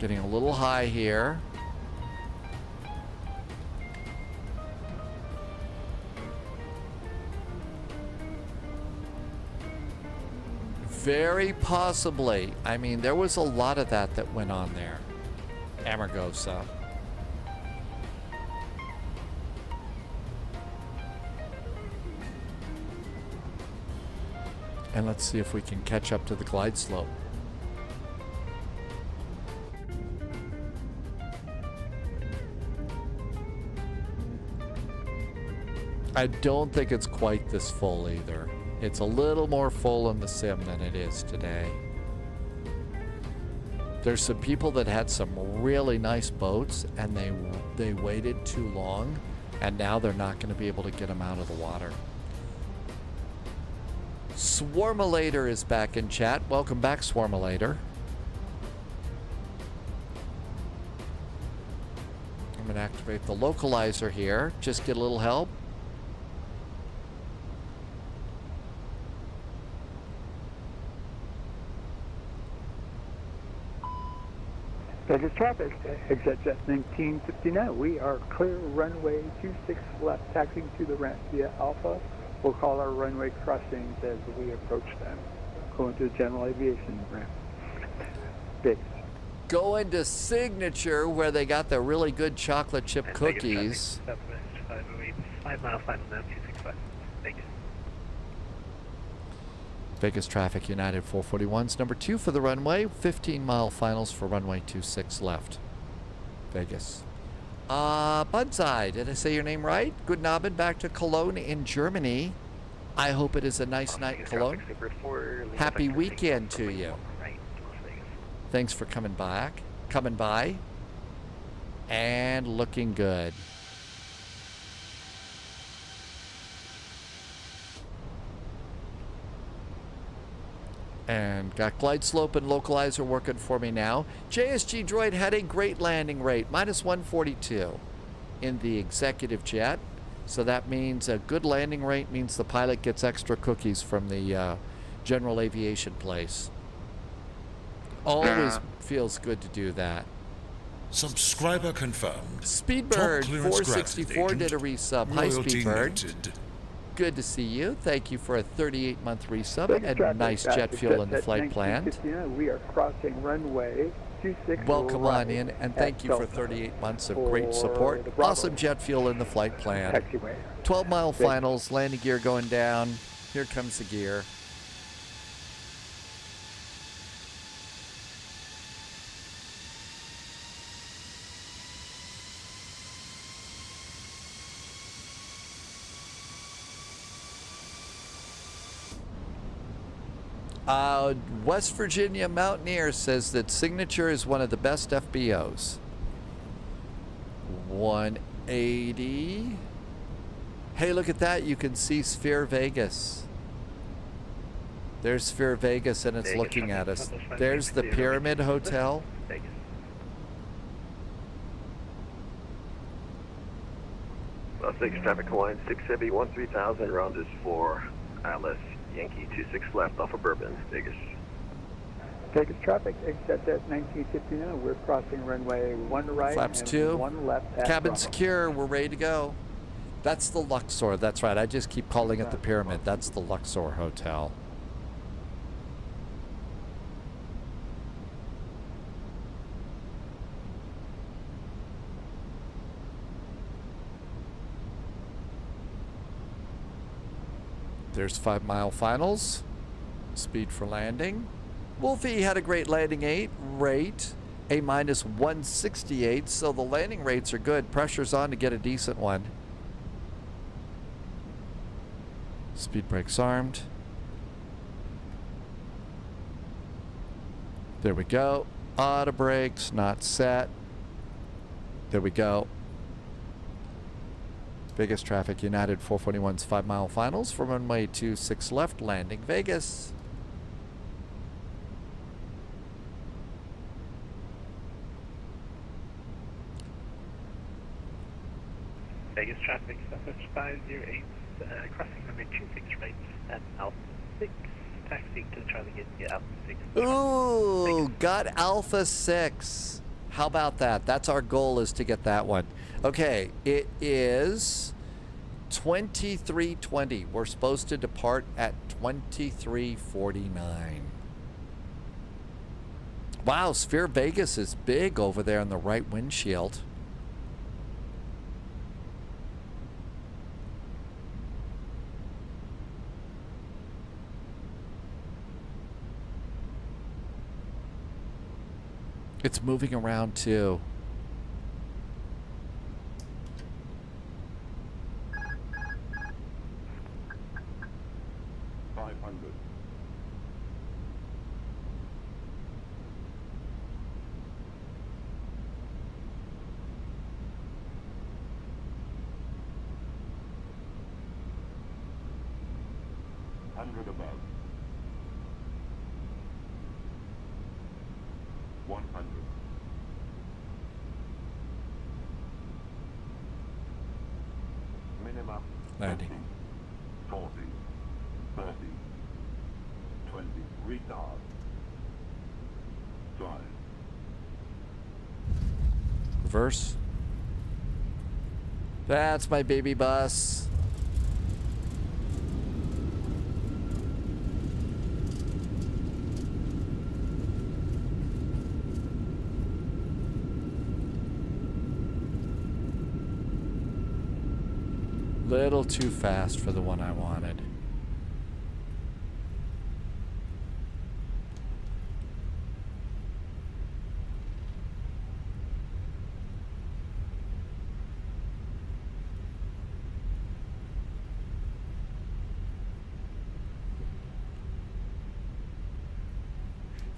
Getting a little high here. Very possibly. I mean, there was a lot of that went on there. Amargosa. And let's see if we can catch up to the glide slope. I don't think it's quite this full either. It's a little more full in the sim than it is today. There's some people that had some really nice boats and they waited too long, and now they're not going to be able to get them out of the water. Swarmulator is back in chat. Welcome back, Swarmulator. I'm going to activate the localizer here. Just get a little help. Vegas traffic, exit jet 1959. We are clear runway 26 left, taxiing to the ramp via Alpha. We'll call our runway crossings as we approach them. Going to the general aviation ramp. Vegas. Go into Signature where they got the really good chocolate chip cookies. 5 mile final now, 265. Vegas. Vegas traffic, United 441's number 2 for the runway. 15-mile finals for runway 26 left. Vegas. Bunseye, did I say your name right? Guten Abend, back to Cologne in Germany. I hope it is a nice night in Cologne. Happy weekend to you. Thanks for coming by. And looking good. And got glide slope and localizer working for me now. JSG Droid had a great landing rate, -142 in the executive jet. So that means a good landing rate means the pilot gets extra cookies from the general aviation place. Always feels good to do that. Subscriber confirmed. Speedbird 464 did a resub. Hi, Royalty Speedbird. noted. Good to see you. Thank you for a 38-month resub and nice jet fuel in the flight planned. We are crossing runway 26. Welcome on in, and thank you for 38 months of great support. Awesome jet fuel in the flight plan. 12-mile finals, landing gear going down. Here comes the gear. West Virginia Mountaineer says that Signature is one of the best FBOs. 180. Hey, look at that. You can see Sphere Vegas. There's Sphere Vegas, and it's looking at us. There's the Pyramid Hotel. Vegas traffic Hawaiian 671 3000, round is for Atlas Yankee 26 left off of Bourbon, Vegas. Vegas traffic, except at 1959, we're crossing runway 1 right Flaps and 2. 1 left. Cabin secure, we're ready to go. That's the Luxor, that's right. I just keep calling it the Pyramid. That's the Luxor Hotel. There's 5-mile finals. Speed for landing. Wolfie had a great landing rate, a -168, so the landing rates are good. Pressure's on to get a decent one. Speed brakes armed. There we go. Auto brakes not set. There we go. Vegas traffic, United 441's 5-mile finals for runway 26 left, landing Vegas. Vegas traffic, Southwest 508, crossing runway 26 right at Alpha 6, taxiing to Charlie India Alpha 6. Ooh, got Alpha 6. How about that? That's our goal, is to get that one. Okay, it is 23:20. We're supposed to depart at 23:49. Wow, Sphere Vegas is big over there on the right windshield. It's moving around too. Above. 100. Minimum 90. 40, 30, 20, retard. Drive. Reverse. That's my baby bus. Little too fast for the one I wanted.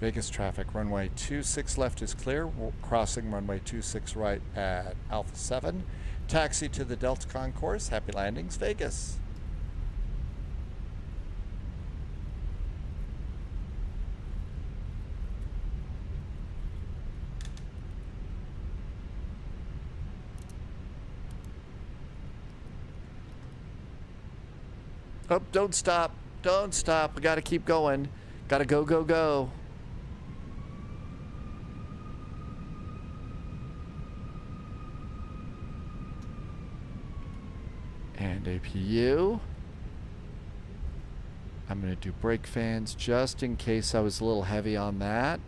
Vegas traffic, runway 26 left is clear. We're crossing runway 26 right at Alpha 7. Taxi to the Delta Concourse. Happy landings, Vegas. Oh, don't stop. Don't stop. We got to keep going. Got to go, go, go. And APU. I'm going to do brake fans just in case I was a little heavy on that.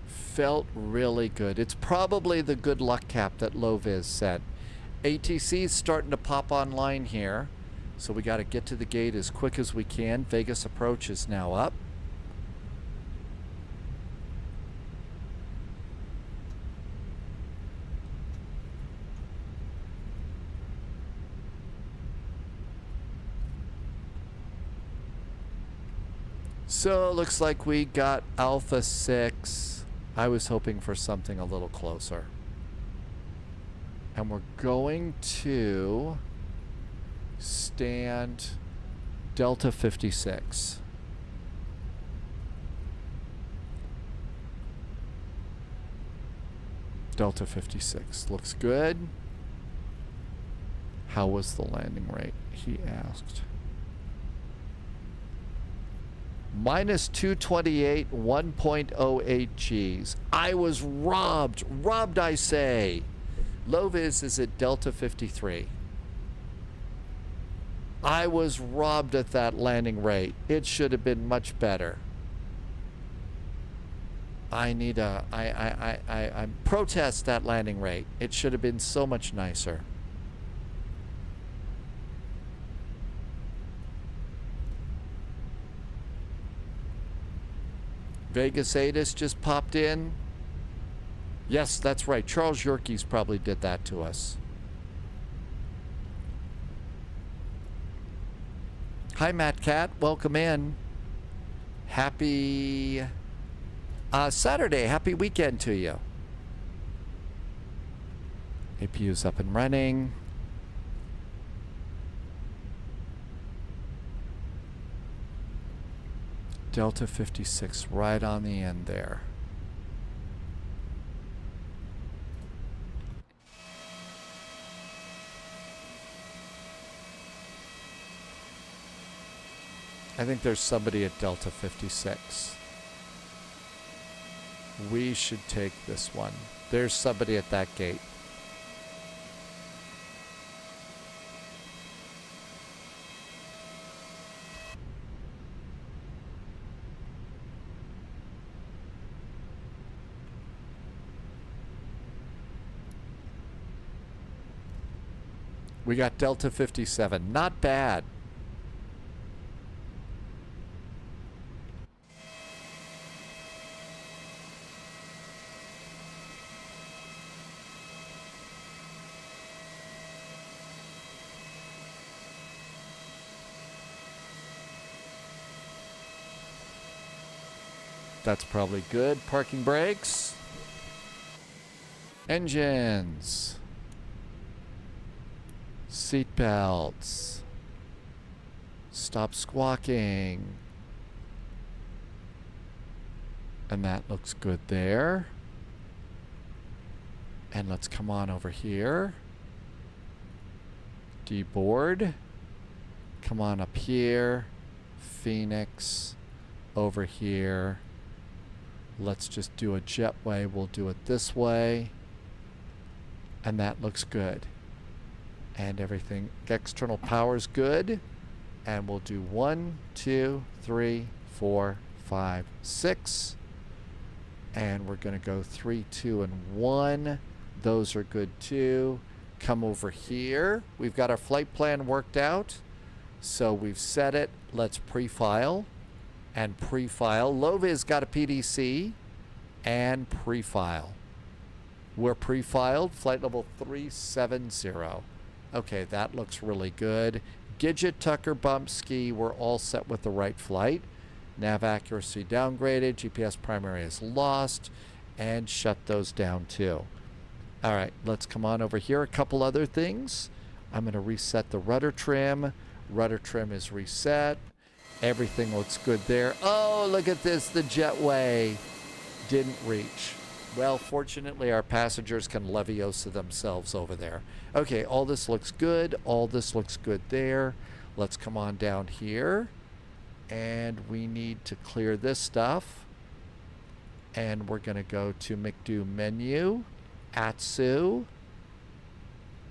Felt really good. It's probably the good luck cap that Loviz said. ATC is starting to pop online here, so we got to get to the gate as quick as we can. Vegas approach is now up. So looks like we got Alpha 6. I was hoping for something a little closer. And we're going to stand Delta 56. Delta 56 looks good. How was the landing rate? He asked. Minus 228, 1.08 Gs. I was robbed. Robbed, I say. Loviz is at Delta 53. I was robbed at that landing rate. It should have been much better. I protest that landing rate. It should have been so much nicer. Vegas ATIS just popped in. Yes, that's right. Charles Yerkes probably did that to us. Hi, Matt Cat. Welcome in. Happy Saturday. Happy weekend to you. APU's up and running. Delta 56 right on the end there. I think there's somebody at Delta 56. We should take this one. There's somebody at that gate. We got Delta 57. Not bad. That's probably good. Parking brakes. Engines. Seat belts. Stop squawking. And that looks good there. And let's come on over here. Deboard. Come on up here. Phoenix. Over here. Let's just do a jetway. We'll do it this way. And that looks good. And everything, external power's good. And we'll do 1, 2, 3, 4, 5, 6. And we're going to go 3, 2, and 1. Those are good too. Come over here. We've got our flight plan worked out. So we've set it. Let's pre-file. And pre-file. Lova's got a PDC. and pre-file. We're pre-filed, flight level 370. Okay, that looks really good. Gidget, Tucker, bump, ski, we're all set with the right flight. Nav accuracy downgraded, GPS primary is lost, and shut those down too. All right, let's come on over here. A couple other things. I'm going to reset the rudder trim. Rudder trim is reset. Everything looks good there. Oh, look at this. The jetway didn't reach. Well, fortunately, our passengers can Leviosa themselves over there. Okay, all this looks good. All this looks good there. Let's come on down here. And we need to clear this stuff. And we're going to go to McDo menu, ATSU,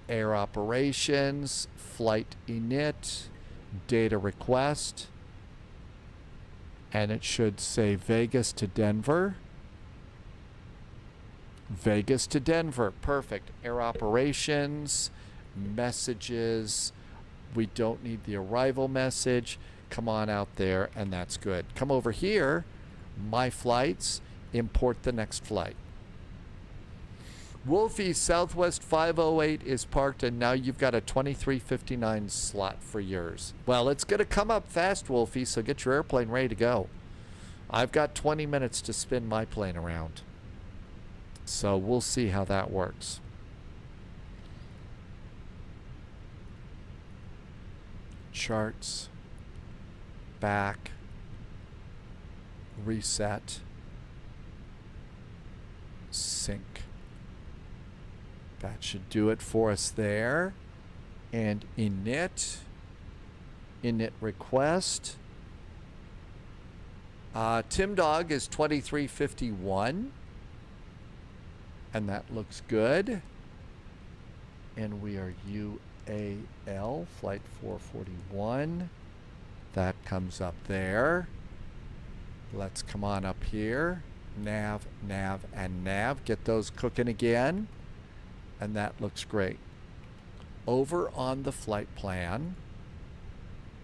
Air Operations, Flight Init, Data Request. And it should say Vegas to Denver. Vegas to Denver. Perfect. Air Operations, messages. We don't need the arrival message. Come on out there, and that's good. Come over here, My Flights, import the next flight. Wolfie, Southwest 508 is parked, and now you've got a 2359 slot for yours. Well, it's going to come up fast, Wolfie, so get your airplane ready to go. I've got 20 minutes to spin my plane around. So we'll see how that works. Charts. Back. Reset. Sync. That should do it for us there. And init. Init request. Tim Dog is 2351. And that looks good. And we are UAL, flight 441. That comes up there. Let's come on up here. Nav, nav, and nav. Get those cooking again. And that looks great. Over on the flight plan,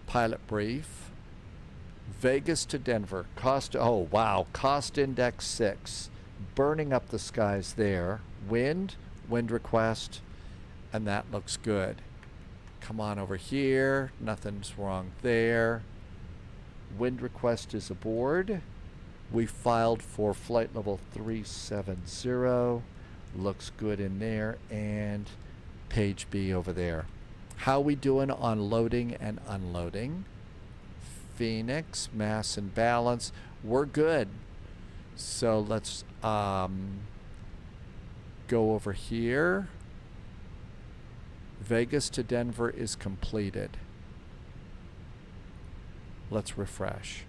pilot brief, Vegas to Denver. Cost, oh wow, cost index 6. Burning up the skies there. Wind request, and that looks good. Come on over here. Nothing's wrong there. Wind request is aboard. We filed for flight level 370. Looks good in there. And page B over there. How we doing on loading and unloading? Phoenix, mass and balance. We're good. So let's go over here. Vegas to Denver is completed. Let's refresh.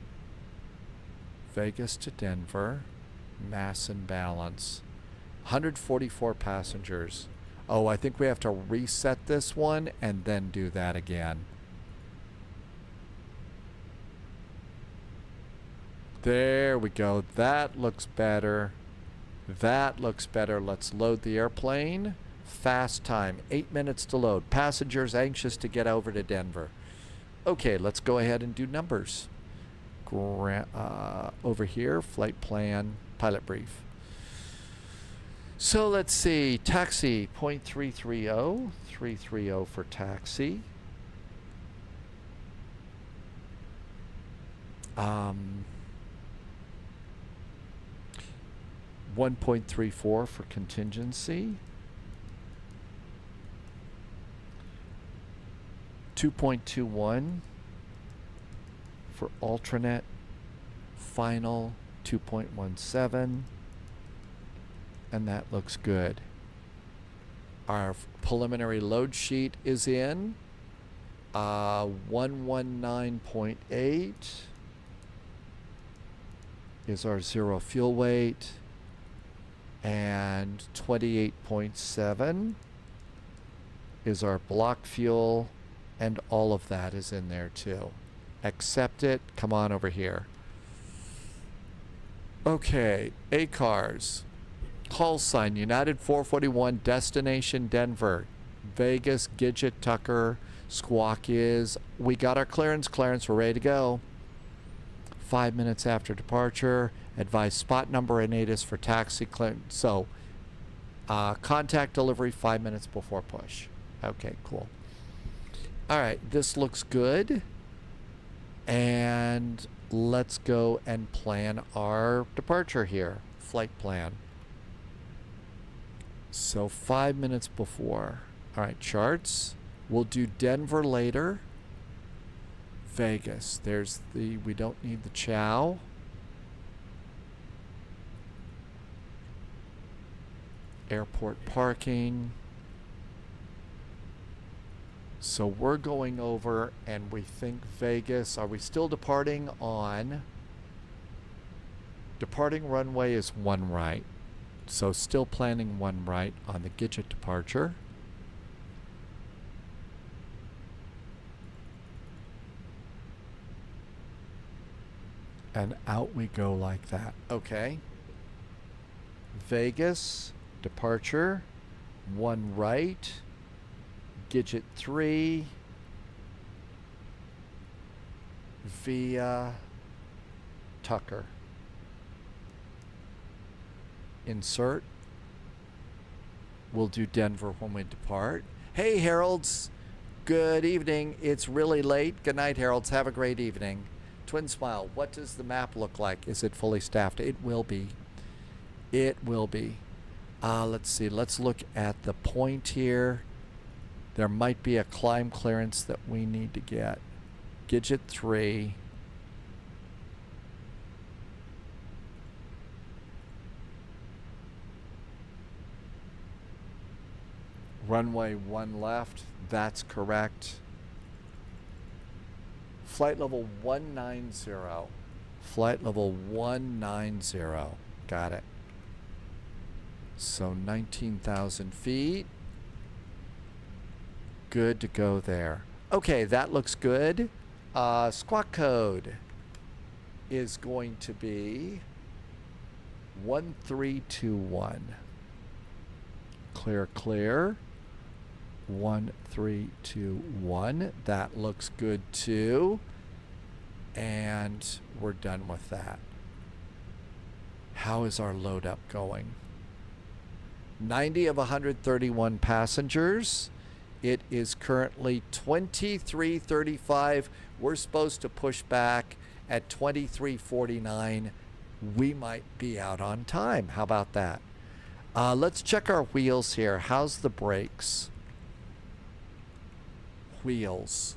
Vegas to Denver, mass and balance. 144 passengers. Oh, I think we have to reset this one and then do that again. There we go. That looks better. That looks better. Let's load the airplane. Fast time, 8 minutes to load. Passengers anxious to get over to Denver. Okay, let's go ahead and do numbers. Over here, flight plan, pilot brief. So let's see, taxi, 0.330, 330 for taxi. 1.34 for contingency. 2.21 for alternate. Final 2.17. And that looks good. Our preliminary load sheet is in. 119.8 is our zero fuel weight. And 28.7 is our block fuel. And all of that is in there too. Accept it. Come on over here. Okay, ACARS. Call sign United 441, destination Denver. Vegas, Gidget, Tucker, Squawk is. We got our clearance. We're ready to go. 5 minutes after departure. Advise spot number and ATIS for taxi clearance. So, contact delivery 5 minutes before push. Okay, cool. All right, this looks good. And let's go and plan our departure here. Flight plan. So 5 minutes before. All right, charts. We'll do Denver later. Vegas. There's the, we don't need the chow. Airport parking. So we're going over and we think Vegas. Are we still departing on? Departing runway is 1 right. So still planning 1 right on the Gidget departure. And out we go like that. Okay. Vegas departure 1 right. Gidget 3 via Tucker. Insert. We'll do Denver when we depart. Hey, Heralds. Good evening. It's really late. Good night, Heralds. Have a great evening. Twin Smile, what does the map look like? Is it fully staffed? It will be. It will be. Let's see. Let's look at the point here. There might be a climb clearance that we need to get. Gidget 3. Runway 1 left. That's correct. Flight level 190. Flight level 190. Got it. So 19,000 feet. Good to go there. Okay, that looks good. Squawk code is going to be 1321. Clear, clear. 1321. That looks good too. And we're done with that. How is our load up going? 90 of 131 passengers. It is currently 23:35. We're supposed to push back at 23:49. We might be out on time. How about that? Let's check our wheels here. How's the brakes? Wheels.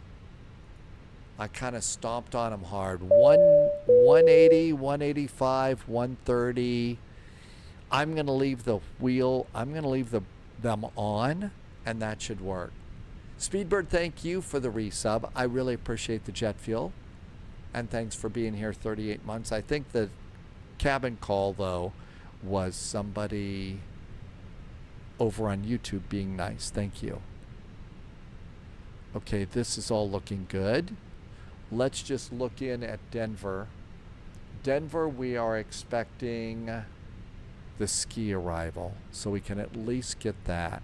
I kind of stomped on them hard. 180, 185, 130. I'm going to leave the wheel. I'm going to leave them on, and that should work. Speedbird, thank you for the resub. I really appreciate the jet fuel. And thanks for being here 38 months. I think the cabin call, though, was somebody over on YouTube being nice. Thank you. Okay, this is all looking good. Let's just look in at Denver. Denver, we are expecting the ski arrival, so we can at least get that.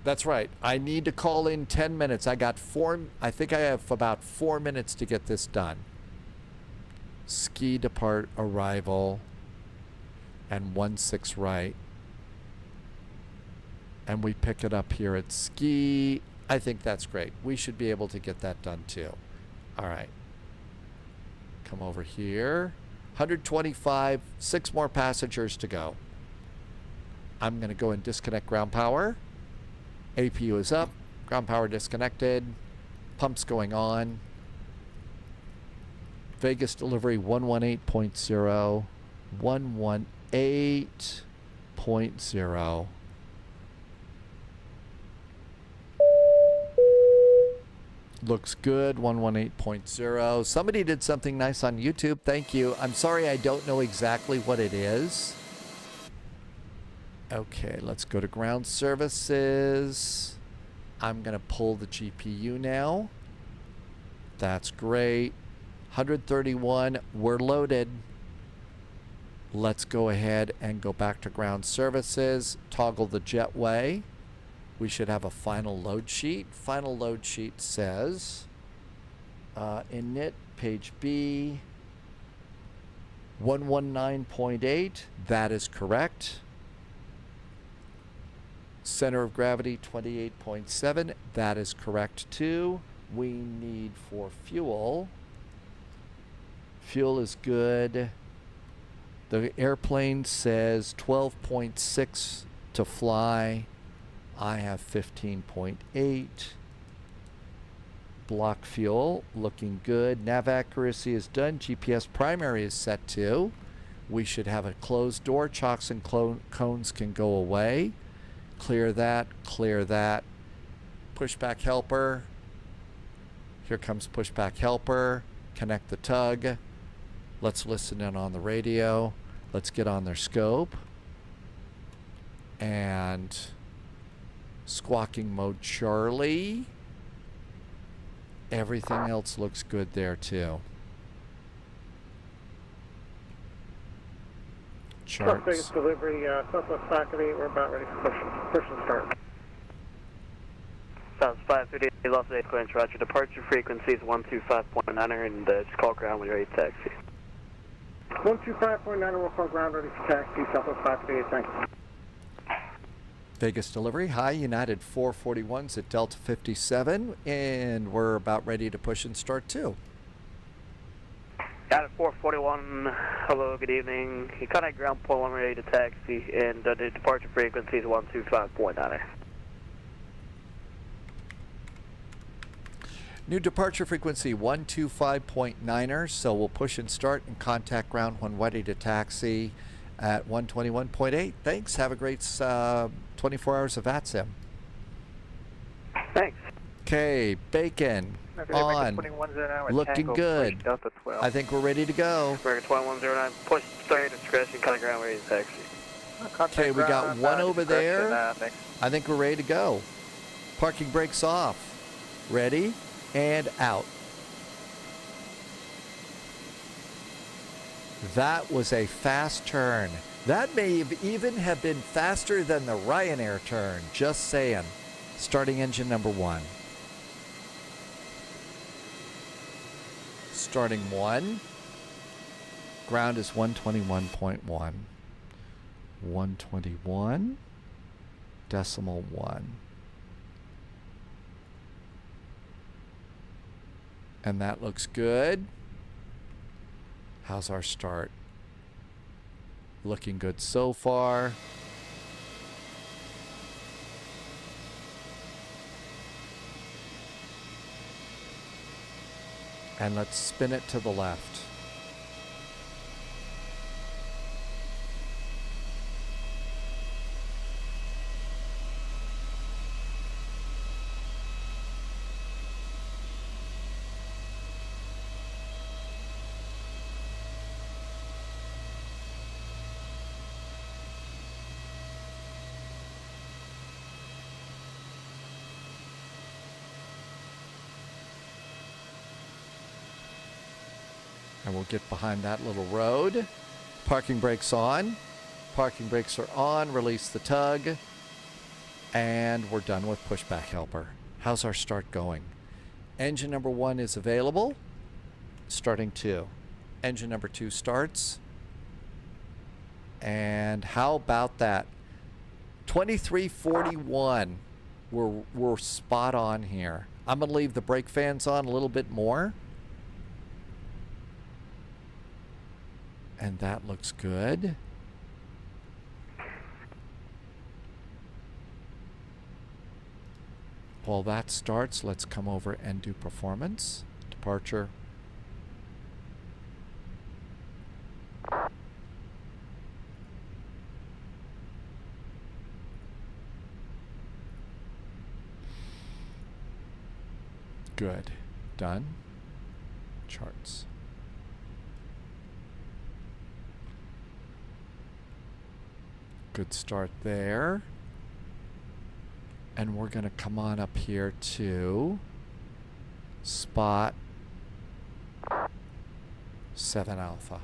That's right. I need to call in 10 minutes. I got 4, I think I have about 4 minutes to get this done. Ski depart arrival and 16 right. And we pick it up here at ski. I think that's great. We should be able to get that done too. All right. Come over here. 125, 6 more passengers to go. I'm going to go and disconnect ground power. APU is up. Ground power disconnected. Pumps going on. Vegas delivery 118.0. 118.0. Looks good. 118.0. Somebody did something nice on YouTube. Thank you. I'm sorry I don't know exactly what it is. Okay, let's go to ground services. I'm going to pull the GPU now. That's great. 131. We're loaded. Let's go ahead and go back to ground services. Toggle the jetway. We should have a final load sheet. Final load sheet says, init page B, 119.8. That is correct. Center of gravity 28.7. That is correct too. We need for fuel. Fuel is good. The airplane says 12.6 to fly. I have 15.8. Block fuel looking good. Nav accuracy is done. GPS primary is set to. We should have a closed door. Chocks and cones can go away. Clear that. Clear that. Pushback helper. Here comes pushback helper. Connect the tug. Let's listen in on the radio. Let's get on their scope. And squawking mode Charlie. Everything else looks good there too. Charts. Biggest delivery, Southwest faculty, we're about ready for push and start. Sounds 550, Los Angeles clearance, roger. Departure frequency is 125.9, and just call ground when you're ready to taxi. 125.9, we'll call ground ready for taxi, Southwest faculty, thank you. Vegas delivery. Hi, United 441's at Delta 57, and we're about ready to push and start too. United 441, hello, good evening. You contact ground point when we're ready to taxi, and the departure frequency is 125.9. New departure frequency 125.9er, so we'll push and start and contact ground when ready to taxi at 121.8. Thanks. Have a great 24 hours of VATSIM. Thanks. Okay, Bacon on. Looking good. I think we're ready to go. American 2109, push start discretion, contact ground ready to taxi. Okay, we got one over there. I think we're ready to go. Parking brakes off. Ready and out. That was a fast turn. That may even have been faster than the Ryanair turn. Just saying. Starting engine number 1. Starting 1. Ground is 121.1. 121.1. And that looks good. How's our start? Looking good so far. And let's spin it to the left. And we'll get behind that little road. Parking brakes on. Parking brakes are on. Release the tug. And we're done with pushback helper. How's our start going? Engine number 1 is available. Starting 2. Engine number 2 starts. And how about that? 2341. We're spot on here. I'm going to leave the brake fans on a little bit more. And that looks good. While that starts, let's come over and do performance. Departure. Good. Done. Charts. Good start there. And we're going to come on up here to spot 7 alpha.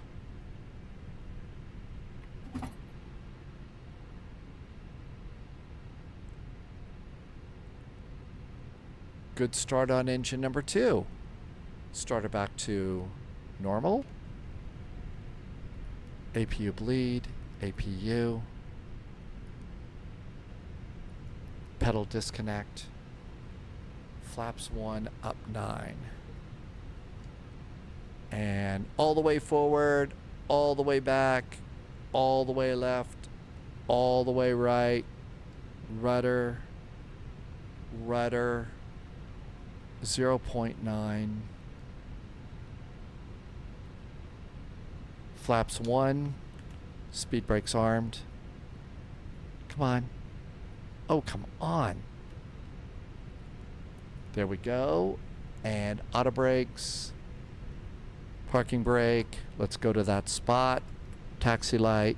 Good start on engine number 2. Starter back to normal. APU bleed, APU. Pedal disconnect. Flaps 1 up 9. And all the way forward, all the way back, all the way left, all the way right. Rudder, rudder, 0.9. Flaps 1, speed brakes armed. Come on. Oh, come on. There we go. And auto brakes, parking brake. Let's go to that spot. Taxi light.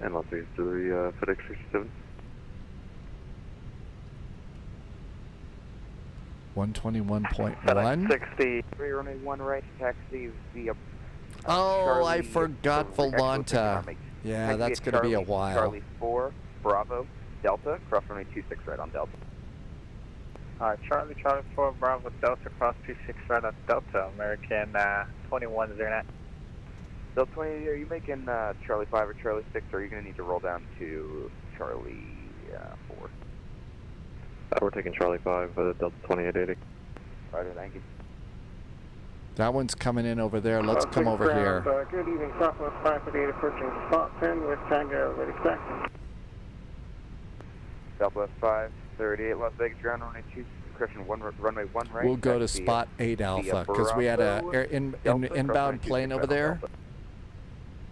And Las Vegas to the FedEx 67. 121.1. 63, runway 1 right, taxi via. Oh, Charlie I forgot Volanta. Yeah, that's going to be a while. Charlie 4, Bravo, Delta, cross runway 26 right on Delta. Charlie 4, Bravo, Delta, cross 26 right on Delta, American 2109. Delta 20, are you making Charlie 5 or Charlie 6, or are you going to need to roll down to Charlie 4? We're taking Charlie 5, Delta 2880. Roger, thank you. That one's coming in over there. Let's come over here. Good evening, Southwest 548 approaching spot 10 with Tango ready stack. Southwest 538, Las Vegas ground runway 2, correction, runway 1 right. We'll go to spot 8 Alpha because we had a inbound plane over there.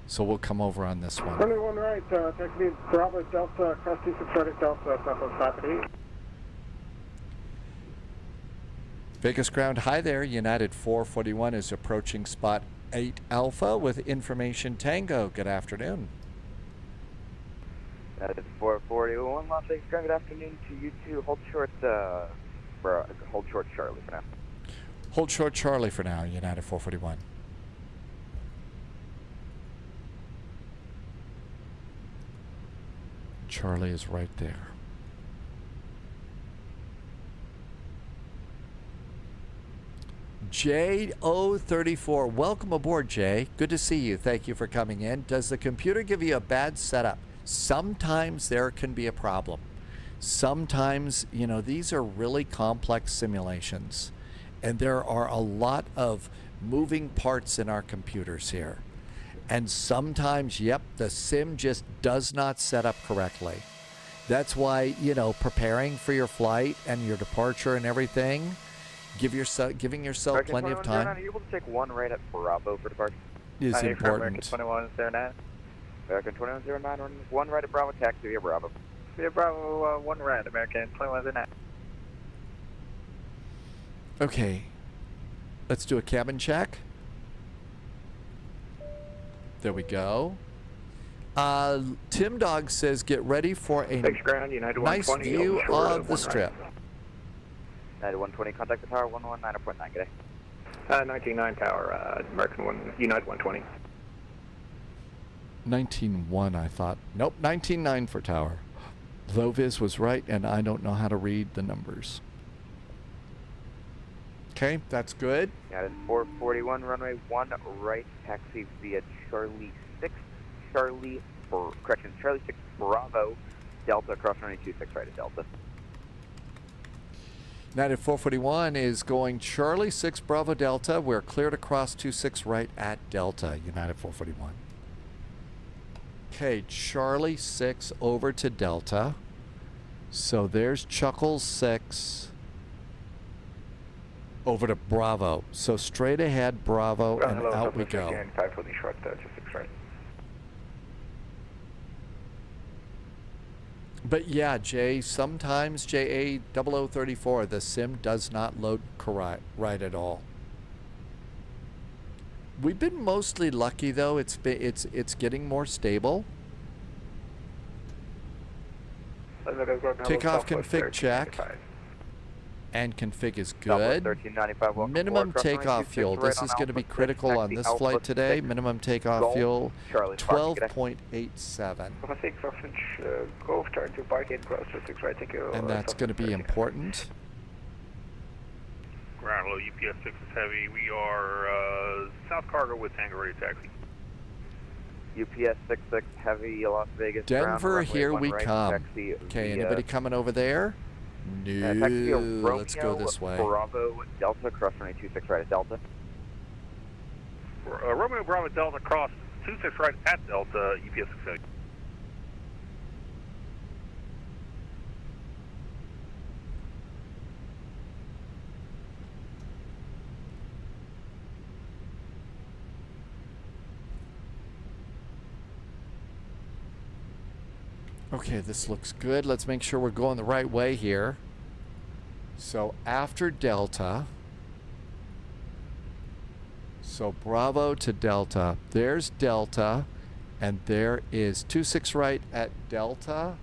So we'll come over on this one. Runway 1 right, taxi Bravo Delta, cross 26 right at Delta, Southwest 548. Vegas ground, hi there. United 441 is approaching spot 8 Alpha with information Tango. Good afternoon. United 441, Las Vegas ground, good afternoon to you too. Hold short, hold short Charlie for now. Hold short Charlie for now, United 441. Charlie is right there. J034, welcome aboard, Jay. Good to see you. Thank you for coming in. Does the computer give you a bad setup? Sometimes there can be a problem. Sometimes, you know, these are really complex simulations, and there are a lot of moving parts in our computers here. And sometimes, yep, the sim just does not set up correctly. That's why, you know, preparing for your flight and your departure and everything, giving yourself plenty of time. Are you able to take 1 right at Bravo for departure? Is important. American 2109. American 2109, 1 right at Bravo, taxi via Bravo. Via Bravo, 1 right, American 2109. Okay, let's do a cabin check. There we go. Tim Dog says get ready for a nice view of the strip. United 120, contact the tower 119.9, good day. 199 tower, American 1, United 120. 19.1, I thought. Nope, 19.9 for tower. Low vis was right, and I don't know how to read the numbers. Okay, that's good. United 441, runway 1 right, taxi via Charlie 6, Charlie 6 Bravo, Delta, cross runway 26 right at Delta. United 441 is going Charlie 6 Bravo Delta. We're cleared across 26 right at Delta, United 441. Okay, Charlie 6 over to Delta. So there's Chuckles 6 over to Bravo. So straight ahead Bravo and out we go. 520 short, 26 right. But yeah, Jay, sometimes JA0034, the sim does not load right at all. We've been mostly lucky though. It's getting more stable. Takeoff config check. And config is good. Minimum takeoff fuel. This is going to be critical on this flight today. Minimum takeoff fuel 12.87. And that's going to be important. hello, UPS 6 is heavy. We are South Cargo with Tango ready taxi. UPS 66 heavy, Las Vegas. Denver, here we right, come. Taxi Okay, via, anybody coming over there? No, taxi Romeo, let's go this way. Bravo Delta, cross runway 26 right at Delta. Romeo Bravo Delta cross 26 right at Delta, UPS 6 heavy. Okay, this looks good. Let's make sure we're going the right way here. So after Delta, so Bravo to Delta. There's Delta, and there is 26 right at Delta.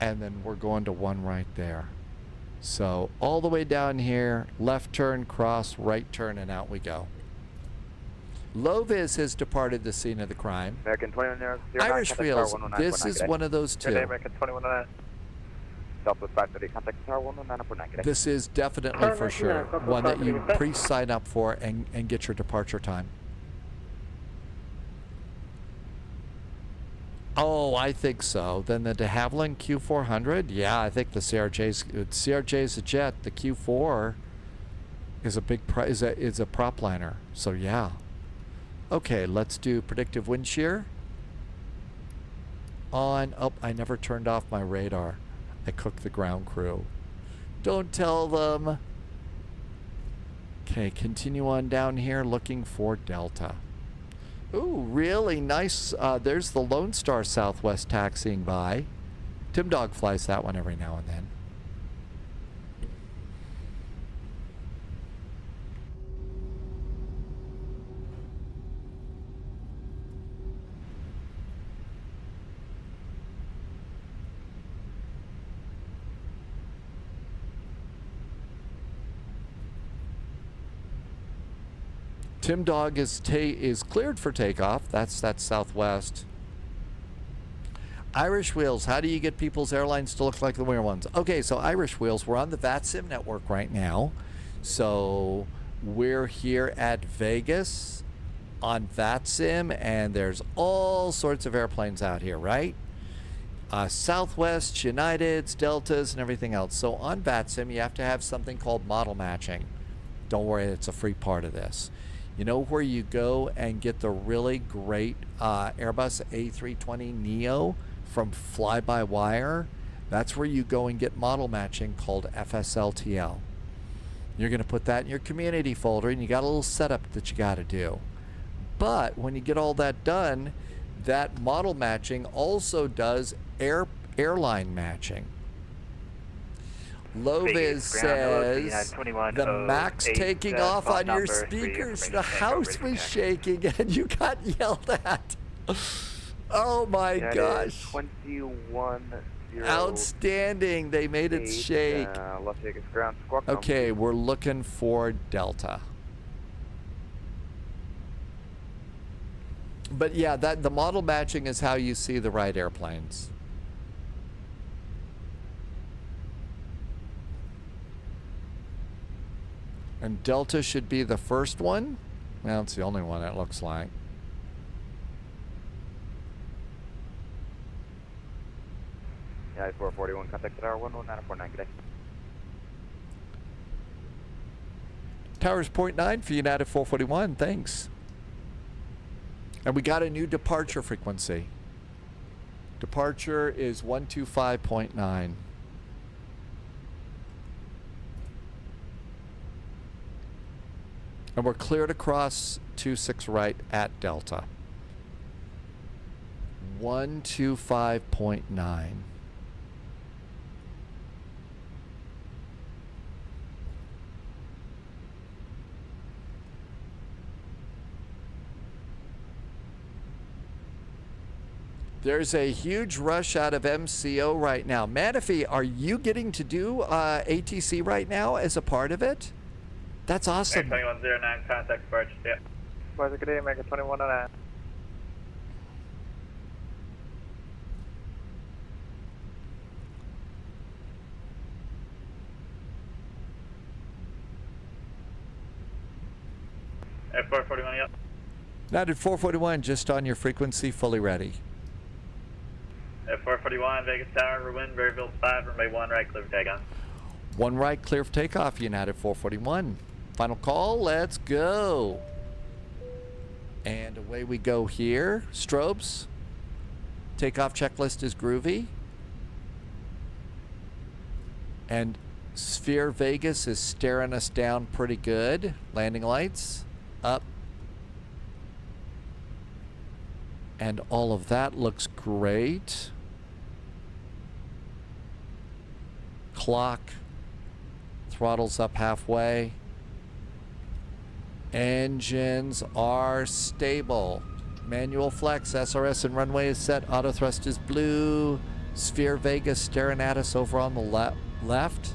And then we're going to 1 right there. So all the way down here, left turn, cross, right turn, and out we go. Lovis has departed the scene of the crime. American 2109. Irish Wheels, this is one of those two. American 2109. Southwest 530, contact tower 11949. This is definitely for sure one that you pre-sign up for and get your departure time. Oh, I think so. Then the de Havilland Q400, yeah, I think the CRJ's a jet. The Q4 is a big is a prop liner. So yeah. Okay, let's do predictive wind shear. On. Oh, I never turned off my radar. I cooked the ground crew. Don't tell them. Okay, continue on down here looking for Delta. Ooh, really nice. There's the Lone Star Southwest taxiing by. Tim Dog flies that one every now and then. Tim Dog is cleared for takeoff. That's Southwest. Irish Wheels, how do you get people's airlines to look like the weird ones? Okay, so Irish Wheels, we're on the VATSIM network right now. So we're here at Vegas on VATSIM, and there's all sorts of airplanes out here, right? Southwest, Uniteds, Deltas, and everything else. So on VATSIM, you have to have something called model matching. Don't worry, it's a free part of this. You know where you go and get the really great Airbus A320neo from fly-by-wire? That's where you go and get model matching called FSLTL. You're going to put that in your community folder, and you got a little setup that you got to do. But when you get all that done, that model matching also does airline matching. Lovis says the Max taking off on your speakers. The house was shaking and you got yelled at. Oh my gosh. 21. Outstanding. They made it shake. Las Vegas ground squawk. Okay, we're looking for Delta. But yeah, the model matching is how you see the right airplanes. And Delta should be the first one. Well, it's the only one it looks like. Yeah, 441, contact tower 11949, good day. Towers 0.9 for United 441, thanks. And we got a new departure frequency. Departure is 125.9. And we're cleared across 26 right at Delta. 125.9. There's a huge rush out of MCO right now. Manafee, are you getting to do ATC right now as a part of it? That's awesome. 2109, contact Barge. Yeah. Barge, good day, American 2109. F441, yep. United 441, just on your frequency, fully ready. F441, Vegas Tower, wind, Berryville 5, runway 1 right, clear for takeoff. 1 right, clear for takeoff, United 441. Final call, let's go. And away we go here. Strobes. Takeoff checklist is groovy. And Sphere Vegas is staring us down pretty good. Landing lights up. And all of that looks great. Clock. Throttles up halfway. Engines are stable. Manual flex, SRS and runway is set. Auto thrust is blue. Sphere Vegas staring at us over on the left.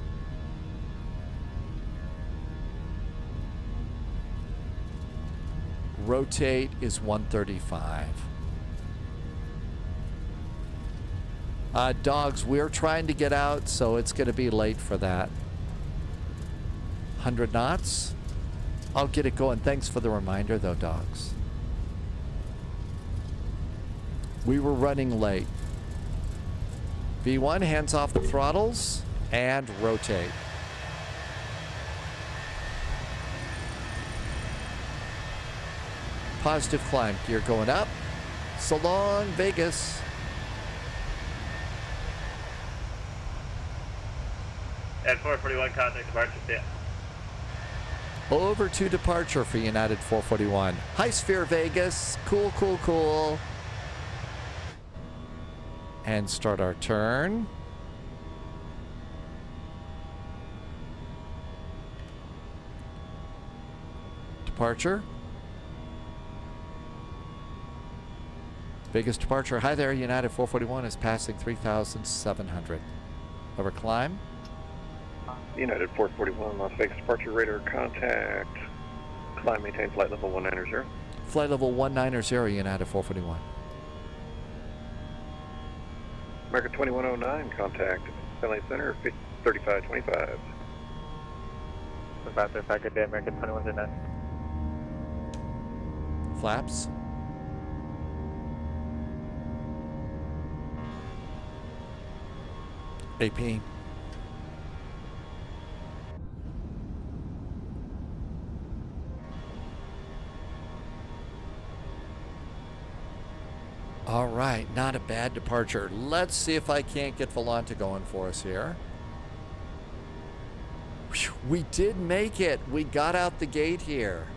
Rotate is 135. Dogs, we're trying to get out, so it's going to be late for that. 100 knots. I'll get it going. Thanks for the reminder, though, dogs. We were running late. V1, hands off the throttles, and rotate. Positive climb. Gear going up. So long, Vegas. At 441, contact departure, yeah. Over to departure for United 441. Hi, Sphere Vegas. Cool, cool, cool. And start our turn. Departure. Vegas departure. Hi there, United 441 is passing 3,700. Over climb. United 441, Las Vegas departure, radar contact. Climb, maintain flight level 190. Flight level 190, United 441. American 2109, contact. LA Center, 3525. About 35, good day, American 2109. Flaps. AP. All right, not a bad departure. Let's see if I can't get Volanta going for us here. Whew, we did make it. We got out the gate here.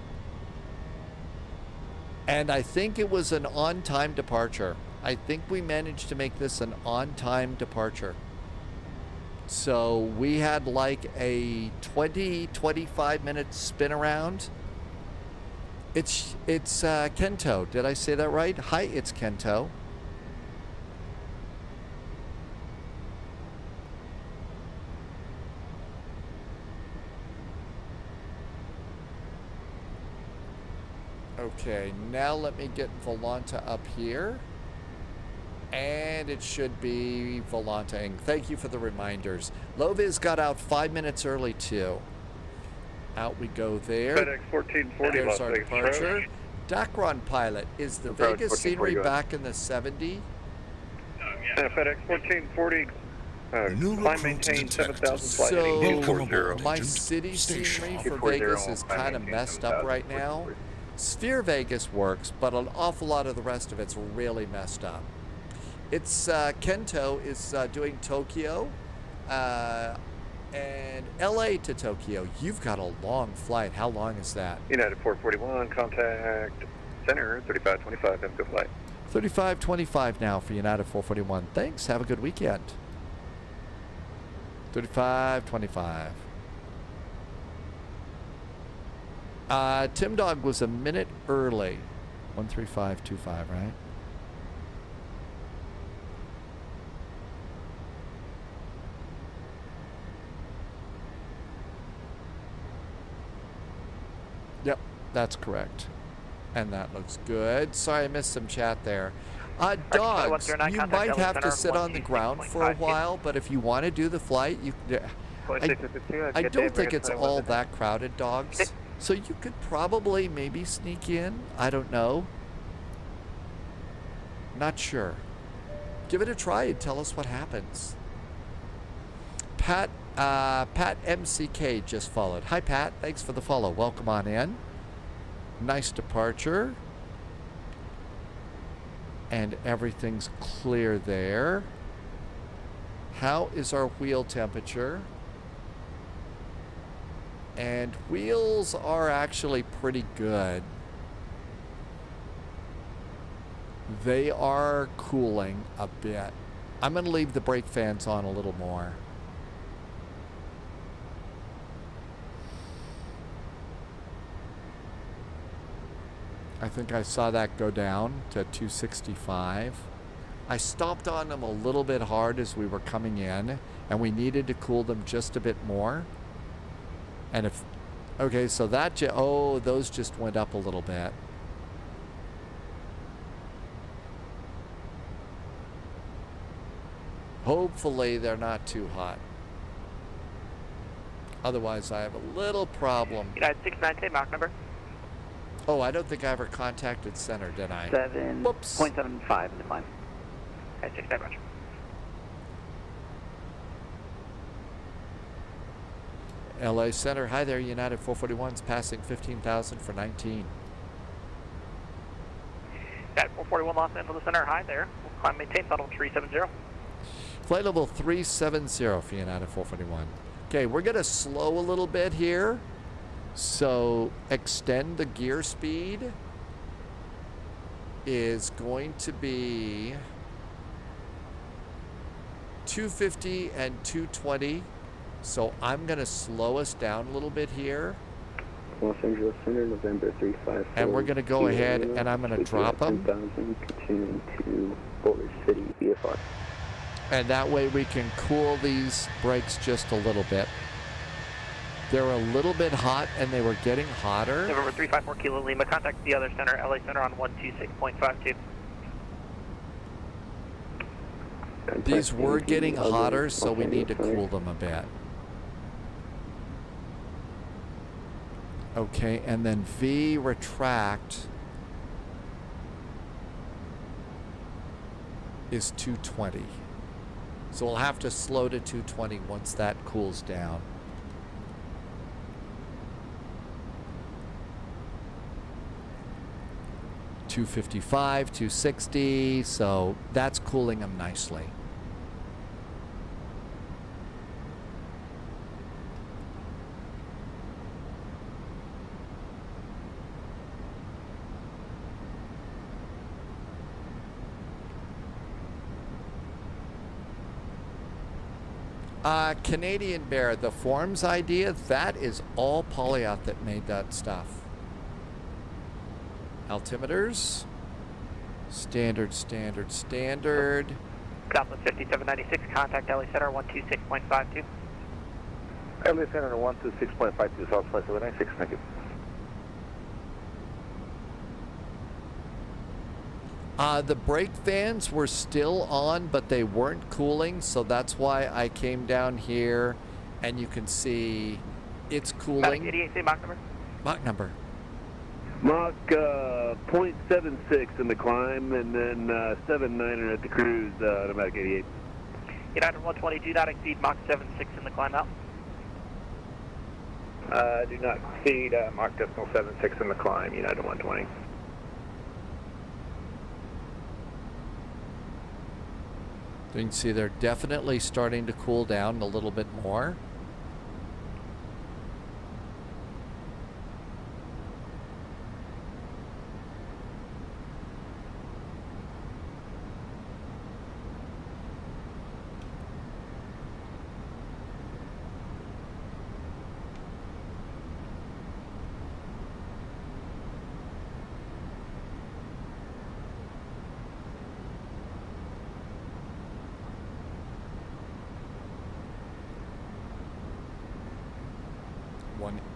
And I think it was an on-time departure. I think we managed to make this an on-time departure. So we had like a 20-25 minute spin around. It's Kento. Did I say that right? Hi, it's Kento. Okay, now let me get Volanta up here. And it should be Volanting. Thank you for the reminders. Loviz got out 5 minutes early too. Out we go there. FedEx 1440, There's Las our Vegas departure. approach. Dacron pilot, is the Approach, Vegas scenery 1440, back in the 70? FedEx 1440, climb, maintain 7,000 flight heading So 240. my city scenery for Vegas is kind of messed up right now. Sphere Vegas works, but an awful lot of the rest of it's really messed up. It's Kento is doing Tokyo and LA to Tokyo. You've got a long flight. How long is that? United 441, contact center 3525, MCO flight. 3525 now for United 441. Thanks. Have a good weekend. 3525. Tim Dog was a minute early. 13525, right? Yep, that's correct. And that looks good. Sorry, I missed some chat there. Dogs, you might have to sit on the ground for a while, but if you want to do the flight, you. I don't think it's all that crowded, dogs. So you could probably maybe sneak in. I don't know. Not sure. Give it a try and tell us what happens. Pat MCK just followed. Hi, Pat. Thanks for the follow. Welcome on in. Nice departure. And everything's clear there. How is our wheel temperature? And wheels are actually pretty good. They are cooling a bit. I'm going to leave the brake fans on a little more. I think I saw that go down to 265. I stopped on them a little bit hard as we were coming in, and we needed to cool them just a bit more. And if, okay, so that, oh, those just went up a little bit. Hopefully they're not too hot. Otherwise I have a little problem. United 690, Mach number. Oh, I don't think I ever contacted center, did I? 7.75 in the climb. Okay, 69, roger. LA Center, hi there, United 441's passing 15,000 for 19. United 441 Los Angeles Center, hi there. We'll climb maintain, tunnel 370. Flight level 370 for United 441. Okay, we're going to slow a little bit here. So extend the gear speed is going to be 250 and 220. So I'm going to slow us down a little bit here. Los Angeles Center, November 354. And we're going to go ahead and I'm going to drop them. 10,000, continuing to Boulder City, VFR. And that way we can cool these brakes just a little bit. They're a little bit hot and they were getting hotter. November 354 Kilo Lima, contact the other center, LA Center on 126.52. These were getting hotter, so we need to cool them a bit. Okay, and then V retract is 220. So we'll have to slow to 220 once that cools down. $255, $260, so that's cooling them nicely. Canadian Bear, the forms idea, that is all Polyout that made that stuff. Altimeters. Standard, standard, standard. Southwest 5796, contact LA Center 126.52. LA Center 126.52, Southwest 796, thank you. The brake fans were still on, but they weren't cooling, so that's why I came down here, and you can see it's cooling. 88, say Mach number. Mach number. Mach 0.76 in the climb, and then 7.9 at the cruise, automatic 88. United 120, do not exceed Mach 76 in the climb out. Do not exceed Mach 76 in the climb, United 120. You can see they're definitely starting to cool down a little bit more.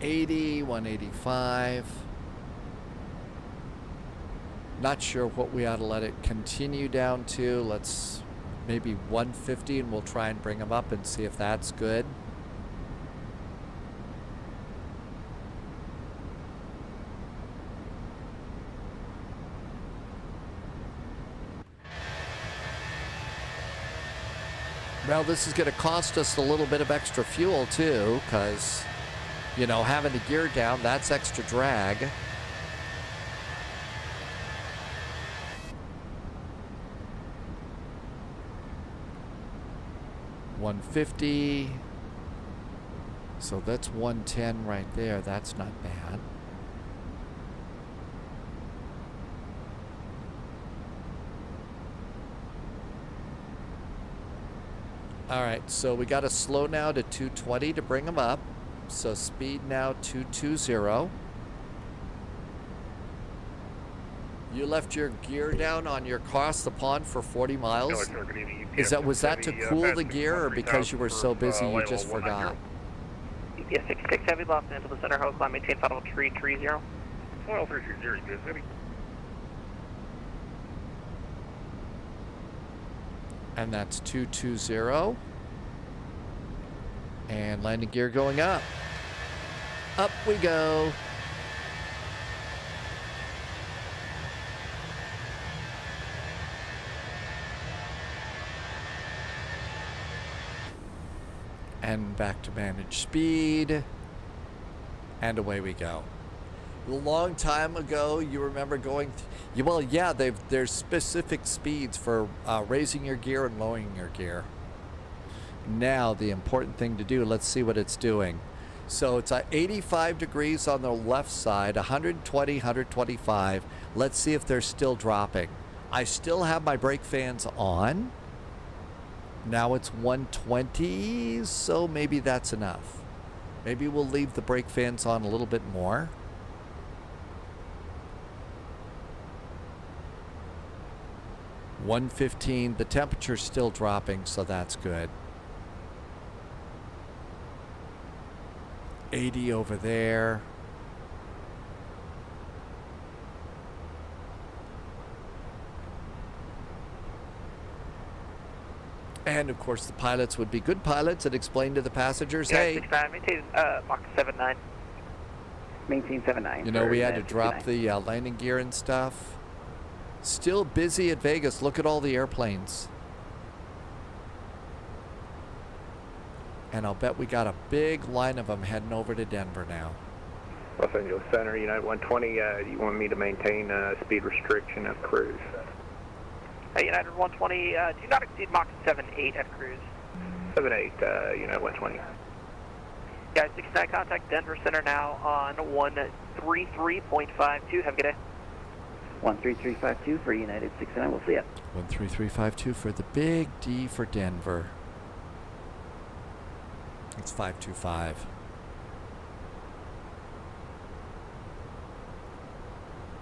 $180, $185. Not sure what we ought to let it continue down to. Let's maybe $150 and we'll try and bring them up and see if that's good. Well, this is going to cost us a little bit of extra fuel too, because, you know, having the gear down, that's extra drag. $150. So that's 110 right there. That's not bad. All right, so we got to slow now to 220 to bring them up. So speed now 220. You left your gear down on your across the pond for 40 miles. Was that to cool the gear, or because you were so busy you just forgot? EPS 66 Heavy, Los Angeles Center, hold climb, maintain final 330. Final 330, good heavy. And that's 220. And landing gear going up. Up we go. And back to manage speed. And away we go. A long time ago, you remember going... well, yeah, there's specific speeds for raising your gear and lowering your gear. Now, the important thing to do, let's see what it's doing. So it's 85 degrees on the left side, 120, 125. Let's see if they're still dropping. I still have my brake fans on. Now it's 120, so maybe that's enough. Maybe we'll leave the brake fans on a little bit more. $115. The temperature's still dropping, so that's good. 80 over there. And of course, the pilots would be good pilots and explain to the passengers, hey, 69, maintain Mach 79. Maintain 79. you know, we had to drop the landing gear and stuff. Still busy at Vegas. Look at all the airplanes. And I'll bet we got a big line of them heading over to Denver now. Los Angeles Center, United 120, you want me to maintain speed restriction at cruise? United 120, do not exceed Mach 78 at cruise. 78, United 120. Guys, 69, contact Denver Center now on 133.52. Have a good day. 13352 for United 69, we'll see ya. 13352 for the big D for Denver. It's 525.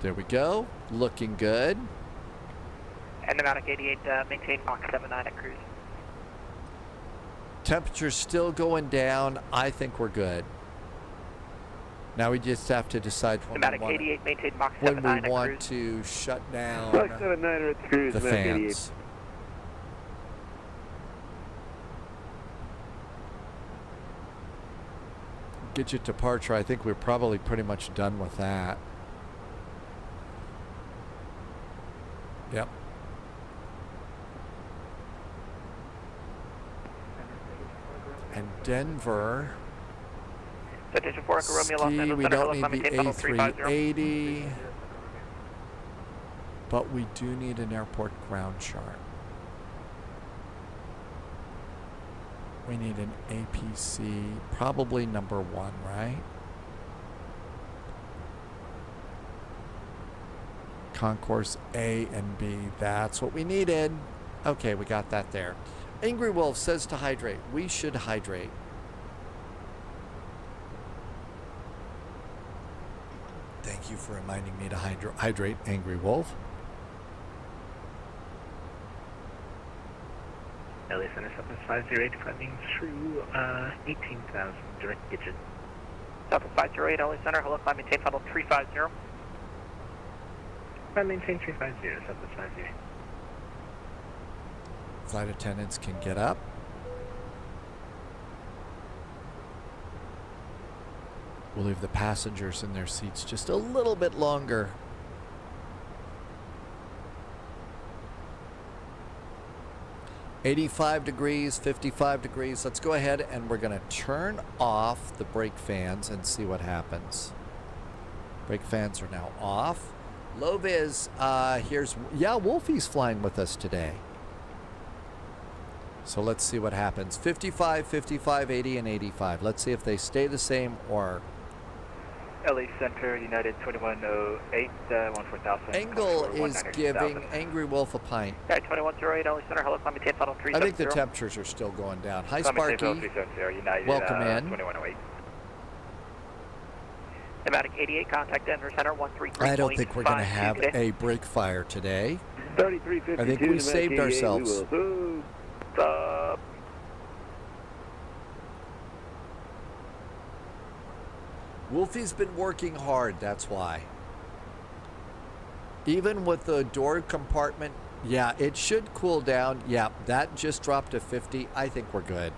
There we go. Looking good. And Pneumatic 88, maintain Mach 79 at cruise. Temperature's still going down. I think we're good. Now we just have to decide when Pneumatic we want, 88, maintain Mach 79 when we want at cruise. to shut down Mach 79 at cruise, the Pneumatic 88. fans. Gidget departure, I think we're probably pretty much done with that. Yep. And Denver. Citation 4, Echo Romeo, Los Ski, Angeles we Center, don't hello, need the maintain final 350. A380. But we do need an airport ground chart. We need an APC, probably number 1, right? Concourse A and B, that's what we needed. Okay, we got that there. Angry Wolf says to hydrate. We should hydrate. Thank you for reminding me to hydrate, Angry Wolf. LA Center, 7508, climbing through 18,000, direct Gidget. Southwest 508, LA Center, hello, climb, maintain final 350. Climb, maintain 350, Southwest 58. Flight attendants can get up. We'll leave the passengers in their seats just a little bit longer. 85 degrees, 55 degrees. Let's go ahead and we're going to turn off the brake fans and see what happens. Brake fans are now off. Low vis, Wolfie's flying with us today. So let's see what happens. 55, 55, 80, and 85. Let's see if they stay the same or... LA Center, United 2108, 14,000. Angle is giving Angry Wolf a pint. Yeah, 2108, LA Center, hello, climb maintain, final 370. I think the temperatures are still going down. Hi, Sparky. United, welcome in. 2108. Pneumatic 88, contact Denver Center, 133. I don't think we're going to have a brake fire today. 3352. I think we saved ourselves. Wolfie's been working hard, that's why. Even with the door compartment, yeah, it should cool down. Yeah, that just dropped to 50. I think we're good.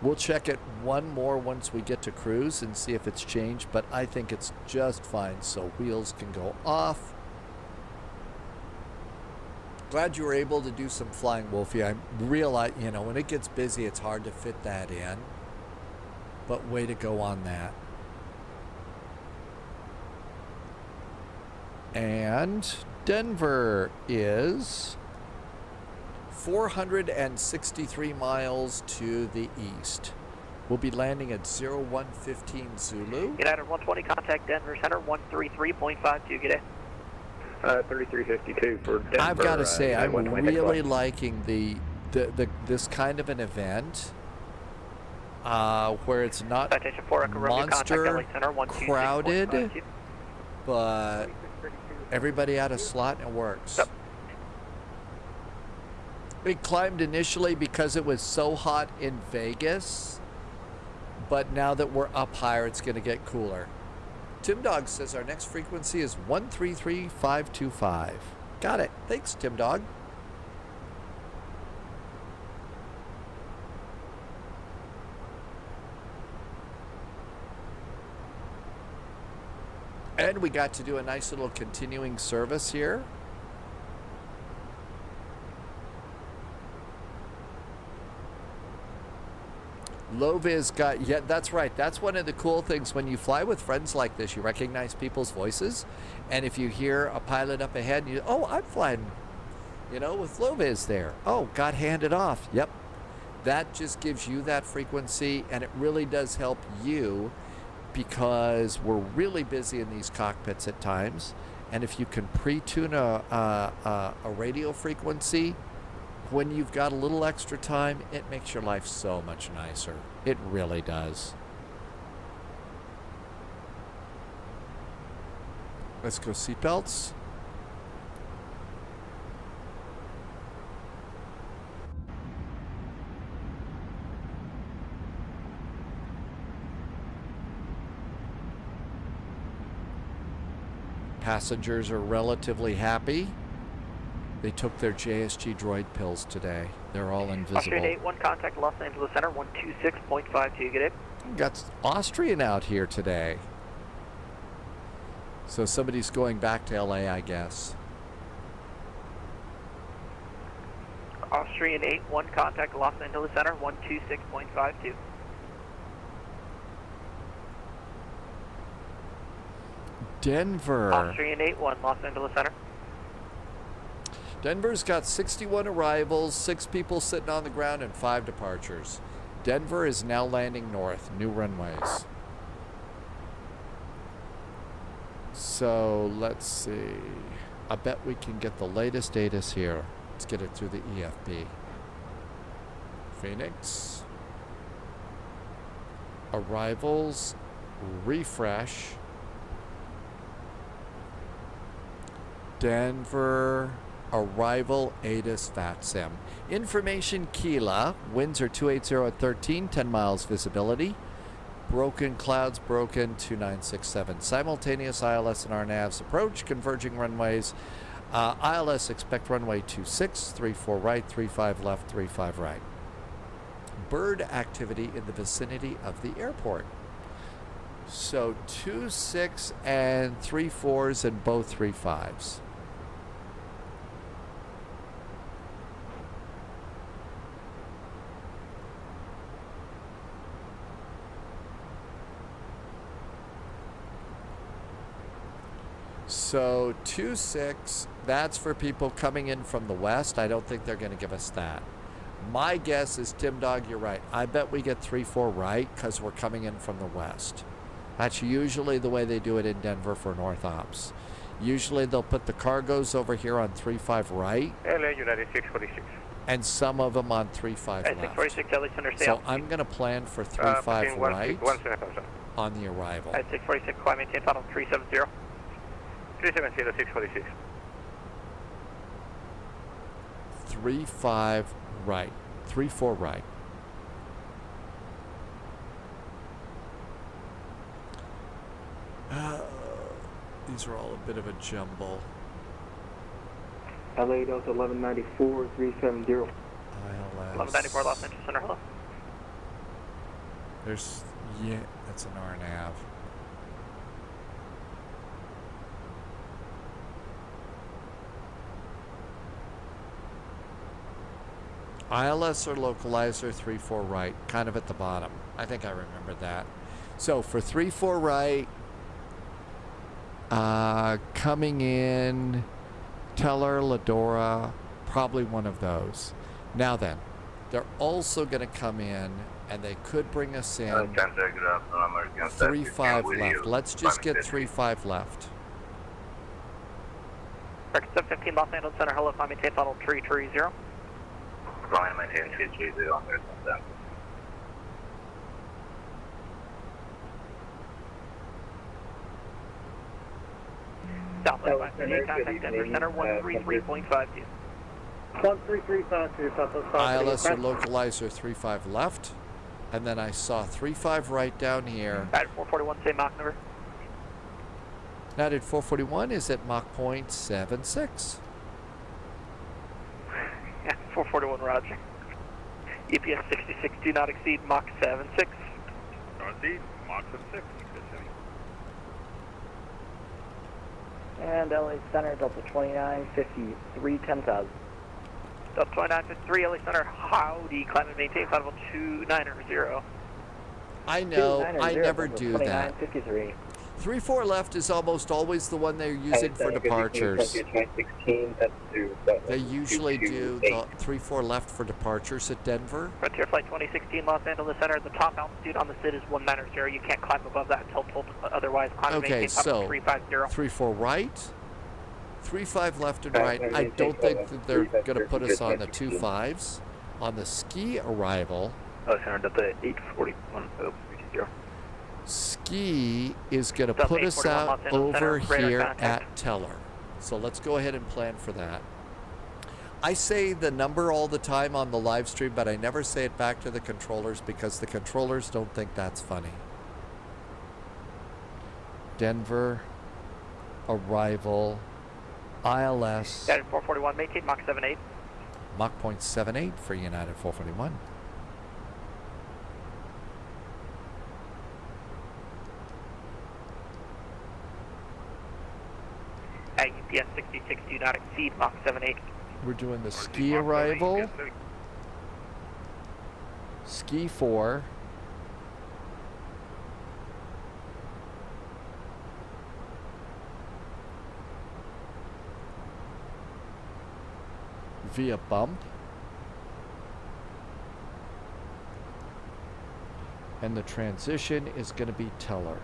We'll check it one more once we get to cruise and see if it's changed, but I think it's just fine. So wheels can go off. Glad you were able to do some flying, Wolfie. I realize, when it gets busy, it's hard to fit that in. But way to go on that. And Denver is 463 miles to the east. We'll be landing at 0115 Zulu. United 120, contact Denver Center, 133.52, get in. 3352 for Denver. I've got to say, I'm really liking this kind of an event where it's not monster crowded, but everybody out of slot and it works. Yep. We climbed initially because it was so hot in Vegas, but now that we're up higher, it's going to get cooler. Tim Dog says our next frequency is 133525. Got it. Thanks, Tim Dog. And we got to do a nice little continuing service here. Low-vis got, yeah, that's right. That's one of the cool things when you fly with friends like this. You recognize people's voices. And if you hear a pilot up ahead, I'm flying, with low-vis there. Oh, got handed off. Yep. That just gives you that frequency, and it really does help you because we're really busy in these cockpits at times. And if you can pre-tune a radio frequency, when you've got a little extra time, it makes your life so much nicer. It really does. Let's go seatbelts. Passengers are relatively happy. They took their JSG droid pills today. They're all invisible. Austrian 81, contact Los Angeles Center, 126.52, get it? Got Austrian out here today. So somebody's going back to LA, I guess. Austrian 81, contact Los Angeles Center, 126.52. Denver. Austrian 81, Los Angeles Center. Denver's got 61 arrivals, 6 people sitting on the ground, and 5 departures. Denver is now landing north, new runways. So let's see. I bet we can get the latest ATIS here. Let's get it through the EFB. Phoenix. Arrivals. Refresh. Denver. Arrival ATIS VATSIM. Information Kila. Winds are 280 at 13, 10 miles visibility. Broken clouds, broken 2967. Simultaneous ILS and RNAVs approach, converging runways. ILS expect runway 26, 34 right, 35 left, 35 right. Bird activity in the vicinity of the airport. So 26 and 34s and both 35s. So 26, that's for people coming in from the west. I don't think they're going to give us that. My guess is, Tim Dog, you're right. I bet we get 3-4 right because we're coming in from the west. That's usually the way they do it in Denver for North Ops. Usually they'll put the cargoes over here on 3-5 right. LA United 646. And some of them on 3-5 left. 646, LA Center, So I'm going to plan for 3-5 right on the arrival. 646, climb maintain final 370. 370, 646. 3-5 right. 3-4 right. These are all a bit of a jumble. LA Delta 1194, 370. ILS. 1194, Los Angeles Center, hello. There's, yeah, that's an RNAV. ILS or localizer 3-4 right, kind of at the bottom. I think I remembered that. So for 3-4 right, coming in, Teller, Ladora, probably one of those. Now then, they're also going to come in, and they could bring us in 3-5 left. Let's just get 3-5 left. Record 715, Los Angeles Center, hello, climb maintain final 330. Flying maintain 330 on there, something. Southwest 538, contact Denver Center 133.52. 13352, Southwest 538. ILS or localizer 3-5 left. And then I saw 3-5 right down here. United 441, say Mach number. United 441 is at Mach point 76. Yeah, 441, roger. EPS 66, do not exceed Mach 76. Northeast, Mach 76. And LA Center, Delta 2953, 10,000. Delta 2953, LA Center, howdy, climb and maintain, flight level 290. I know, I never do that. 2953. 3-4 left is almost always the one they're using for departures. They usually do the 3-4 left for departures at Denver. Frontier Flight 2016, Los Angeles Center, the top altitude on the SID is 190. You can't climb above that until told otherwise. Climb and Okay, maintain, flight level so 350. 3-4 right, 3-5 left and right. I don't think that they're going to put us on the 2-5s. On the ski arrival, Center, Delta 841, 30. Ski is going to put us out over here at Teller. So let's go ahead and plan for that. I say the number all the time on the live stream, but I never say it back to the controllers because the controllers don't think that's funny. Denver, arrival, ILS. United 441, maintain Mach 78. Mach point 78 for United 441. UPS 66, do not exceed Mach 78. We're doing the ski arrival. Ski 4. Via bump. And the transition is going to be Teller.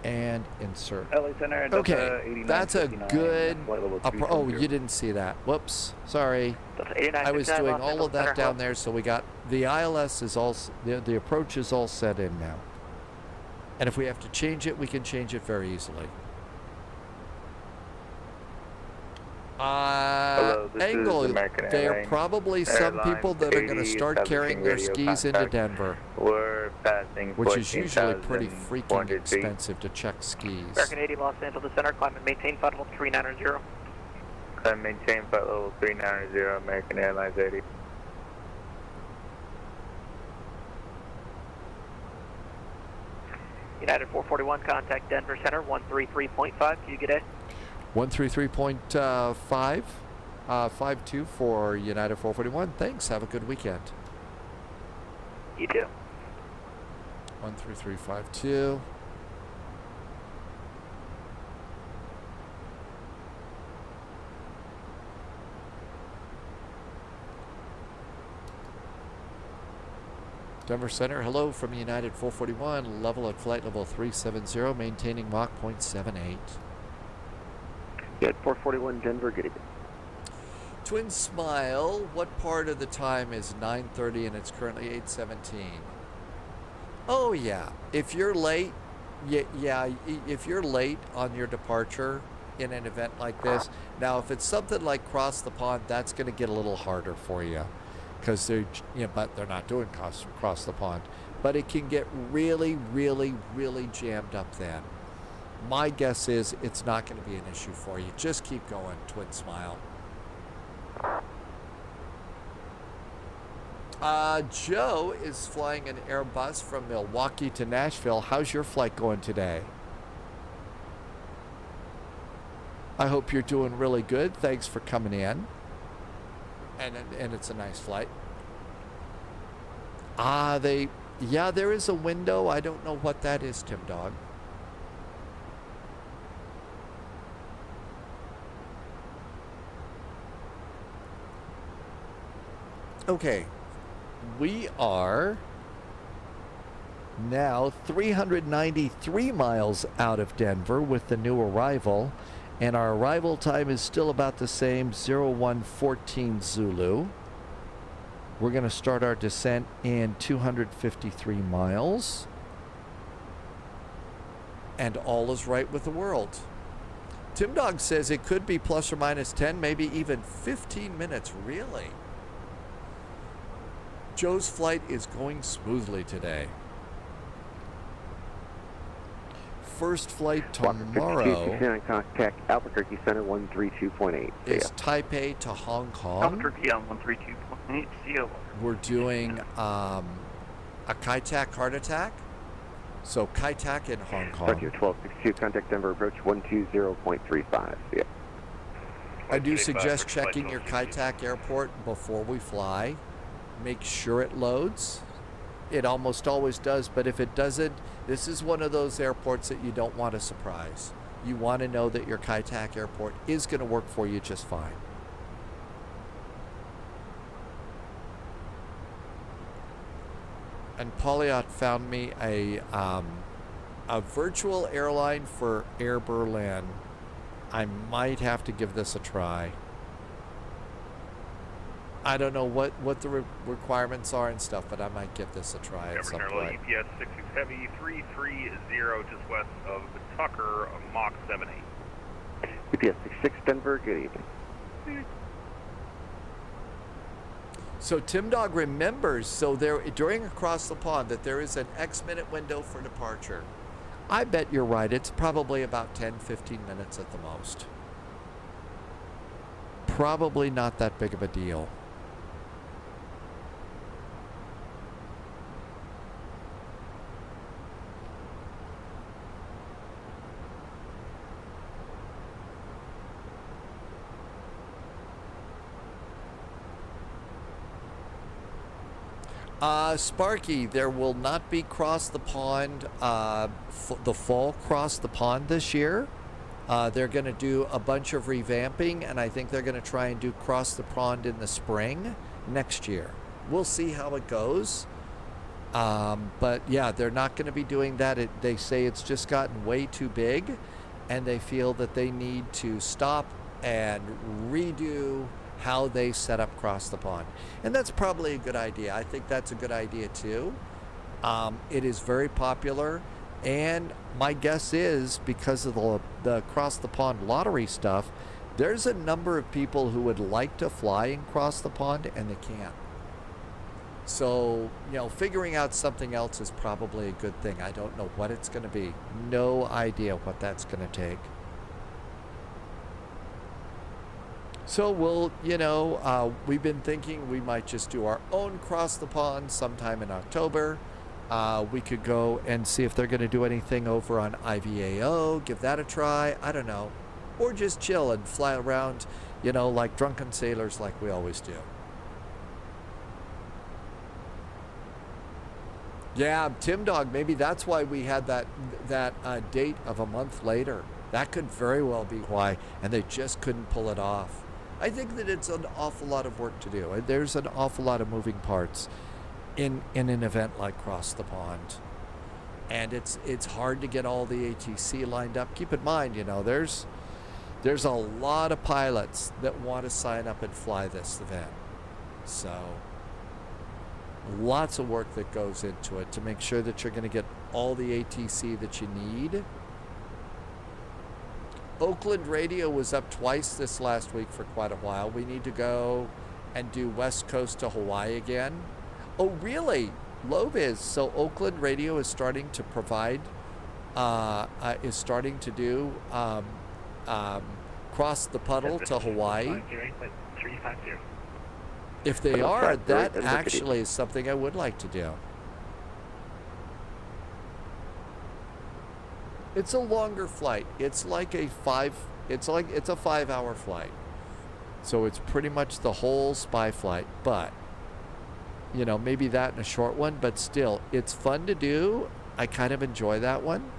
And insert. LA Center, okay, that's a good. Oh, you didn't see that. Whoops, sorry. I was doing all of that down there, so we got the ILS is all. The approach is all set in now. And if we have to change it, we can change it very easily. Angle. There are probably some people that are going to start carrying their skis into Denver. We're passing, which is usually pretty freaking expensive to check skis. American 80, Los Angeles Center, climb and maintain flight level 390. Climb and maintain flight level 390, American Airlines 80. United 441, contact Denver Center, 133.5, do you get it? 133.5, 52 for United 441. Thanks, have a good weekend. You too. 13352. Denver Center, hello from United 441, level at flight level 370, maintaining Mach 0.78. Yeah, 441 Denver, good evening. Twin Smile, what part of the time is 9:30 and it's currently 8:17? Oh yeah, if you're late, if you're late on your departure in an event like this, now if it's something like Cross the Pond, that's going to get a little harder for you. Because but they're not doing cross the pond. But it can get really, really, really jammed up then. My guess is it's not going to be an issue for you. Just keep going, Twin Smile. Joe is flying an Airbus from Milwaukee to Nashville. How's your flight going today? I hope you're doing really good. Thanks for coming in. And it's a nice flight. There is a window. I don't know what that is, Tim Dog. Okay, we are now 393 miles out of Denver with the new arrival. And our arrival time is still about the same, 0114 Zulu. We're going to start our descent in 253 miles. And all is right with the world. Tim Dog says it could be plus or minus 10, maybe even 15 minutes, really. Joe's flight is going smoothly today. First flight tomorrow contact Albuquerque Center 132.8. is Taipei to Hong Kong. Albuquerque on 132.8. See you. We're doing a Kai Tak heart attack. So Kai Tak in Hong Kong. Roger, 1262, contact Denver approach 120.35. Yeah. I do suggest checking your Kai Tak airport before we fly. Make sure it loads. It almost always does, but if it doesn't, this is one of those airports that you don't want to surprise. You want to know that your Kai Tak airport is going to work for you just fine. And Pauliot found me a virtual airline for Air Berlin. I might have to give this a try. I don't know what the requirements are and stuff, but I might give this a try at some point. EPS 66 Heavy 330 just west of Tucker, Mach 78. EPS 66 Denver, good evening. So Tim Dog remembers, so there during Across the Pond, that there is an X-minute window for departure. I bet you're right. It's probably about 10-15 minutes at the most. Probably not that big of a deal. Sparky, there will not be Cross the Pond, the fall Cross the Pond this year. They're going to do a bunch of revamping, and I think they're going to try and do Cross the Pond in the spring next year. We'll see how it goes. But yeah, they're not going to be doing that. They say it's just gotten way too big, and they feel that they need to stop and redo how they set up Cross the Pond. And that's probably a good idea. I think that's a good idea too. It is very popular, and my guess is because of the Cross the Pond lottery stuff, there's a number of people who would like to fly and cross the pond and they can't. So, figuring out something else is probably a good thing. I don't know what it's going to be. No idea what that's going to take. So we'll, we've been thinking we might just do our own Cross the Pond sometime in October. We could go and see if they're going to do anything over on IVAO, give that a try. I don't know. Or just chill and fly around, like drunken sailors like we always do. Yeah, Tim Dog, maybe that's why we had that date of a month later. That could very well be why, and they just couldn't pull it off. I think that it's an awful lot of work to do. There's an awful lot of moving parts. in an event like Cross the Pond. And it's hard to get all the ATC lined up. Keep in mind, there's a lot of pilots that want to sign up and fly this event. So lots of work that goes into it to make sure that you're going to get all the ATC that you need. Oakland radio was up twice this last week for quite a while. We need to go and do West Coast to Hawaii again. Oh, really? Low Viz. So Oakland radio is starting to provide, is starting to do cross the puddle to Hawaii. If they are, that actually is something I would like to do. It's a longer flight. It's like it's a 5-hour flight. So it's pretty much the whole spy flight, but maybe that in a short one, but still, it's fun to do. I kind of enjoy that one.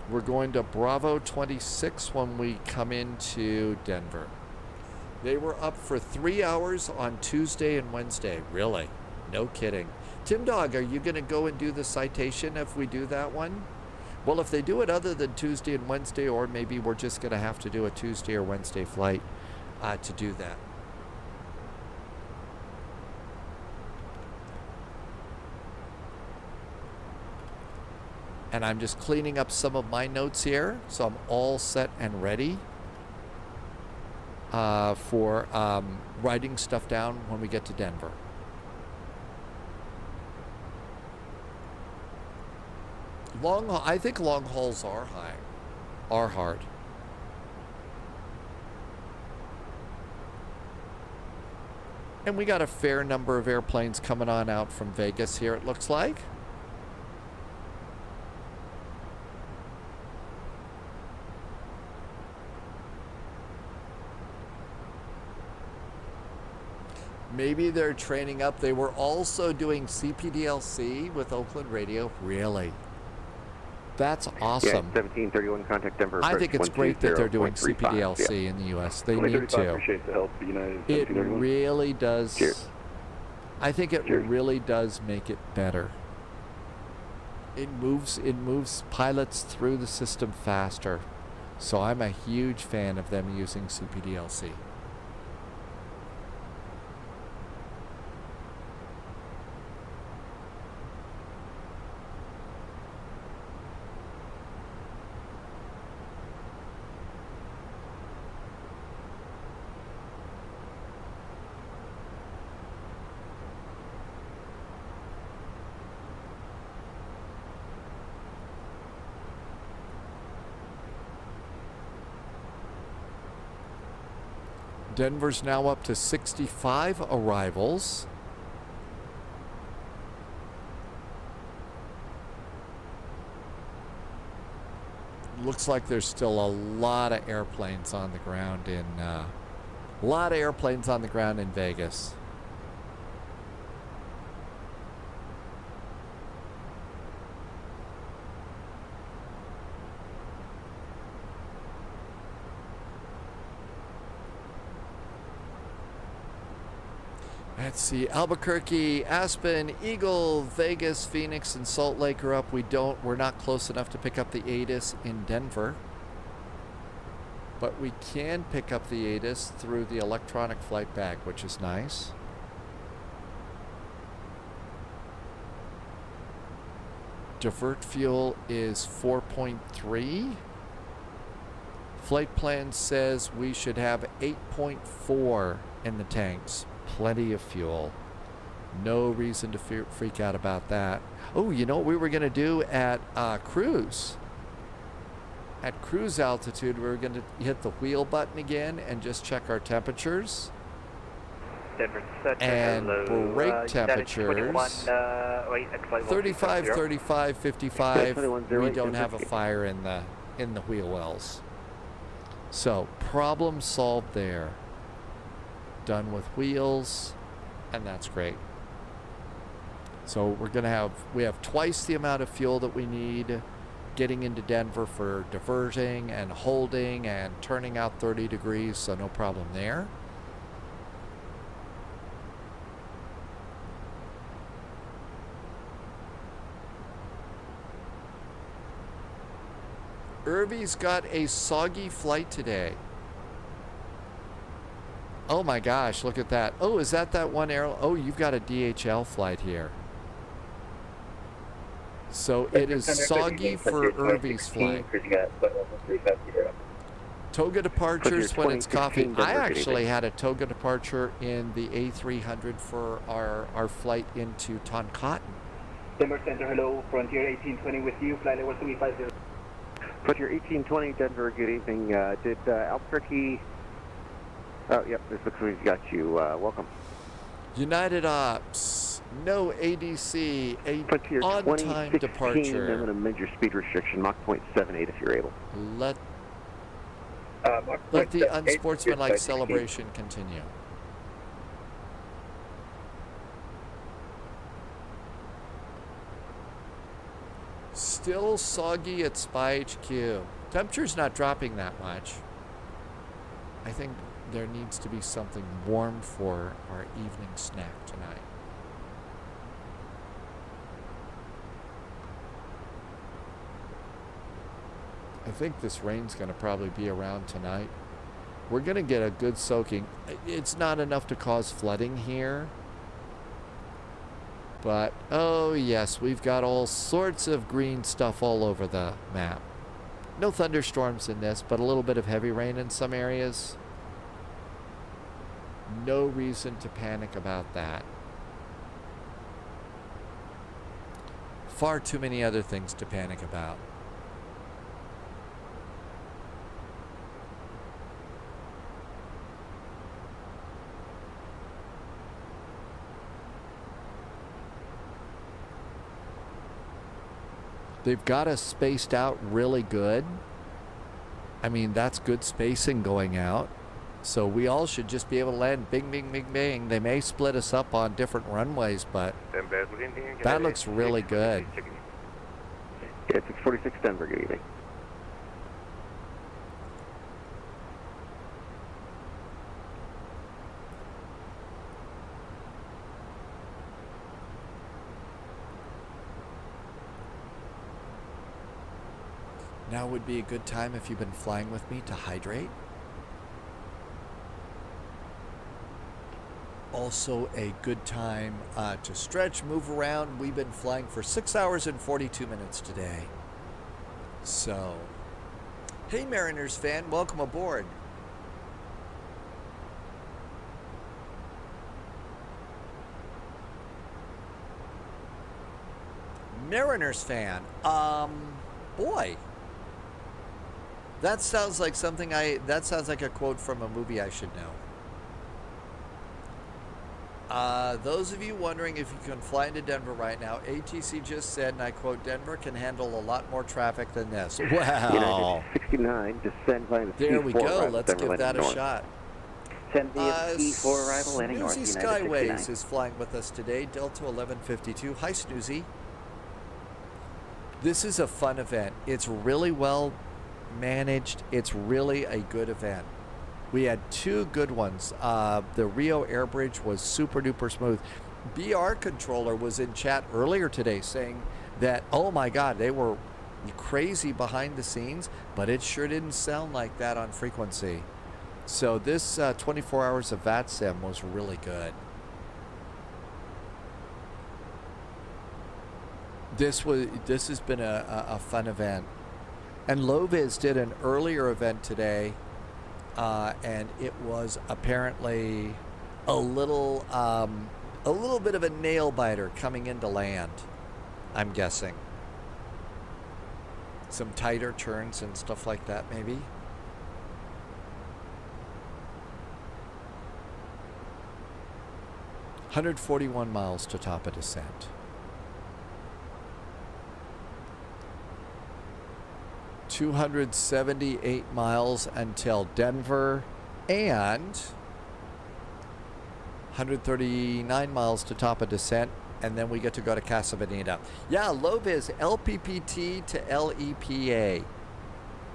We're going to Bravo 26 when we come into Denver. They were up for 3 hours on Tuesday and Wednesday. Really? No kidding. Tim Dog, are you going to go and do the citation if we do that one? Well, if they do it other than Tuesday and Wednesday, or maybe we're just going to have to do a Tuesday or Wednesday flight to do that. And I'm just cleaning up some of my notes here, so I'm all set and ready for writing stuff down when we get to Denver. I think long hauls are hard. And we got a fair number of airplanes coming on out from Vegas here, it looks like. Maybe they're training up. They were also doing CPDLC with Oakland Radio. Really? That's awesome. Yeah, 1731, contact Denver. I think it's great that they're doing CPDLC in the U.S. They need to. Appreciate the help, United. It really does. Cheers. I think it really does make it better. It moves pilots through the system faster. So I'm a huge fan of them using CPDLC. Denver's now up to 65 arrivals. Looks like there's still a lot of airplanes on the ground in Vegas. Let's see, Albuquerque, Aspen, Eagle, Vegas, Phoenix, and Salt Lake are up. We're not close enough to pick up the ATIS in Denver. But we can pick up the ATIS through the electronic flight bag, which is nice. Divert fuel is 4.3. Flight plan says we should have 8.4 in the tanks. Plenty of fuel. No reason to freak out about that. Oh, you know what we were going to do at cruise? At cruise altitude, we were going to hit the wheel button again and just check our temperatures. And brake temperatures. 35, 35, 55. We don't have a fire in the wheel wells. So, problem solved there. Done with wheels, and that's great. So we have twice the amount of fuel that we need getting into Denver for diverting and holding and turning out 30 degrees, so no problem there. Irby's got a soggy flight today. Oh my gosh, look at that. Oh, is that one airline? Oh, you've got a DHL flight here. So it is soggy for Irby's flight. Toga departures when it's coffee. I actually had a Toga departure in the A300 for our flight into Toncontin. Denver Center, hello. Frontier 1820 with you. Flight level 350. Frontier 1820, Denver, good evening. Did Albuquerque... Oh, yep, this looks like we've got you. Welcome. United Ops, no ADC, a on-time departure. I'm going to amend your speed restriction, Mach 0.78 if you're able. Let the unsportsmanlike celebration continue. Still soggy at Spy HQ. Temperature's not dropping that much. I think there needs to be something warm for our evening snack tonight. I think this rain's going to probably be around tonight. We're going to get a good soaking. It's not enough to cause flooding here. But, oh yes, we've got all sorts of green stuff all over the map. No thunderstorms in this, but a little bit of heavy rain in some areas. No reason to panic about that. Far too many other things to panic about. They've got us spaced out really good. I mean, that's good spacing going out. So we all should just be able to land bing, bing, bing, bing. They may split us up on different runways, but that looks really good. Yeah, 646 Denver, good evening. Now would be a good time if you've been flying with me to hydrate. Also a good time to stretch, move around. We've been flying for 6 hours and 42 minutes today. So, hey Mariners fan, welcome aboard. Mariners fan, boy. That sounds like something that sounds like a quote from a movie I should know. Those of you wondering if you can fly into Denver right now, ATC just said, and I quote, Denver can handle a lot more traffic than this. Wow. 69, descend by the there we go. Let's give that a shot. Send the P4 arrival landing north. Snoozy Skyways is flying with us today, Delta 1152. Hi, Snoozy. This is a fun event. It's really well managed. It's really a good event. We had two good ones. The Rio Air Bridge was super duper smooth. BR controller was in chat earlier today saying that, oh my God, they were crazy behind the scenes, but it sure didn't sound like that on frequency. So this 24 hours of VATSIM was really good. This has been a fun event. And Loviz did an earlier event today, and it was apparently a little bit of a nail biter coming into land, I'm guessing. Some tighter turns and stuff like that, maybe. $141 miles to top of descent. 278 miles until Denver, and 139 miles to top of descent, and then we get to go to Casa Bonita. Yeah, Loviz, LPPT to LEPA.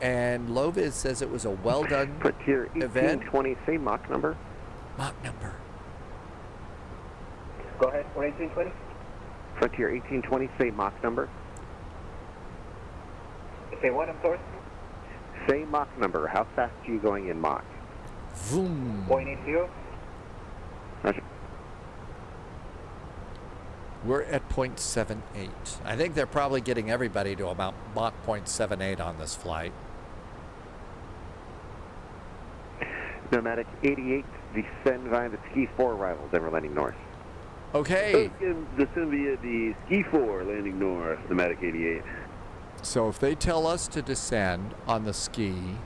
And Loviz says it was a well-done Frontier event. 1820, say Mach number. Mach number. Go ahead, 1820. Frontier 1820, say Mach number. Say what, I'm sorry? Say Mach number. How fast are you going in Mach? Vroom. 0.80. Roger. We're at 0.78. I think they're probably getting everybody to about Mach 0.78 on this flight. Nomadic 88, descend via the Ski 4 arrival, Denver landing north. Okay. Descend via the Ski 4 landing north, Nomadic 88. So if they tell us to descend on the ski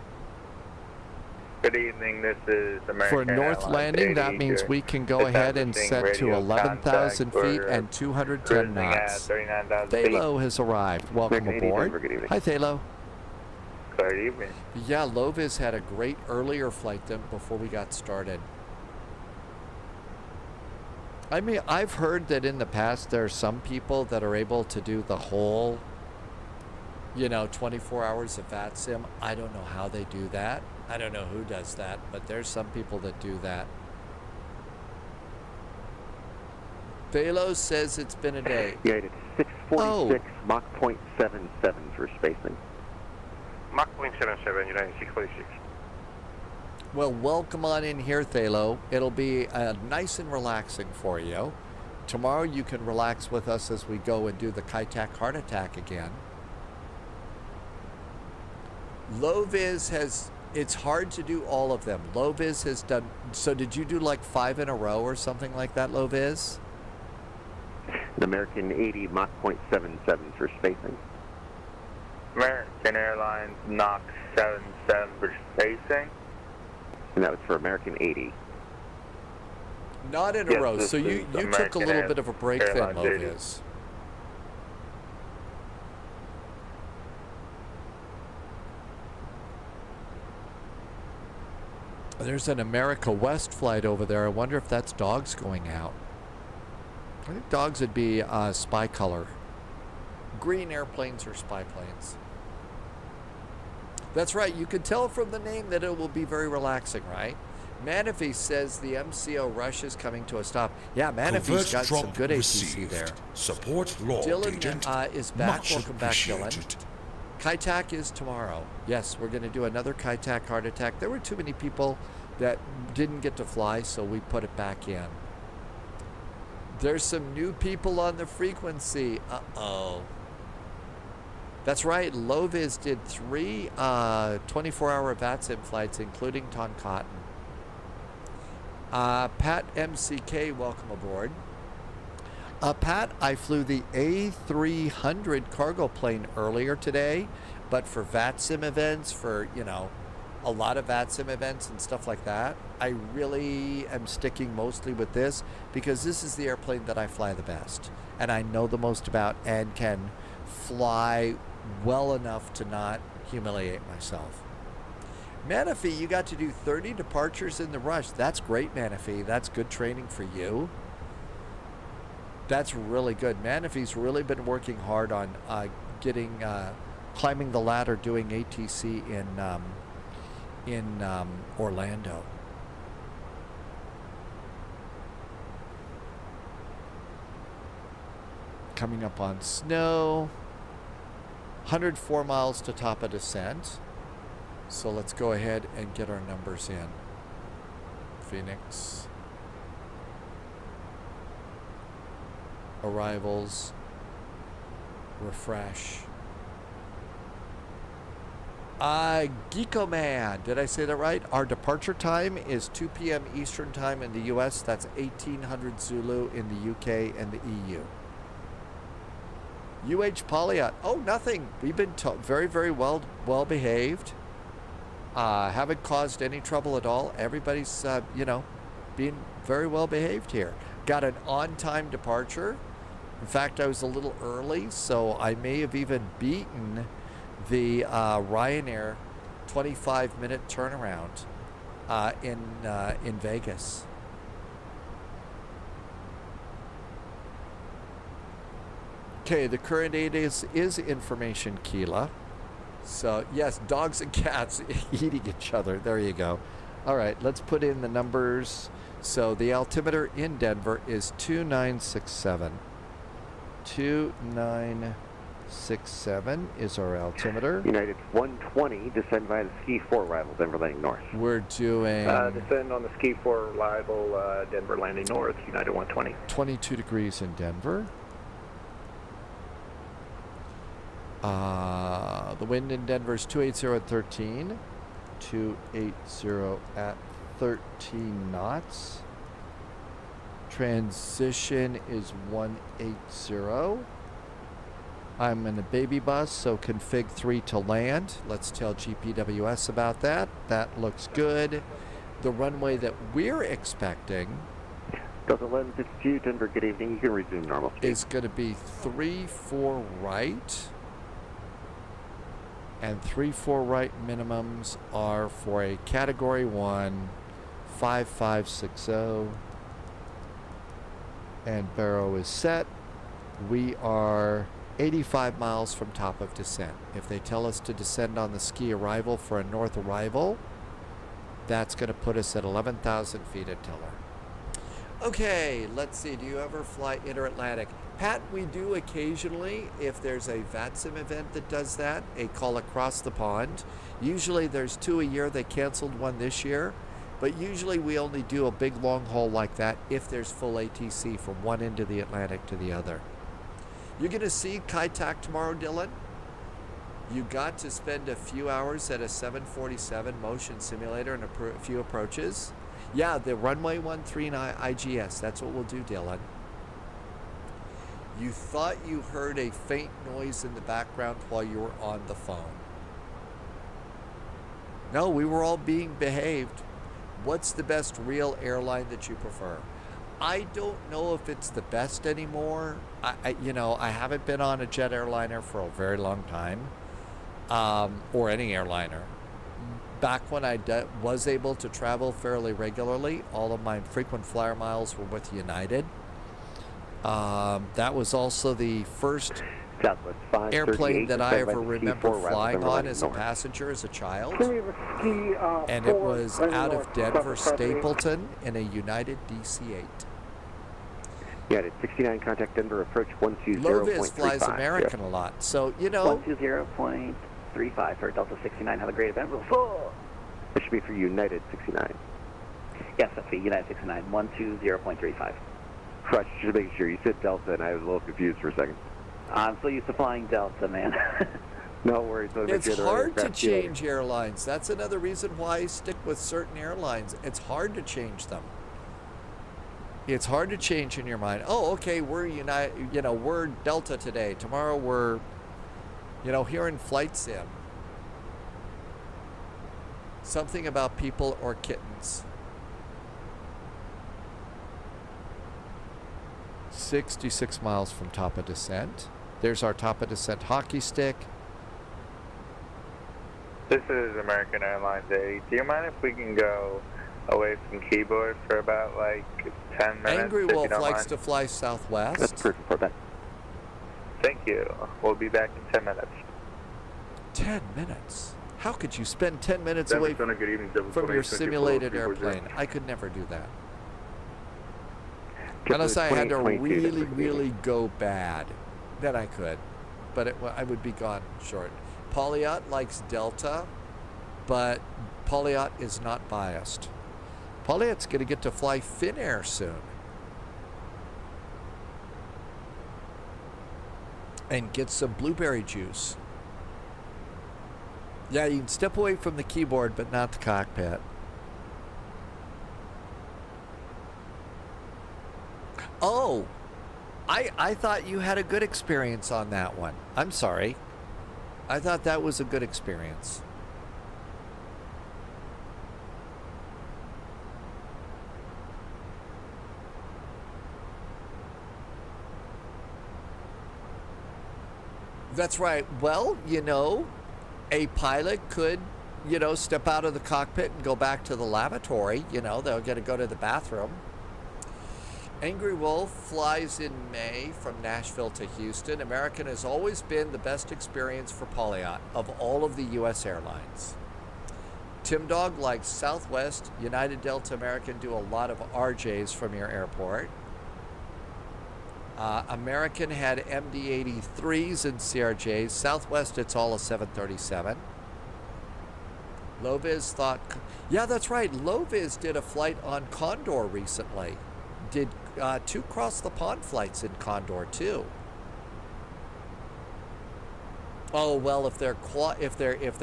Good evening, this is American for north Airlines landing, that 80 means here. we can go ahead and set to Radio 11,000 contact. feet We're and 210 cruising at knots. 39,000 feet. Thalo has arrived. Welcome American 80 aboard. Denver, good evening. Hi, Thalo. Good evening. Yeah, Loviz had a great earlier flight than before we got started. I mean, I've heard that in the past there are some people that are able to do the whole, 24 hours of VATSIM. I don't know how they do that. I don't know who does that, but there's some people that do that. Thalo says it's been a day. Yeah, it's 646, Mach 0.77 for spacing. Mach 0.77, United 646. Well, welcome on in here, Thalo. It'll be nice and relaxing for you. Tomorrow you can relax with us as we go and do the KaiTak heart attack again. Loviz has, it's hard to do all of them. Loviz has done, so did you do like 5 in a row or something like that, Loviz? An American 80, Mach 0.77 for spacing. American Airlines Mach 77 for spacing. And that was for American 80. Not in a Yes, row. this So you is took a American little bit of a break then, Airlines 80. Loviz. There's an America West flight over there. I wonder if that's dogs going out. I think dogs would be spy color. Green airplanes are spy planes. That's right. You can tell from the name that it will be very relaxing, right? Manafee says the MCO rush is coming to a stop. Yeah, Manafee's got some good ATC there. Support law Dylan agent. is back. Much Welcome back, Dylan. appreciated. KaiTak is tomorrow. Yes, we're going to do another KaiTak heart attack. There were too many people that didn't get to fly, so we put it back in. There's some new people on the frequency. Uh-oh. That's right. Loviz did 3 24-hour VATSIM flights, including Toncontin. Pat MCK, welcome aboard. Pat, I flew the A300 cargo plane earlier today, but for VATSIM events, for, a lot of VATSIM events and stuff like that, I really am sticking mostly with this because this is the airplane that I fly the best and I know the most about and can fly well enough to not humiliate myself. Manafee, you got to do 30 departures in the rush. That's great, Manafee. That's good training for you. That's really good. Manafee's really been working hard on climbing the ladder, doing ATC in Orlando. Coming up on snow. 104 miles to top of descent. So let's go ahead and get our numbers in. Phoenix. Arrivals. Refresh. Geeko Man, did I say that right? Our departure time is 2 p.m. Eastern time in the U.S. That's 1800 Zulu in the UK and the EU. Polyot. Oh, nothing. We've been very, very well behaved. Haven't caused any trouble at all. Everybody's, being very well behaved here. Got an on-time departure. In fact, I was a little early, so I may have even beaten the Ryanair 25-minute turnaround in Okay, the current ATIS is information Kila. So, yes, dogs and cats eating each other. There you go. All right, let's put in the numbers. So the altimeter in Denver is 2967. 2967 is our altimeter. United 120, descend via the Ski 4 arrival, Denver landing north. We're doing... descend on the Ski 4 arrival, Denver landing north, United 120. 22 degrees in Denver. The wind in Denver is 280 at 13. 280 at 13 knots. Transition is 180. I'm in a baby bus, so config 3 to land. Let's tell GPWS about that. That looks good. The runway that we're expecting Delta 1152, Denver, good evening. You can resume normal speed. Is going to be 3-4 right. And 3-4 right minimums are for a Category 1, 5560. And Barrow is set. We are 85 miles from top of descent. If they tell us to descend on the ski arrival for a north arrival, that's going to put us at 11,000 feet at tiller. Okay, let's see. Do you ever fly inter-Atlantic? Pat, we do occasionally if there's a VATSIM event that does that, a call across the pond. Usually there's 2 a year. They canceled one this year. But usually we only do a big long haul like that if there's full ATC from one end of the Atlantic to the other. You're going to see Kaitak tomorrow, Dylan. You got to spend a few hours at a 747 motion simulator and a few approaches. Yeah, the runway 13 IGS. That's what we'll do, Dylan. You thought you heard a faint noise in the background while you were on the phone. No, we were all being behaved. What's the best real airline that you prefer? I don't know if it's the best anymore. I haven't been on a jet airliner for a very long time, or any airliner. Back when I was able to travel fairly regularly, all of my frequent flyer miles were with United. That was also the first airplane that I ever remember flying on as a passenger as a child. And it was out of Denver Stapleton in a United DC-8. United 69, contact Denver, approach 120.35. Loviz flies American a lot, so you know. 120.35 for Delta 69. Have a great event. That should be for United 69. Yes, that's for United 69. 120.35. Crush, just making sure. You said Delta, and I was a little confused for a second. I'm so used to flying Delta, man. No worries. It's hard to change airlines. That's another reason why I stick with certain airlines. It's hard to change them. It's hard to change in your mind. Oh, okay, we're United. We're Delta today. Tomorrow we're, here in Flight Sim. Something about people or kittens. 66 miles from top of descent. There's our top of descent hockey stick. This is American Airlines 80. Do you mind if we can go away from keyboard for about 10 minutes? Angry Wolf likes to fly southwest. That's perfect for that. Thank you. We'll be back in 10 minutes. 10 minutes? How could you spend 10 minutes away from your simulated airplane? I could never do that. Unless I had to really, really go bad. Then I could. But I would be gone short. Pauliot likes Delta, but Pauliot is not biased. Pauliot's going to get to fly Finnair soon. And get some blueberry juice. Yeah, you can step away from the keyboard, but not the cockpit. Oh, I thought you had a good experience on that one. I'm sorry. I thought that was a good experience. That's right. Well, a pilot could, step out of the cockpit and go back to the lavatory. They'll get to go to the bathroom. Angry Wolf flies in May from Nashville to Houston. American has always been the best experience for Polyot of all of the U.S. airlines. Tim Dog likes Southwest. United, Delta, American do a lot of RJs from your airport. American had MD-83s and CRJs. Southwest, it's all a 737. Loviz thought, yeah, that's right. Loviz did a flight on Condor recently. Did 2 cross the pond flights in Condor too. Oh well, if they're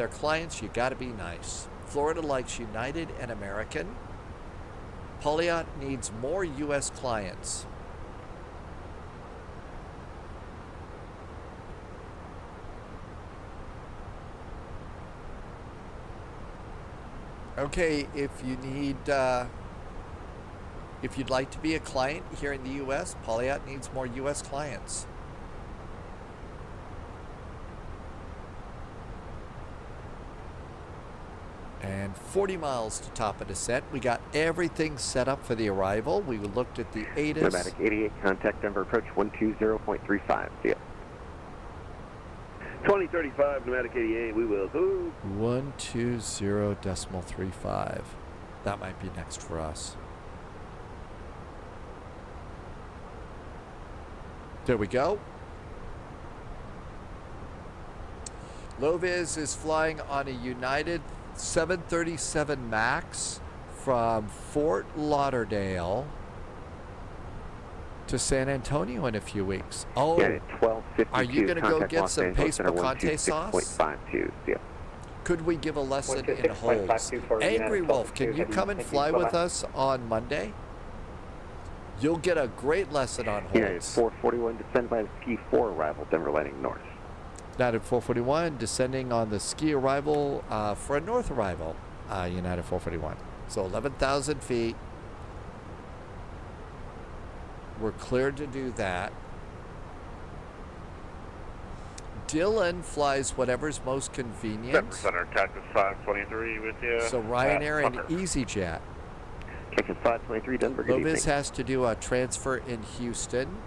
clients, you got to be nice. Florida likes United and American. Polyot needs more U.S. clients. Okay, if you need, if you'd like to be a client here in the U.S., Polyot needs more U.S. clients. And 40 miles to top of descent. We got everything set up for the arrival. We looked at the ATIS. Nomadic 88, contact Denver approach 120.35. See ya. 2035, Nomadic 88, we will go. 120.35. That might be next for us. There we go. Loviz is flying on a United 737 MAX from Fort Lauderdale to San Antonio in a few weeks. Oh, yeah, 12:52. Are you going to go get Los some Angeles pace picante sauce? 126.52. Yeah. Could we give a lesson in holds? Angry Wolf, can you come and fly with us on Monday? You'll get a great lesson on holds. Yeah, it's 441, descend by the ski 4 arrival, Denver landing north. United 441, descending on the ski arrival for a north arrival, United 441. So 11,000 feet. We're cleared to do that. Dylan flies whatever's most convenient. Center, Cactus 523 with you. So Ryanair and EasyJet. Cactus 523, Denver, good Loviz evening. has to do a transfer in Houston.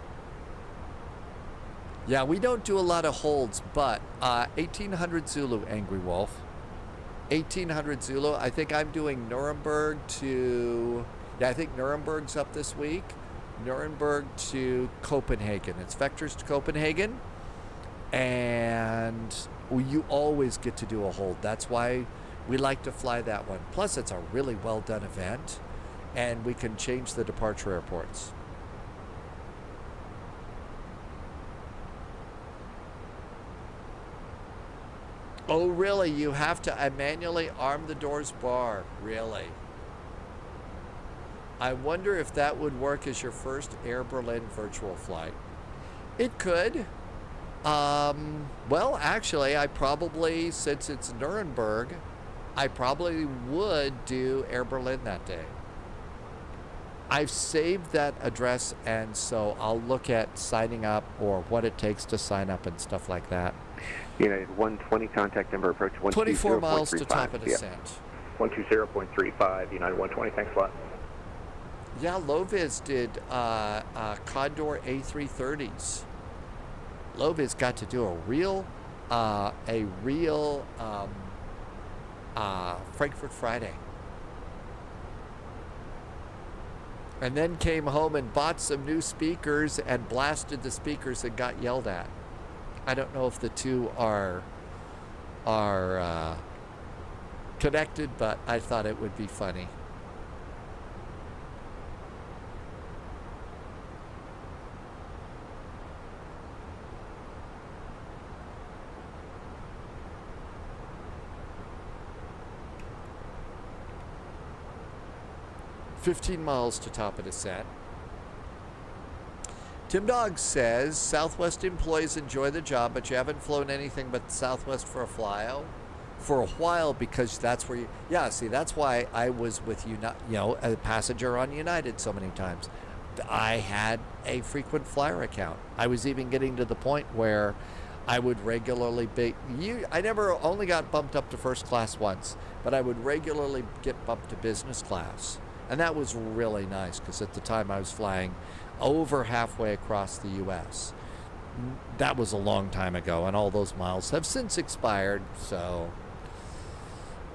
Yeah, we don't do a lot of holds, but 1800 Zulu, Angry Wolf. 1800 Zulu. I think I'm doing Nuremberg to... Yeah, I think Nuremberg's up this week. Nuremberg to Copenhagen. It's vectors to Copenhagen. And you always get to do a hold. That's why we like to fly that one. Plus, it's a really well-done event. And we can change the departure airports. Oh, really? You have to manually arm the doors bar? Really? I wonder if that would work as your first Air Berlin virtual flight. It could. Well, actually, I probably, since it's Nuremberg, I probably would do Air Berlin that day. I've saved that address, and so I'll look at signing up or what it takes to sign up and stuff like that. United 120, contact Denver approach 120.35. 24 miles to top of descent. 120.35, United 120, thanks a lot. Yeah, Loviz did Condor A330s. Loviz got to do a real Frankfurt Friday. And then came home and bought some new speakers and blasted the speakers and got yelled at. I don't know if the two are connected, but I thought it would be funny. $15 miles to top of descent. Tim Dog says, Southwest employees enjoy the job, but you haven't flown anything but Southwest for a while because that's where you, yeah, see, that's why I was with a passenger on United so many times. I had a frequent flyer account. I was even getting to the point where I would regularly I never only got bumped up to first class once, but I would regularly get bumped to business class And that was really nice because at the time I was flying over halfway across the U.S. That was a long time ago, and all those miles have since expired, so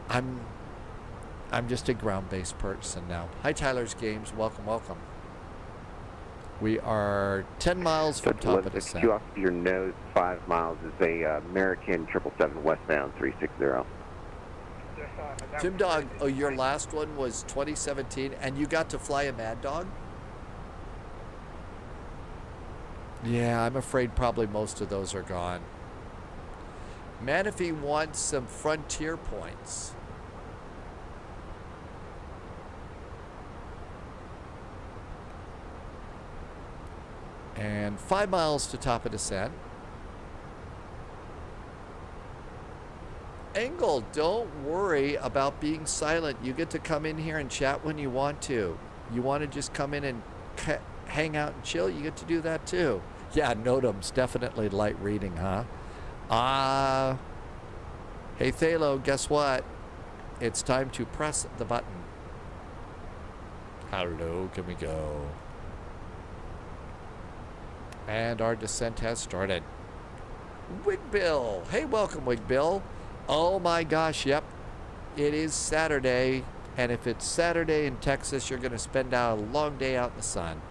I'm just a ground-based person now. Hi, Tyler's Games. Welcome, welcome. We are 10 miles from top of descent. Off of your nose, 5 miles is a American 777 westbound 360. Jim Dog, oh, your last one was 2017, and you got to fly a Mad Dog? Yeah, I'm afraid probably most of those are gone. Manaphy wants some frontier points. And 5 miles to top of descent. Engel, don't worry about being silent. You get to come in here and chat when you want to. You want to just come in and hang out and chill, you get to do that too. Yeah, Notum's definitely light reading, huh? Hey, Thalo, guess what? It's time to press the button. Hello, can we go? And our descent has started. Wigbill. Hey, welcome, Wigbill. Oh my gosh, yep. It is Saturday, and if it's Saturday in Texas, you're going to spend a long day out in the sun.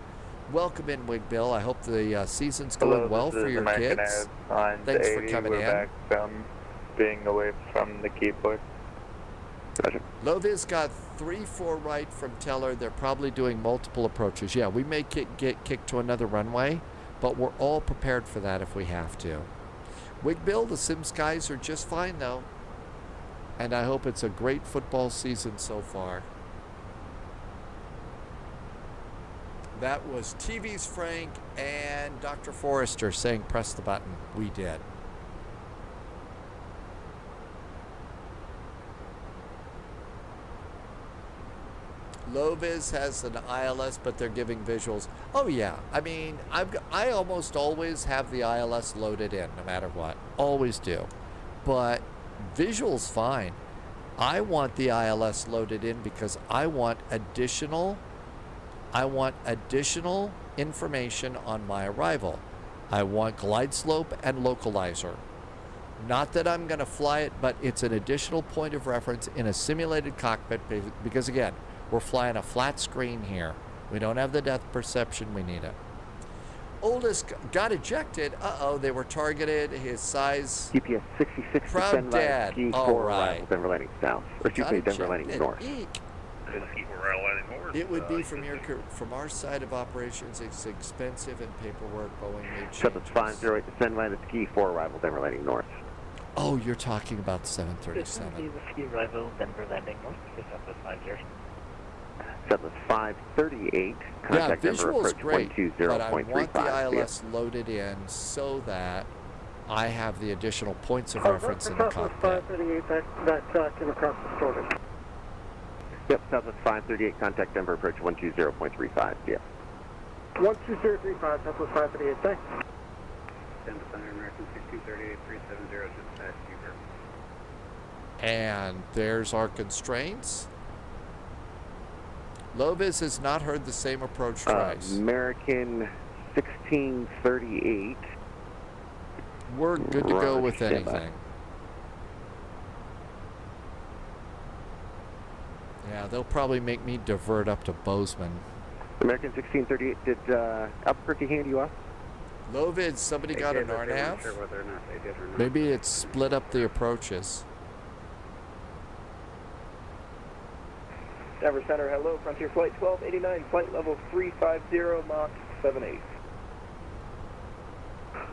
Welcome in, Wigbill. I hope the season's going well for your kids. Thanks for coming in. Back from being away from the keyboard. Loviz got 3-4 right from Teller. They're probably doing multiple approaches. Yeah, we may get kicked to another runway, but we're all prepared for that if we have to. Wigbill, the Sim Skies are just fine, though. And I hope it's a great football season so far. That was TV's Frank and Dr. Forrester saying press the button. We did. Loviz has an ILS, but they're giving visuals. Oh yeah, I mean, I almost always have the ILS loaded in, no matter what. Always do. But visuals fine. I want the ILS loaded in because I want additional information on my arrival. I want glide slope and localizer. Not that I'm going to fly it, but it's an additional point of reference in a simulated cockpit because, again, we're flying a flat screen here. We don't have the depth perception. We need it. Oldest got ejected. Uh-oh, they were targeted. His size. GPS 66. Proud dad. All right. Denver landing south. Or excuse me, Denver landing north. It would be from our side of operations. It's expensive and paperwork. Boeing made changes. 758 descend line at ski 4 arrival Denver landing north. Oh, you're talking about 737. Ski arrival Denver landing north. 538. Yeah, Contact visual's Denver great, but I want the ILS yeah. loaded in so that I have the additional points of reference in the cockpit. 538, that came across distorted. Yep, Southwest 538, contact Denver approach 120.35, yeah. 12035, Southwest 538, thanks. 10 to Thunder American 6238, 370, just past Uber. And there's our constraints. Loviz has not heard the same approach twice. American 1638. We're good to go with anything. Yeah, they'll probably make me divert up to Bozeman. American 1638, did Albuquerque hand you off? Loviz, somebody got an RNAV? Sure whether or not they did or not. Maybe it's split up the approaches. Denver Center, hello, Frontier Flight 1289, flight level 350, Mach 78.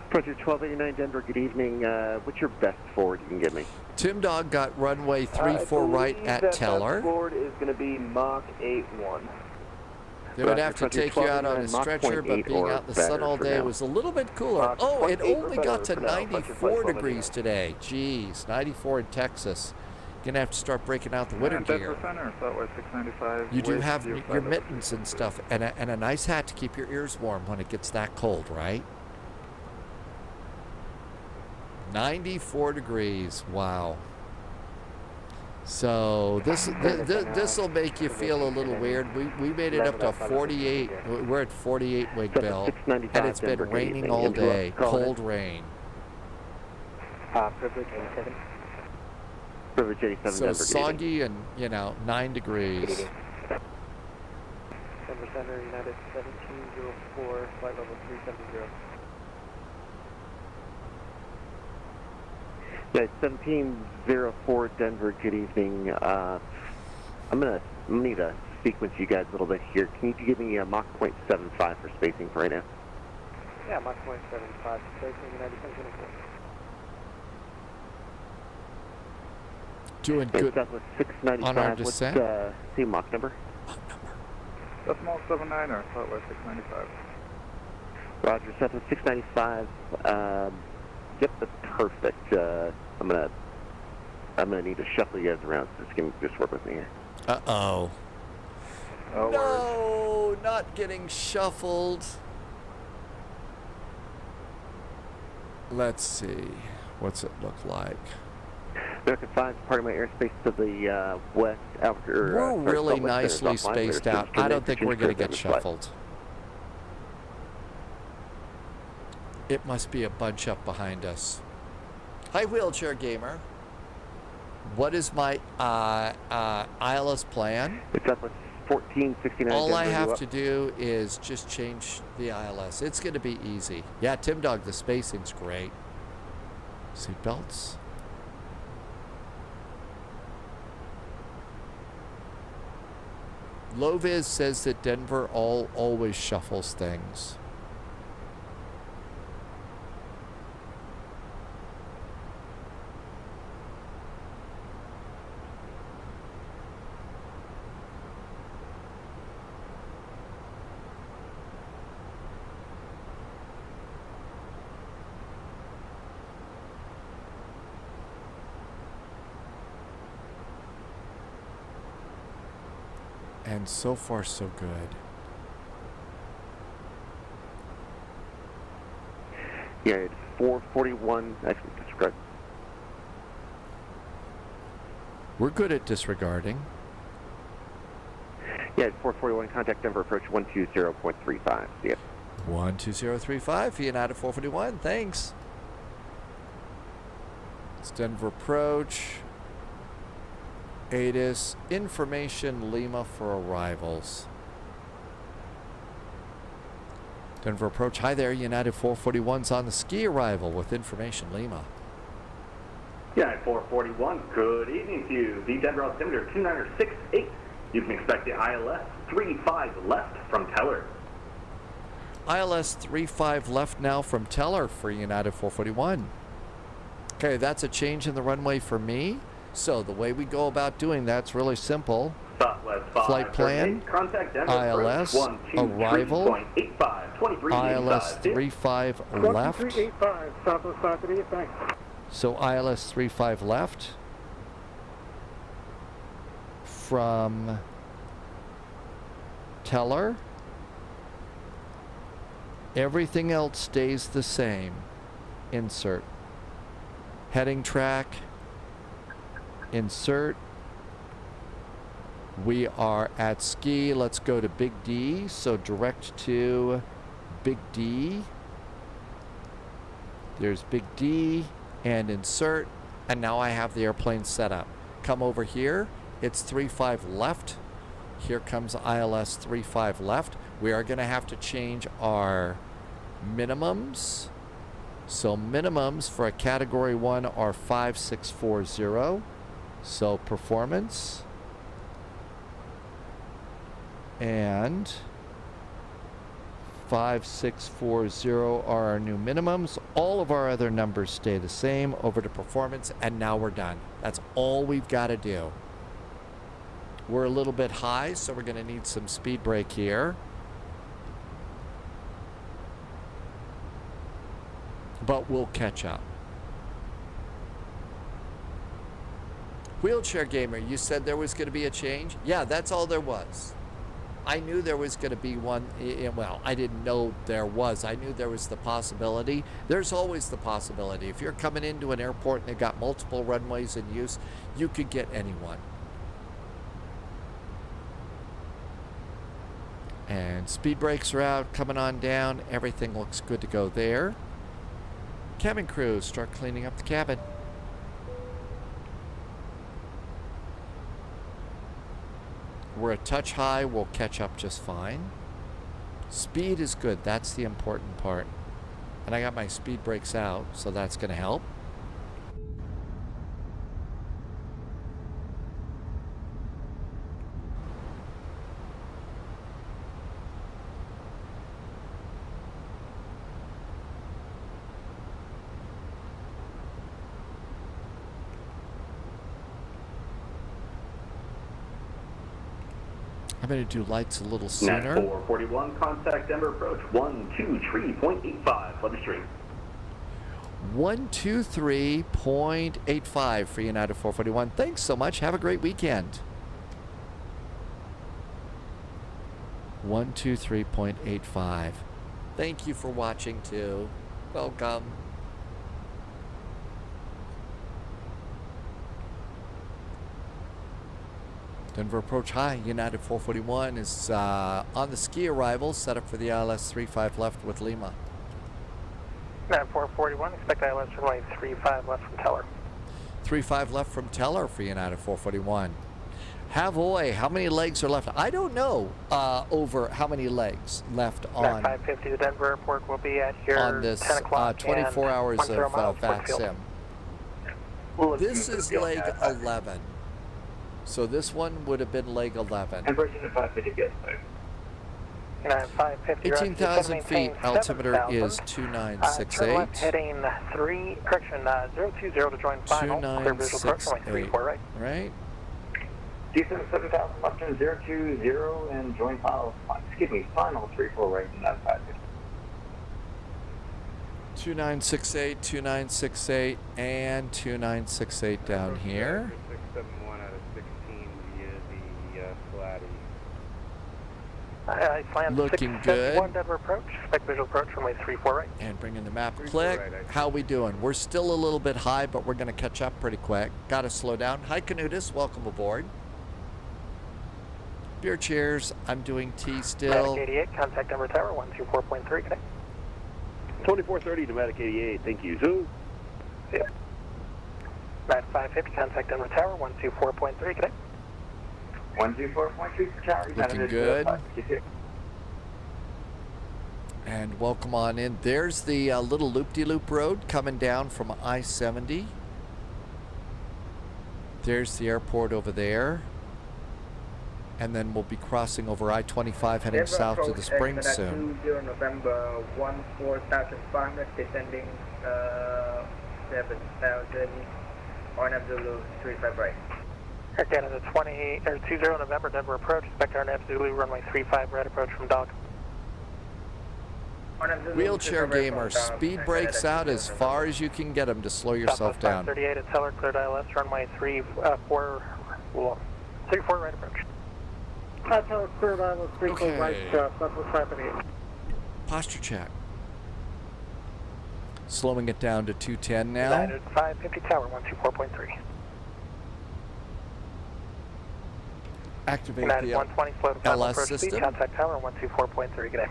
Frontier 1289, Denver, good evening. What's your best forward you can give me? Tim Dog got runway 34 right at Teller. Forward is going to be Mach 81. They would have to take you out on a stretcher, but being out in the sun all day was a little bit cooler. Oh, it only got to 94 degrees today. Jeez, 94 in Texas. Gonna have to start breaking out the winter gear. You do have your mittens and stuff, and a nice hat to keep your ears warm when it gets that cold, right? 94 degrees, wow. So this will make you feel a little weird. We made it up to 48. We're at 48 wing bill, and it's been raining all day. Cold rain. Privilege 87. Privilege 87. So soggy and 9 degrees. Denver Center, United 1704, flight level 370. Yeah, 1704 Denver, good evening. I'm gonna need to speak with you guys a little bit here. Can you give me a Mach 0.75 for spacing for right now? Yeah, Mach 0.75 spacing, United 1704. Doing good Southwest 695. on our descent. What's the Mach number? Decimal 79 or Southwest 695. Roger, Southwest 695. Yep, that's perfect. I'm gonna need to shuffle you guys around, so just work with me here. Uh-oh. Oh, No, not getting shuffled. Let's see. What's it look like? American 5, part of my airspace to the west. We're really nicely spaced out. I don't think we're going to get shuffled. It must be a bunch up behind us. Hi, Wheelchair Gamer. What is my ILS plan? It's up with 1469. All I have to do is just change the ILS. It's going to be easy. Yeah, Tim Dog, the spacing's great. Seatbelts. Loviz says that Denver always shuffles things. And so far, so good. Yeah, it's 441. Actually, disregard. We're good at disregarding. Yeah, it's 441. Contact Denver approach 120.35. See ya. 12035, United 441. Thanks. It's Denver approach. ATIS, information Lima for arrivals. Denver approach. Hi there, United 441's on the ski arrival with information Lima. United 441, good evening to you. The Denver altimeter 2968. You can expect the ILS 35 left from Teller. ILS 35 left now from Teller for United 441. Okay, that's a change in the runway for me. So the way we go about doing that's really simple. Flight plan, ILS, arrival, ILS 35 left. 2385, Southwest 538, thanks. So ILS 35 left from Teller. Everything else stays the same. Insert. Heading track. Insert. We are at ski. Let's go to Big D. So direct to Big D. There's Big D and insert. And now I have the airplane set up. Come over here. It's 35 left. Here comes ILS 35 left. We are going to have to change our minimums. So minimums for a category 1 are 5640. So performance and 5640 are our new minimums. All of our other numbers stay the same. Over to performance, and now we're done. That's all we've got to do. We're a little bit high, so we're going to need some speed brake here. But we'll catch up. Wheelchair Gamer, you said there was going to be a change? Yeah, that's all there was. I knew there was going to be one. Well, I didn't know there was. I knew there was the possibility. There's always the possibility. If you're coming into an airport and they've got multiple runways in use, you could get anyone. And speed brakes are out, coming on down. Everything looks good to go there. Cabin crew, start cleaning up the cabin. We're a touch high, we'll catch up just fine. Speed is good, that's the important part. And I got my speed brakes out, so that's going to help. I'm going to do lights a little sooner. Net 441, contact Denver approach 123.85, Flutter Street. 123.85 for United 441. Thanks so much. Have a great weekend. 123.85. Thank you for watching too. Welcome. Denver approach high, United 441 is on the ski arrival, set up for the ILS 35 left with Lima. United 441, expect ILS runway 35 left from Teller. 35 left from Teller for United 441. Havoy, how many legs are left? I don't know over how many legs left on 550, the Denver airport will be at here on this 10 o'clock 24 hours of VATSIM. This is leg 11. So this one would have been leg 11. And version 550 gets there. 18,000 feet, altimeter is 2968. Heading 020 to join final. Clear visual approach, runway 34 right. Right. Descend 7,000 left turn 020 and join final. Excuse me, final 34 right and that's 550. 2968, 2968, and 2968 down here. 671 out of 16 via the Flatty. Looking good. Denver approach, expect visual approach, runway 34 right. And bring in the map. Click. How we doing? We're still a little bit high, but we're going to catch up pretty quick. Got to slow down. Hi, Canutus. Welcome aboard. Beer cheers. I'm doing tea still. Pneumatic 88, contact Denver Tower 124.3. Connect. 2430, Pneumatic 88. Thank you. Zoo. Yeah. United 550, contact Denver Tower 124.3. Connect. 124.3 for Tower. Looking good. And welcome on in. There's the little loop-de-loop road coming down from I-70. There's the airport over there. And then we'll be crossing over I-25 heading south to the Springs soon. 20 November 14,500 descending 7,000 on Zulu 35 right. Air Canada 20 November Denver approach, expect our Zulu runway 35 right approach from Dog. Wheelchair gamer, speed brakes out as far as you can get them to slow yourself down. 38 at Teller, cleared ILS runway 34 right approach. Teller, cleared ILS 34 right, Southwest 558. Posture check. Slowing it down to 210 now. United 550 Tower 124.3. Activate United the 120 slow to final LS approach system. speed, contact Tower 124.3. Good day.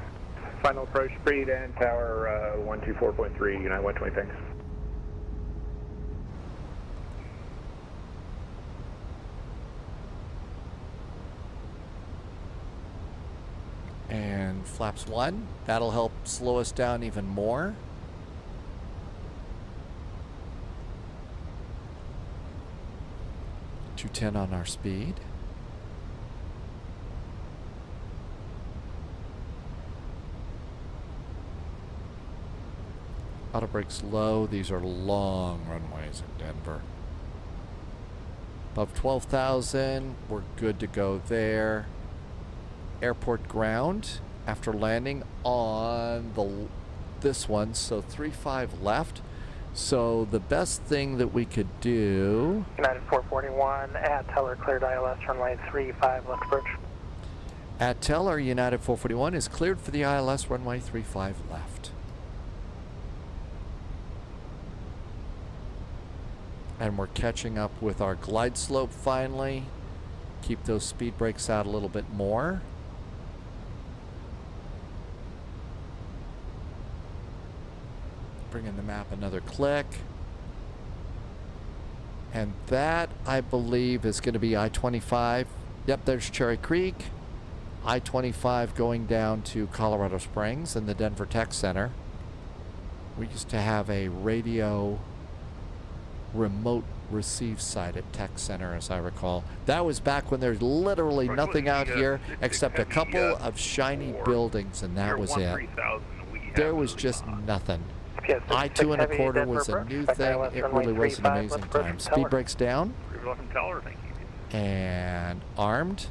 Final approach speed and Tower 124.3, United 120, thanks. And flaps 1. That'll help slow us down even more. .210 on our speed. Auto brakes low. These are long runways in Denver. Above 12,000, we're good to go there. Airport ground after landing on this one, so 35 left. So the best thing that we could do, United 441 at Teller, cleared ILS runway 35 left approach. At Teller, United 441 is cleared for the ILS runway 35 left. And we're catching up with our glide slope finally. Keep those speed brakes out a little bit more. Bring in the map another click. And that, I believe, is going to be I-25. Yep, there's Cherry Creek. I-25 going down to Colorado Springs and the Denver Tech Center. We used to have a radio remote receive site at Tech Center, as I recall. That was back when there's literally nothing out here except a couple of shiny buildings, and that was it. There was just nothing. I-2 1/4 was a new thing. It really was an amazing time. Speed brakes down. And armed.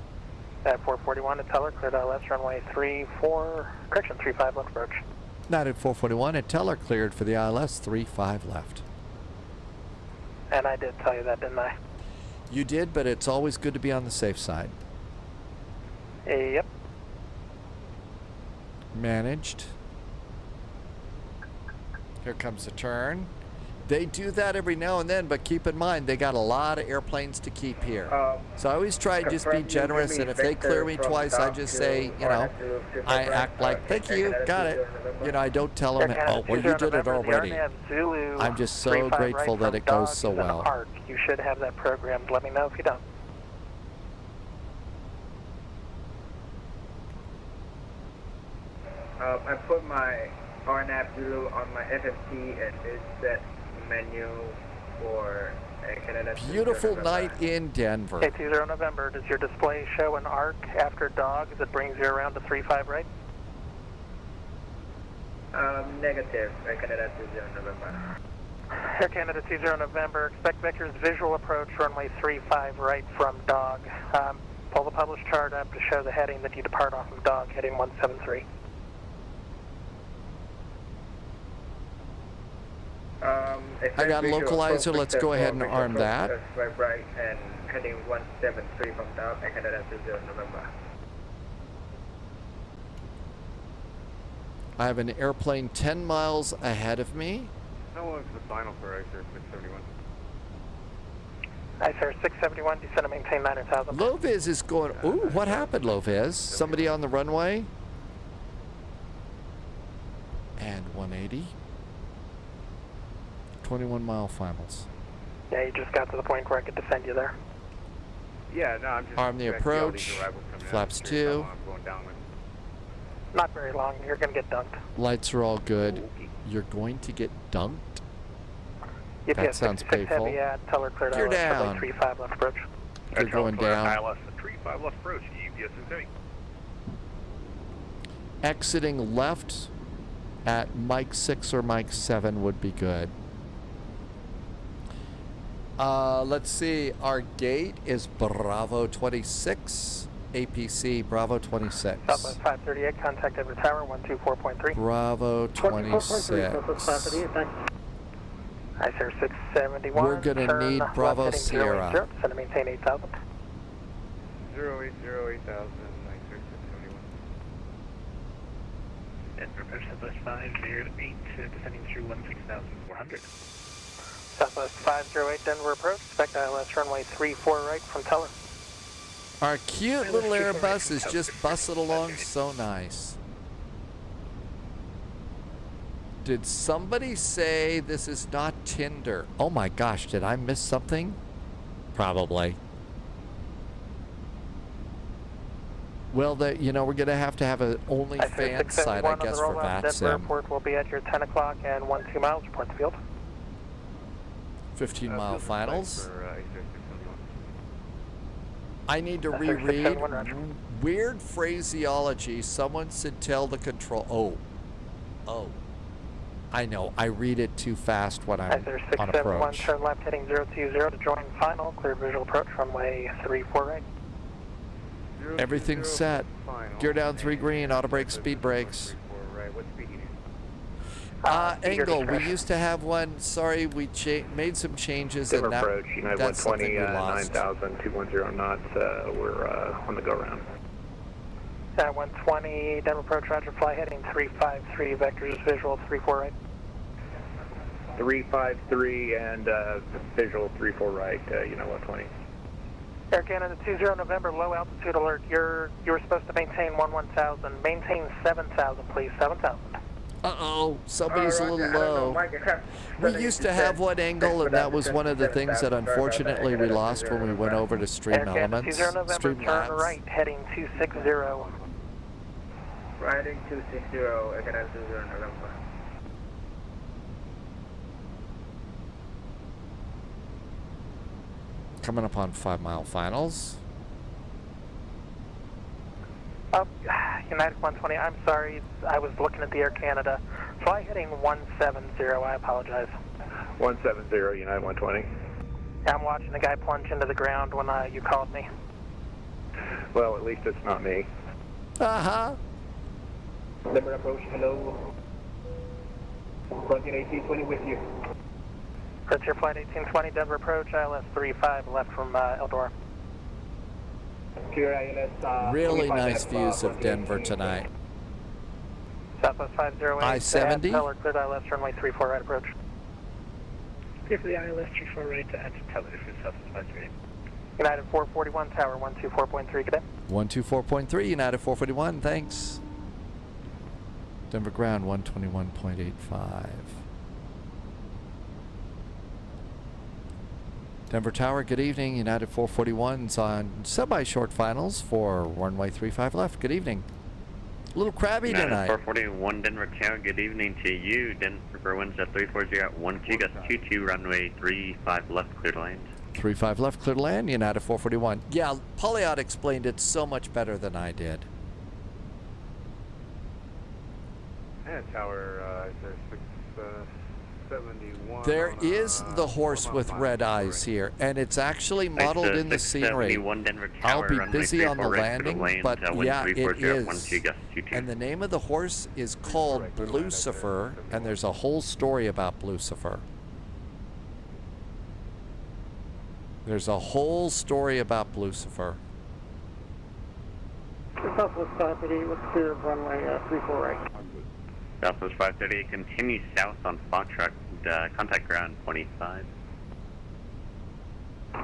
At 441 at Teller, cleared ILS runway 35 left approach. Not at 441 at Teller, cleared for the ILS 35 left. And I did tell you that, didn't I? You did, but it's always good to be on the safe side. Yep. Managed. Here comes the turn. They do that every now and then, but keep in mind, they got a lot of airplanes to keep here. So I always try to just be generous, and if they clear me twice, I just say, you know, I act like, thank you, got it. You know, I don't tell them, oh, well, you did it already. I'm just so grateful that it goes so well. You should have that programmed. Let me know if you don't. I put my RNAV Zulu on my FFT and it's set menu for Canada. Beautiful night in Denver. K20 November, does your display show an arc after dog as it brings you around to 35 right? Negative, Canada 20 November. Air Canada 20 November, expect vectors visual approach runway 35 right from dog. Pull the published chart up to show the heading that you depart off of dog, heading 173. I got a localizer. Let's go ahead and arm that. Right and heading 173 from dog, Canada 20 November. I have an airplane 10 miles ahead of me. How long is the final for ICER 671? ICER 671, descend and maintain 9,000. Loviz is going, ooh, what happened, Loviz? Somebody on the runway? And 180. 21-mile finals. Yeah, you just got to the point where I could defend you there. Yeah, no, I'm just... Arm the approach. Flaps 2. Not very long. You're going to get dunked. Lights are all good. You're going to get dunked? Yep, that sounds painful. Heavy at Teller cleared You're ILS, down. 35 left approach. You're going down. ILS 35 left approach. EVS is heavy. Exiting left at Mike 6 or Mike 7 would be good. Let's see. Our gate is Bravo 26. APC Bravo 26. Southwest 538, contact Everett Tower 124.3. Bravo 26. ICER 671. We're going to need Bravo Sierra. Send and maintain 8,000. 080, 8,000, ICER 671. And prepare Southwest 508, descending through 16,400. Southwest 508, Denver approach. Expect ILS runway 34 right from Teller. Our cute little Airbus is just busted along so nice. Did somebody say this is not Tinder? Oh my gosh, did I miss something? Probably. Well, you know, we're going to have an OnlyFans site, I guess, for VATSIM. Denver Airport will be at your 10 o'clock and 12 miles. Report the field. 15-mile finals. I need to reread. Weird phraseology. Someone said tell the control. Oh. I know. I read it too fast when I'm on approach. Turn left heading 020 to join final. Clear visual approach runway 34 right. Everything's set. Gear down 3 green. Auto brake, speed brakes. Angle, we used to have one. Sorry, we made some changes, and approach, that's something we lost. 9,000, 210 knots. We're on the go round. 120, Denver approach, roger, fly heading 353, vectors visual 34 right. 353 and visual 34 right, United 120. Air Canada 20 November, low altitude alert. You're supposed to maintain 11,000. Maintain 7,000, please. 7,000. Uh-oh, somebody's a little low. We used to have one angle, and that was one of the things that unfortunately we lost when we went over to Stream Elements. Air Canada 20 November, turn Streamlabs. right, heading 260. Riding 260, Air Canada 20 November. Coming up on 5 mile finals. United 120, I'm sorry, I was looking at the Air Canada. Fly heading 170, I apologize. 170, United 120. I'm watching the guy plunge into the ground when you called me. Well, at least it's not me. Uh-huh. Denver approach, hello. Frontier 1820 with you. Frontier Flight 1820, Denver approach, ILS 35 left from Eldora. Really nice views of Denver tonight. Southwest 508. I-70. Teller, cleared ILS runway 34 right approach. Clear for the ILS 34 right to add to Teller for Southwest 508. United 441, tower 124.3, cadet. 124.3, United 441, thanks. Denver ground 121.85. Denver Tower, good evening. United 441's on semi-short finals for runway 35 left. Good evening. A little crabby United tonight. 441 Denver Tower, good evening to you. Denver winds at 340 at 12, gust 22, runway 35 left, clear to land. 35 left, clear to land. United 441. Yeah, Paulo explained it so much better than I did. And tower, is there 671? There is the horse with red eyes here, and it's actually modeled in the scenery. I'll be busy on the landing, but yeah, it is. And the name of the horse is called Lucifer, and there's a whole story about Lucifer. There's a whole story about Lucifer. Southwest 530, what's clear of runway 34 right? Southwest 530, continue south on Foxtrot, contact ground 25.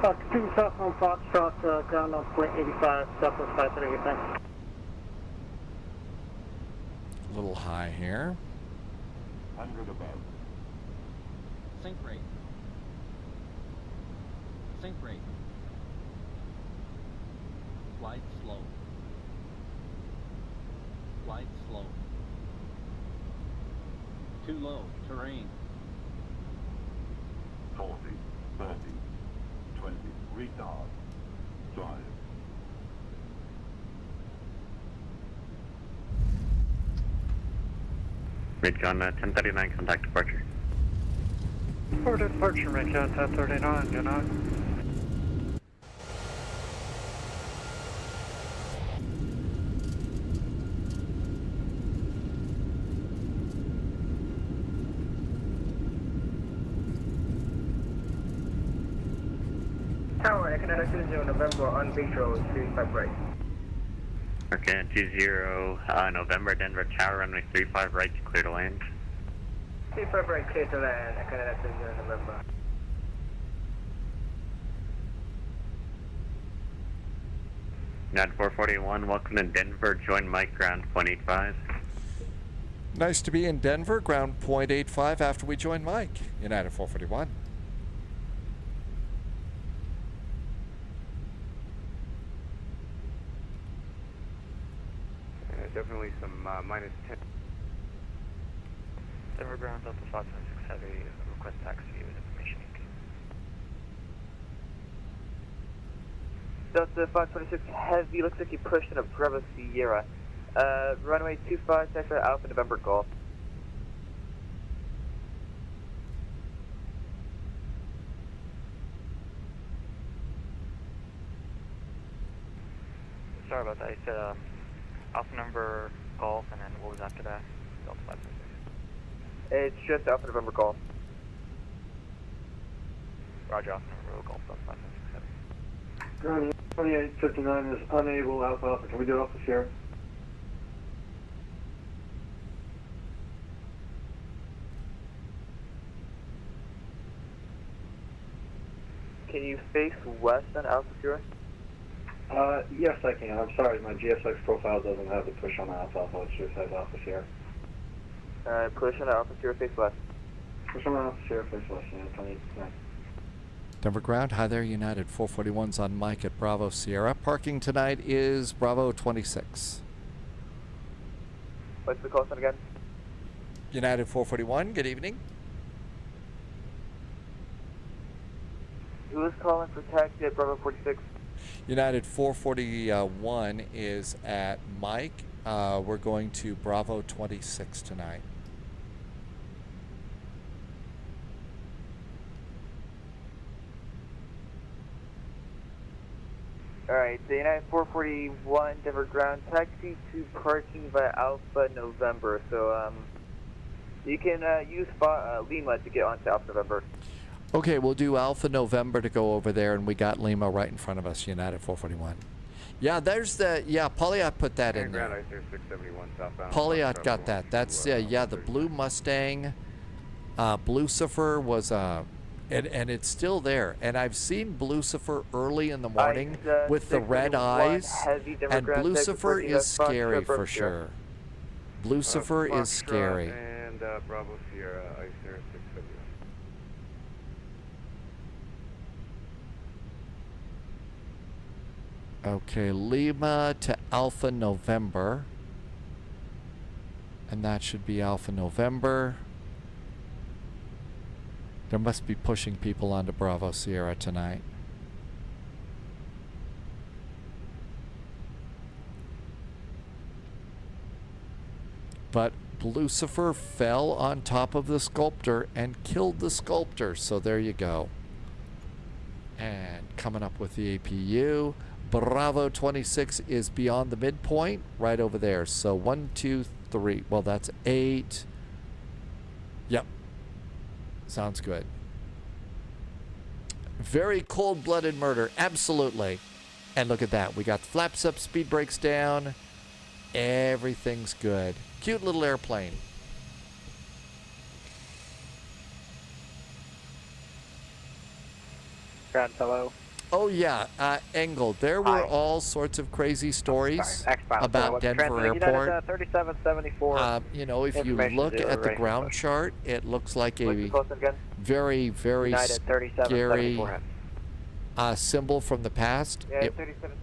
Continue south on Foxtrot, ground on point 85, Southwest 530, thanks. A little high here. 100 above. Sync rate. Sync rate. Glide slow. Glide slow. Too low. Terrain. 40, 30, 20, retard. Drive. Midcon 1039, contact departure. For departure, Midcon 1039, good night. Tower, Canada 20 November on visual 35 right. Okay, 20 November, Denver Tower, runway 35 right, clear to land. 35 right, clear to land, Canada 20 November. United 441, welcome to Denver, join Mike, ground 0.85. Nice to be in Denver, ground 0.85 after we join Mike. United 441. Definitely some minus 10. Denver ground Delta 526 Heavy, request taxi with information. Delta 526 Heavy, looks like you pushed in a Bravo Sierra. Runway 25, Texas Alpha November Golf. Sorry about that, you said Alpha number Golf, and then what was after that? Delta 526. It's just Alpha November Golf. Roger, Alpha number Golf, Delta 526 Heavy. Ground 2859 is unable, Alpha Alpha. Can we do Alpha Sierra? can you face west on Alpha Sierra? Yes, I can. I'm sorry, my GSX profile doesn't have the push on Alpha. It just has Alpha Sierra. Push on Alpha Sierra, face west. Push on Alpha Sierra, face west, yeah, 29. Denver ground. Hi there, United 441's on Mike at Bravo Sierra. Parking tonight is Bravo 26. What's the call sign again? United 441, good evening. Who is calling for taxi at Bravo 46? United 441 is at Mike. We're going to Bravo 26 tonight. Alright, the United 441 Denver ground taxi to parking via Alpha November. So, you can use Lima to get onto Alpha November. Okay, we'll do Alpha November to go over there, and we got Lima right in front of us, United 441. Yeah, there's the, Pauliot put that in there. Pauliot got that. That's, the blue Mustang, Blucifer was, and it's still there. And I've seen Blucifer early in the morning with the red eyes, and Blucifer is scary for sure. Blucifer is scary. And Bravo Sierra, Ice Air 671. Okay, Lima to Alpha November. And that should be Alpha November. There must be pushing people onto Bravo Sierra tonight. But Lucifer fell on top of the sculptor and killed the sculptor. So there you go. And coming up with the APU. Bravo 26 is beyond the midpoint, right over there. So 1, 2, 3. Well, that's 8. Yep. Sounds good. Very cold-blooded murder. Absolutely. And look at that. We got the flaps up, speed brakes down. Everything's good. Cute little airplane. Ground, hello. Oh, yeah. Engel, there were all sorts of crazy stories about Denver Airport. 3774. You know, if you look at the ground chart, it looks like a very, very scary symbol from the past. It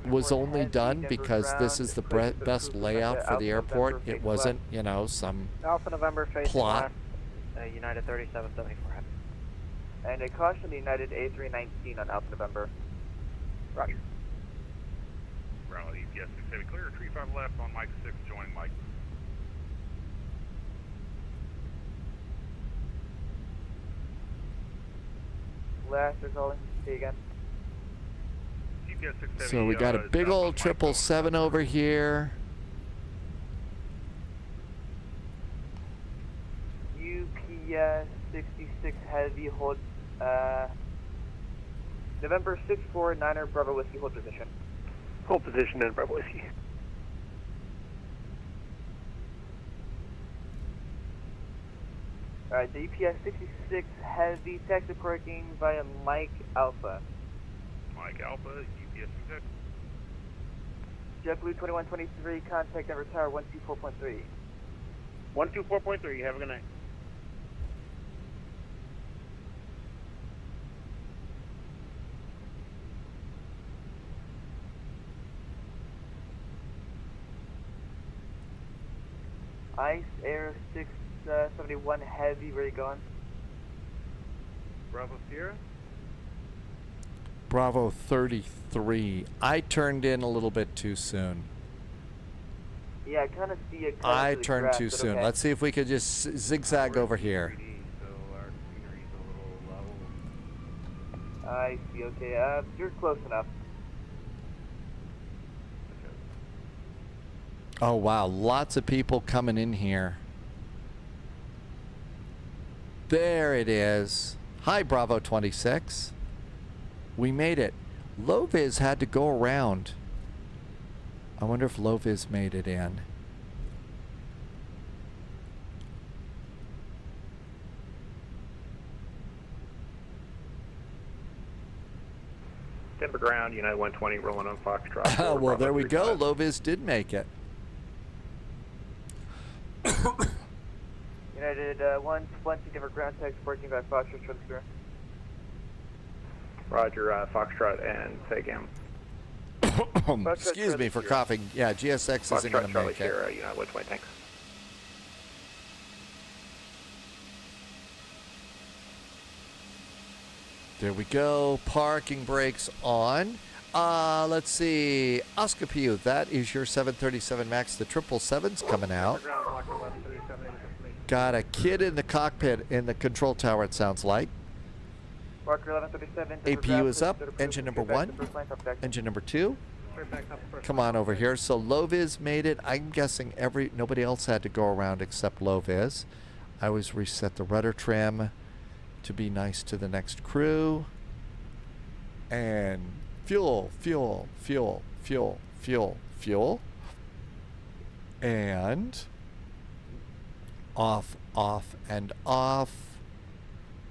was only done because this is the best layout for the airport. It wasn't, you know, some Alpha November plot. United 3774. And a caution the United A319 on Alpha November. Roger. Ground EPS 6 clear, tree 5 left on Mike 6, joining Mike. Last, they're calling. See you again. GPS 670, So we got a big old 777 over here. UPS 66 heavy hold. November 649er Bravo Whiskey, hold position. Hold position in Bravo Whiskey. Alright, the UPS 66 heavy taxi parking via Mike Alpha. Mike Alpha, UPS 66. JetBlue 2123, contact Denver Tower 124.3. 124.3, have a good night. Ice Air 671 heavy, where you going? Bravo Sierra. Bravo 33. I turned in a little bit too soon. Yeah, I kind of see it. I turned too soon. Okay. Let's see if we could just zigzag over here. I see, okay. You're close enough. Oh, wow. Lots of people coming in here. There it is. Hi, Bravo 26. We made it. Loviz had to go around. I wonder if Loviz made it in. Denver ground, United 120, rolling on Foxtrot. Well, there we go. Low vis did make it. United 120, Denver ground text, 14 by Foxtrot, transfer. Roger, Foxtrot and SAGAM. Excuse me for coughing. Yeah, GSX isn't going to make it. United 120, thanks. There we go. Parking brakes on. Let's see. Oscar Pugh, that is your 737 MAX. The 777's coming out. Got a kid in the cockpit in the control tower, it sounds like. APU is up. Engine number 1. Engine number 2. Come on over here. So low vis made it. I'm guessing nobody else had to go around except low vis. I always reset the rudder trim to be nice to the next crew. And fuel, fuel, fuel, fuel, fuel, fuel. And off, off, and off.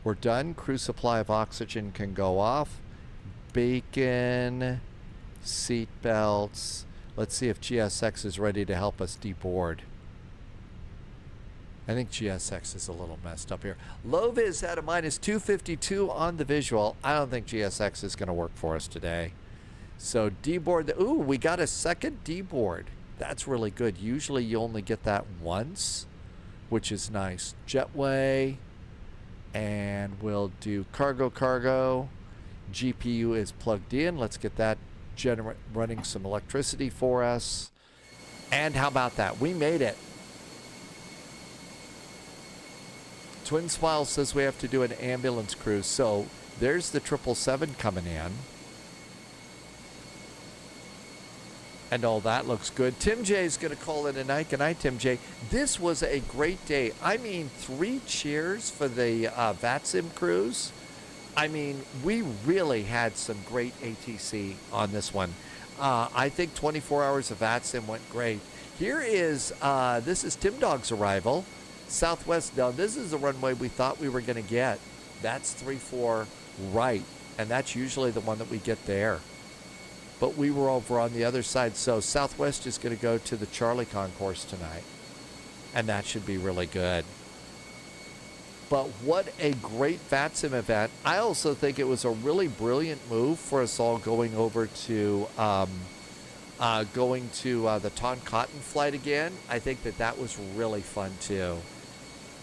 We're done. Crew supply of oxygen can go off. Bacon, seat belts. Let's see if GSX is ready to help us deboard. I think GSX is a little messed up here. Low vis had a minus 252 on the visual. I don't think GSX is going to work for us today. So deboard. Ooh, we got a second deboard. That's really good. Usually you only get that once, which is nice. Jetway. And we'll do cargo. GPU is plugged in. Let's get that running some electricity for us. And how about that? We made it. Twin Smile says we have to do an ambulance cruise. So there's the 777 coming in. And all that looks good. Tim J is going to call in tonight. Good night, Tim J. This was a great day. I mean, 3 cheers for the VATSIM cruise. I mean, we really had some great ATC on this one. I think 24 hours of VATSIM went great. Here is, this is Tim Dog's arrival. Southwest, now this is the runway we thought we were going to get. That's 3-4 right. And that's usually the one that we get there. But we were over on the other side. So Southwest is going to go to the Charlie concourse tonight. And that should be really good. But what a great VATSIM event. I also think it was a really brilliant move for us all going over to the Toncontin flight again. I think that was really fun too.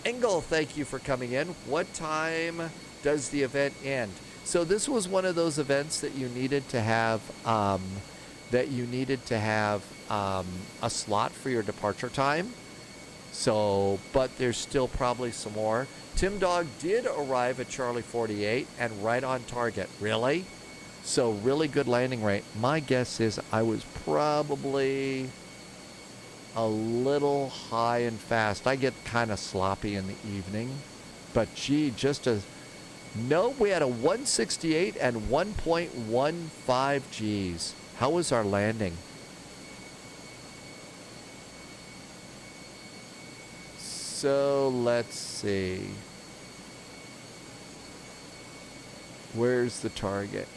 Engel, thank you for coming in. What time does the event end? So this was one of those events that you needed to have a slot for your departure time. So, but there's still probably some more. Tim Dog did arrive at Charlie 48 and right on target. Really? So really good landing rate. My guess is I was probably a little high and fast. I get kind of sloppy in the evening. But gee, no, we had a 168 and 1.15 Gs. How was our landing? So let's see. Where's the target?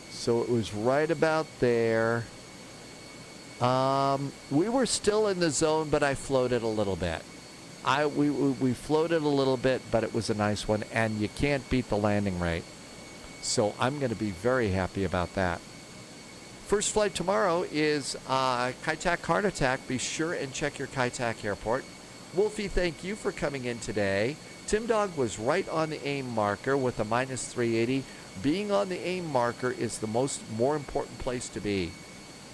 So it was right about there. We were still in the zone, but I floated a little bit. We floated a little bit, but it was a nice one, and you can't beat the landing rate. So I'm going to be very happy about that. First flight tomorrow is Kai-Tak Heart Attack. Be sure and check your Kai-Tak airport. Wolfie, thank you for coming in today. Tim Dog was right on the AIM marker with a minus 380. Being on the AIM marker is the more important place to be.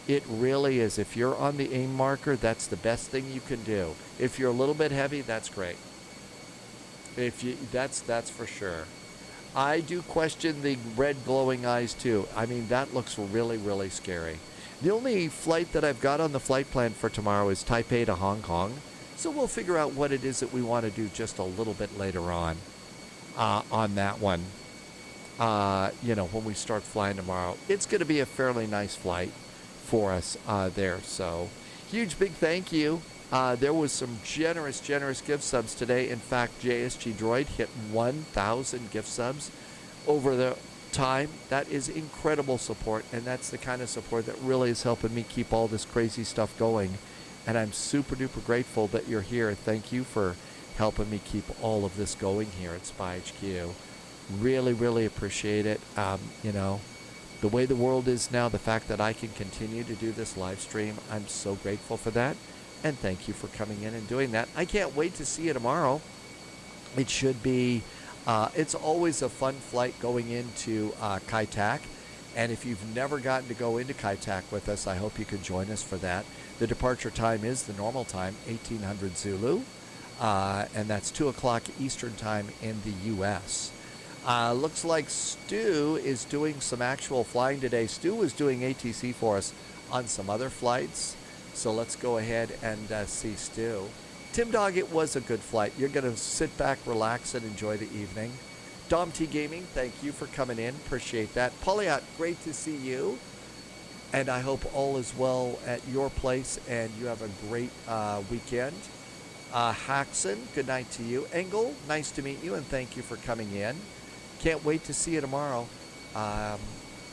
It really is. If you're on the AIM marker, that's the best thing you can do. If you're a little bit heavy, that's great. That's for sure. I do question the red glowing eyes too. I mean, that looks really, really scary. The only flight that I've got on the flight plan for tomorrow is Taipei to Hong Kong. So we'll figure out what it is that we want to do just a little bit later on that one. When we start flying tomorrow. It's going to be a fairly nice flight for us there. So huge big thank you. There was some generous gift subs today. In fact, JSG Droid hit 1,000 gift subs over the time. That is incredible support, and that's the kind of support that really is helping me keep all this crazy stuff going. And I'm super duper grateful that you're here. Thank you for helping me keep all of this going here at SPY HQ. Really, really appreciate it. You know, the way the world is now, the fact that I can continue to do this live stream, I'm so grateful for that. And thank you for coming in and doing that. I can't wait to see you tomorrow. It should be, it's always a fun flight going into KDEN. And if you've never gotten to go into KDEN with us, I hope you can join us for that. The departure time is the normal time, 1800 Zulu. And that's 2 o'clock Eastern time in the U.S. Looks like Stu is doing some actual flying today. Stu was doing ATC for us on some other flights. So let's go ahead and see Stu. Tim Dog, it was a good flight. You're going to sit back, relax, and enjoy the evening. Dom T Gaming, thank you for coming in. Appreciate that. Pauliot, great to see you. And I hope all is well at your place and you have a great weekend. Haxon, good night to you. Engel, nice to meet you and thank you for coming in. Can't wait to see you tomorrow.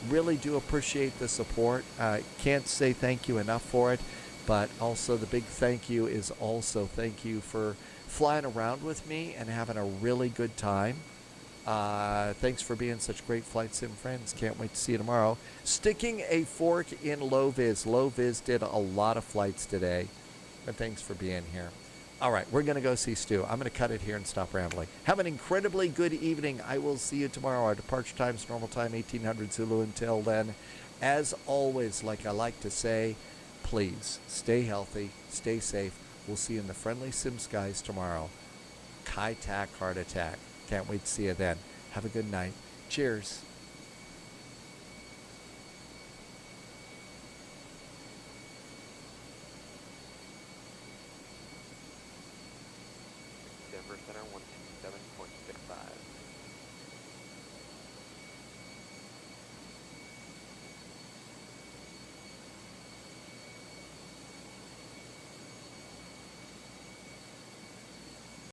Really do appreciate the support. Can't say thank you enough for it. But also the big thank you is also thank you for flying around with me and having a really good time. Thanks for being such great flight sim friends. Can't wait to see you tomorrow. Sticking a fork in Low Viz. Low Viz did a lot of flights today. But thanks for being here. All right, we're going to go see Stu. I'm going to cut it here and stop rambling. Have an incredibly good evening. I will see you tomorrow. Our departure time is normal time, 1800 Zulu. Until then, as always, like I like to say, please stay healthy, stay safe. We'll see you in the friendly sim skies tomorrow. KDEN Heart Attack. Can't wait to see you then. Have a good night. Cheers. Denver Center 127.65.